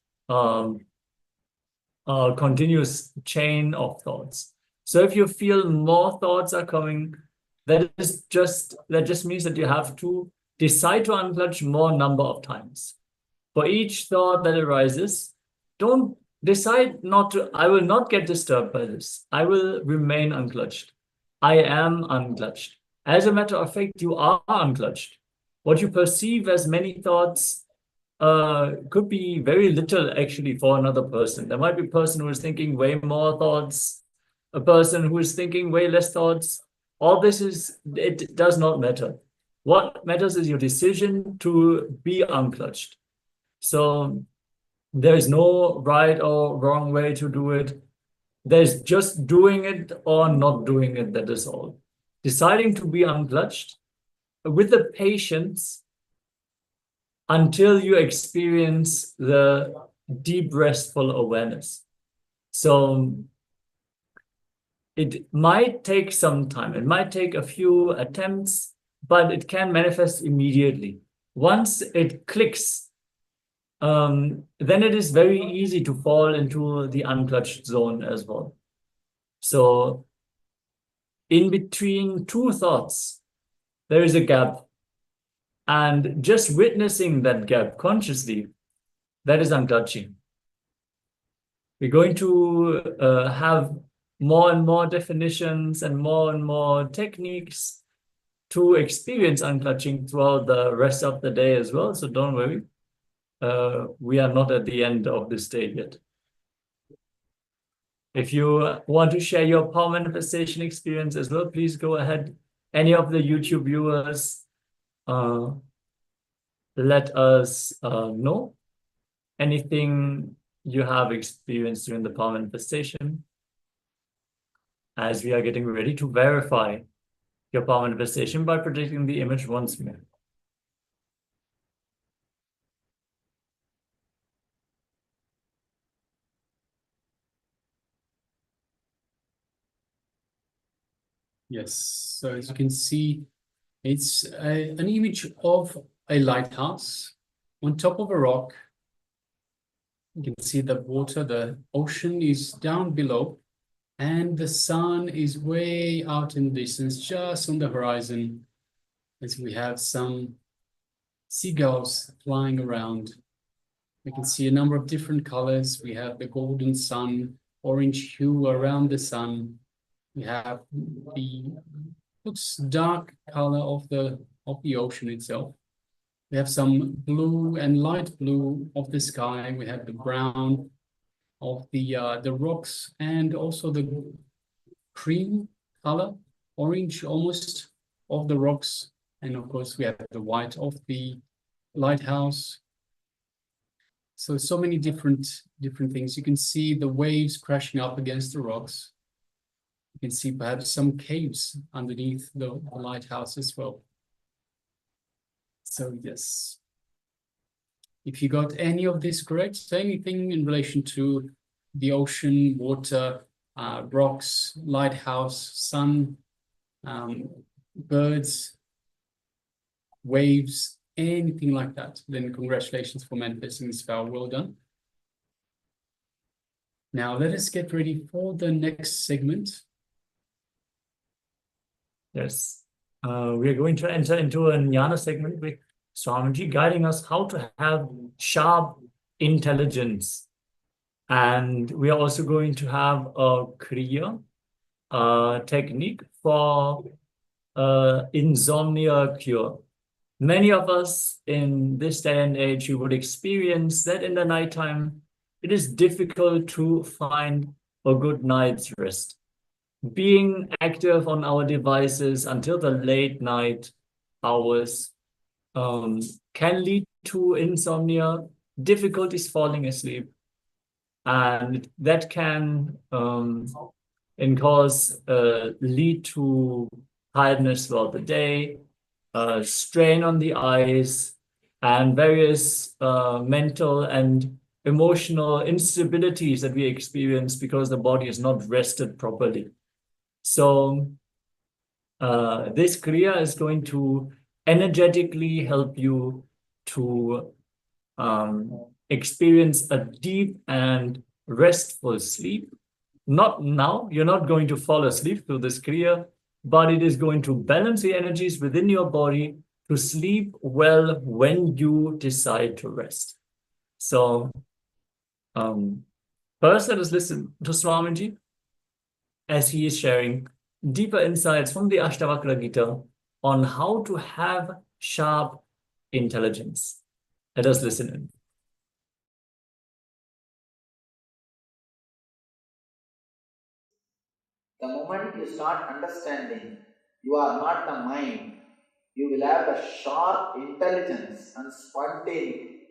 continuous chain of thoughts. So if you feel more thoughts are coming, that just means that you have to decide to unclutch more number of times. For each thought that arises, don't decide not to, I will not get disturbed by this. I will remain unclutched. I am unclutched. As a matter of fact, you are unclutched. What you perceive as many thoughts could be very little actually for another person. There might be a person who is thinking way more thoughts, a person who is thinking way less thoughts. All this it does not matter. What matters is your decision to be unclutched. So there is no right or wrong way to do it. There's just doing it or not doing it, that is all. Deciding to be unclutched with the patience until you experience the deep restful awareness. So it might take some time. It might take a few attempts, but it can manifest immediately. Once it clicks, then it is very easy to fall into the unclutched zone as well. So in between two thoughts, there is a gap. And just witnessing that gap consciously, that is unclutching. We're going to have more and more definitions and more techniques to experience unclutching throughout the rest of the day as well. So don't worry. We are not at the end of this day yet. If you want to share your power manifestation experience as well, please go ahead. Any of the YouTube viewers, let us know anything you have experienced during the power manifestation, as we are getting ready to verify your power manifestation by projecting the image once more. Yes, so as you can see, it's an image of a lighthouse on top of a rock. You can see the water, the ocean is down below, and the sun is way out in the distance, just on the horizon, as we have some seagulls flying around. We can see a number of different colors. We have the golden sun, orange hue around the sun. We have the looks dark color of the ocean itself. We have some blue and light blue of the sky. We have the brown of the rocks, and also the cream color, orange almost, of the rocks. And of course, we have the white of the lighthouse. So many different things. You can see the waves crashing up against the rocks. You can see perhaps some caves underneath the lighthouse as well. So yes, if you got any of this correct, so anything in relation to the ocean, water, rocks, lighthouse, sun, birds, waves, anything like that, then congratulations for manifesting this vow. Well done. Now let us get ready for the next segment. Yes. We are going to enter into a jnana segment with Swamiji guiding us how to have sharp intelligence. And we are also going to have a Kriya technique for insomnia cure. Many of us in this day and age, you would experience that in the nighttime, it is difficult to find a good night's rest. Being active on our devices until the late night hours can lead to insomnia, difficulties falling asleep, and that can lead to tiredness throughout the day, strain on the eyes, and various mental and emotional instabilities that we experience because the body is not rested properly. So this Kriya is going to energetically help you to experience a deep and restful sleep. Not now, you're not going to fall asleep through this Kriya, but it is going to balance the energies within your body to sleep well when you decide to rest. So first, let us listen to Swamiji as he is sharing deeper insights from the Ashtavakra Gita on how to have sharp intelligence. Let us listen in. The moment you start understanding you are not the mind, you will have a sharp intelligence and spontaneity.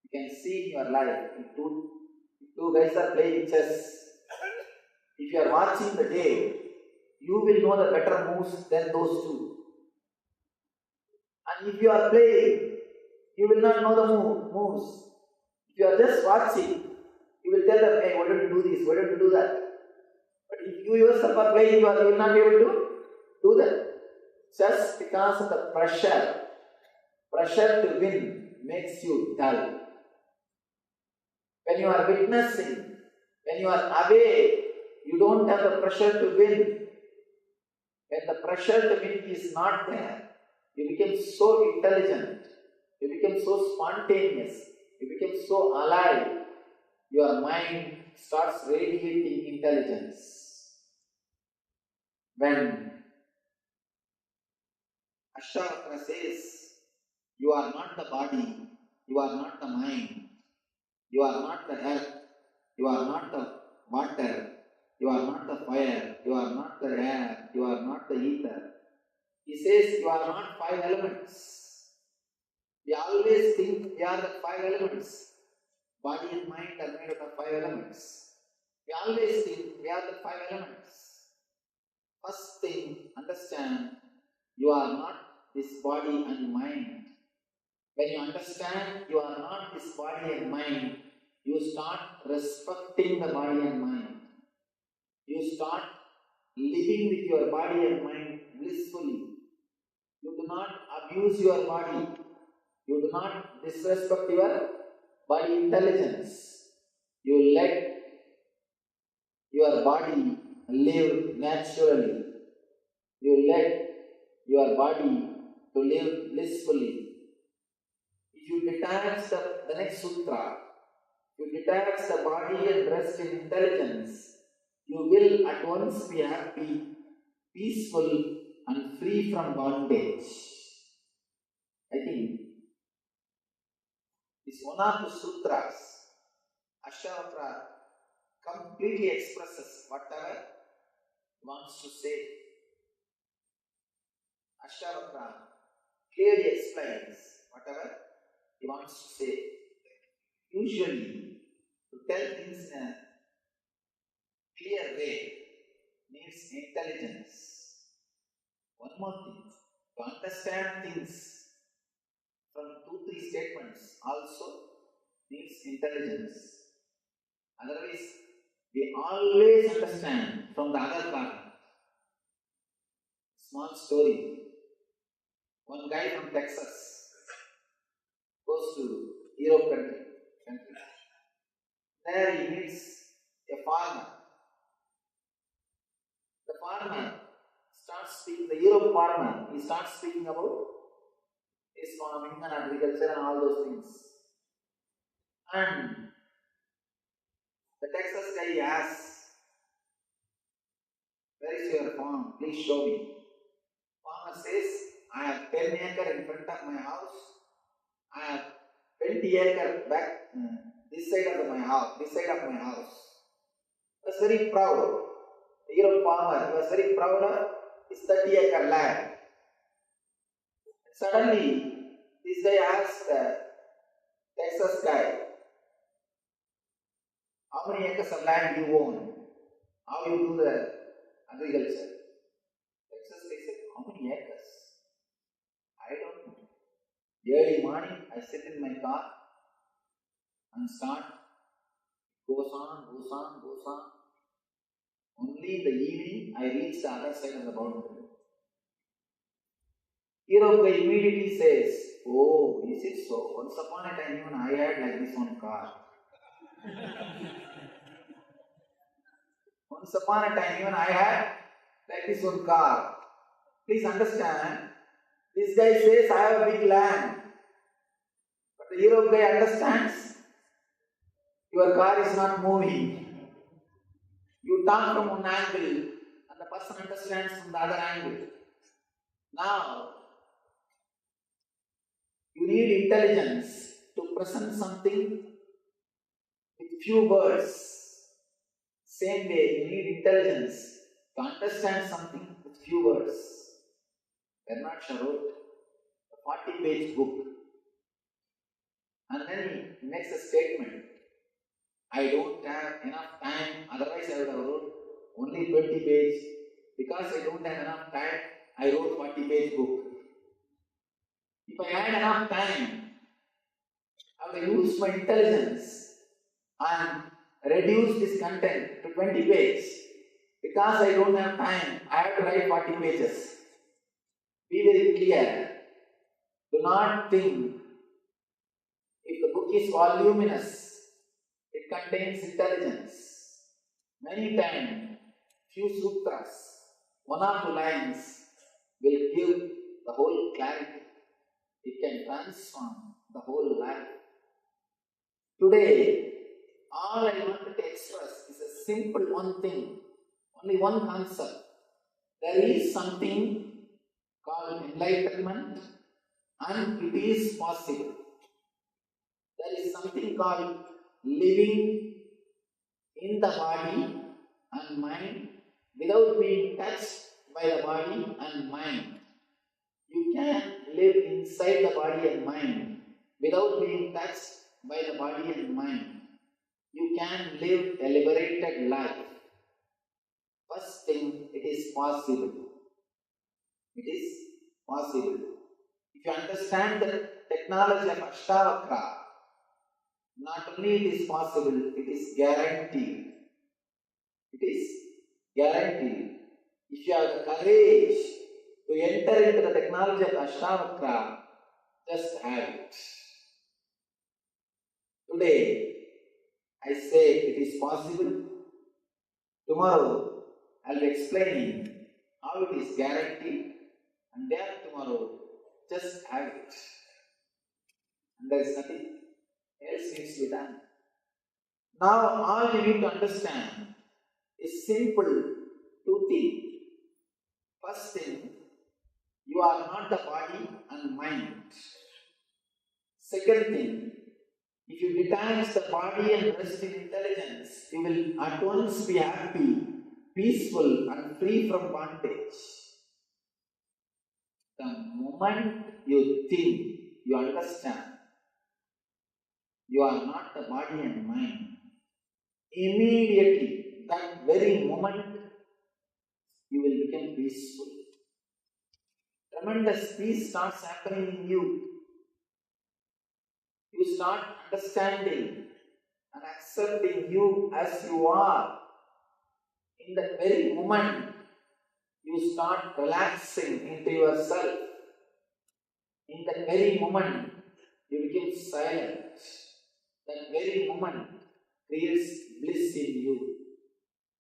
You can see in your life, if two guys are playing chess, if you are watching the game, you will know the better moves than those two. And if you are playing, you will not know the moves. If you are just watching, you will tell them, hey, why don't you do this, why don't you do that? But if you yourself are playing, you will not be able to do that. Just because of the pressure to win makes you dull. When you are witnessing, when you are away, you don't have the pressure to win. When the pressure to win is not there, you become so intelligent, you become so spontaneous, you become so alive, your mind starts radiating intelligence. When Ashtavakra says, you are not the body, you are not the mind, you are not the earth, you are not the water, you are not the fire, you are not the air, you are not the ether. He says you are not five elements. We always think we are the five elements. Body and mind are made up of five elements. We always think we are the five elements. First thing, understand you are not this body and mind. When you understand you are not this body and mind, you start respecting the body and mind. You start living with your body and mind blissfully. You do not abuse your body. You do not disrespect your body intelligence. You let your body live naturally. You let your body to live blissfully. If you detach the next sutra, you detach the body and rest in intelligence, you will at once be happy, peaceful, and free from bondage. I think this one of the sutras, Ashtavakra completely expresses whatever he wants to say. Ashtavakra clearly explains whatever he wants to say. Usually, to tell things in a clear way needs intelligence. One more thing, to understand things from 2-3 statements also needs intelligence. Otherwise, we always understand from the other part. Small story. One guy from Texas, goes to Europe country. There he meets a farmer. The farmer starts speaking, the Europe farmer, he starts speaking about his farming and agriculture and all those things. And the Texas guy asks, "Where is your farm? Please show me." Farmer says, "I have 10 acres in front of my house. I have 20 acres back this side of my house. He was very proud. The Europe farmer, he was very proud of his 30-acre land. Suddenly, this guy asked the Texas guy, "How many acres of land you own? How you do the agriculture?" Texas guy said, "How many acres? I don't know. Early morning, I sit in my car and start. Goes on. Only in the evening, I reach the other side of the boundary." Europe guy immediately says, "Oh, is it so? Once upon a time, even I had like this one car. Once upon a time, even I had like this one car. Please understand, this guy says, I have a big land. But the Europe guy understands, your car is not moving. You talk from one angle, and the person understands from the other angle. Now, you need intelligence to present something with few words. Same way, you need intelligence to understand something with few words. Bernard Shaw wrote a 40-page book, and then he makes a statement. I don't have enough time, otherwise I would have wrote only 20 pages. Because I don't have enough time, I wrote 40-page book. If I had enough time, I would have used my intelligence and reduced this content to 20 pages. Because I don't have time, I have to write 40 pages. Be very clear. Do not think if the book is voluminous, it contains intelligence. Many times, few sutras, one or two lines will give the whole clarity. It can transform the whole life. Today, all I wanted to express is a simple one thing, only one concept. There is something called enlightenment, and it is possible. There is something called living in the body and mind without being touched by the body and mind. You can live inside the body and mind without being touched by the body and mind. You can live a liberated life. First thing, it is possible. It is possible. If you understand the technology of Ashtavakra, not only it is possible, it is guaranteed. It is guaranteed. If you have the courage to enter into the technology of Ashtavakra, just have it. Today, I say it is possible. Tomorrow, I will be explaining how it is guaranteed, and then tomorrow, just have it. And there is nothing else needs to be done. Now, all you need to understand is simple two things. First thing, you are not the body and mind. Second thing, if you detach the body and rest in intelligence, you will at once be happy, peaceful, and free from bondage. The moment you think, you understand, you are not the body and mind, immediately, that very moment, you will become peaceful. Tremendous peace starts happening in you. You start understanding and accepting you as you are. In that very moment, you start relaxing into yourself. In that very moment, you become silent. That very moment creates bliss in you.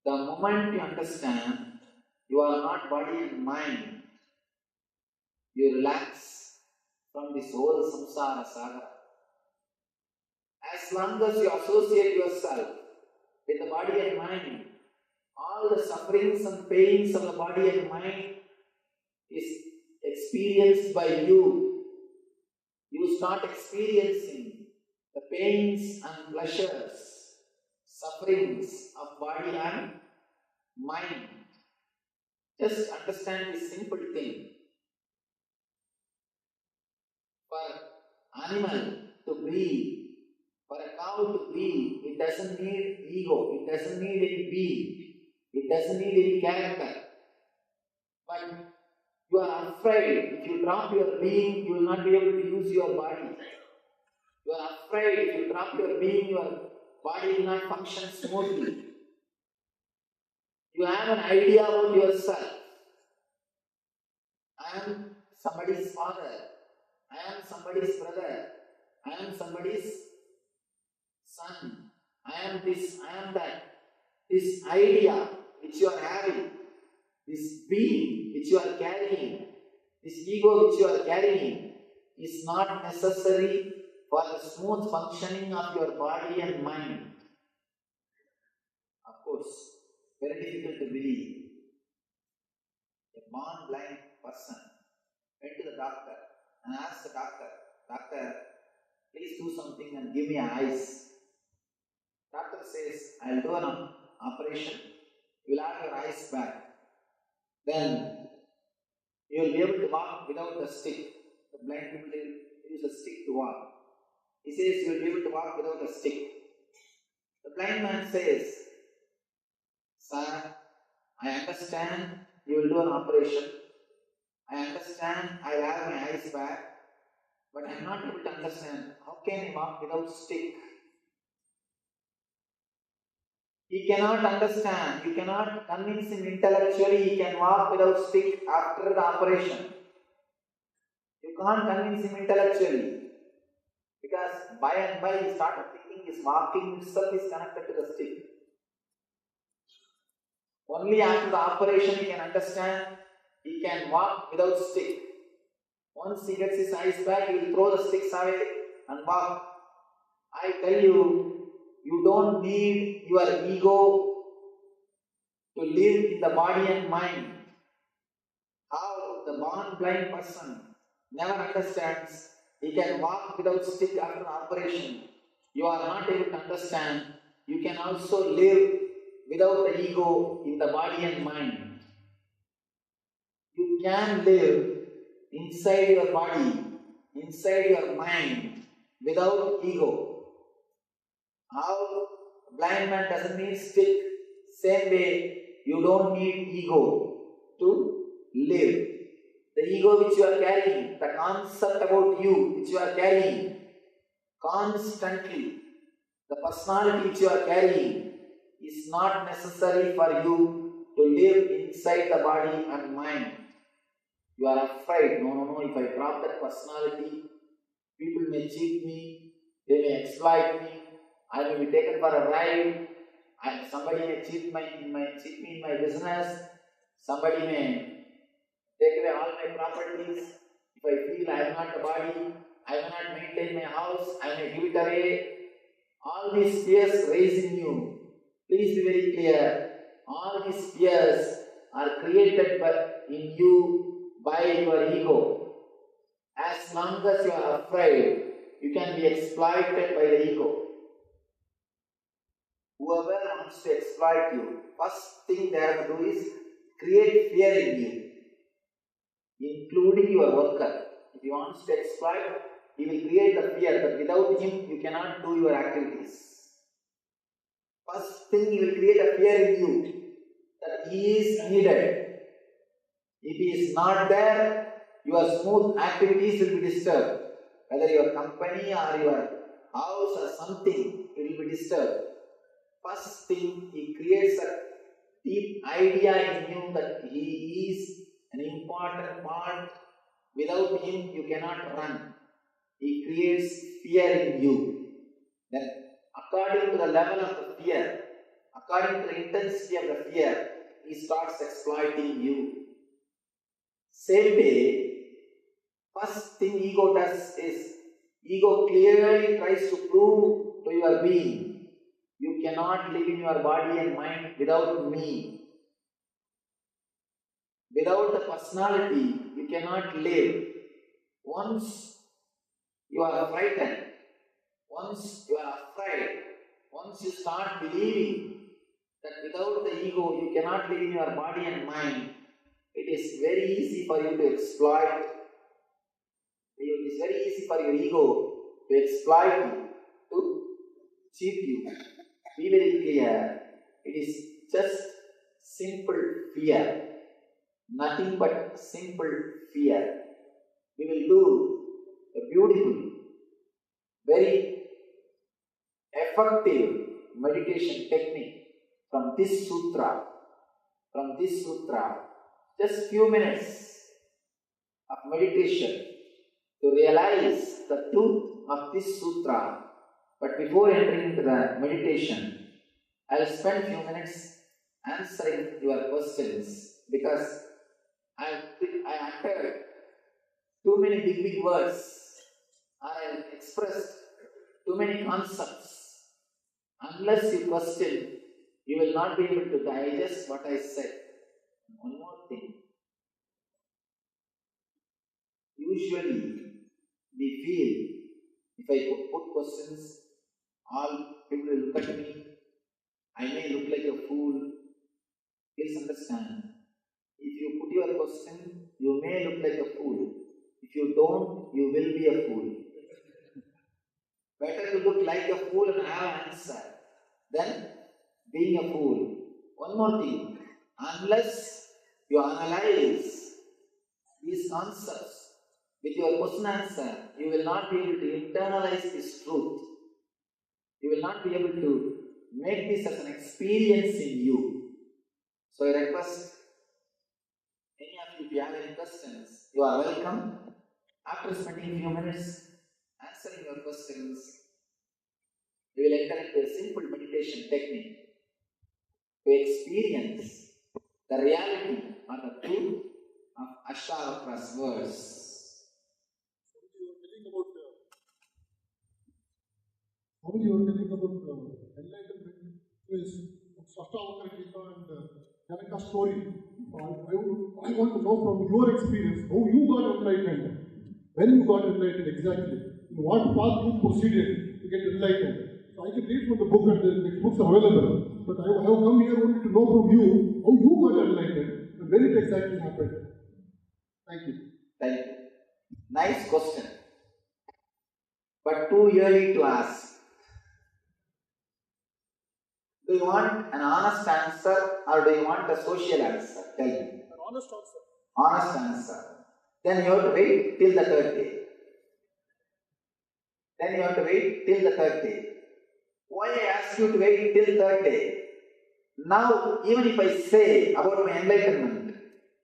The moment you understand you are not body and mind, you relax from this whole samsara saga. As long as you associate yourself with the body and mind, all the sufferings and pains of the body and mind is experienced by you. You start experiencing the pains and pleasures, sufferings of body and mind. Just understand this simple thing. For animal to breathe, for a cow to breathe, it doesn't need ego, it doesn't need any being, it doesn't need any character. But you are afraid, if you drop your being, you will not be able to use your body. You are afraid, if you drop your being, your body will not function smoothly. You have an idea about yourself. I am somebody's father, I am somebody's brother, I am somebody's son, I am this, I am that. This idea which you are having, this being which you are carrying, this ego which you are carrying is not necessary for the smooth functioning of your body and mind. Of course, very difficult to believe. A born blind person went to the doctor and asked the doctor, "Doctor, please do something and give me eyes." Doctor says, "I'll do an operation. You will have your eyes back. Then you will be able to walk without the stick." The blind people use a stick to walk. He says, "You will be able to walk without a stick." The blind man says, "Sir, I understand you will do an operation. I understand I will have my eyes back, but I am not able to understand how can I walk without stick?" He cannot understand. You cannot convince him intellectually he can walk without stick after the operation. You can't convince him intellectually. Because by and by he started thinking his walking itself is connected to the stick. Only after the operation he can understand he can walk without stick. Once he gets his eyes back, he will throw the sticks away and walk. I tell you, you don't need your ego to live in the body and mind. How the born blind person never understands he can walk without stick after the operation. You are not able to understand you can also live without the ego in the body and mind. You can live inside your body, inside your mind, without ego. How blind man doesn't need stick, same way you don't need ego to live. The ego which you are carrying, the concept about you which you are carrying constantly, the personality which you are carrying is not necessary for you to live inside the body and mind. You are afraid, no, if I drop that personality, people may cheat me, they may exploit me, I may be taken for a ride, and somebody may cheat me in my business, somebody may take away all my properties. If I feel I am not the body, I may not maintain my house, I may give it away. All these fears raise in you. Please be very clear. All these fears are created in you by your ego. As long as you are afraid, you can be exploited by the ego. Whoever wants to exploit you, first thing they have to do is create fear in you, including your worker. If he wants to exploit, he will create the fear that without him you cannot do your activities. First thing, he will create a fear in you that he is needed. If he is not there, your smooth activities will be disturbed. Whether your company or your house or something, it will be disturbed. First thing, he creates a deep idea in you that he is an important part. Without him, you cannot run. he creates fear in you. Then, according to the level of the fear, according to the intensity of the fear, he starts exploiting you. Same way, first thing ego does is, ego clearly tries to prove to your being, you cannot live in your body and mind without me. Without the personality, you cannot live. Once you are frightened, once you are afraid, once you start believing that without the ego you cannot live in your body and mind, it is very easy for you to exploit. It is very easy for your ego to exploit you, to cheat you. Be very clear, it is just simple fear. Nothing but simple fear. We will do a beautiful, very effective meditation technique from this sutra. From this sutra, just few minutes of meditation to realize the truth of this sutra. But before entering into the meditation, I will spend few minutes answering your questions, because I uttered too many big words, I expressed too many concepts. Unless you question, you will not be able to digest what I said. One more thing. Usually, we feel, if I put questions, all people will look at me. I may look like a fool. Please understand. If you put your question, you may look like a fool. If you don't, you will be a fool. Better to look like a fool and have an answer than being a fool. One more thing, unless you analyze these concepts with your question answer, you will not be able to internalize this truth. You will not be able to make this as an experience in you. So I request any of you, if you have any questions, you are welcome. After spending a few minutes answering your questions, we will enter into a simple meditation technique to experience the reality or the truth of Ashtavakra's verse. How you were telling about enlightenment is Ashtavakra Gita and Janaka story. I want to know from your experience how you got enlightened. When you got enlightened exactly. In what path you proceeded to get enlightened. So I can read from the book and the books are available. But I have come here only to know from you how you got enlightened and when it exactly happened. Thank you. Thank you. Nice question. But too early to ask. Do you want an honest answer or do you want a social answer? Tell me. An honest answer. Honest answer. Then you have to wait till the third day. Then you have to wait till the third day. Why I ask you to wait till third day? Now, even if I say about my enlightenment,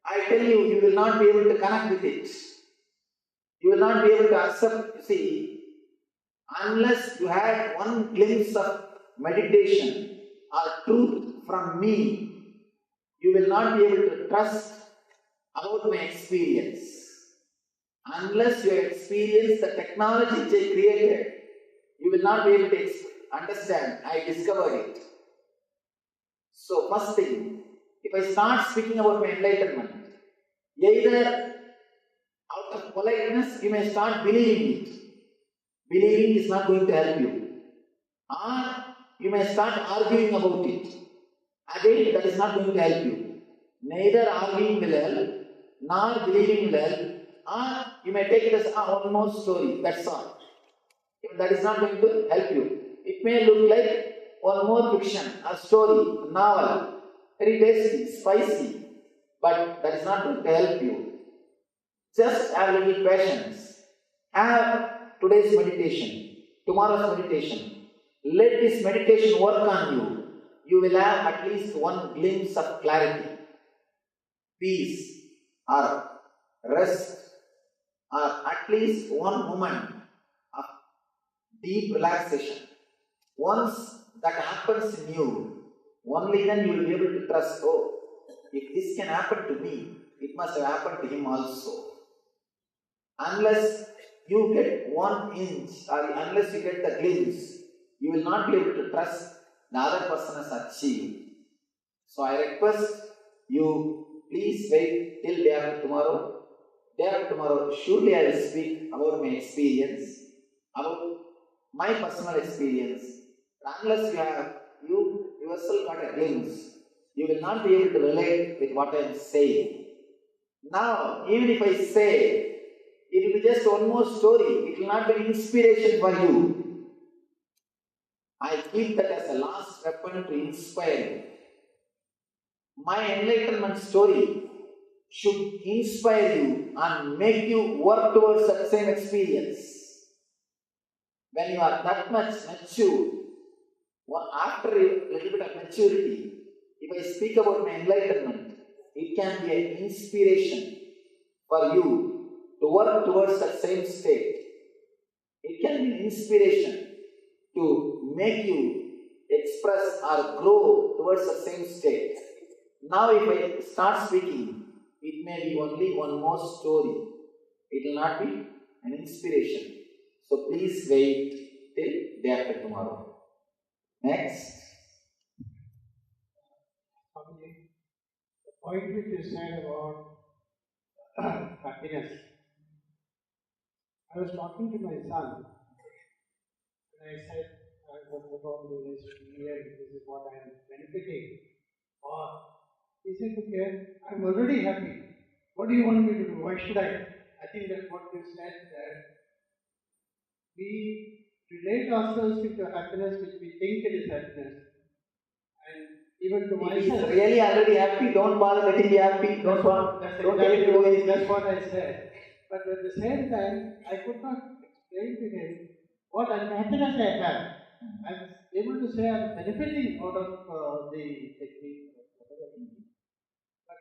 I tell you, you will not be able to connect with it. You will not be able to accept, you see, unless you had one glimpse of meditation or truth from me, you will not be able to trust about my experience. Unless you experience the technology which I created, you will not be able to understand. I discovered it. So, first thing, if I start speaking about my enlightenment, either out of politeness, you may start believing it. Believing is not going to help you. Or you may start arguing about it. Again, that is not going to help you. Neither arguing will help, nor believing will help, or you may take it as one more story, that's all. That is not going to help you. It may look like one more fiction, a story, a novel, very tasty, spicy, but that is not going to help you. Just have a little patience. Have today's meditation, tomorrow's meditation. Let this meditation work on you. You will have at least one glimpse of clarity, peace, or rest, or at least one moment deep relaxation. Once that happens in you, only then you will be able to trust, oh, if this can happen to me, it must have happened to him also. Unless you get 1 inch or unless you get the glimpse, you will not be able to trust the other person has achieved. So I request you, please wait till day after tomorrow. Day after tomorrow, surely I will speak about my experience, about my personal experience. Unless you yourself got a glimpse, you will not be able to relate with what I am saying. Now, even if I say, it will be just one more story, it will not be an inspiration for you. I keep that as a last weapon to inspire you. My enlightenment story should inspire you and make you work towards that same experience. When you are that much mature, after a little bit of maturity, if I speak about my enlightenment, it can be an inspiration for you to work towards that same state. It can be an inspiration to make you express or grow towards the same state. Now if I start speaking, it may be only one more story. It will not be an inspiration. So please wait till day after tomorrow. Next. The point which you said about happiness. I was talking to my son and I said, I was about this year, this is what I am benefiting. Or he said, okay, I'm already happy. What do you want me to do? Why should I? I think that's what you said that we relate ourselves with the happiness which we think it is happiness. And even to If he is myself. really already happy, don't bother letting him be happy. Don't take it away. That's what I said. But at the same time, I could not explain to him what happiness I have. I was able to say I'm benefiting out of the technique. But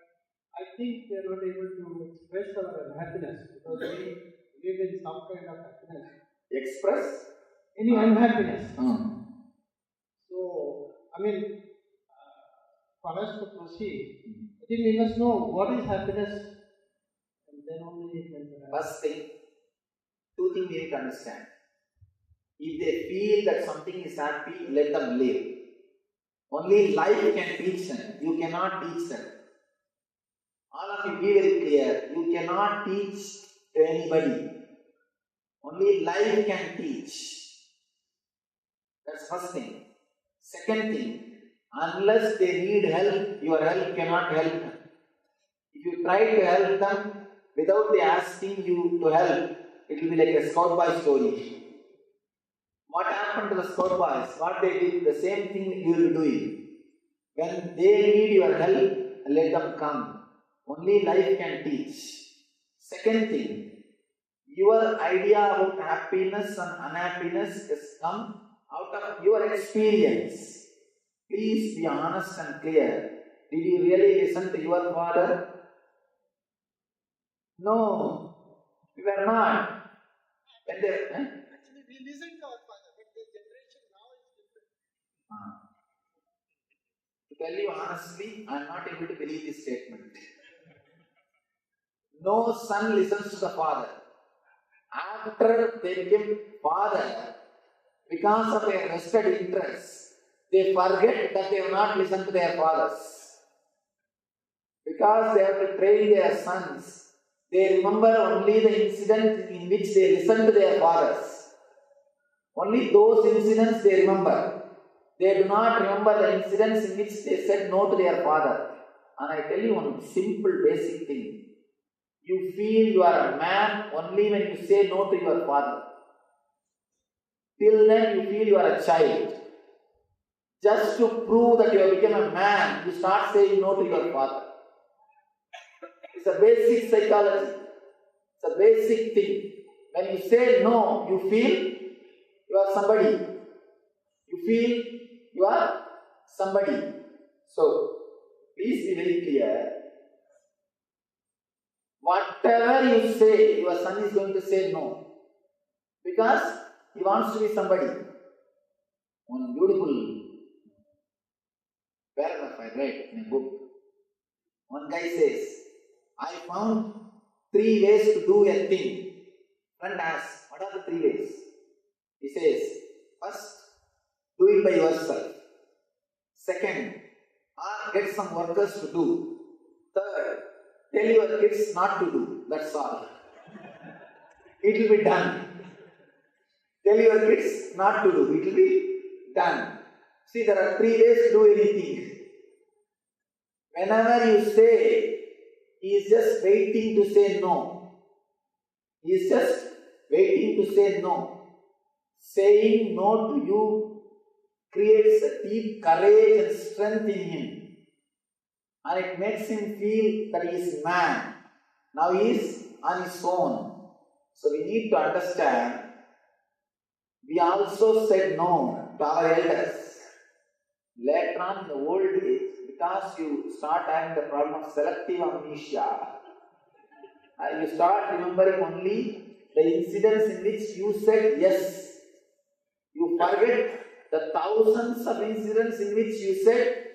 I think they are not able to express our happiness because we live in some kind of happiness. Express any unhappiness. So, I mean, for us to proceed, I think we must know what is happiness, and then only we can. First thing, 2 things we need to understand. If they feel that something is happy, let them live. Only life can teach them. You cannot teach them. All of you be very clear. You cannot teach to anybody. Only life can teach. That's first thing. Second thing, unless they need help, your help cannot help them. If you try to help them without they asking you to help, it will be like a scout boy story. What happened to the scout boys? What they did, the same thing you will be doing. When they need your help, let them come. Only life can teach. Second thing, your idea about happiness and unhappiness has come out of your experience. Please be honest and clear. Did you really listen to your father? No, we were not. When they, Actually, we listen to our father, but the generation now is different. To tell you honestly, I am not able to believe this statement. No son listens to the father. After they became father, because of their vested interests, they forget that they have not listened to their fathers. Because they have to train their sons, they remember only the incident in which they listened to their fathers. Only those incidents they remember. They do not remember the incidents in which they said no to their father. And I tell you one simple basic thing. You feel you are a man only when you say no to your father. Till then you feel you are a child. Just to prove that you have become a man, you start saying no to your father. It's a basic psychology. It's a basic thing. When you say no, you feel you are somebody. You feel you are somebody. So, please be very clear. Whatever you say, your son is going to say no. Because he wants to be somebody. One beautiful paragraph I read in a book. One guy says, I found 3 ways to do a thing. Friend asks, what are the 3 ways? He says, first, do it by yourself. Second, get some workers to do. Third, tell your kids not to do. That's all. It will be done. Tell your kids not to do. It will be done. See, there are 3 ways to do anything. Whenever you say, he is just waiting to say no. He is just waiting to say no. Saying no to you creates a deep courage and strength in him. And it makes him feel that he is man. Now he is on his own. So we need to understand, we also said no to our elders. Later on in the old age, because you start having the problem of selective amnesia, you start remembering only the incidents in which you said yes. You forget the thousands of incidents in which you said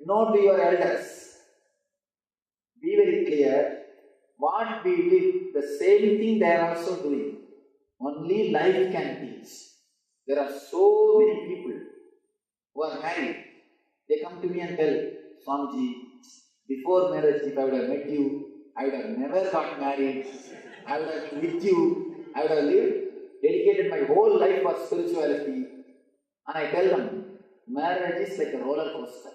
no to your elders. Be very clear, what we did, the same thing they are also doing. Only life can teach. There are so many people who are married. They come to me and tell, Swamiji, before marriage, if I would have met you, I would have never got married. I would have been with you. I would have dedicated my whole life for spirituality. And I tell them, marriage is like a roller coaster.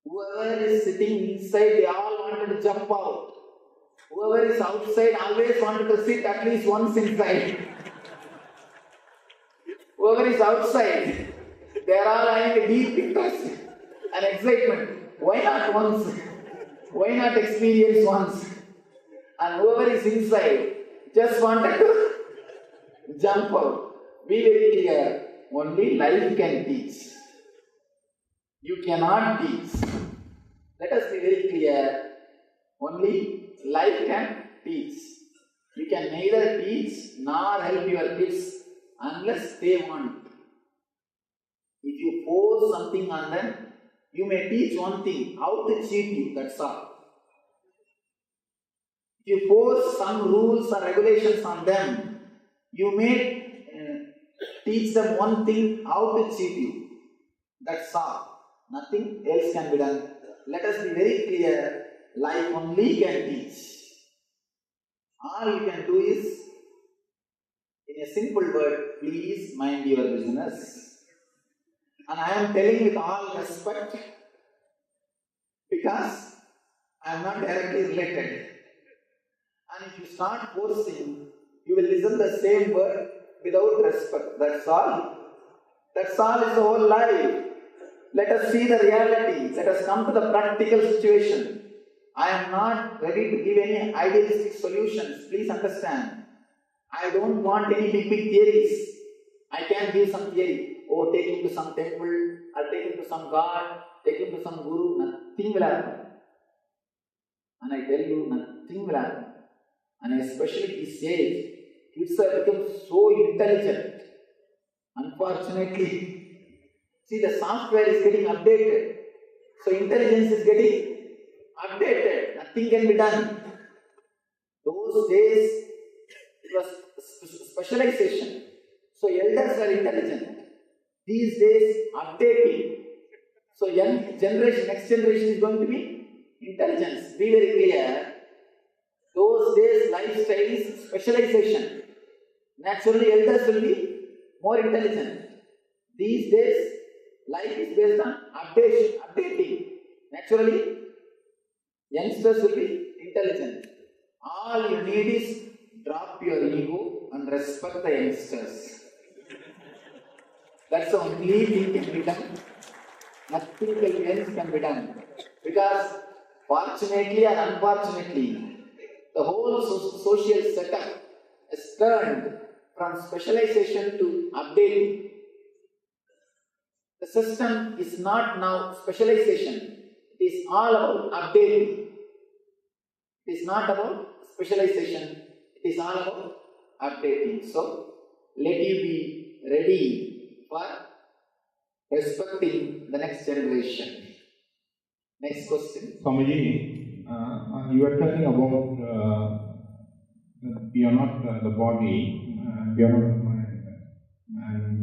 Whoever is sitting inside, they all wanted to jump out. Whoever is outside always wanted to sit at least once inside. Whoever is outside, they are all having a deep interest and excitement. Why not once? Why not experience once? And whoever is inside just wanted to jump out. Be very clear, only life can teach. You cannot teach. Let us be very clear, only life can teach. You can neither teach nor help your kids unless they want. If you force something on them, you may teach one thing, how to cheat you, that's all. If you force some rules or regulations on them, you may teach them one thing, how to cheat you. That's all. Nothing else can be done. Let us be very clear, life only can teach. All you can do is, in a simple word, please mind your business. And I am telling with all respect, because I am not directly related. And if you start forcing, you will listen the same word without respect. That's all. That's all is the whole life. Let us see the reality. Let us come to the practical situation. I am not ready to give any idealistic solutions. Please understand. I don't want any big theories. I can give some theory. Oh, take him to some temple, or take him to some god, take him to some guru. Nothing will happen. And I tell you, nothing will happen. And especially at this age, kids have become so intelligent. Unfortunately, see, the software is getting updated. So intelligence is getting updated. Nothing can be done. Those days, it was specialization. So elders were intelligent. These days, updating. So young generation, next generation is going to be intelligence. Be very clear. Those days, lifestyle is specialization. Naturally, elders will be more intelligent. These days, life is based on updating. Naturally, youngsters will be intelligent. All you need is drop your ego and respect the youngsters. That's the only thing can be done. Nothing else can be done. Because fortunately or unfortunately, the whole social setup has turned from specialization to updating. The system is not now specialization. It is all about updating. It is not about specialization. It is all about updating. So, let you be ready for respecting the next generation. Next question. Swamiji, you are talking about we are not the body, we are not the mind, and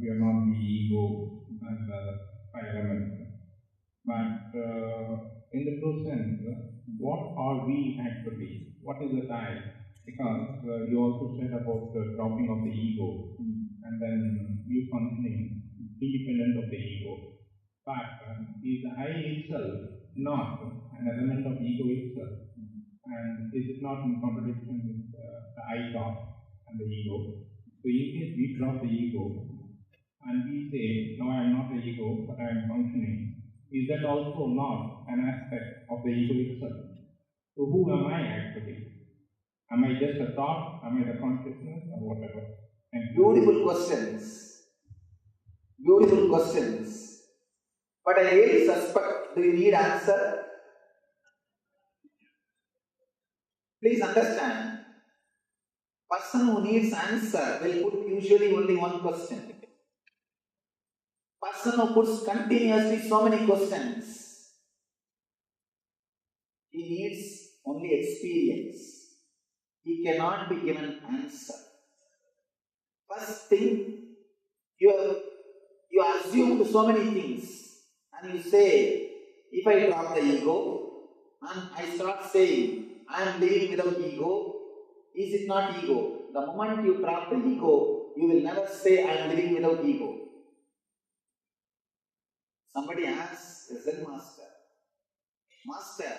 we are not the ego and the element. But in the true sense, what are we actually? What is the I? Because you also said about the dropping of the ego and then you functioning independent of the ego. But is the I itself not an element of ego itself? And is it not in contradiction with the I thought and the ego? So in case we drop the ego and we say, no, I am not the ego, but I am functioning, is that also not an aspect of the ego itself? So who am I actually? Am I just a thought? Am I the consciousness or whatever? Thank you. Beautiful questions. Beautiful questions. But I really suspect, do you need answer? Please understand, person who needs answer will put usually only one question. Person who puts continuously so many questions, he needs only experience. He cannot be given answer. First thing, you assumed so many things and you say, if I drop the ego and I start saying, I am living without ego, is it not ego? The moment you drop the ego, you will never say, I am living without ego. Somebody asks a Zen master, Master,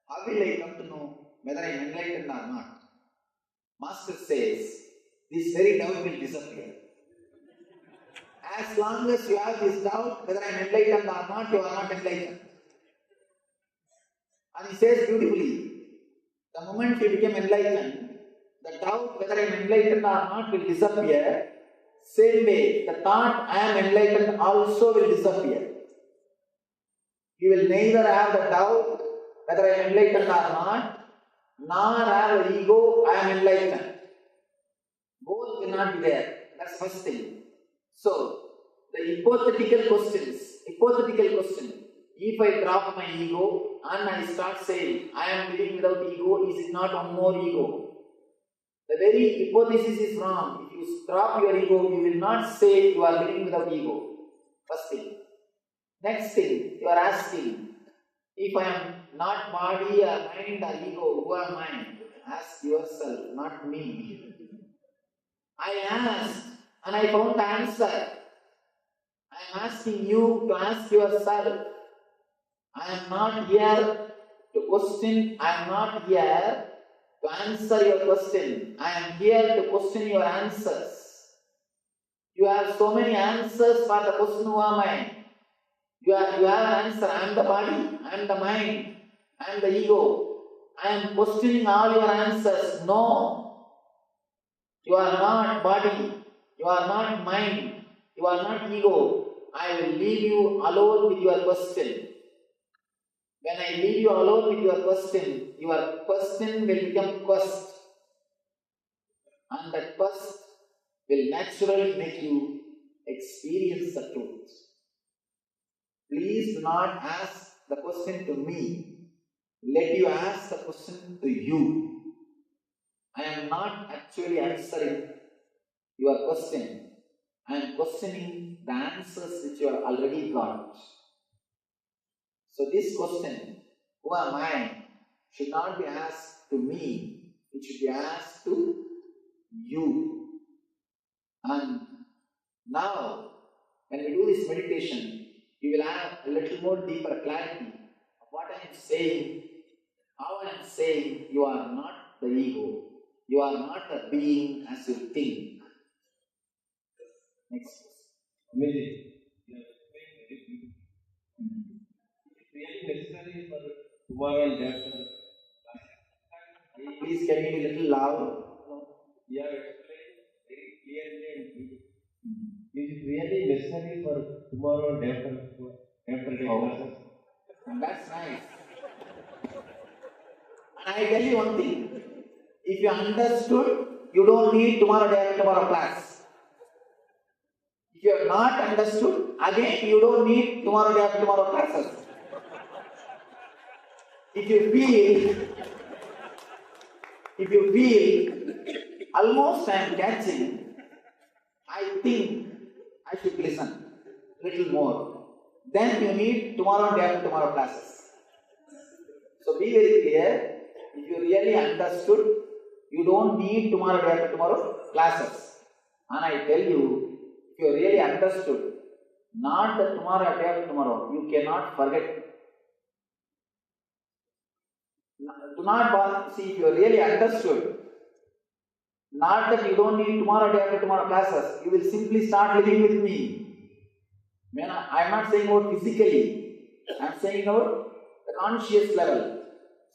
how will I come to know whether I am enlightened or not? Master says, this very doubt will disappear. As long as you have this doubt whether I am enlightened or not, you are not enlightened. And he says beautifully, the moment you become enlightened, the doubt whether I am enlightened or not will disappear. Same way, the thought I am enlightened also will disappear. You will neither have the doubt whether I am enlightened or not, nor have the ego, I am enlightened. Both will not be there. That's first thing. So, the hypothetical question, if I drop my ego and I start saying, I am living without ego, is it not one more ego? The very hypothesis is wrong. If you drop your ego, you will not say you are living without ego. First thing. Next thing, you are asking, if I am not body or mind or ego, who am I? Ask yourself, not me. I asked and I found the answer. I am asking you to ask yourself. I am not here to question, I am not here to answer your question. I am here to question your answers. You have so many answers for the question, who am I? You have an answer, I am the body, I am the mind, I am the ego. I am questioning all your answers. No, you are not body, you are not mind, you are not ego. I will leave you alone with your question. When I leave you alone with your question will become quest. And that quest will naturally make you experience the truth. Please do not ask the question to me. Let you ask the question to you. I am not actually answering your question. I am questioning the answers which you have already got. So this question, who am I, should not be asked to me. It should be asked to you. And now, when we do this meditation, you will have a little more deeper clarity of what I am saying, how I am saying you are not the ego. You are not a being as you think. Next question. Amazing. It's really necessary for tomorrow and day after. Please can you be a little loud? You have explained very clearly and beautifully. Is it really necessary for tomorrow and day after day classes? And that's nice. And I tell you one thing, if you understood you don't need tomorrow, day after tomorrow class. If you have not understood, again you don't need tomorrow, day after tomorrow classes. If you feel almost I am catching, I think I should listen little more. Then you need tomorrow, day after tomorrow classes. So be very clear. If you really understood, you don't need tomorrow, day after tomorrow classes. And I tell you, if you really understood, not the tomorrow, day after tomorrow, you cannot forget. Do not bother. See, if you really understood, not that you don't need tomorrow, day after tomorrow classes, you will simply start living with me. I am not saying about physically, I am saying about the conscious level.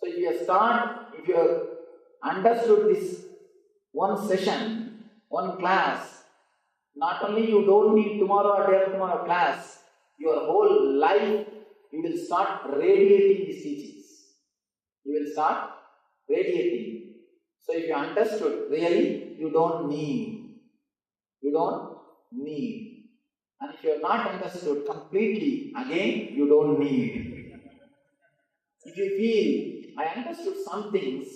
So if you have understood this one session, one class, not only you don't need tomorrow or day after tomorrow class, your whole life you will start radiating these teachings. You will start radiating. So if you understood, really you don't need. You don't need. And if you have not understood completely, again you don't need. If you feel, I understood some things,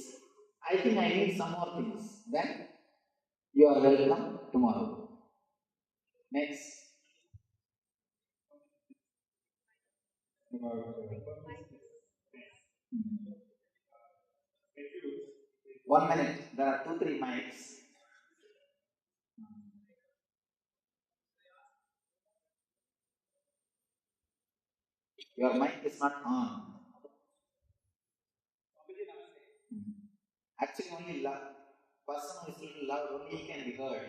I think I need some more things, then you are welcome tomorrow. Next. One minute, there are 2-3 mics. Your mic is not on. Actually, only person who is little loud, only he can be heard.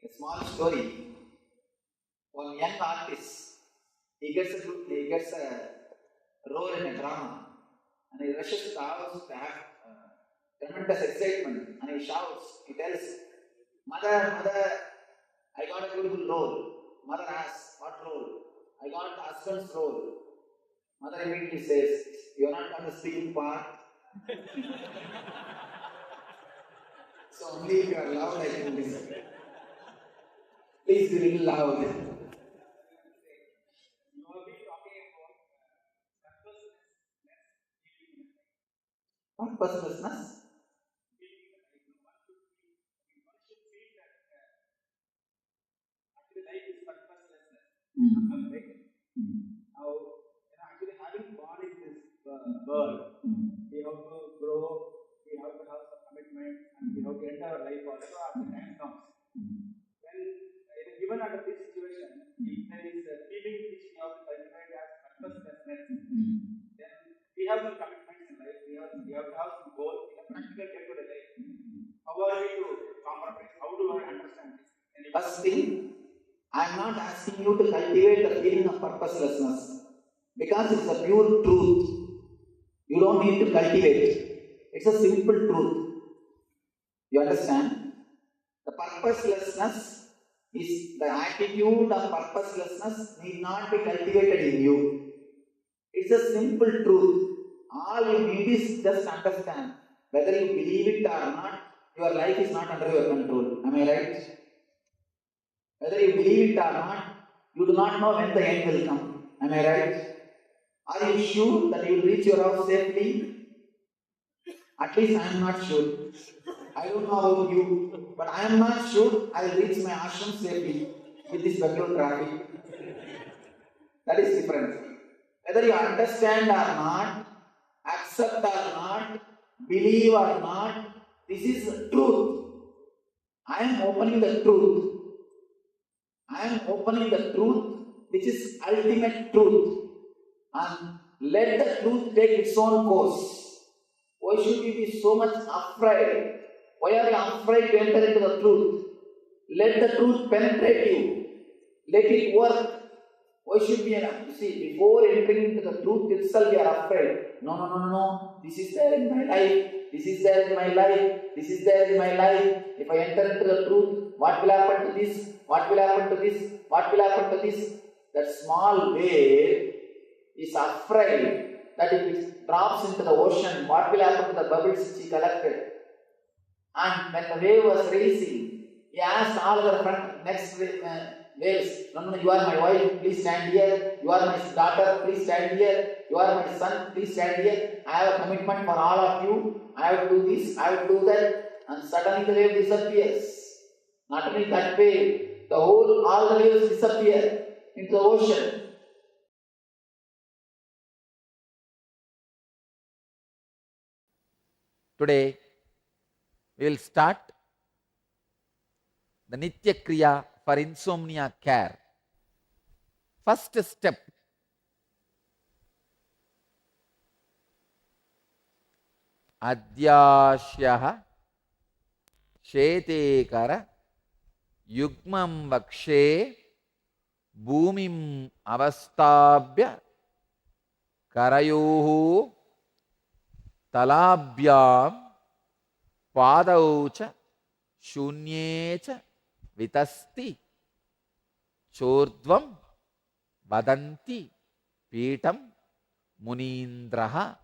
A small story. One young artist, he gets a role in a drama, and he rushes to the house to have tremendous excitement, and he shouts, he tells, Mother, I got a beautiful role. Mother asks, what role? I got the husband's role. Mother immediately says, you are not got the speaking part. So only if you are loud, I can listen. Please be little loud. Purposelessness? Now, actually having born in this world, we have to grow, we have to have some commitment, and we have to enter our life also as the time comes. When given under this situation, if there is a feeling which we have to cultivate as purposelessness, then we have some commitments in life, we have to have some goals in a practical day-to-day life. How are we to compromise? How do I understand this? First thing, I am not asking you to cultivate the feeling of purposelessness because it's a pure truth. You don't need to cultivate it. It's a simple truth. You understand? The purposelessness is the attitude of purposelessness need not be cultivated in you. It's a simple truth. All you need is just understand whether you believe it or not, your life is not under your control. Am I right? Whether you believe it or not, you do not know when the end will come. Am I right? Are you sure that you will reach your house safely? At least I am not sure. I don't know about you, but I am not sure I will reach my ashram safely with this Bangalore traffic. That is different. Whether you understand or not, accept or not, believe or not, this is truth. I am opening the truth. I am opening the truth which is ultimate truth. And let the truth take its own course. Why should you be so much afraid? Why are you afraid to enter into the truth? Let the truth penetrate you. Let it work. Why should we? You see, before entering into the truth itself, we are afraid. No. This is there in my life. This is there in my life. This is there in my life. If I enter into the truth, what will happen to this? What will happen to this? What will happen to this? That small wave is afraid that if it drops into the ocean, what will happen to the bubbles which he collected? And when the wave was raising, he asked all the next waves, no, you are my wife, please stand here. You are my daughter, please stand here. You are my son, please stand here. I have a commitment for all of you. I will do this, I will do that. And suddenly the wave disappears. Not only that wave, all the waves disappear into the ocean. Today, we will start the Nitya Kriya for insomnia care. First step, Adhyashyaha Shetekara Yugmam Vakshe Bhumim Avastabhya Karayohu Talabhyam Padaucha Shunyecha Vitasti Chordvam Vadanti Pitam Munindraha.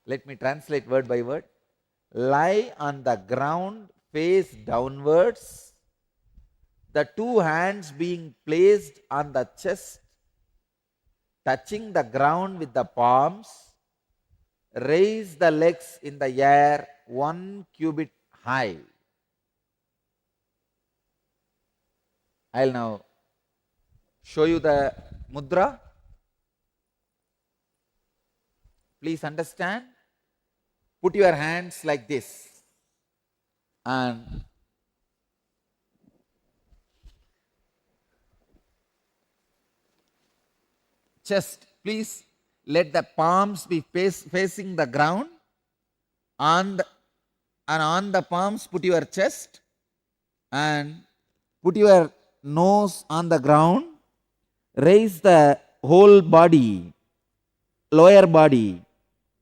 Let me translate word by word. Lie on the ground, face downwards, the two hands being placed on the chest, touching the ground with the palms. Raise the legs in the air 1 cubit high. I will now show you the mudra. Please understand. Put your hands like this and chest. Please let the palms be facing the ground. And on the palms put your chest and put your nose on the ground. Raise the whole body, lower body,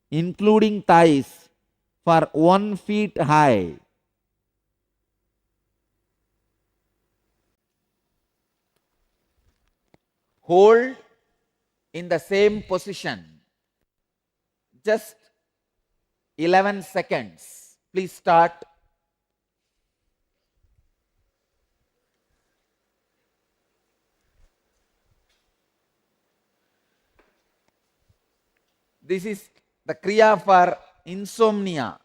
including thighs, for 1 feet high. Hold in the same position just 11 seconds. Please start. This is the Kriya for insomnia.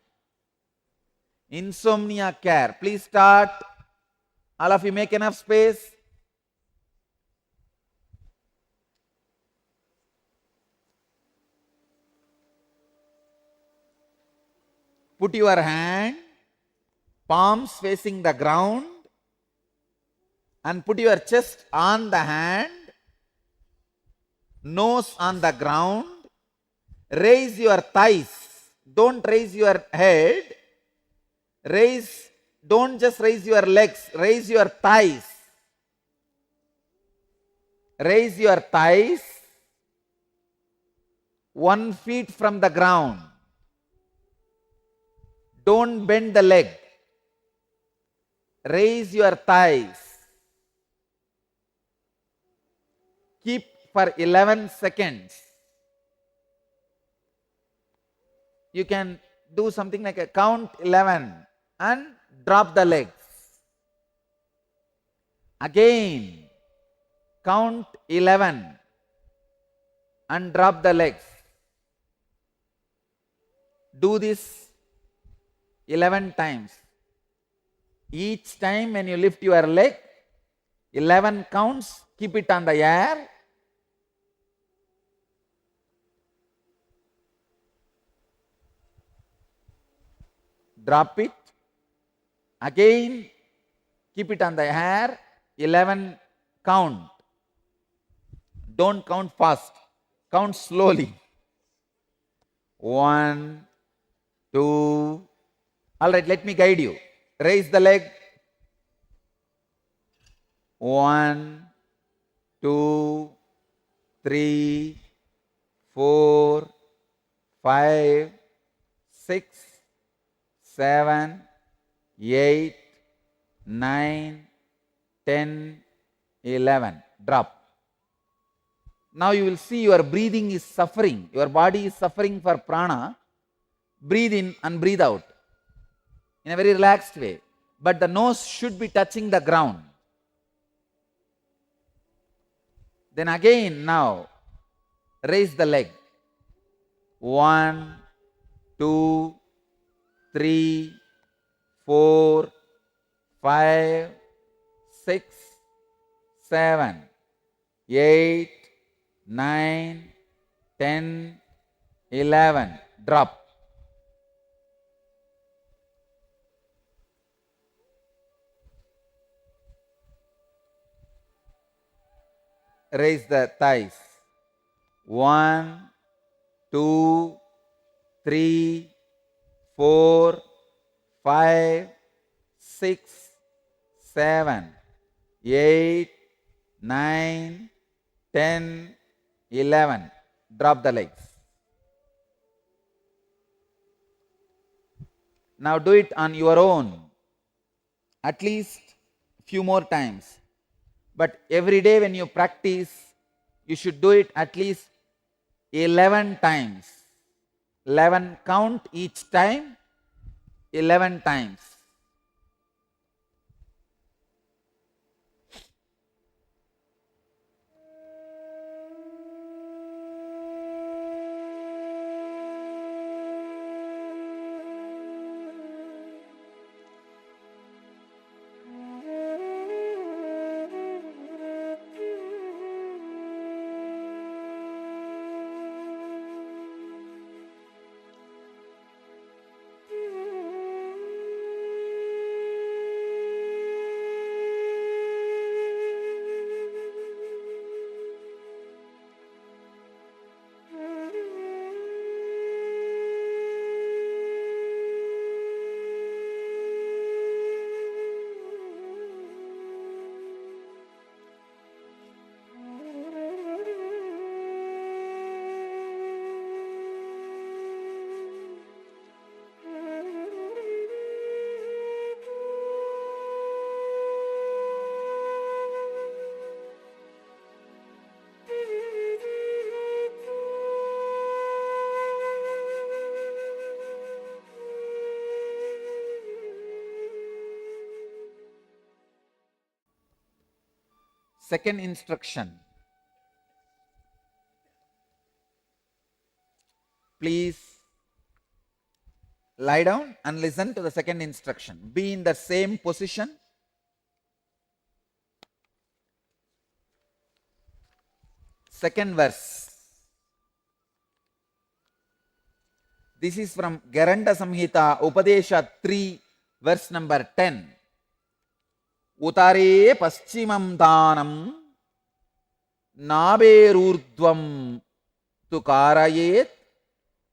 Insomnia care. Please start. All of you make enough space. Put your hand, palms facing the ground, and put your chest on the hand, nose on the ground. Raise your thighs. Don't raise your head. Don't just raise your legs. Raise your thighs. Raise your thighs 1 feet from the ground. Don't bend the leg. Raise your thighs. Keep for 11 seconds. You can do something like a count 11 and drop the legs. Again, count 11 and drop the legs. Do this 11 times. Each time when you lift your leg, 11 counts, keep it on the air. Drop it. Again, keep it on the air. 11 count. Don't count fast. Count slowly. 1, 2. All right, let me guide you. Raise the leg. 1, 2, 3, 4, 5, 6, 7, 8, 9, 10, 11. Drop. Now you will see your breathing is suffering. Your body is suffering for prana breathe in and breathe out in a very relaxed way. But the nose should be touching the ground. Then again now, raise the leg. 1, 2, 3, 4, 5, 6, 7, 8, 9, 10, 11. Drop. Raise the thighs. 1, 2, 3, 4, 5, 6, 7, 8, 9, 10, 11. Drop the legs. Now do it on your own, at least few more times. But every day when you practice, you should do it at least 11 times. 11 count each time, 11 times. Second instruction. Please lie down and listen to the second instruction. Be in the same position. Second verse. This is from Garanda Samhita, Upadesha 3, verse number 10. Utare paschimam dhanam naberurdvam tu karayet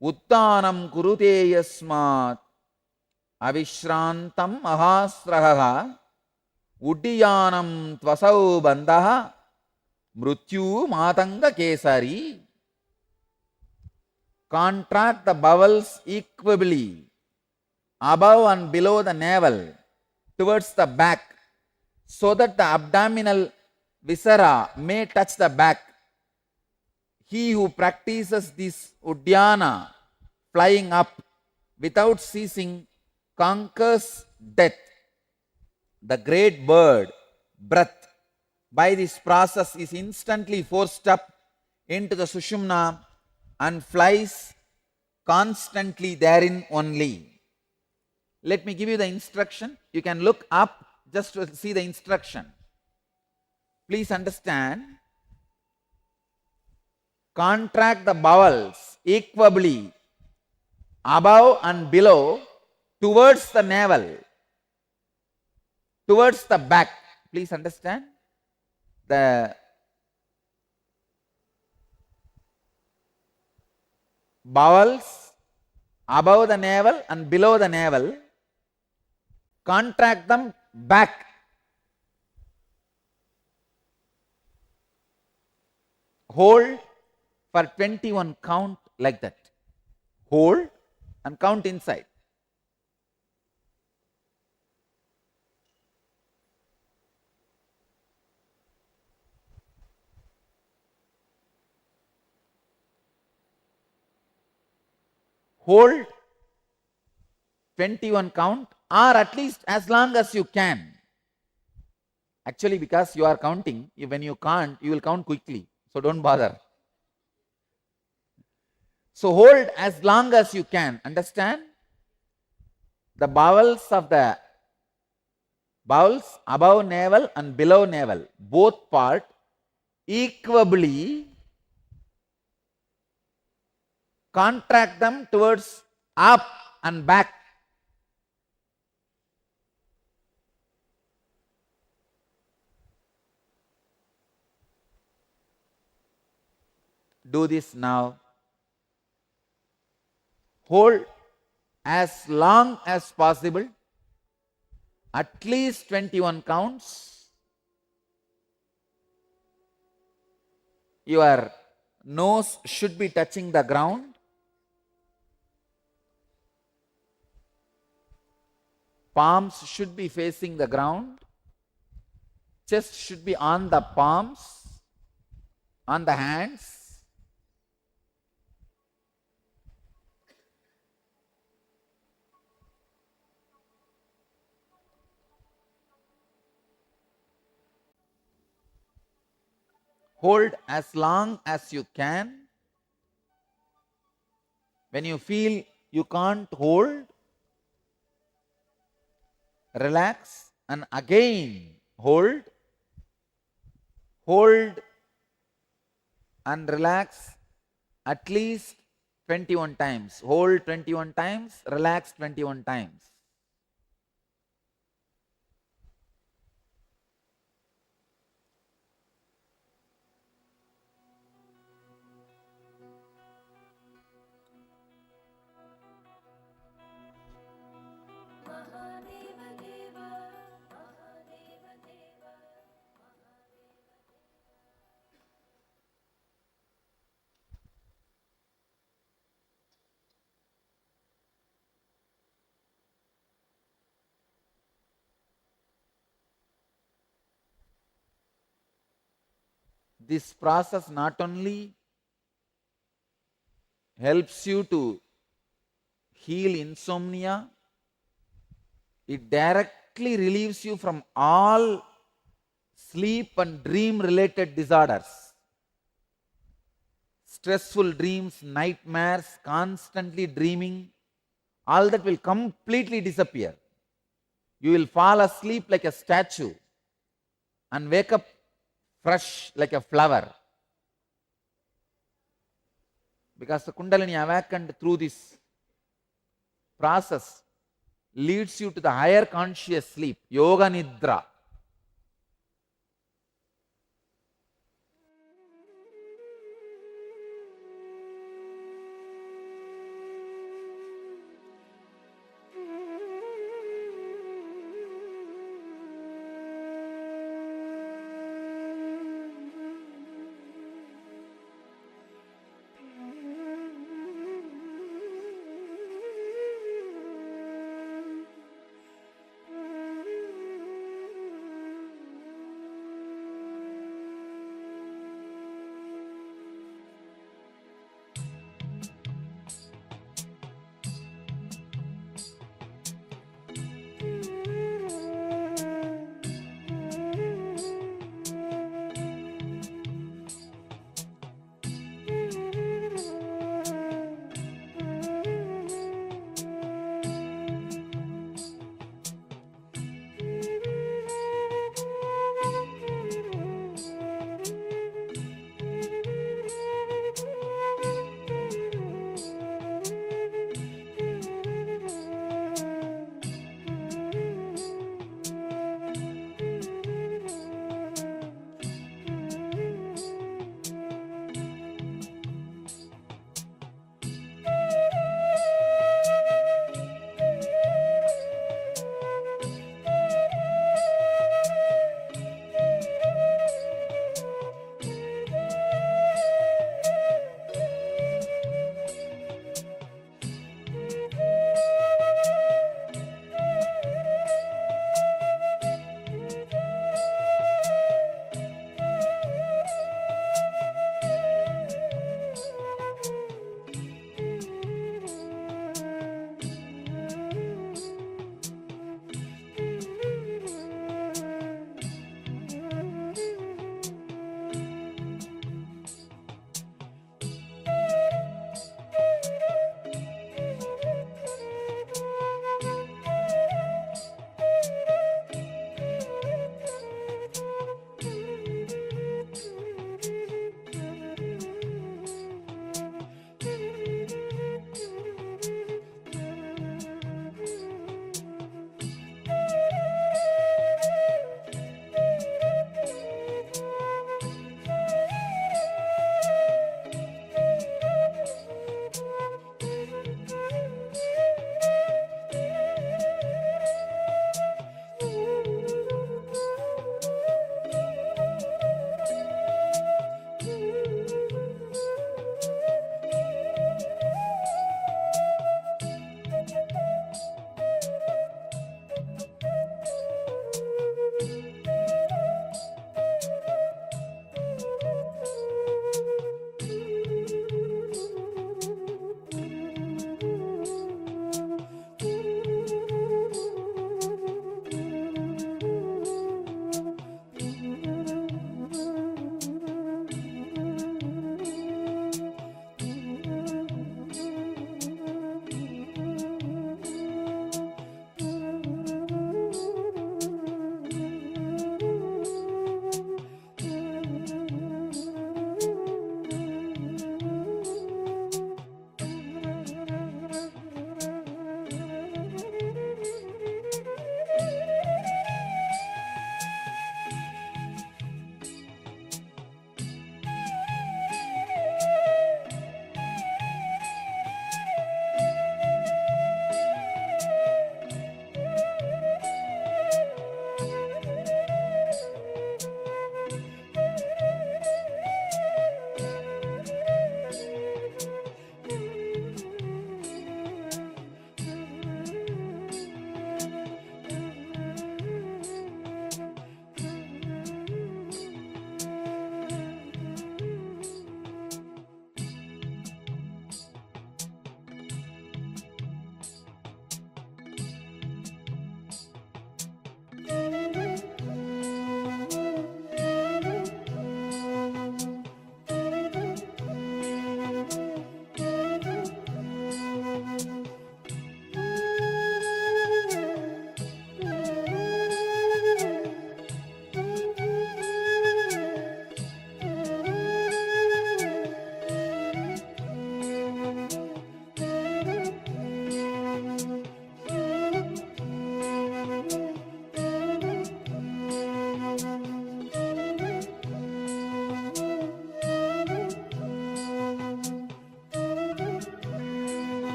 uttanam kurute yasmat avishrantam ahasraha uddiyanam tvasau bandha mrityu matanga kesari. Contract the bowels equably above and below the navel towards the back, so that the abdominal viscera may touch the back. He who practices this uddiyana, flying up without ceasing, conquers death. The great bird, breath, by this process is instantly forced up into the sushumna and flies constantly therein only. Let me give you the instruction. You can look up just to see the instruction. Please understand. Contract the bowels equably above and below towards the navel, towards the back. Please understand. The bowels above the navel and below the navel, contract them back. Hold for 21 count like that. Hold and count inside. Hold 21 count, or at least as long as you can. Actually, because you are counting, when you can't, you will count quickly. So don't bother. So hold as long as you can. Understand? The bowels above navel and below navel, both part equably contract them towards up and back. Do this now. Hold as long as possible, at least 21 counts. Your nose should be touching the ground. Palms should be facing the ground. Chest should be on the palms, on the hands. Hold as long as you can. When you feel you can't hold, relax and again hold. Hold and relax at least 21 times. Hold 21 times, relax 21 times. This process not only helps you to heal insomnia, it directly relieves you from all sleep and dream related disorders. Stressful dreams, nightmares, constantly dreaming, all that will completely disappear. You will fall asleep like a statue and wake up fresh like a flower. Because the Kundalini awakened through this process leads you to the higher conscious sleep, Yoga Nidra.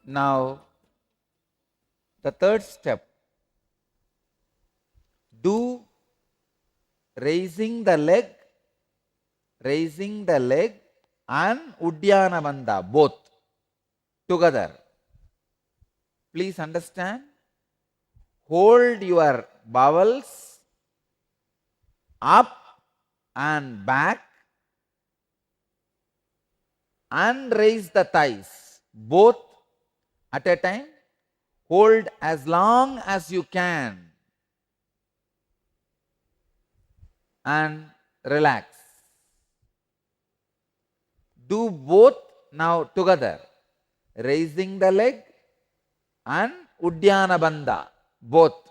Now, the third step, do raising the leg and Uddiyana Bandha, both together. Please understand, hold your bowels up and back and raise the thighs, both at a time. Hold as long as you can and relax. Do both now together, raising the leg and Uddiyana Bandha, both.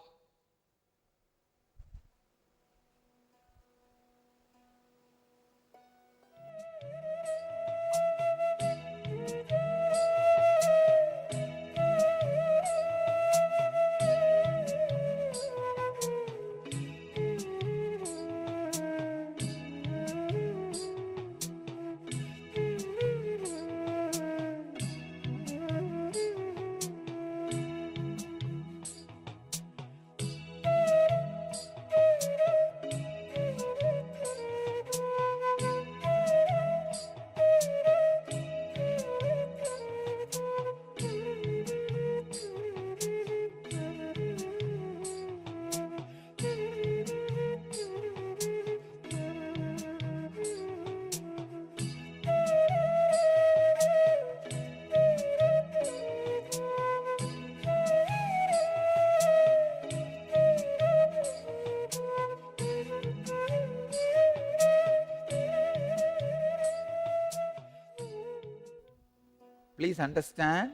Please understand,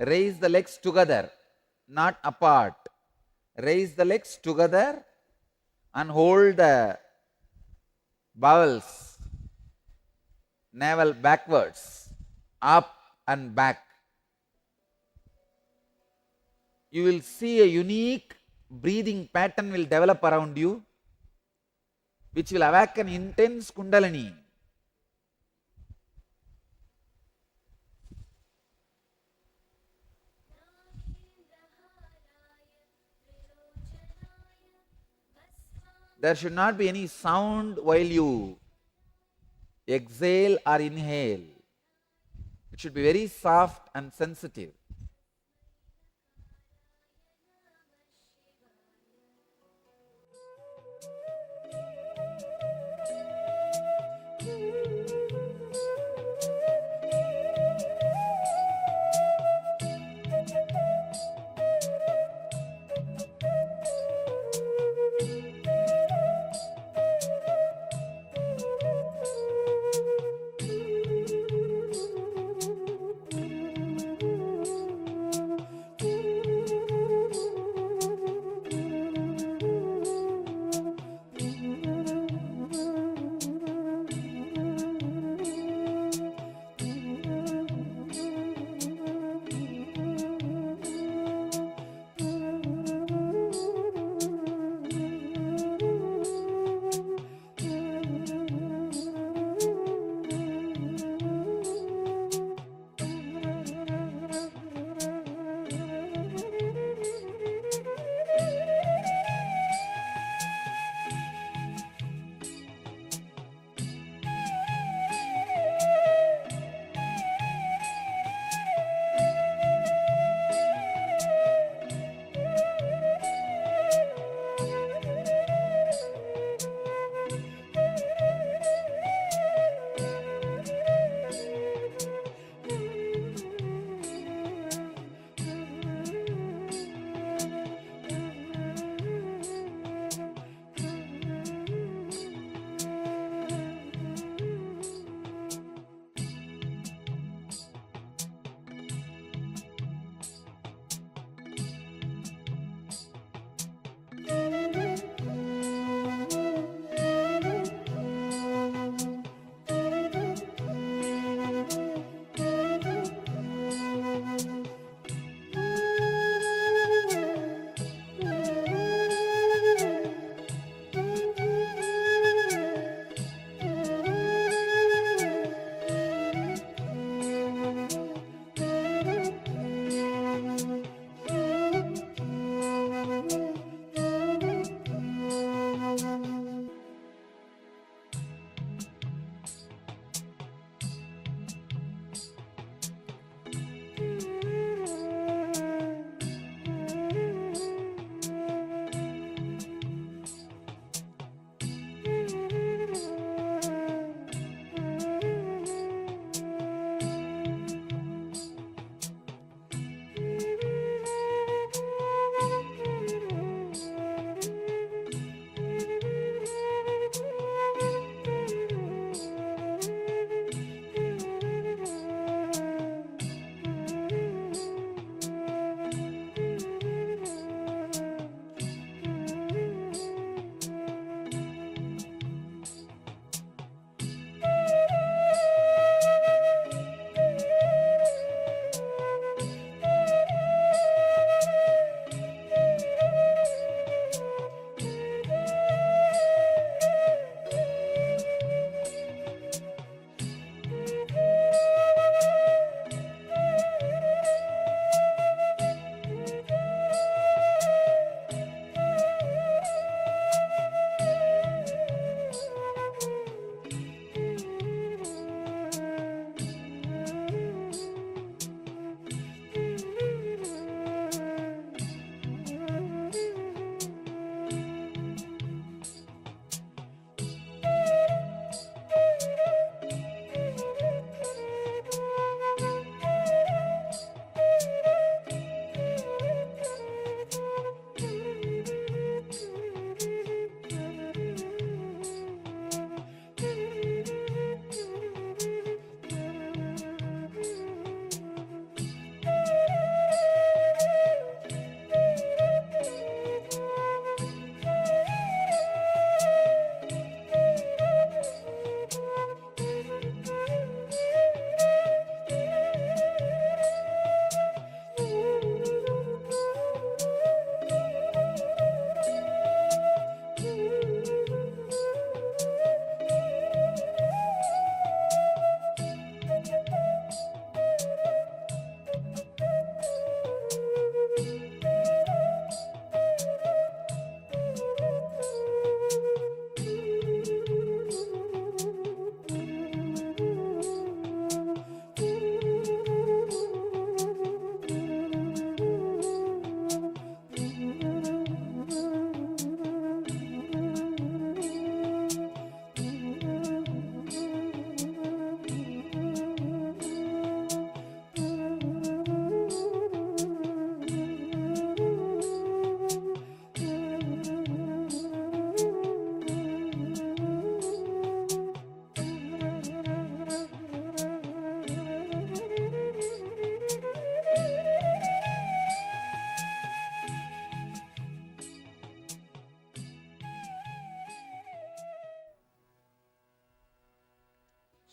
raise the legs together, not apart. Raise the legs together and hold the bowels, navel backwards, up and back. You will see a unique breathing pattern will develop around you, which will awaken intense Kundalini. There should not be any sound while you exhale or inhale. It should be very soft and sensitive.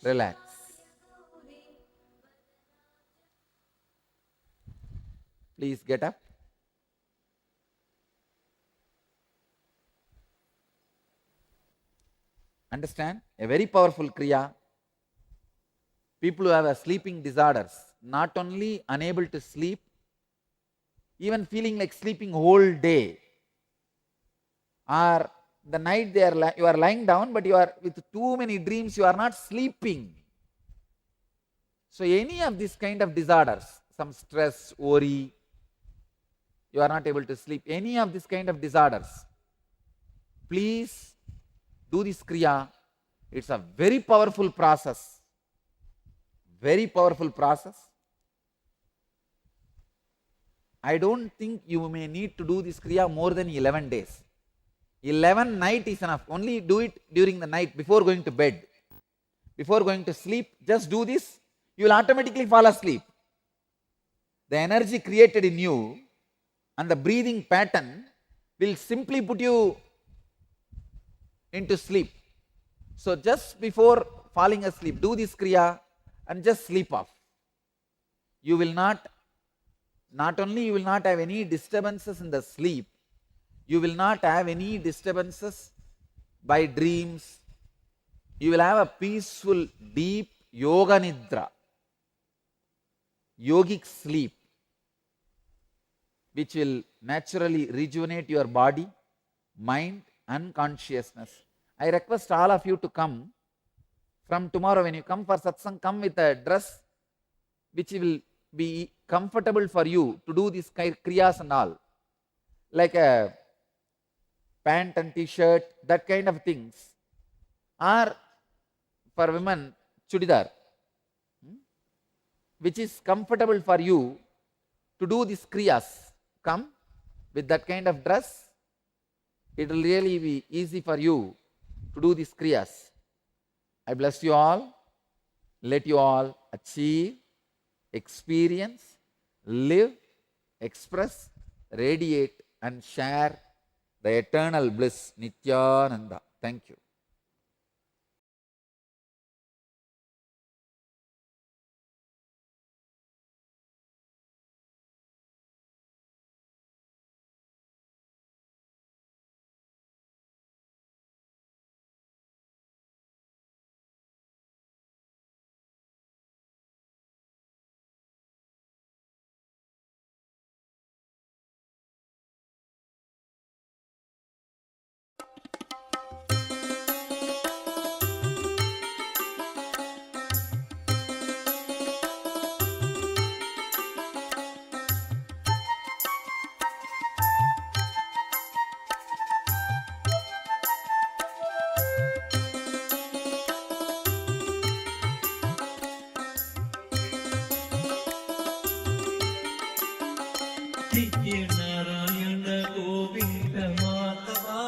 Relax. Please get up. Understand? A very powerful Kriya. People who have a sleeping disorders, not only unable to sleep, even feeling like sleeping whole day, or the night you are lying down, but you are with too many dreams, you are not sleeping. So any of these kind of disorders, some stress, worry, you are not able to sleep, any of these kind of disorders, please do this Kriya. It's a very powerful process. Very powerful process. I don't think you may need to do this Kriya more than 11 days. 11 night is enough. Only do it during the night before going to bed. Before going to sleep, just do this. You will automatically fall asleep. The energy created in you and the breathing pattern will simply put you into sleep. So just before falling asleep, do this Kriya and just sleep off. You will not only you will not have any disturbances in the sleep, you will not have any disturbances by dreams. You will have a peaceful, deep yoga nidra, yogic sleep, which will naturally rejuvenate your body, mind and consciousness. I request all of you to come from tomorrow. When you come for satsang, come with a dress which will be comfortable for you to do these kriyas and all, like a pant and t-shirt, that kind of things, or for women, chudidar, which is comfortable for you to do these kriyas. Come with that kind of dress. It will really be easy for you to do these kriyas. I bless you all. Let you all achieve, experience, live, express, radiate and share the eternal bliss, Nityananda. Thank you. Nitya Narayana Govinda Madhava,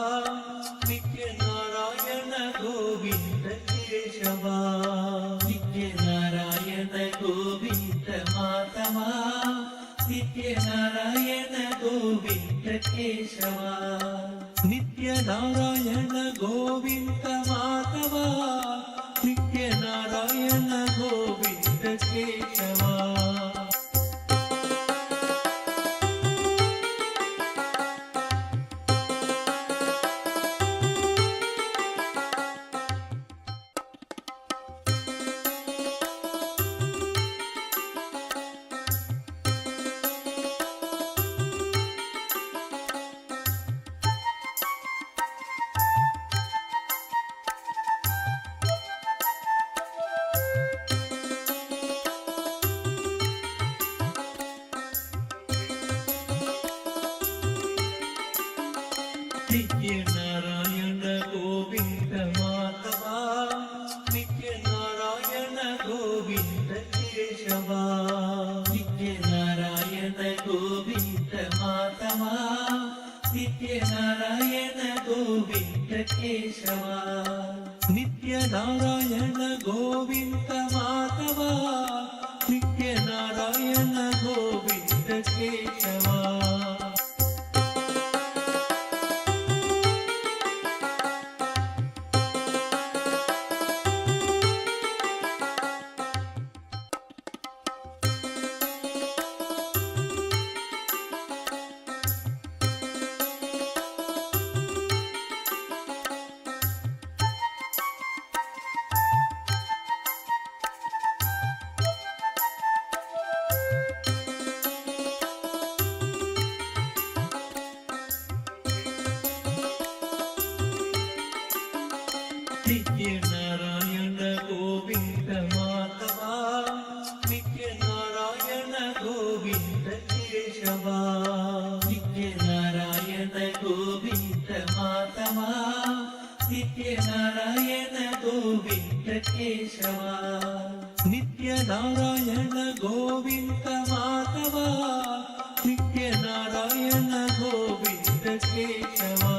Nitya Narayana Govinda Keshava, Nitya Narayana Govinda Madhava, Nitya Narayana Govinda Keshava, Nitya Narayana Govinda Madhava, Nitya Narayana Govinda Keshava. Nitya Narayana Govinda Madhava, Nitya Narayana Govinda Keshava, Nitya Narayana Govinda Madhava, Nitya Narayana Govinda Keshava, Nitya Narayana Govinda Madhava, Nitya Narayana Govinda Keshava. नित्य नारायण गोविंद माधवा नित्य नारायण गोविंद केशवा नित्य नारायण गोविंद माधवा नित्य नारायण गोविंद केशवा नित्य नारायण गोविंद माधवा नित्य नारायण गोविंद केशवा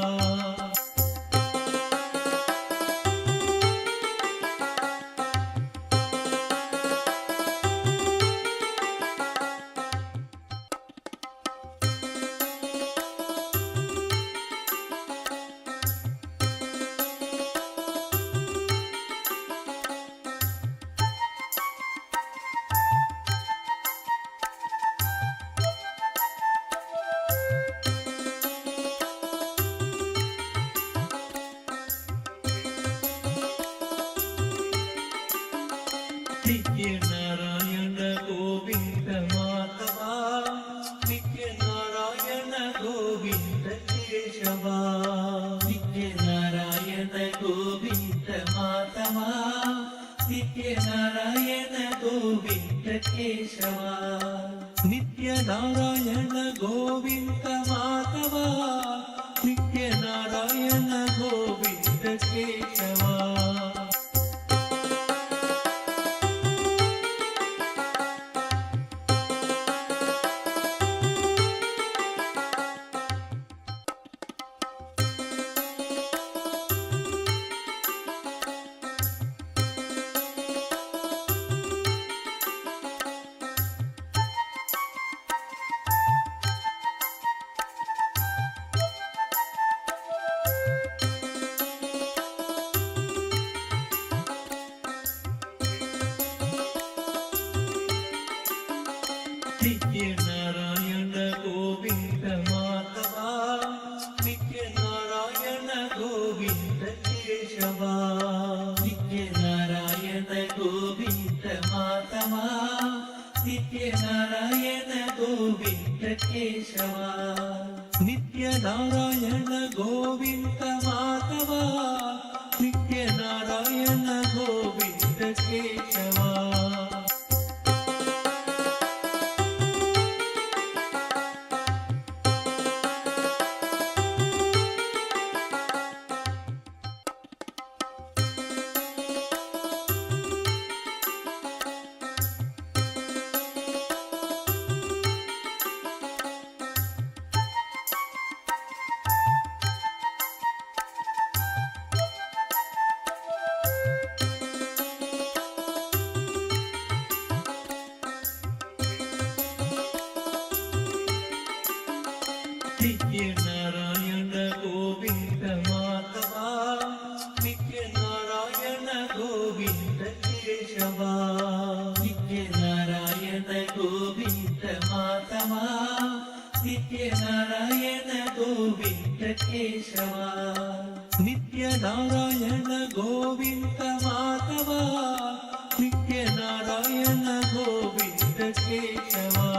नित्य नारायण गोविंद माधवा नित्य नारायण गोविंद केशवा नित्य नारायण गोविंद माधवा नित्य नारायण गोविंद केशवा नित्य नारायण गोविंद माधवा नित्य नारायण गोविंद केशवा नित्य नारायण गोविंद माधवा नित्य नारायण गोविंद केशवा नित्य नारायण गोविंद माधवा नित्य नारायण गोविंद केशवा नित्य नारायण गोविंद माधवा नित्य नारायण गोविंद केशवा नित्य नारायण गोविंद माधवा नित्य नारायण गोविंद केशवा नित्य नारायण गोविंद माधवा नित्य नारायण गोविंद केशवा नित्य नारायण गोविंद माधवा नित्य नारायण गोविंद केशवा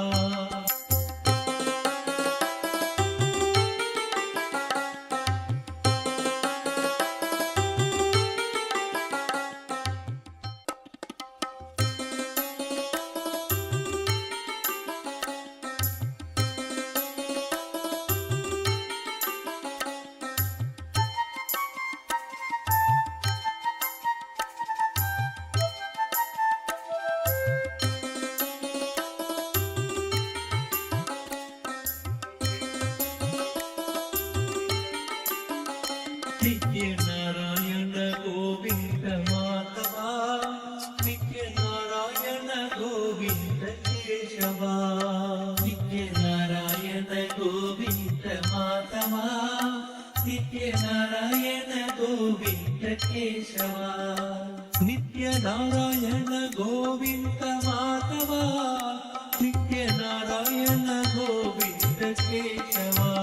नित्य नारायण गोविंद माधवा नित्य नारायण गोविंद केशवा नित्य नारायण गोविंद माधवा नित्य नारायण गोविंद केशवा नित्य नारायण गोविंद माधवा नित्य नारायण गोविंद केशवा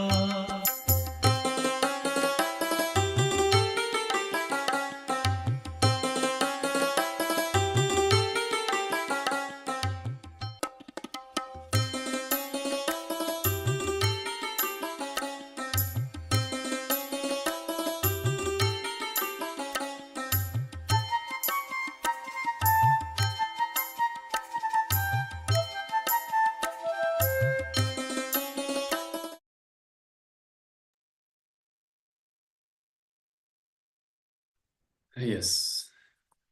Yes,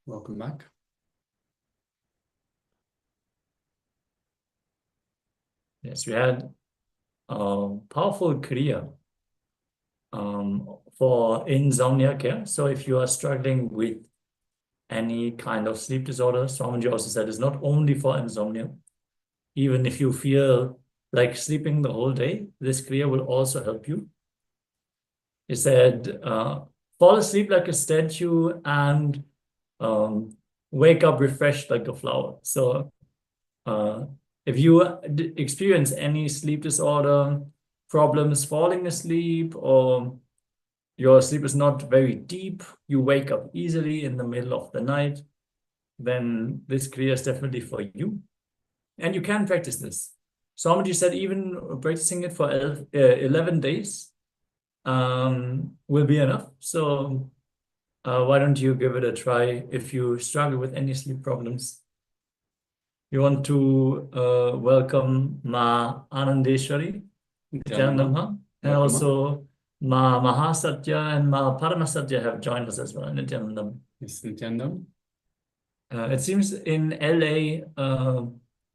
welcome back. Yes, we had a powerful Kriya for insomnia care. So if you are struggling with any kind of sleep disorder, Swamiji also said it's not only for insomnia. Even if you feel like sleeping the whole day, this Kriya will also help you. He said, fall asleep like a statue and wake up refreshed like a flower. So if you experience any sleep disorder, problems falling asleep, or your sleep is not very deep, you wake up easily in the middle of the night, then this Kriya is definitely for you. And you can practice this. Swamiji said even practicing it for 11 days will be enough. So why don't you give it a try if you struggle with any sleep problems? You want to welcome Ma Anandeshwari, Nityananda, and also Ma Mahasatya and Ma Paramasatya have joined us as well, Nityananda. Yes, Nityananda. It seems in LA,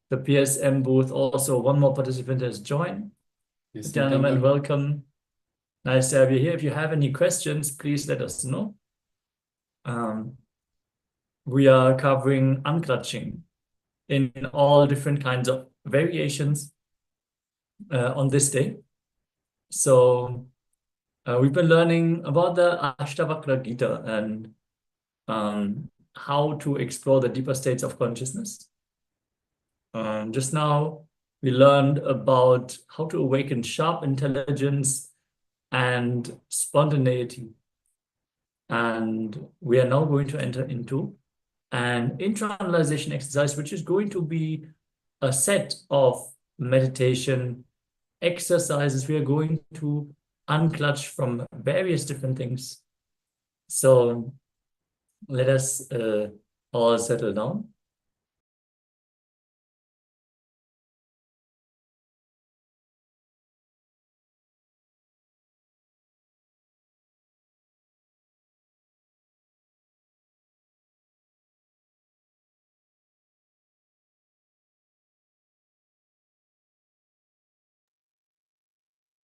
the PSM booth, also one more participant has joined. Yes, Nityananda, and Nityananda. welcome. Nice to have you here. If you have any questions, please let us know. We are covering unclutching in all different kinds of variations on this day. So we've been learning about the Ashtavakra Gita and how to explore the deeper states of consciousness. Just now, we learned about how to awaken sharp intelligence and spontaneity. And we are now going to enter into an internalization exercise, which is going to be a set of meditation exercises. We are going to unclutch from various different things. So let us all settle down.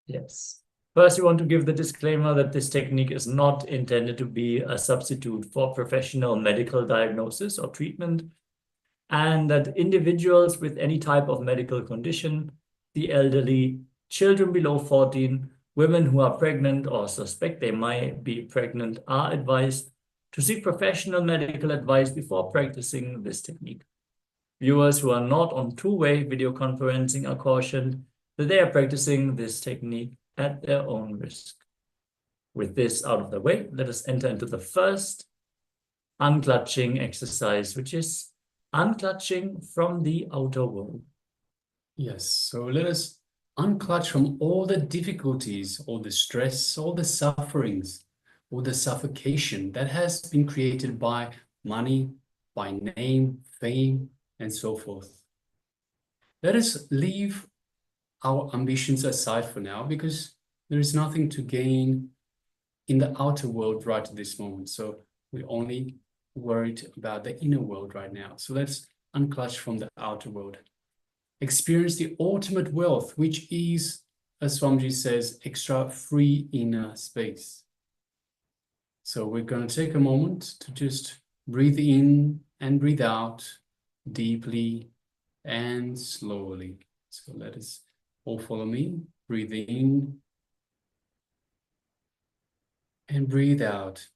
Yes. First, we want to give the disclaimer that this technique is not intended to be a substitute for professional medical diagnosis or treatment, and that individuals with any type of medical condition, the elderly, children below 14, women who are pregnant or suspect they might be pregnant are advised to seek professional medical advice before practicing this technique. Viewers who are not on two-way video conferencing are cautioned that they are practicing this technique at their own risk. With this out of the way, let us enter into the first unclutching exercise, which is unclutching from the outer world. Yes, so let us unclutch from all the difficulties, all the stress, all the sufferings, all the suffocation that has been created by money, by name, fame, and so forth. Let us leave our ambitions aside for now, because there is nothing to gain in the outer world right at this moment. So we're only worried about the inner world right now. So let's unclutch from the outer world. Experience the ultimate wealth, which is, as Swamiji says, extra free inner space. So we're going to take a moment to just breathe in and breathe out deeply and slowly. So let us all follow me. Breathe in and breathe out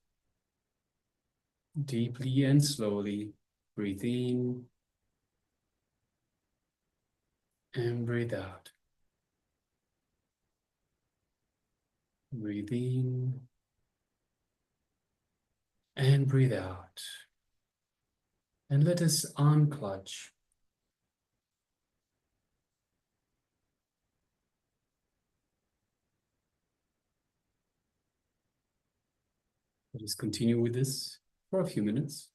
deeply and slowly. Breathe in and breathe out. Breathe in and breathe out. And let us unclutch. Let us continue with this for a few minutes.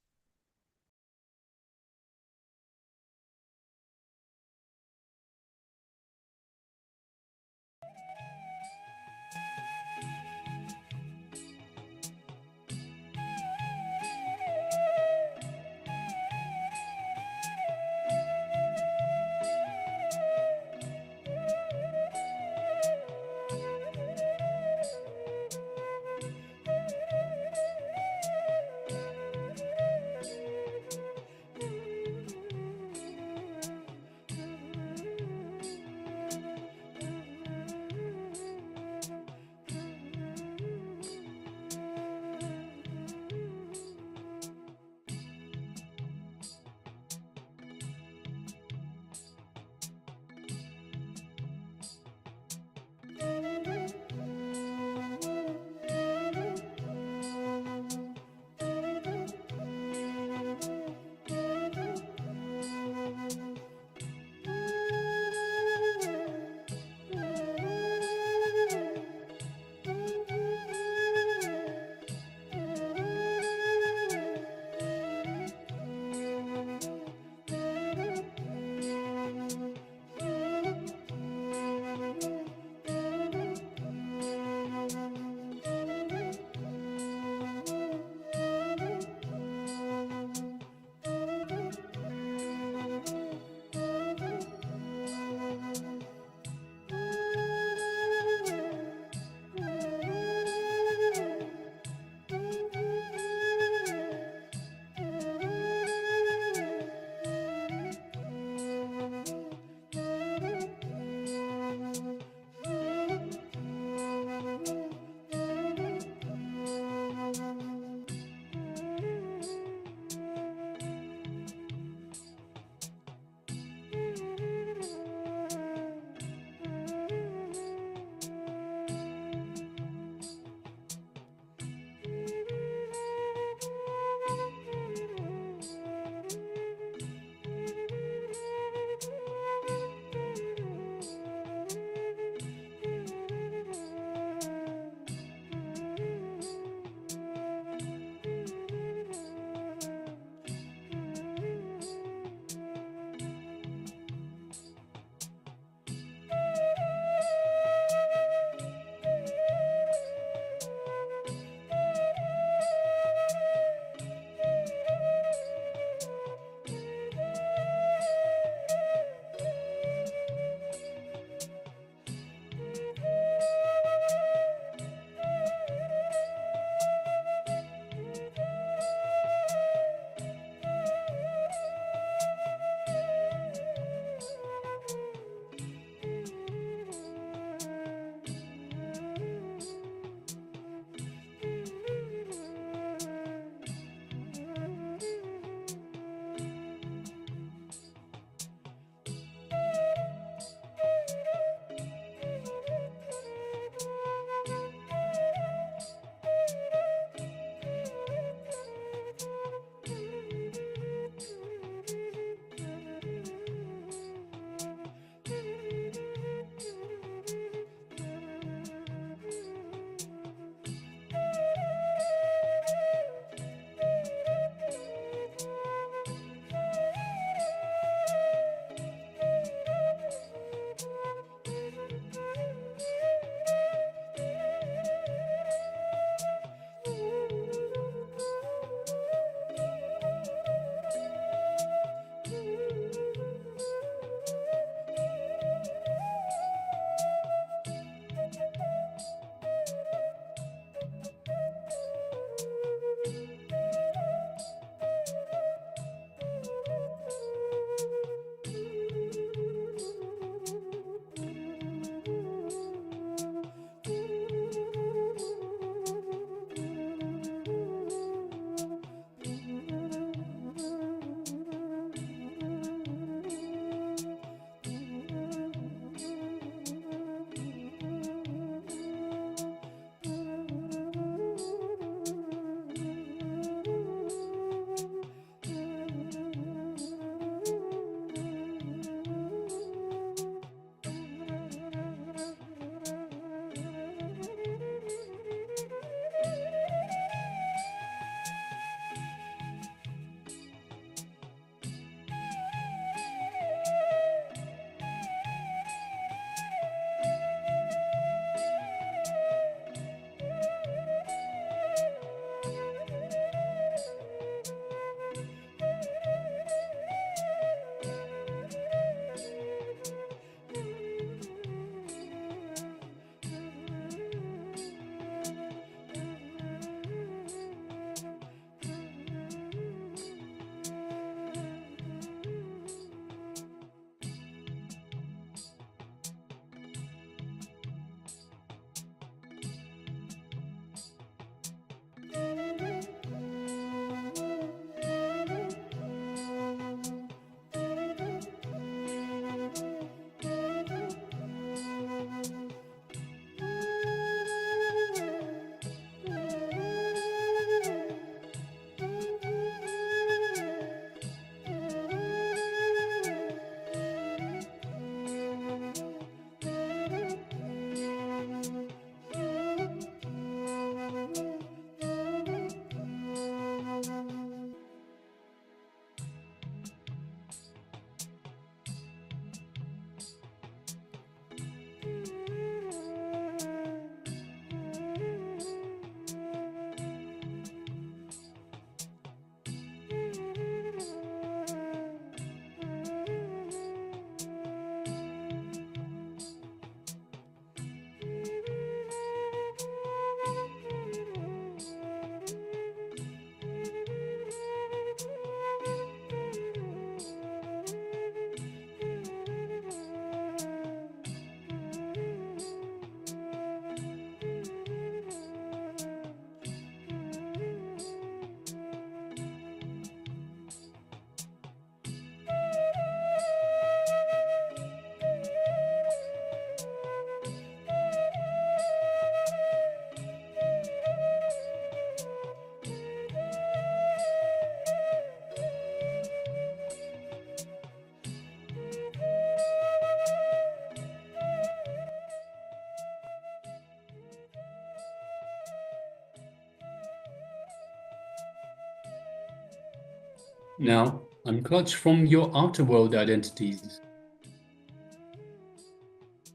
Now, unclutch from your outer world identities.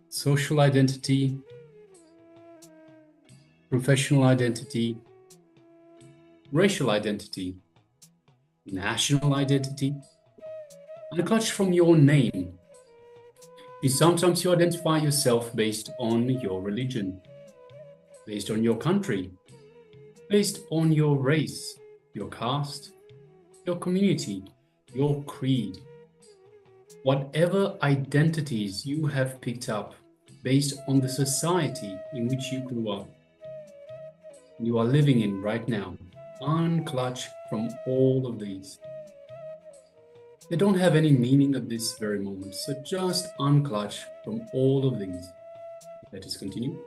Social identity, professional identity, racial identity, national identity. Unclutch from your name. Sometimes you identify yourself based on your religion, based on your country, based on your race, your caste, your community, your creed. Whatever identities you have picked up based on the society in which you grew up, you are living in right now, unclutch from all of these. They don't have any meaning at this very moment, so just unclutch from all of these. Let us continue.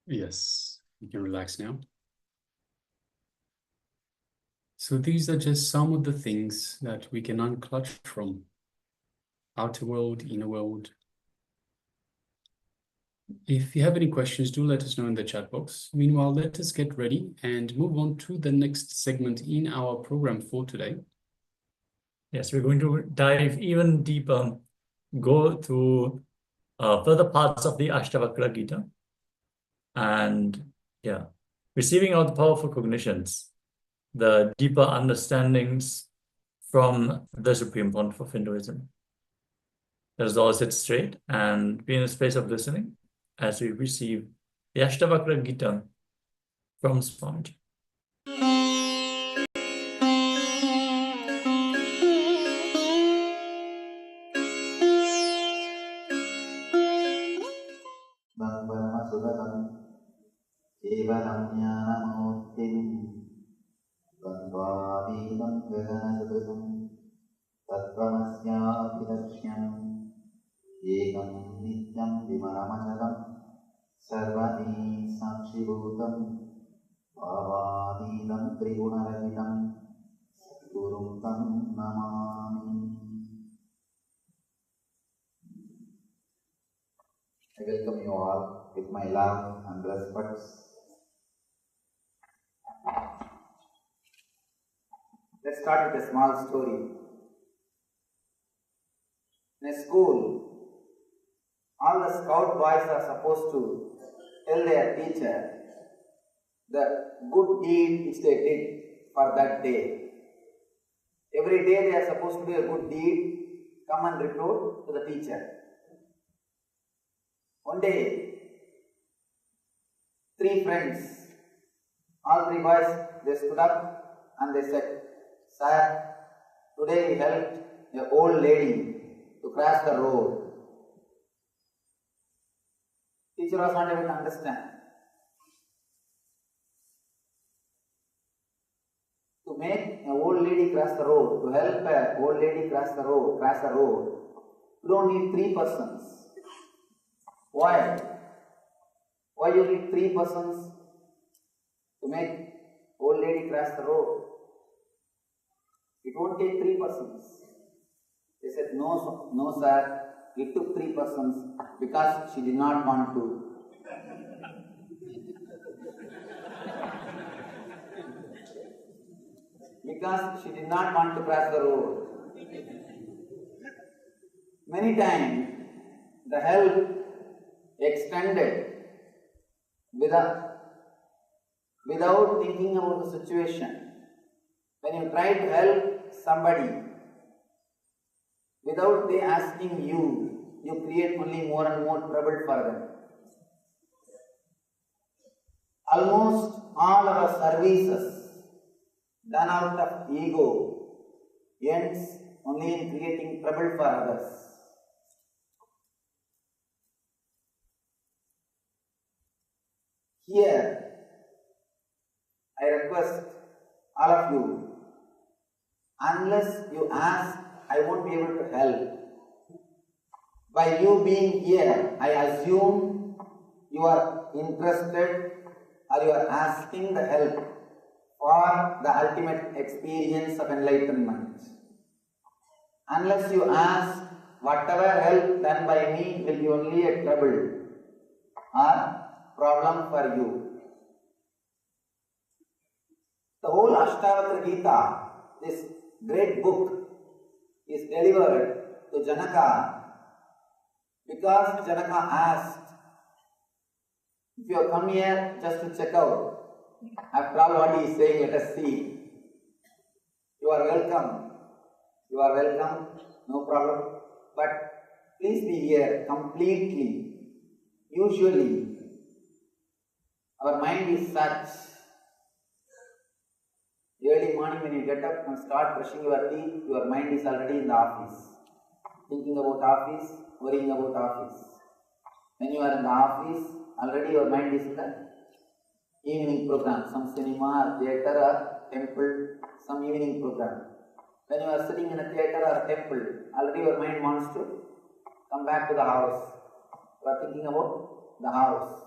Yes, you can relax now. So these are just some of the things that we can unclutch from. Outer world, inner world. If you have any questions, do let us know in the chat box. Meanwhile, let us get ready and move on to the next segment in our program for today. Yes, we're going to dive even deeper, go through further parts of the Ashtavakra Gita, and receiving out the powerful cognitions, the deeper understandings from the Supreme Pontiff of Hinduism. Let us all sit straight and be in a space of listening as we receive the Ashtavakra Gita from Swamiji. Bhagavana Kevalam Jnanamurtim Bandhavadam Gaganasudritam Tattvamasyapidarshyam Ekam Nityam Vimalamachalam Sarvani Sakshibhutam Bhavadidam Trigунarahitam Satgurum Tam Namami. I welcome you all with my love and respect. Let's start with a small story. In a school, all the scout boys are supposed to tell their teacher the good deed which they did for that day. Every day they are supposed to do a good deed, come and report to the teacher. One day, 3 friends, all 3 boys, they stood up and they said, "Sir, today we helped an old lady to cross the road." Teacher was not able to understand. To make an old lady cross the road, to help an old lady cross the road, you don't need 3 persons. Why? Why you need 3 persons to make old lady cross the road? It won't take 3 persons. They said, no sir, it took 3 persons because she did not want to. Because she did not want to cross the road. Many times, the help extended without thinking about the situation. When you try to help somebody without they asking you, you create only more and more trouble for them. Almost all our services done out of ego ends only in creating trouble for others. Here, I request all of you, unless you ask, I won't be able to help. By you being here, I assume you are interested or you are asking the help for the ultimate experience of enlightenment. Unless you ask, whatever help done by me will be only a trouble or problem for you. The whole Ashtavakra Gita, this great book, is delivered to Janaka because Janaka asked, if you have come here just to check out, after all what he is saying, let us see. You are welcome. You are welcome, no problem. But please be here completely. Usually, our mind is such. Early morning when you get up and start brushing your teeth, your mind is already in the office. Thinking about office, worrying about office. When you are in the office, already your mind is in the evening program, some cinema, theatre or temple, some evening program. When you are sitting in a theatre or temple, already your mind wants to come back to the house. You are thinking about the house.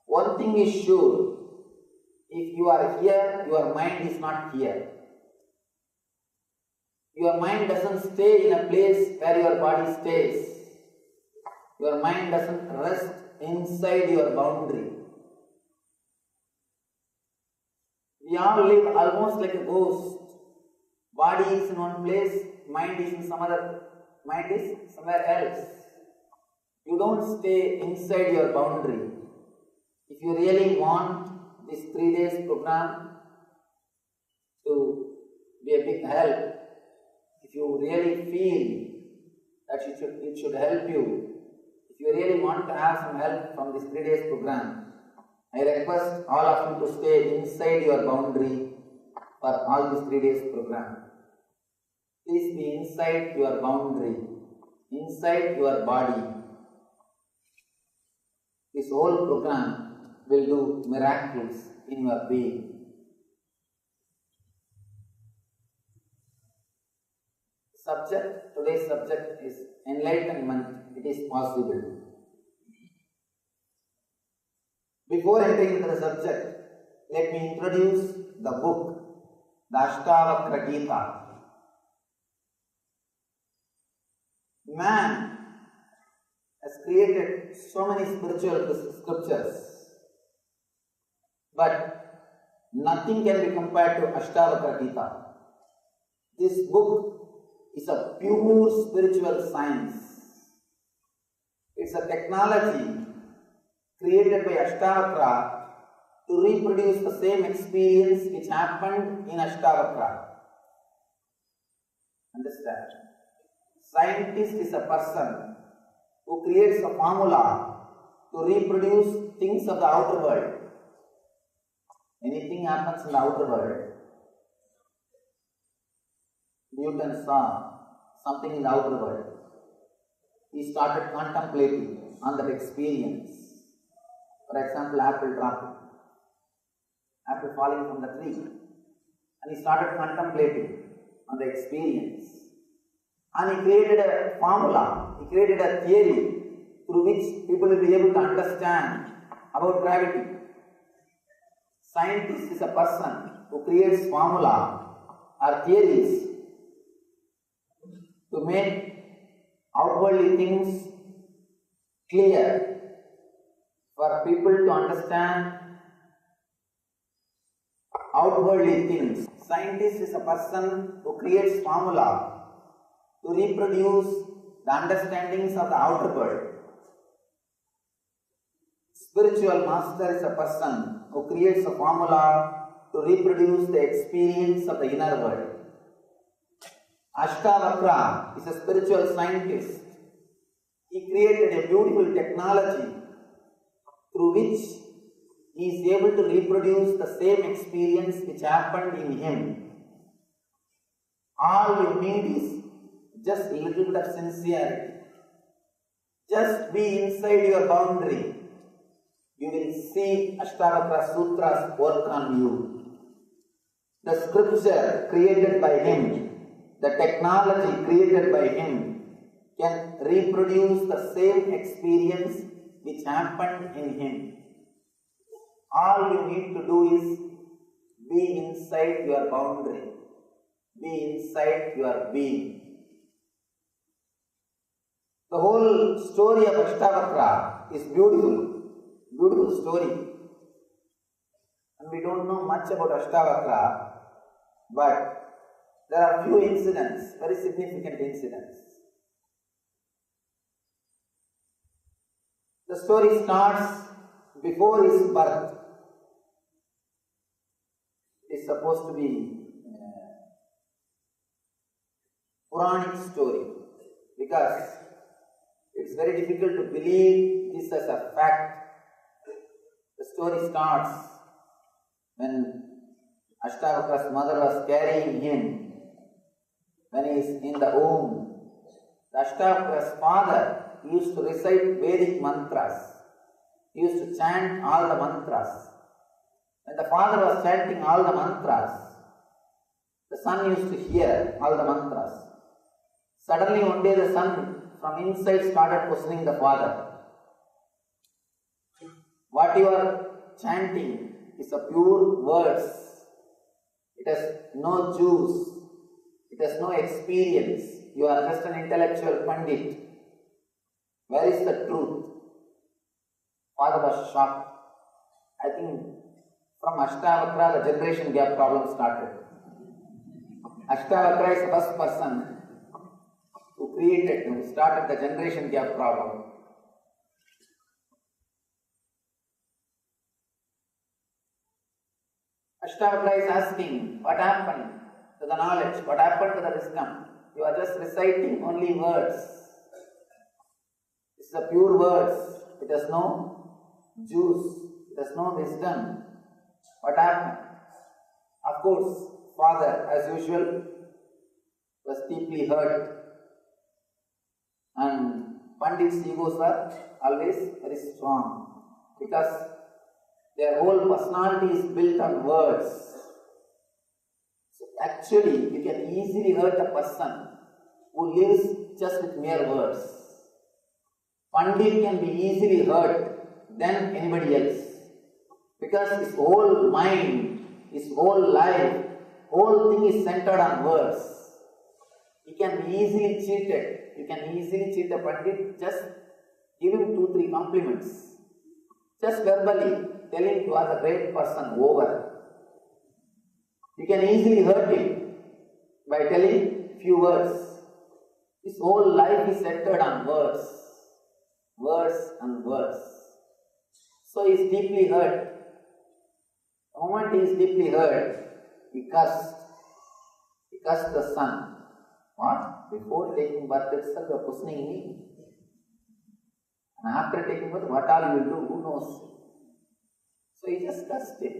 One thing is sure, if you are here, your mind is not here. Your mind doesn't stay in a place where your body stays. Your mind doesn't rest inside your boundary. We all live almost like a ghost. Body is in one place, mind is in some other, mind is somewhere else. You don't stay inside your boundary. If you really want this 3 days program to be a big help, if you really feel that it should help you, if you really want to have some help from this 3 days program, I request all of you to stay inside your boundary for all this 3 days program. Please be inside your boundary, inside your body. This whole program will do miracles in your being. Today's subject is enlightenment. It is possible. Before entering into the subject, let me introduce the book, the Ashtavakra Gita. Man has created so many spiritual scriptures, but nothing can be compared to Ashtavakra Gita. This book is a pure spiritual science. It's a technology created by Ashtavakra to reproduce the same experience which happened in Ashtavakra. Understand? Scientist is a person who creates a formula to reproduce things of the outer world. Anything happens in the outer world. Newton saw something in the outer world. He started contemplating on that experience. For example, apple dropping, apple falling from the tree. And he started contemplating on the experience. And he created a formula, he created a theory through which people will be able to understand about gravity. Scientist is a person who creates formula or theories to make outwardly things clear for people to understand outwardly things. Scientist is a person who creates formula to reproduce the understandings of the outer world. Spiritual master is a person who creates a formula to reproduce the experience of the inner world. Ashtavakra is a spiritual scientist. He created a beautiful technology through which he is able to reproduce the same experience which happened in him. All you need is just a little bit of sincerity. Just be inside your boundary. You will see Ashtavakra Sutras work on you. The scripture created by him, the technology created by him can reproduce the same experience which happened in him. All you need to do is be inside your boundary, be inside your being. The whole story of Ashtavakra is beautiful, beautiful story. And we don't know much about Ashtavakra, but there are few incidents, very significant incidents. The story starts before his birth. It's supposed to be a Puranic story because it's very difficult to believe this as a fact. The story starts when Ashtavakara's mother was carrying him. When he is in the womb, the Ashtavakara's father used to recite Vedic mantras. He used to chant all the mantras. When the father was chanting all the mantras, the son used to hear all the mantras. Suddenly one day the son from inside started questioning the father. What you are chanting is a pure verse. It has no juice. It has no experience. You are just an intellectual pandit. Where is the truth? Father was shocked. I think from Ashtavakra the generation gap problem started. Ashtavakra is the first person who started the generation gap problem. Ashtavakra is asking, what happened to the knowledge? What happened to the wisdom? You are just reciting only words. It's a pure words. It has no juice. It has no wisdom. What happened? Of course, father, as usual, was deeply hurt. And Pandits' egos are always very strong because their whole personality is built on words. So actually, you can easily hurt a person who lives just with mere words. Pandit can be easily hurt than anybody else because his whole mind, his whole life, whole thing is centered on words. He can be easily cheated. You can easily cheat a Pandit, just give him 2-3 compliments. Just verbally telling you are a great person, over. You can easily hurt him by telling few words. His whole life is centered on words. words and words. So he is deeply hurt. The moment he is deeply hurt, he cursed. He cursed the sun. What? Before taking birth itself, you are questioning me. And after taking birth, what all you will do, who knows? So he just cursed him.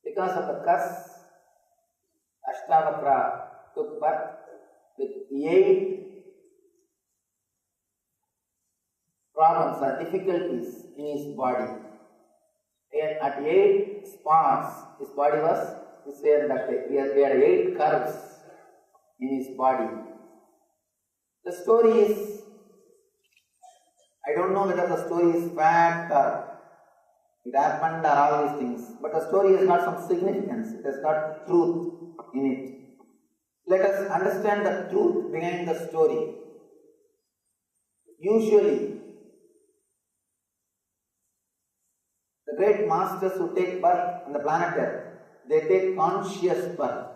Because of the curse, Ashtavakra took birth with 8 problems or difficulties in his body. And at 8 spots, his body was this way and that way. He had 8 curves in his body. The story is, I don't know whether the story is fact or it happened or all these things, but the story has got some significance. It has got truth in it. Let us understand the truth behind the story. Usually, the great masters who take birth on the planet Earth, they take conscious birth.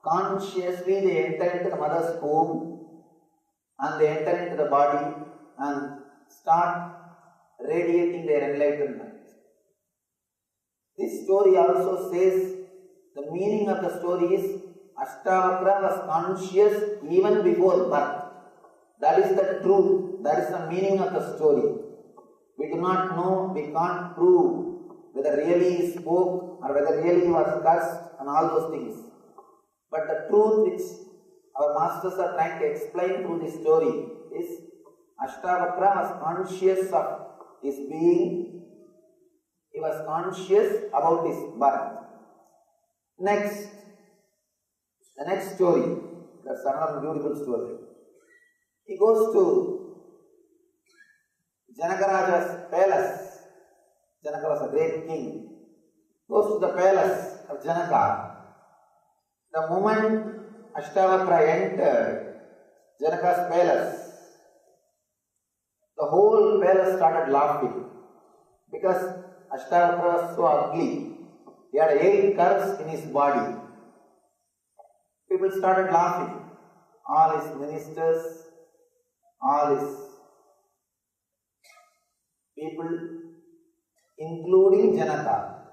Consciously they enter into the mother's womb and they enter into the body and start radiating their enlightenment. This story also says the meaning of the story is Ashtavakra was conscious even before birth. That is the truth. That is the meaning of the story. We do not know, we can't prove whether really he spoke or whether really he was cursed and all those things. But the truth which our masters are trying to explain through this story is Ashtavakra was conscious of his being. He was conscious about his birth. Next, the next story, that's another beautiful story. He goes to Janakaraja's palace. Janaka was a great king. Goes to the palace of Janaka. The moment Ashtavakra entered Janaka's palace, the whole palace started laughing because Ashtavakra was so ugly. He had 8 curves in his body. People started laughing. All his ministers, all his people, including Janaka,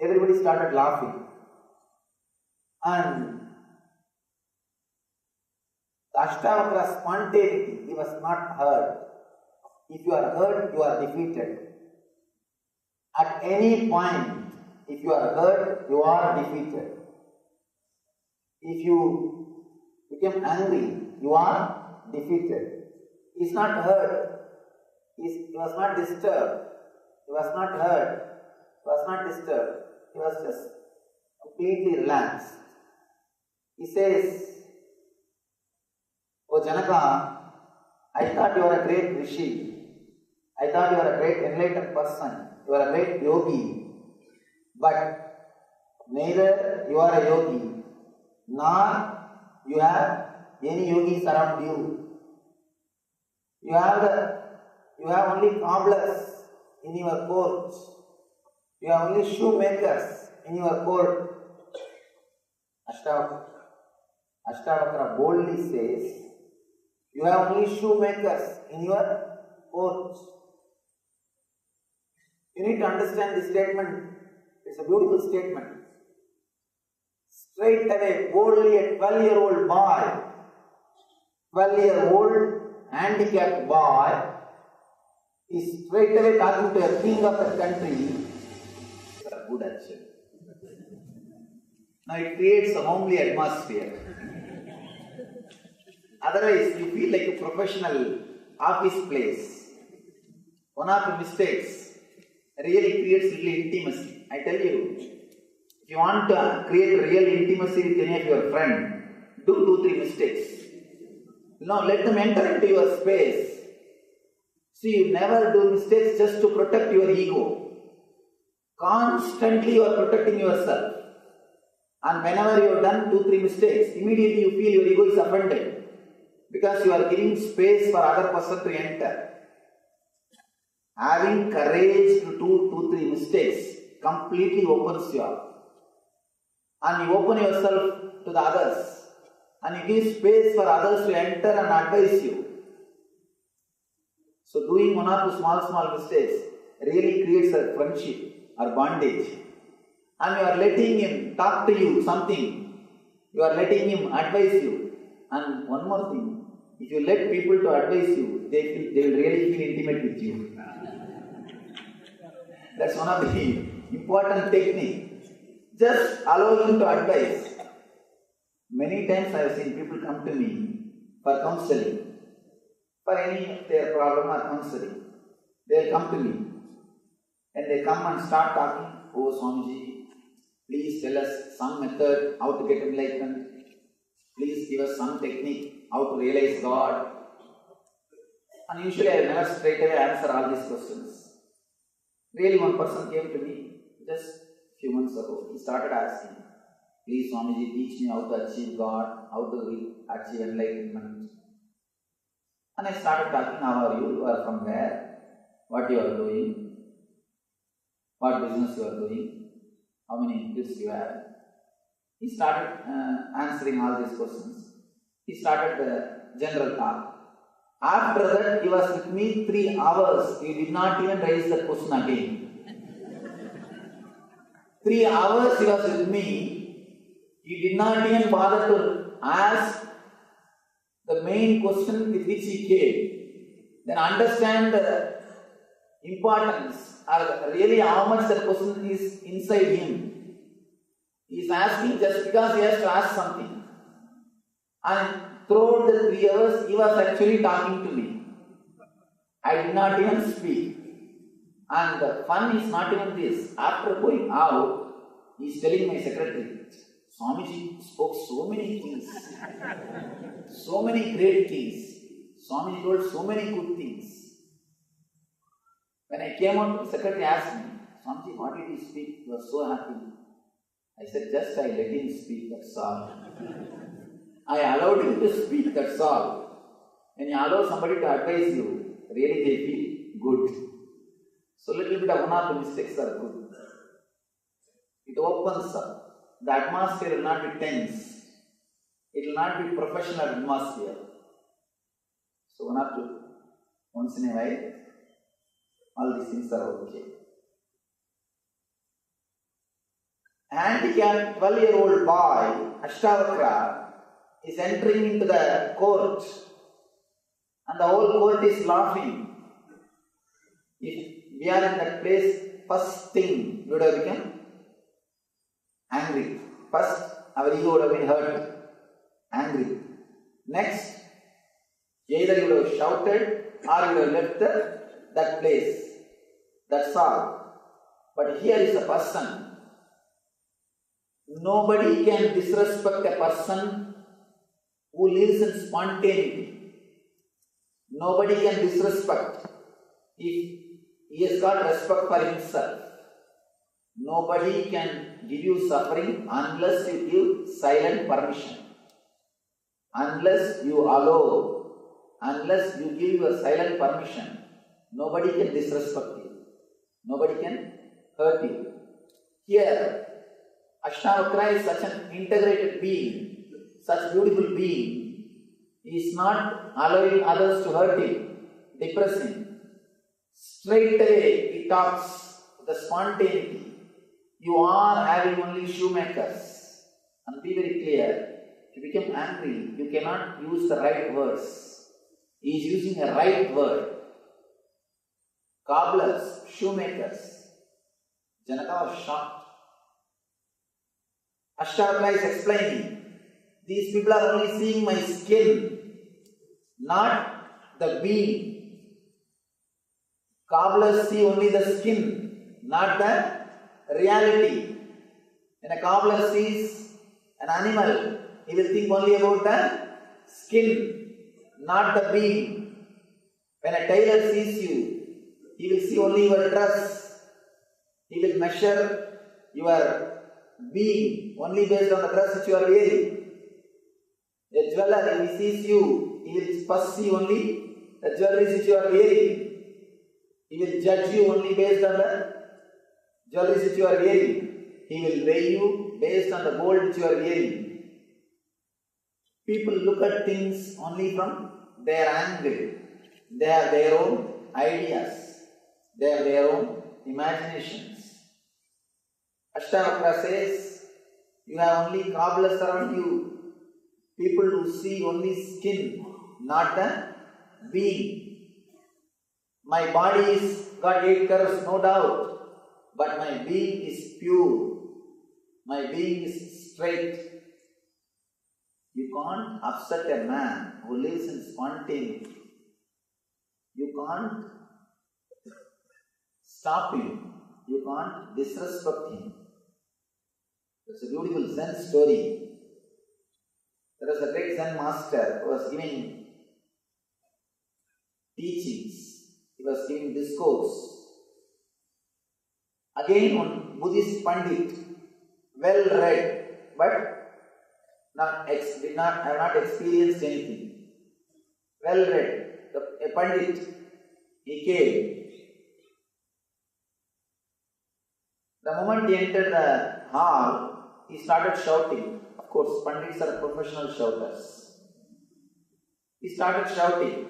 everybody started laughing. And the Ashtavakra spontaneity, he was not hurt. If you are hurt, you are defeated. At any point, if you are hurt, you are defeated. If you become angry, you are defeated. He is not hurt. He was not disturbed. He was not hurt. He was not disturbed. He was just completely relaxed. He says, "Oh Janaka, I thought you were a great rishi. I thought you were a great enlightened person. You are a great yogi. But neither you are a yogi, nor you have any yogis around you. You have only cobblers in your court. You have only shoemakers in your court." Ashtavakra boldly says, "You have only shoemakers in your court." You need to understand this statement. It's a beautiful statement. Straight away, boldly, a 12-year-old boy, 12-year-old handicapped boy, is straight away talking to a king of the country. Good action. Now it creates a homely atmosphere. Otherwise, you feel like a professional office place. One of the mistakes really creates little intimacy. I tell you, if you want to create real intimacy with any of your friends, do 2-3 mistakes. Now let them enter into your space. See, you never do mistakes just to protect your ego. Constantly you are protecting yourself. And whenever you have done 2-3 mistakes, immediately you feel your ego is offended. Because you are giving space for other person to enter. Having courage to do 2-3 mistakes completely opens you up. And you open yourself to the others. And you give space for others to enter and advise you. So doing one or two small mistakes really creates a friendship or bondage. And you are letting him talk to you something. You are letting him advise you. And one more thing, if you let people to advise you, they will really feel intimate with you. That's one of the important techniques. Just allow him to advise. Many times I have seen people come to me for counseling, for any of their problem or counseling. They will come to me and they come and start talking. Oh Swamiji, please tell us some method how to get enlightened. Please give us some technique how to realize God. And usually I will never straight away answer all these questions. Really, one person came to me just a few months ago. He started asking, please Swamiji, teach me how to achieve God, how to achieve enlightenment. And I started talking, how are you? You are from where? What you are doing? What business you are doing? How many kids you have? He started answering all these questions. He started the general talk. After that, he was with me 3 hours. He did not even raise the question again. 3 hours he was with me. He did not even bother to ask the main question with which he came. Then understand the importance or really how much the question is inside him. He is asking just because he has to ask something. And throughout the 3 hours, he was actually talking to me. I did not even speak. And the fun is not even this. After going out, he is telling my secretary, Swamiji spoke so many things. So many great things. Swamiji told so many good things. When I came out, the secretary asked me, Swamiji, what did he speak? You were so happy. I said, just I let him speak, that's all. I allowed him to speak, that's all. When you allow somebody to advise you, really they feel good. So little bit of one or two mistakes are good. It opens up. The atmosphere will not be tense. It will not be professional atmosphere. So one or two, once in a while, all these things are okay. Handicapped 12-year-old boy, Ashtavakra, is entering into the court and the whole court is laughing. If we are in that place, first thing we would have become angry. First, our ego would have been hurt, angry. Next, either you would have shouted or you would have left that place. That's all. But here is a person. Nobody can disrespect a person who lives in spontaneity. Nobody can disrespect if he has got respect for himself. Nobody can give you suffering unless you give silent permission. Unless you allow, unless you give your silent permission, nobody can disrespect you. Nobody can hurt you. Here, Ashtavakra is such an integrated being, such beautiful being. He is not allowing others to hurt him, depress him. Straight away he talks with the spontaneity. You are having only shoemakers. And be very clear, if you become angry, you cannot use the right words. He is using a right word. Cobblers, shoemakers. Janaka was shocked. Ashtavakra is explaining, these people are only seeing my skin, not the being. Cobblers see only the skin, not the reality. When a cobbler sees an animal, he will think only about the skin, not the being. When a tailor sees you, he will see only your dress. He will measure your being only based on the dress which you are wearing. A jeweler, if he sees you, he will first see only the jewelry which you are wearing. He will judge you only based on the jewelry which you are wearing. He will weigh you based on the gold which you are wearing. People look at things only from their angle. They have their own ideas, they have their own imaginations. Ashtavakra says, you have only cobblers around you, people who see only skin, not the being. My body is got 8 curves, no doubt, but my being is pure. My being is straight. You can't upset a man who lives in spontaneity. You can't stop him. You can't disrespect him. It's a beautiful Zen story. There was a great Zen master who was giving teachings. He was giving discourse. Again, one Buddhist pandit, well read, but have not experienced anything. Well read, a pandit, he came. The moment he entered the hall, he started shouting. Of course, pandits are professional shouters. He started shouting.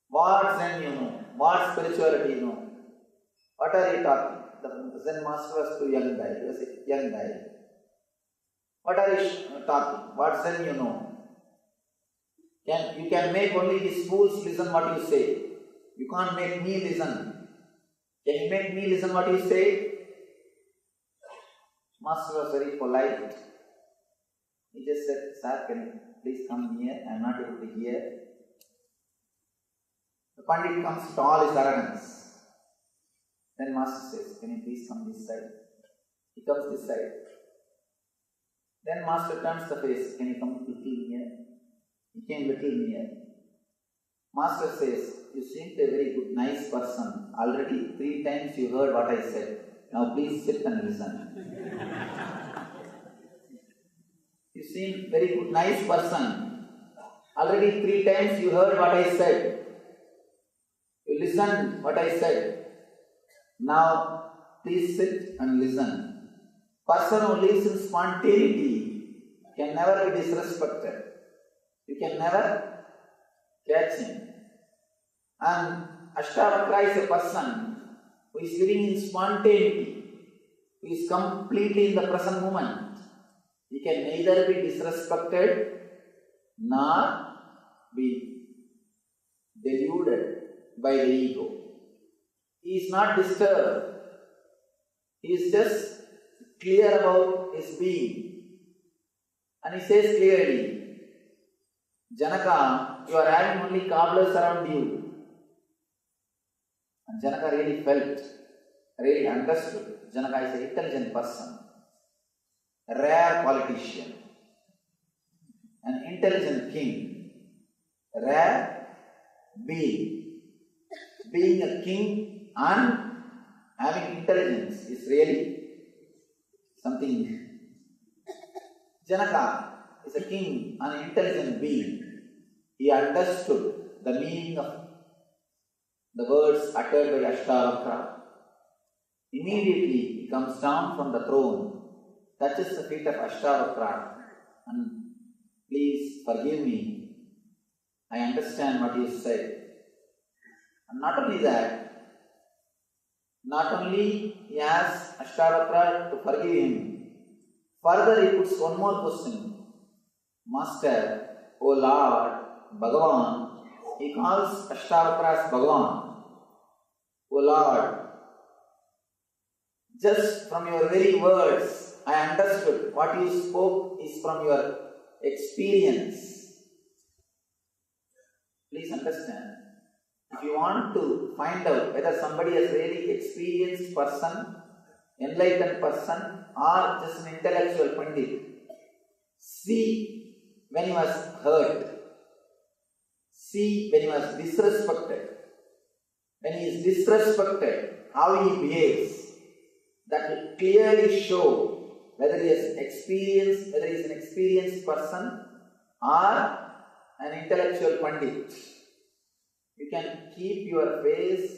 What Zen you know? What spirituality you know? What are you talking? The Zen master was too young guy. He was a young guy. What are you talking? What Zen you know? You can make only these fools listen what you say. You can't make me listen. Can you make me listen what you say? Master was very polite. He just said, sir, can you please come here? I am not able to hear. The pandit comes to all his arrogance. Then master says, can you please come this side? He comes this side. Then master turns the face, can you come little near? He came little near. Master says, you seem to be a very good, nice person. Already 3 times you heard what I said. Now please sit and listen. You seem very good, nice person. Already 3 times you heard what I said. You listened what I said. Now please sit and listen. Person who lives in spontaneity can never be disrespected. You can never catch him. And Ashtavakra is a person who is living in spontaneity, who is completely in the present moment. He can neither be disrespected nor be deluded by the ego. He is not disturbed. He is just clear about his being. And he says clearly, Janaka, you are having only cobblers around you. And Janaka really felt, really understood. Janaka is an intelligent person, a rare politician, an intelligent king, a rare being. Being a king and having intelligence is really something. Janaka is a king and an intelligent being. He understood the meaning of the words uttered by Ashtavakra. Immediately he comes down from the throne, touches the feet of Ashtavakra, and please forgive me. I understand what you said. And not only that, not only he asks Ashtavakra to forgive him, further he puts one more question. Master, O Lord, Bhagavan, he calls Ashtavakra as Bhagavan. O Lord, just from your very words, I understood what you spoke is from your experience. Please understand. If you want to find out whether somebody is really experienced person, enlightened person, or just an intellectual pandit, see when he was hurt, see when he was disrespected. When he is disrespected, how he behaves, that will clearly show whether he is experienced, whether he is an experienced person or an intellectual pandit. You can keep your face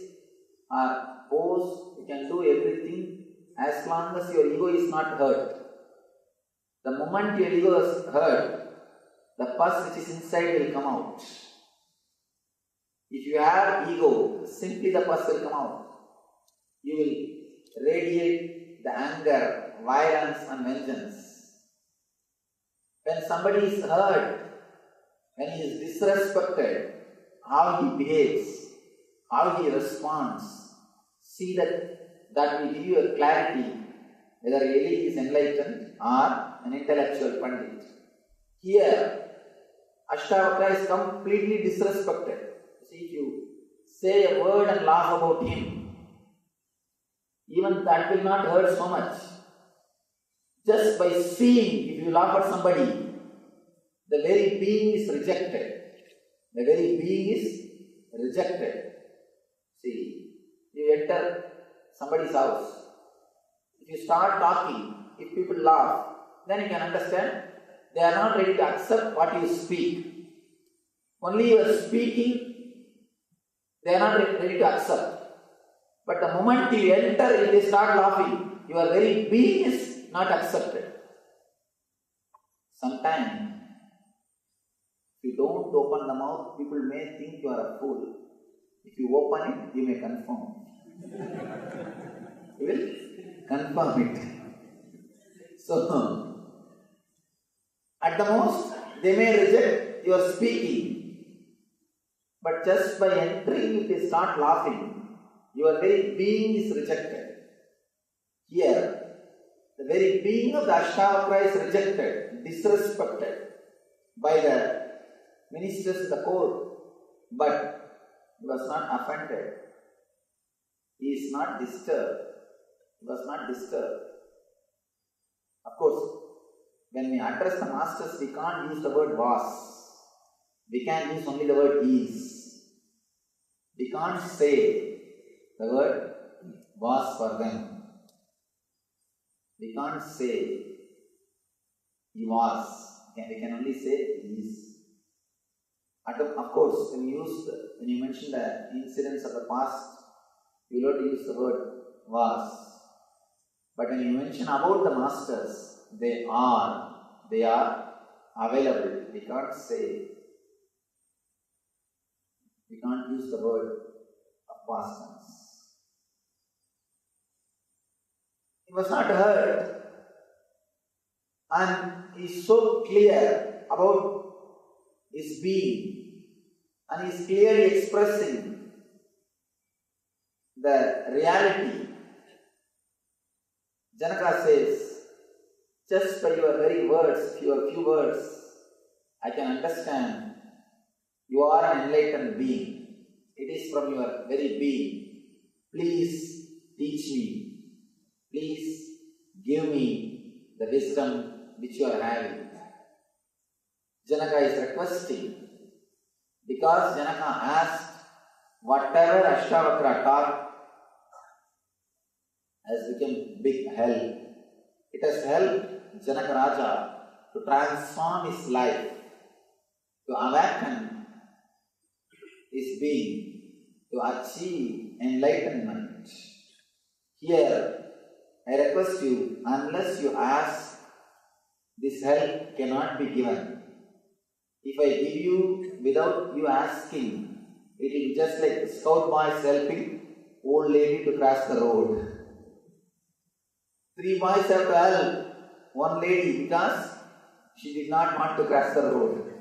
or pose, you can do everything as long as your ego is not hurt. The moment your ego is hurt, the pus which is inside will come out. If you have ego, simply the pus will come out. You will radiate the anger, violence and vengeance. When somebody is hurt, when he is disrespected, how he behaves, how he responds, see that will give you a clarity whether really he is enlightened or an intellectual pandit. Here, Ashtavakra is completely disrespected. See, if you say a word and laugh about him, even that will not hurt so much. Just by seeing, if you laugh at somebody, the very being is rejected. The very being is rejected. See, you enter somebody's house. If you start talking, if people laugh, then you can understand they are not ready to accept what you speak. Only you are speaking, they are not ready to accept. But the moment you enter, if they start laughing, your very being is not accepted. Sometimes, if you don't open the mouth, people may think you are a fool. If you open it, you may confirm. You will confirm it. So, at the most, they may reject your speaking. But just by entering, if they start laughing, your very being is rejected. Here, the very being of the Ashtavakra is rejected, disrespected by the ministers in the court. But he was not offended. He is not disturbed. He was not disturbed. Of course, when we address the masters, we can't use the word was. We can use only the word is. We can't say the word was for them. We can't say he was. We can only say is. Of course, when you mention the incidents of the past, you will not use the word was. But when you mention about the masters, they are available. We can't say. We can't use the word of past tense. He was not hurt, and he is so clear about his being, and he is clearly expressing the reality. Janaka says, just by your very words, your few words, I can understand you are an enlightened being. It is from your very being. Please teach me. Please give me the wisdom which you are having. Janaka is requesting, because Janaka asked whatever Ashtavakra taught has become big help. It has helped Janaka Raja to transform his life, to awaken his being, to achieve enlightenment. Here, I request you, unless you ask, this help cannot be given. If I give you without you asking, it will be just like scout boys helping old lady to cross the road. 3 boys have to help one lady because she did not want to cross the road.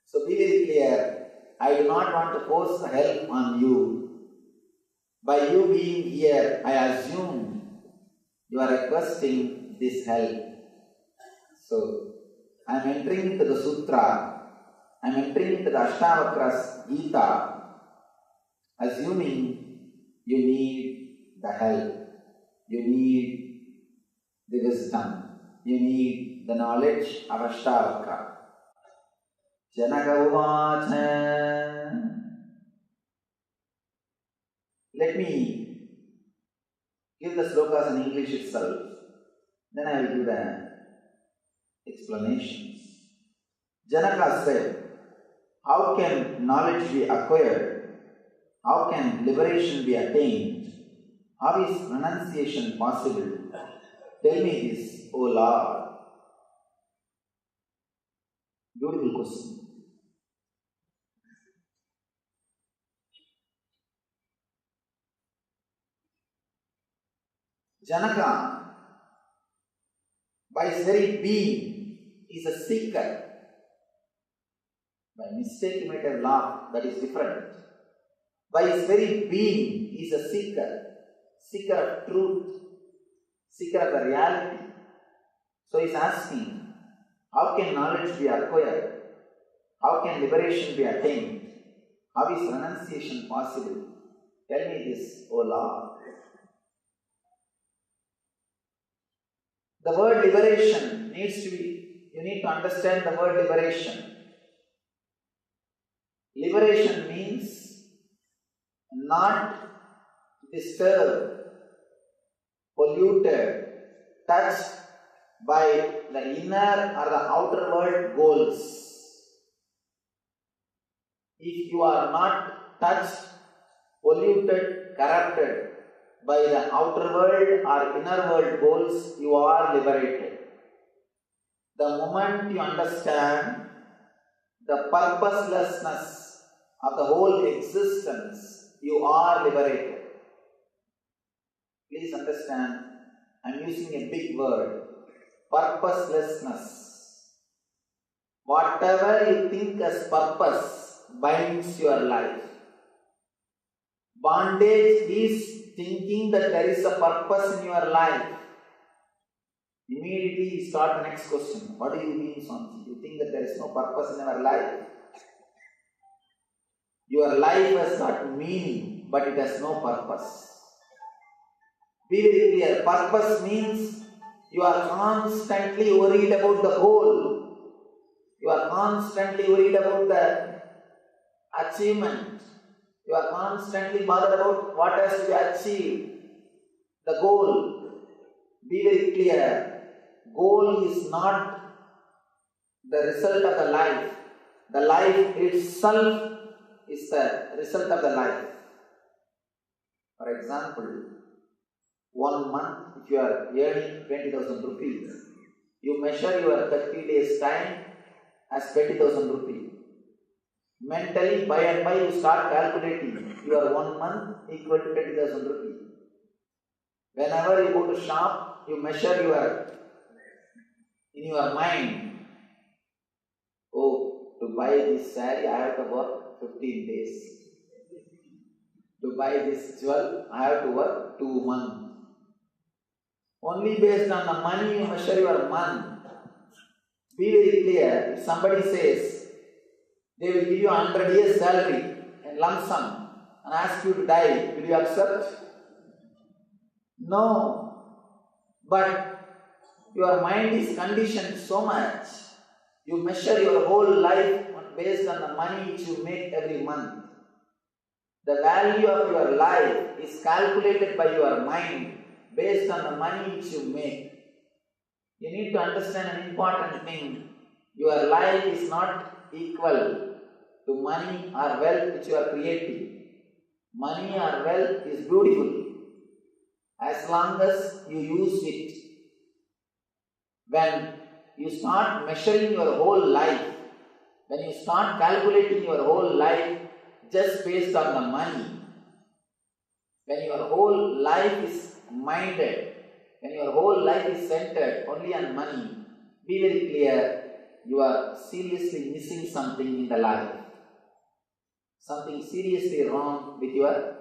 So be very clear, I do not want to force help on you. By you being here, I assume you are requesting this help. So, I am entering into the Sutra, I am entering into the Ashtavakra's Gita, assuming you need the help, you need the wisdom, you need the knowledge of Ashtavakra. Janaka Uvacha. Let me give the slokas in English itself, then I will give the explanations. Janaka said, how can knowledge be acquired? How can liberation be attained? How is renunciation possible? Tell me this, O Lord. Beautiful question. Janaka, by his very being, is a seeker. By mistake, you might have laughed, that is different. By his very being, he is a seeker. Seeker of truth, seeker of the reality. So he is asking, how can knowledge be acquired? How can liberation be attained? How is renunciation possible? Tell me this, O Lord. The word liberation needs to be, you need to understand the word liberation. Liberation means not disturbed, polluted, touched by the inner or the outer world goals. If you are not touched, polluted, corrupted by the outer world or inner world goals, you are liberated. The moment you understand the purposelessness of the whole existence, you are liberated. Please understand, I am using a big word, purposelessness. Whatever you think as purpose binds your life. Bondage is thinking that there is a purpose in your life. Immediately you start the next question. What do you mean, Swamiji? You think that there is no purpose in your life? Your life has got meaning, but it has no purpose. Be very clear. Purpose means you are constantly worried about the goal. You are constantly worried about the achievement. You are constantly bothered about what has to be achieved. The goal. Be very clear. Goal is not the result of the life. The life itself is the result of the life. For example, 1 month, if you are earning 20,000 rupees, you measure your 30 days time as 20,000 rupees. Mentally, by and by, you start calculating your 1 month equal to 20,000 rupees. Whenever you go to shop, you measure in your mind, oh, to buy this saree, I have to work 15 days. To buy this jewel, I have to work 2 months. Only based on the money you measure your month. Be very clear. If somebody says they will give you 100 years salary in lump sum and ask you to die, will you accept? No. But your mind is conditioned so much. You measure your whole life based on the money which you make every month. The value of your life is calculated by your mind based on the money which you make. You need to understand an important thing. Your life is not equal to money or wealth which you are creating. Money or wealth is beautiful as long as you use it. When you start measuring your whole life, when you start calculating your whole life just based on the money, when your whole life is minded, when your whole life is centered only on money, be very clear, you are seriously missing something in the life. Something seriously wrong with your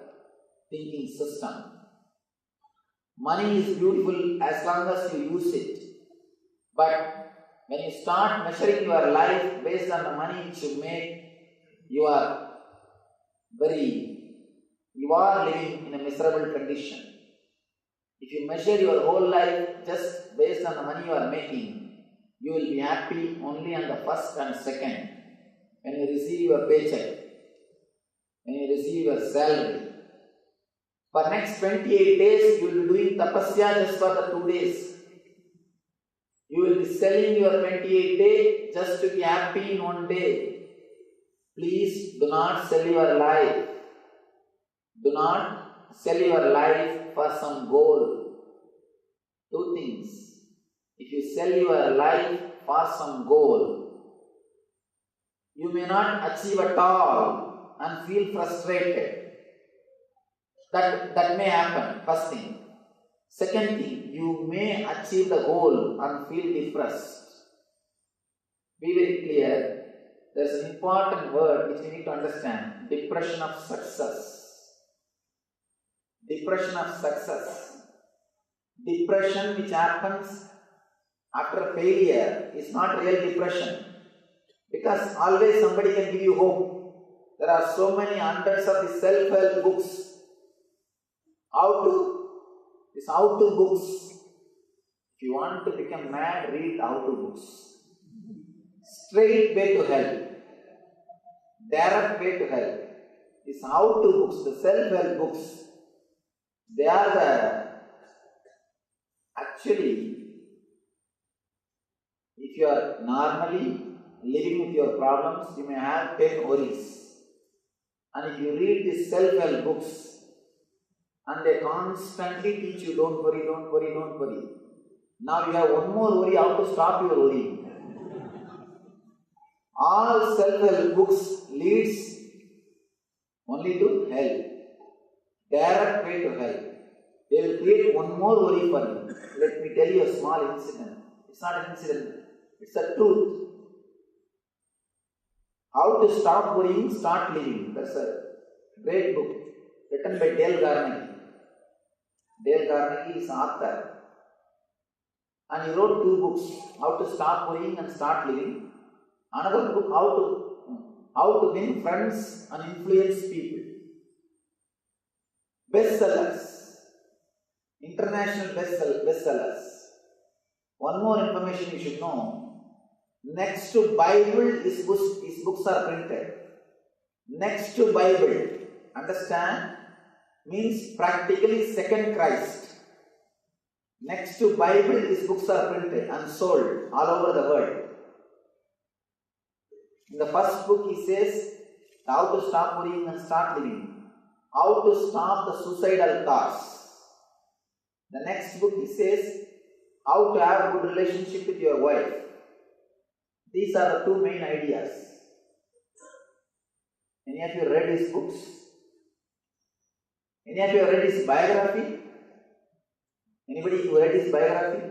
thinking system. Money is beautiful as long as you use it. But when you start measuring your life based on the money which you make, you are living in a miserable condition. If you measure your whole life just based on the money you are making, you will be happy only on the first and second, when you receive your paycheck, when you receive your salary. For next 28 days, you will be doing tapasya just for the 2 days. You will be selling your 28 day just to be happy in 1 day. Please do not sell your life. Do not sell your life for some goal. 2 things. If you sell your life for some goal, you may not achieve at all and feel frustrated. That may happen, first thing. Second thing, you may achieve the goal and feel depressed. Be very clear, there is an important word which we need to understand, depression of success. Depression of success. Depression which happens after failure is not real depression, because always somebody can give you hope. There are so many hundreds of the self-help books. How to books. If you want to become mad, read how-to books. Straight way to hell. Direct way to hell. These how-to books, the self-help books, they are actually, if you are normally living with your problems, you may have 10 worries. And if you read these self-help books, and they constantly teach you, don't worry, don't worry, don't worry. Now you have one more worry, how to stop your worry. All self-help books leads only to hell. Direct way to hell. They will create one more worry for you. Let me tell you a small incident. It's not an incident, it's a truth. How to stop worrying, start living. That's a great book written by Dale Carnegie. Dale Carnegie is an author. And he wrote 2 books, How to Stop Worrying and Start Living. Another book, How to Win Friends and Influence People. Bestsellers. International bestsellers. One more information you should know. Next to Bible, his books are printed. Next to Bible, understand, means practically second Christ. Next to Bible, his books are printed and sold all over the world. In the first book, he says how to stop worrying and start living. How to stop the suicidal thoughts. The next book, he says how to have a good relationship with your wife. These are the 2 main ideas. Any of you read his books? Any of you read his biography? Anybody who read his biography?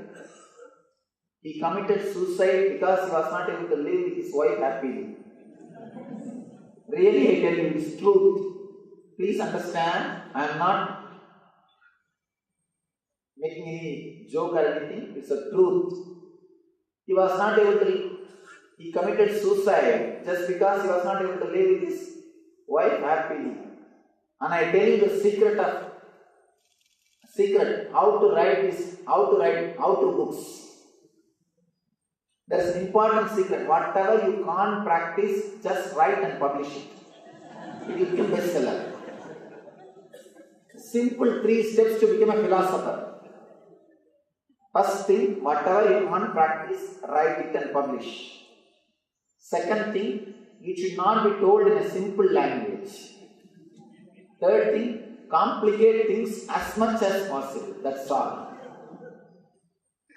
He committed suicide because he was not able to live with his wife happily. Really, I tell you, it's truth. Please understand, I am not making any joke or anything. It's a truth. He was not able to. He committed suicide just because he was not able to live with his wife happily. And I tell you the secret, how to write books. There is an important secret. Whatever you can't practice, just write and publish it. It will become bestseller. Simple 3 steps to become a philosopher. First thing, whatever you can't practice, write it and publish. Second thing, it should not be told in a simple language. Third thing, complicate things as much as possible. That's all.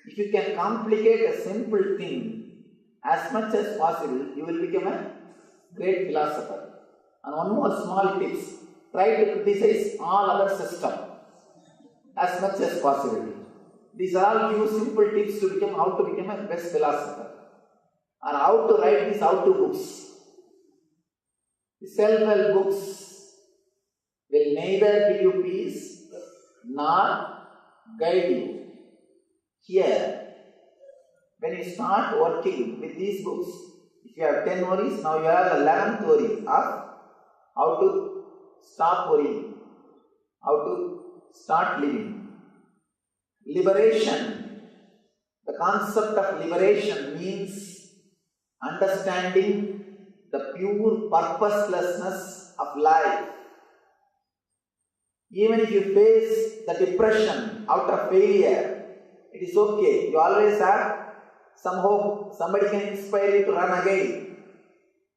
If you can complicate a simple thing as much as possible, you will become a great philosopher. And one more small tips. Try to criticize all other systems as much as possible. These are all few simple tips to become how to become a best philosopher. And how to write these how-to books. The self-help books will neither give you peace nor guide you. Here, when you start working with these books, if you have 10 worries, now you have 11th worry of how to stop worrying, how to start living. Liberation. The concept of liberation means understanding the pure purposelessness of life. Even if you face the depression out of failure, it is okay. You always have some hope. Somebody can inspire you to run again.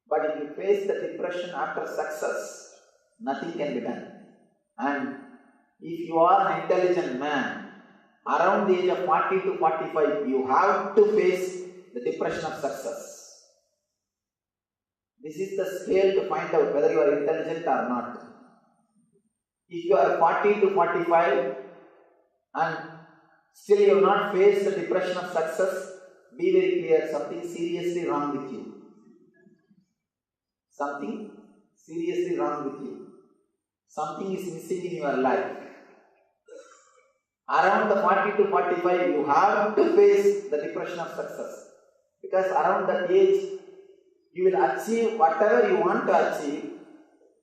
But if you face the depression after success, nothing can be done. And if you are an intelligent man, around the age of 40 to 45, you have to face the depression of success. This is the scale to find out whether you are intelligent or not. If you are 40 to 45 and Still you have not faced the depression of success, be very clear, something seriously wrong with you. Something seriously wrong with you. Something is missing in your life. Around the 40 to 45, you have to face the depression of success. Because around that age, you will achieve whatever you want to achieve,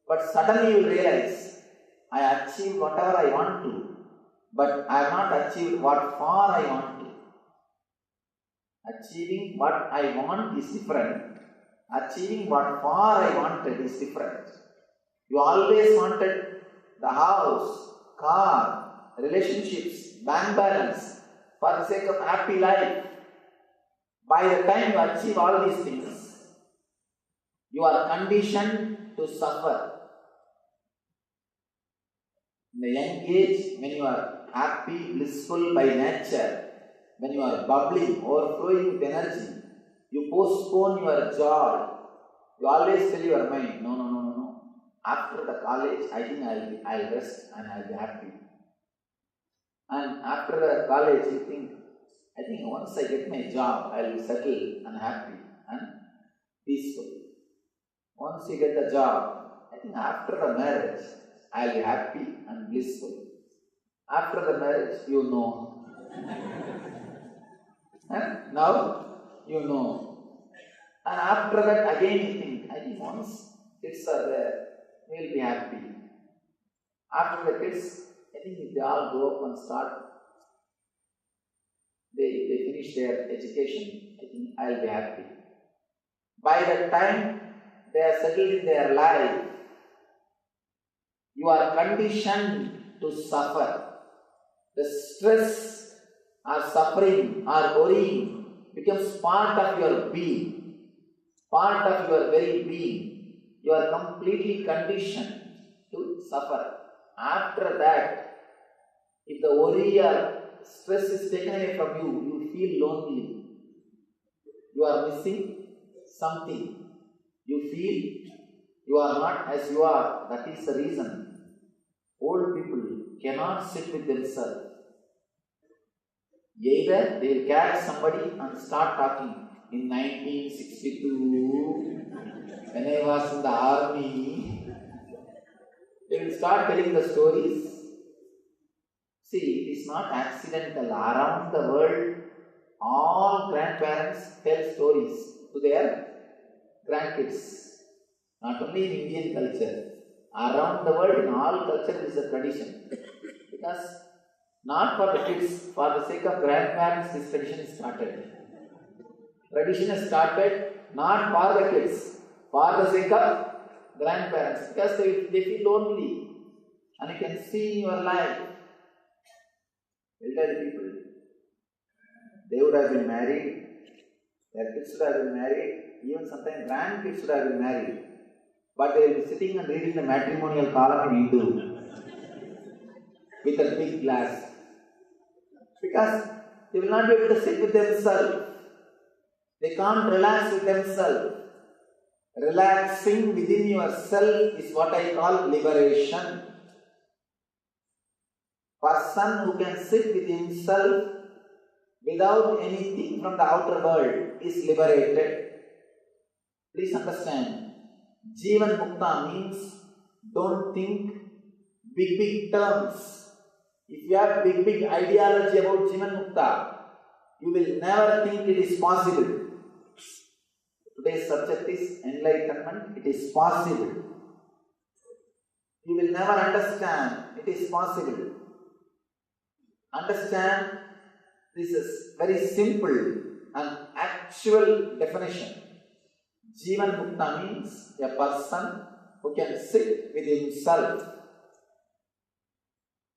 but suddenly you will realize, I achieved whatever I want to, but I have not achieved what far I want to. Achieving what I want is different. Achieving what far I wanted is different. You always wanted the house, car, relationships, bank balance, for the sake of happy life. By the time you achieve all these things, you are conditioned to suffer. In the young age, when you are happy, blissful by nature, when you are bubbling, overflowing with energy, you postpone your joy. You always tell your mind, no. After the college, I think I'll rest and I'll be happy. And after the college, you think, I think once I get my job, I'll be settled and happy and peaceful. Once you get the job, I think after the marriage, I'll be happy and blissful. After the marriage, you know. And now, you know. And after that, again you think, I think once kids are there, we'll be happy. After the kids, I think if they all grow up and start, they finish their education, I think I'll be happy. By the time they are settled in their life, you are conditioned to suffer. The stress or suffering or worrying becomes part of your being, part of your very being. You are completely conditioned to suffer. After that, if the worry or stress is taken away from you, you feel lonely. You are missing something. You feel you are not as you are. That is the reason old people cannot sit with themselves. Either they will catch somebody and start talking. In 1962, when I was in the army, they will start telling the stories. See, it is not accidental. Around the world, all grandparents tell stories to their grandkids. Not only in Indian culture. Around the world, in all culture, this is a tradition. Because not for the kids, for the sake of grandparents, this tradition is started. Tradition is started not for the kids, for the sake of grandparents. Because they feel lonely. And you can see in your life, elderly people, they would have been married, their kids would have been married, even sometimes grandkids would have been married. But they will be sitting and reading the matrimonial column in Hindu with a big glass. Because they will not be able to sit with themselves. They can't relax with themselves. Relaxing within yourself is what I call liberation. Person who can sit with himself without anything from the outer world is liberated. Please understand. Jivan Mukta means don't think big terms. If you have big ideology about Jivan Mukta, you will never think it is possible. Today's subject is enlightenment. It is possible. You will never understand it is possible. Understand, this is very simple and actual definition. Jivan Mukta means a person who can sit with himself,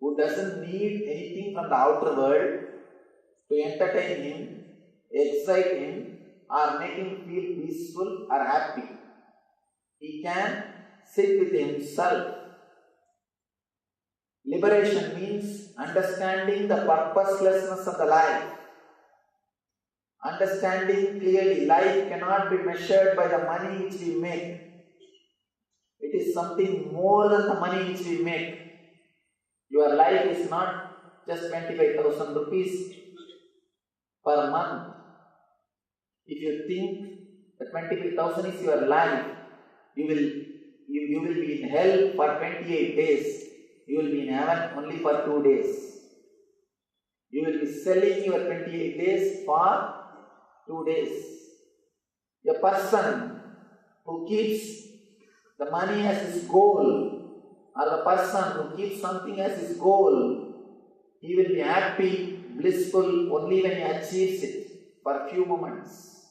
who doesn't need anything from the outer world to entertain him, excite him, or make him feel peaceful or happy. He can sit with himself. Liberation means understanding the purposelessness of the life. Understanding clearly, life cannot be measured by the money which we make. It is something more than the money which we make. Your life is not just 25,000 rupees per month. If you think that 25,000 is your life, you will be in hell for 28 days. You will be in heaven only for 2 days. You will be selling your 28 days for 2 days. A person who keeps the money as his goal, or the person who keeps something as his goal, he will be happy, blissful only when he achieves it for a few moments.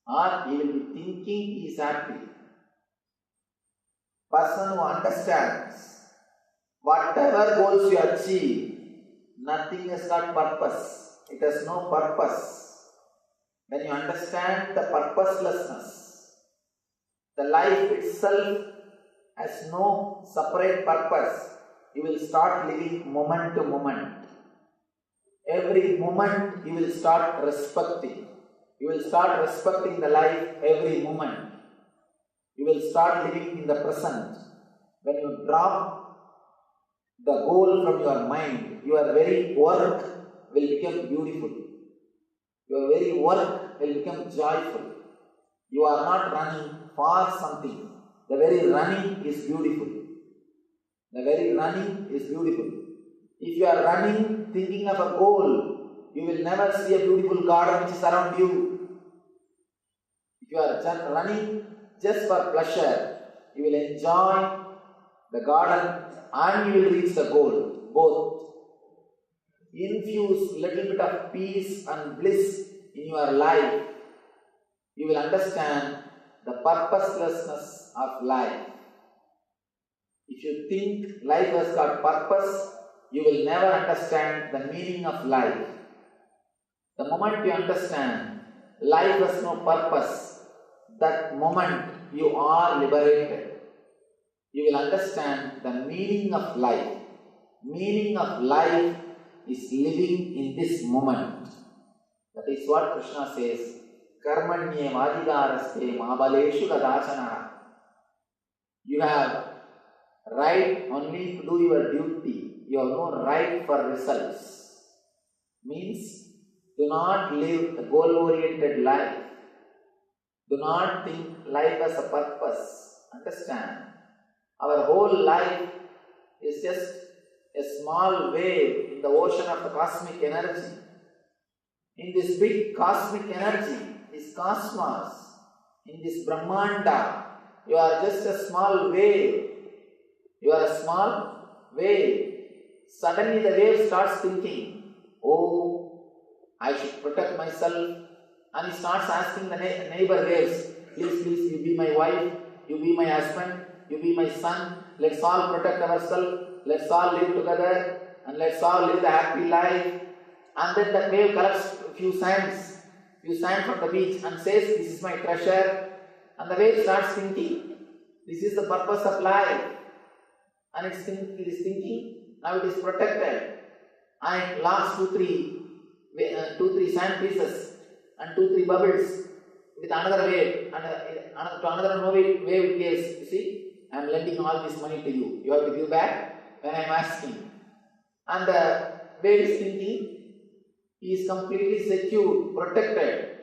Or he will be thinking he is happy. Person who understands whatever goals you achieve, nothing has got purpose. It has no purpose. When you understand the purposelessness, the life itself has no separate purpose, you will start living moment to moment. Every moment you will start respecting. You will start respecting the life every moment. You will start living in the present. When you drop the goal from your mind, your very work will become beautiful. Your very work will become joyful. You are not running for something. The very running is beautiful. The very running is beautiful. If you are running thinking of a goal, you will never see a beautiful garden which is around you. If you are just running just for pleasure, you will enjoy the garden and you will reach the goal, both. Infuse little bit of peace and bliss in your life. You will understand the purposelessness of life. If you think life has got purpose, you will never understand the meaning of life. The moment you understand life has no purpose, that moment you are liberated. You will understand the meaning of life. Meaning of life is living in this moment. That is what Krishna says, Karmanye Vajidaraste Mahabaleshu Gadachana. You have right only to do your duty. You have no right for results. Means, do not live a goal-oriented life. Do not think life has a purpose. Understand? Our whole life is just a small wave in the ocean of the cosmic energy. In this big cosmic energy, this cosmos, in this Brahmanda, you are just a small wave. You are a small wave. Suddenly the wave starts thinking, oh, I should protect myself. And he starts asking the neighbor waves, please, please, you be my wife, you be my husband, you be my son. Let's all protect ourselves. Let's all live together. And let's all live the happy life. And then that wave collects a few sands from the beach and says, this is my treasure. And the wave starts thinking, this is the purpose of life. And it is thinking, now it is protected. And it lost two, three sand pieces and 2-3 bubbles with another wave. And to another wave it gives. You see, I am lending all this money to you. You have to give back when I am asking. And the wave is thinking, he is completely secure, protected.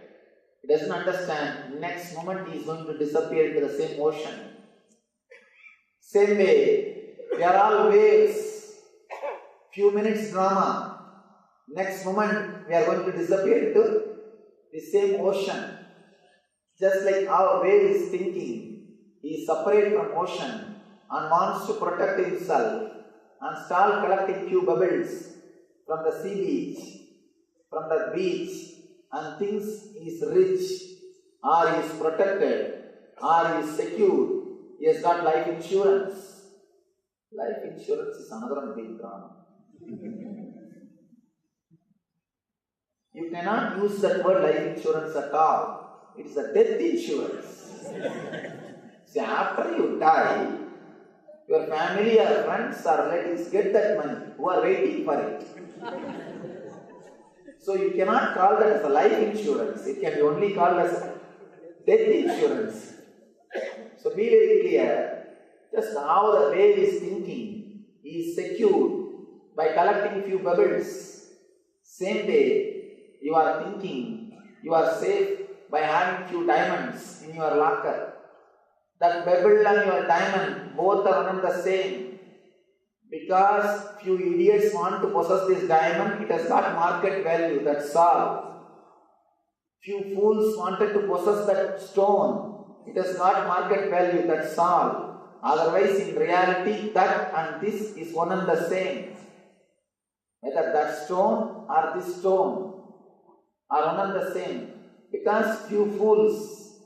He doesn't understand. Next moment he is going to disappear into the same ocean. Same way, we are all waves. Few minutes drama. Next moment we are going to disappear into the same ocean. Just like our wave is thinking, he is separate from ocean and wants to protect himself and start collecting few bubbles from the sea beach, from the beach, and thinks he is rich, or he is protected, or he is secure. He has got life insurance. Life insurance is another big drama. You cannot use that word life insurance at all. It is a death insurance. See, after you die, your family or friends or relatives get that money, who are waiting for it. So you cannot call that as a life insurance. It can be only called as death insurance. So be very clear. Just how the wave is thinking, he is secure. by collecting few pebbles. Same way, you are thinking you are safe by having few diamonds in your locker. That pebble and your diamond both are one and the same. Because few idiots want to possess this diamond, it has got market value, that's all. Few fools wanted to possess that stone, it has got market value, that's all. Otherwise, in reality, that and this is one and the same. Whether that stone or this stone are one and the same. Because few fools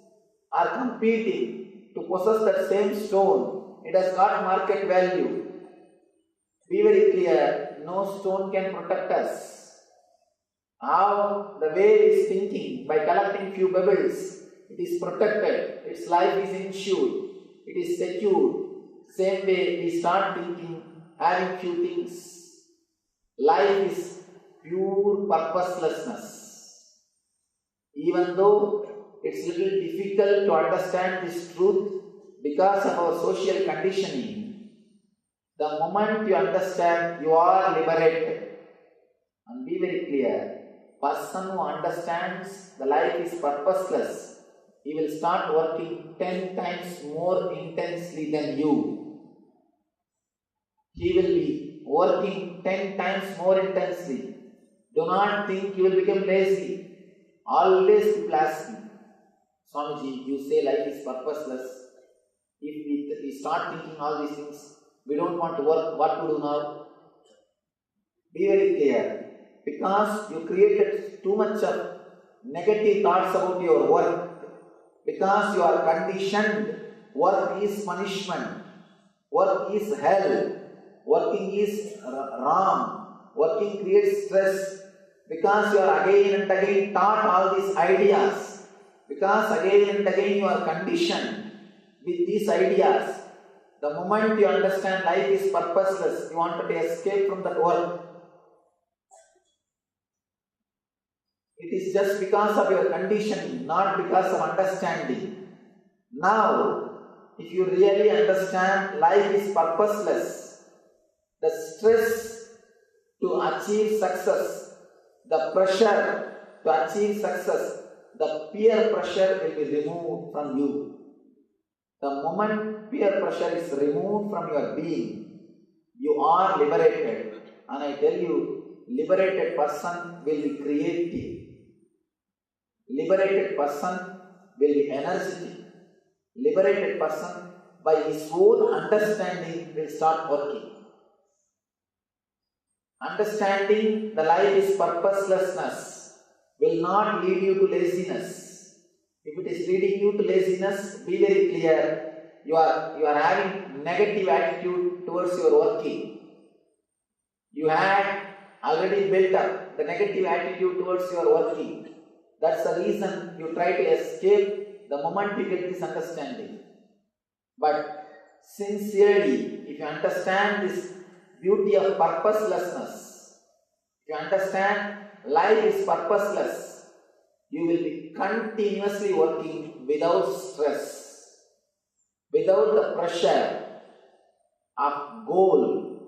are competing to possess that same stone, it has got market value. Be very clear, no stone can protect us. How the whale is thinking, by collecting few pebbles, it is protected, its life is insured, it is secured. Same way we start thinking, having few things. Life is pure purposelessness. Even though it's little difficult to understand this truth because of our social conditioning, the moment you understand, you are liberated. And be very clear, person who understands the life is purposeless, he will start working 10 times more intensely than you. He will be working 10 times more intensely. Do not think you will become lazy. Always people ask me, Swamiji, you say life is purposeless. If we start thinking all these things, we don't want to work, what to do now? Be very clear. Because you created too much of negative thoughts about your work. Because you are conditioned, work is punishment. Work is hell. Working is wrong. Working creates stress. Because you are again and again taught all these ideas. Because again and again you are conditioned with these ideas. The moment you understand life is purposeless, you want to escape from that work. It is just because of your conditioning, not because of understanding. Now, if you really understand life is purposeless, the stress to achieve success, the pressure to achieve success, the peer pressure will be removed from you. The moment peer pressure is removed from your being, you are liberated. And I tell you, liberated person will be creative. Liberated person will be energetic. Liberated person, by his own understanding, will start working. Understanding the life is purposelessness will not lead you to laziness. If it is leading you to laziness, be very clear, you are having negative attitude towards your working. You had already built up the negative attitude towards your working. That's the reason you try to escape the moment you get this understanding. But sincerely, if you understand this beauty of purposelessness, if you understand life is purposeless, you will be continuously working without stress, without the pressure of goal,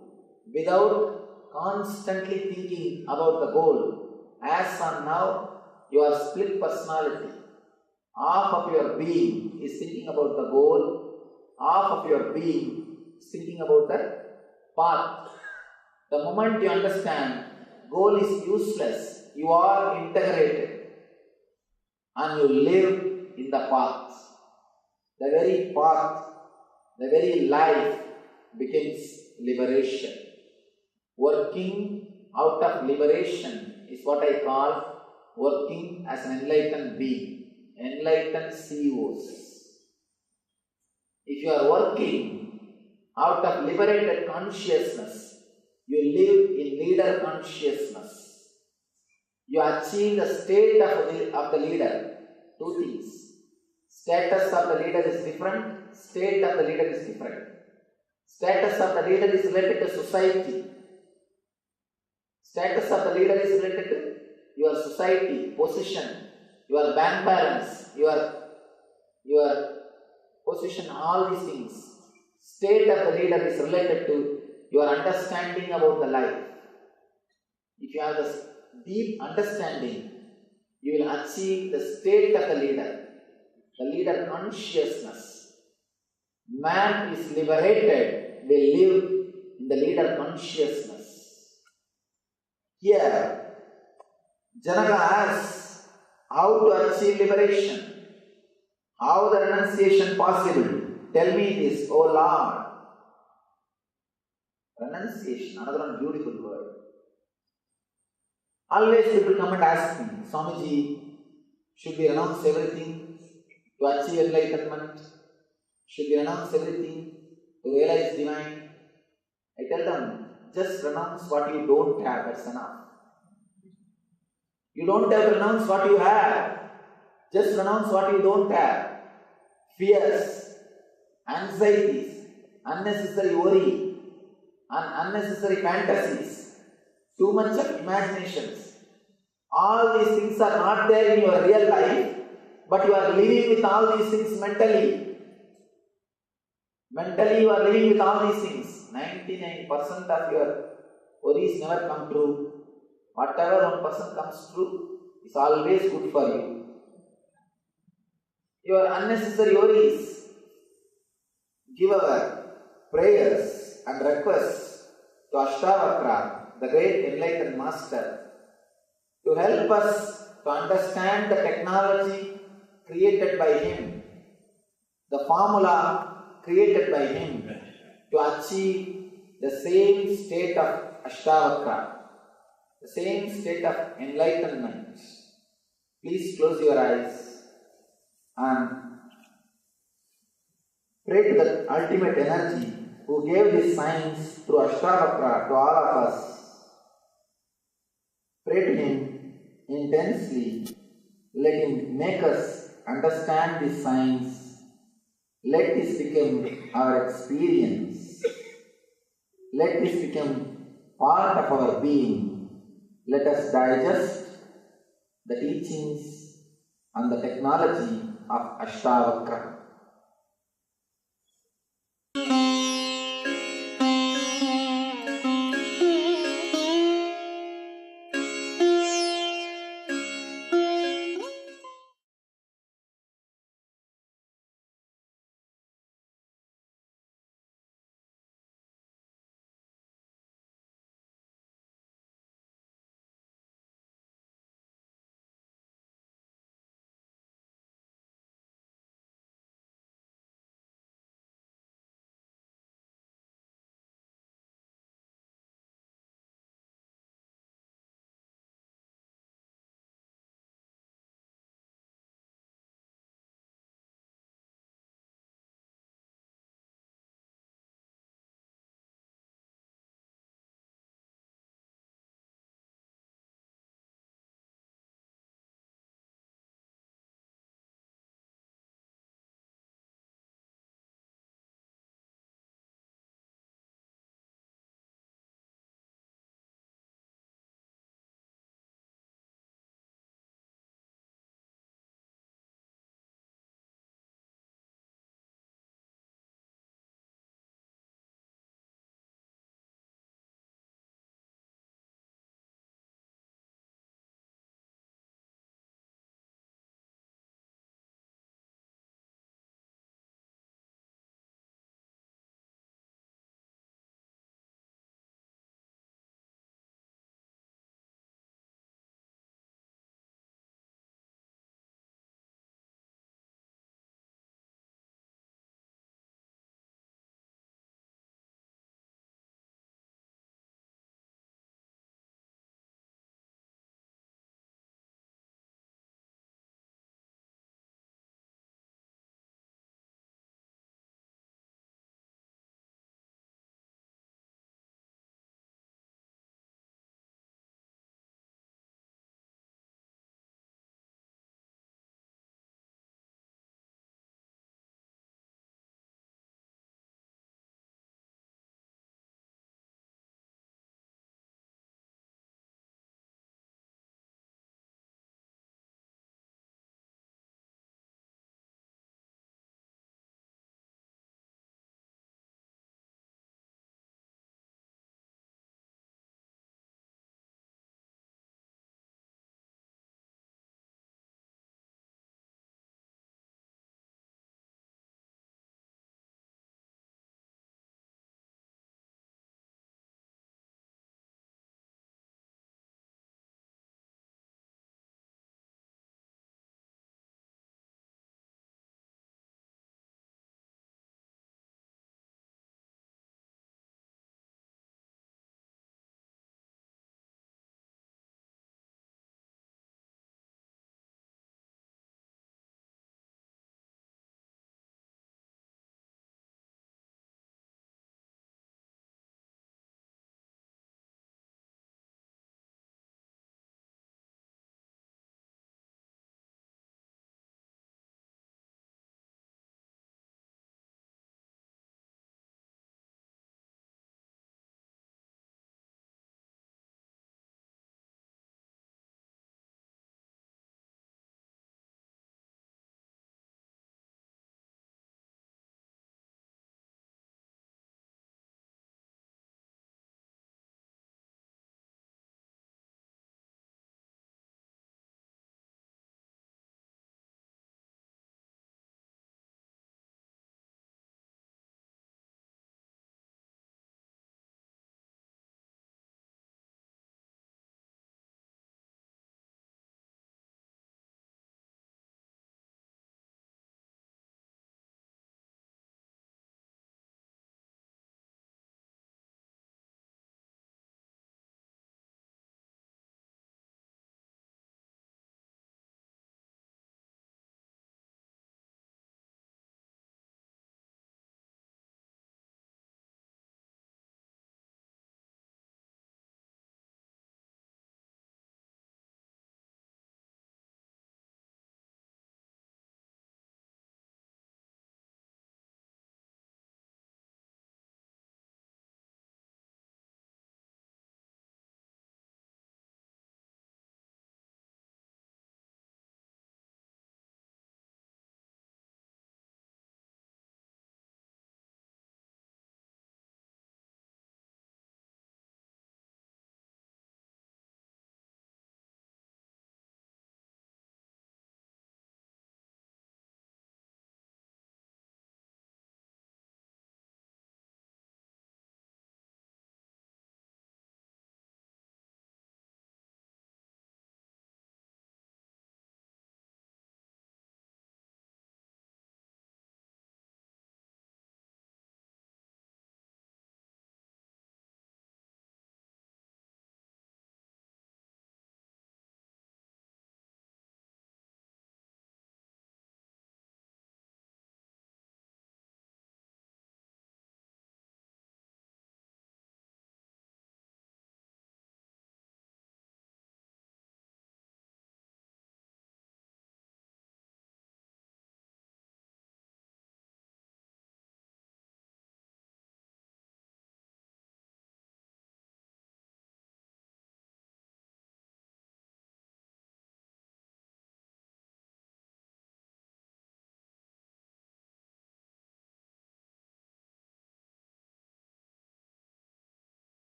without constantly thinking about the goal. As on now, you are split personality. Half of your being is thinking about the goal, half of your being is thinking about the path. The moment you understand goal is useless, you are integrated and you live in the path. The very path, the very life becomes liberation. Working out of liberation is what I call working as an enlightened being, enlightened CEOs. If you are working out of liberated consciousness, you live in leader consciousness. You achieve the state of the leader. Two things. Status of the leader is different, state of the leader is different. Status of the leader is related to society. Status of the leader is related to your society, position, your bank balance, your position, all these things. State of the leader is related to your understanding about the life. if you have this deep understanding, you will achieve the state of the leader consciousness. Man is liberated, will live in the leader consciousness. Here, Janaka asks how to achieve liberation. How the renunciation possible? Tell me this, O Lord. Renunciation, another one beautiful word. Always people come and ask me, Swamiji, should we renounce everything to achieve enlightenment? Should we renounce everything to realize divine? I tell them, just renounce what you don't have, that's enough. You don't have to renounce what you have. Just renounce what you don't have. Fears, anxieties, unnecessary worry, and unnecessary fantasies, too much of imaginations. All these things are not there in your real life, but you are living with all these things mentally. Mentally you are living with all these things. 99% of your worries never come true. Whatever 1% comes true is always good for you. Your unnecessary worries, give our prayers and requests to Ashtavakra, the great enlightened master, to help us to understand the technology created by him, the formula created by him to achieve the same state of Ashtavakra, the same state of enlightenment. Please close your eyes and pray to the ultimate energy who gave this science through Ashtavakra to all of us. Pray to him intensely. Let him make us understand this science. Let this become our experience. Let this become part of our being. Let us digest the teachings and the technology of Ashtavakra.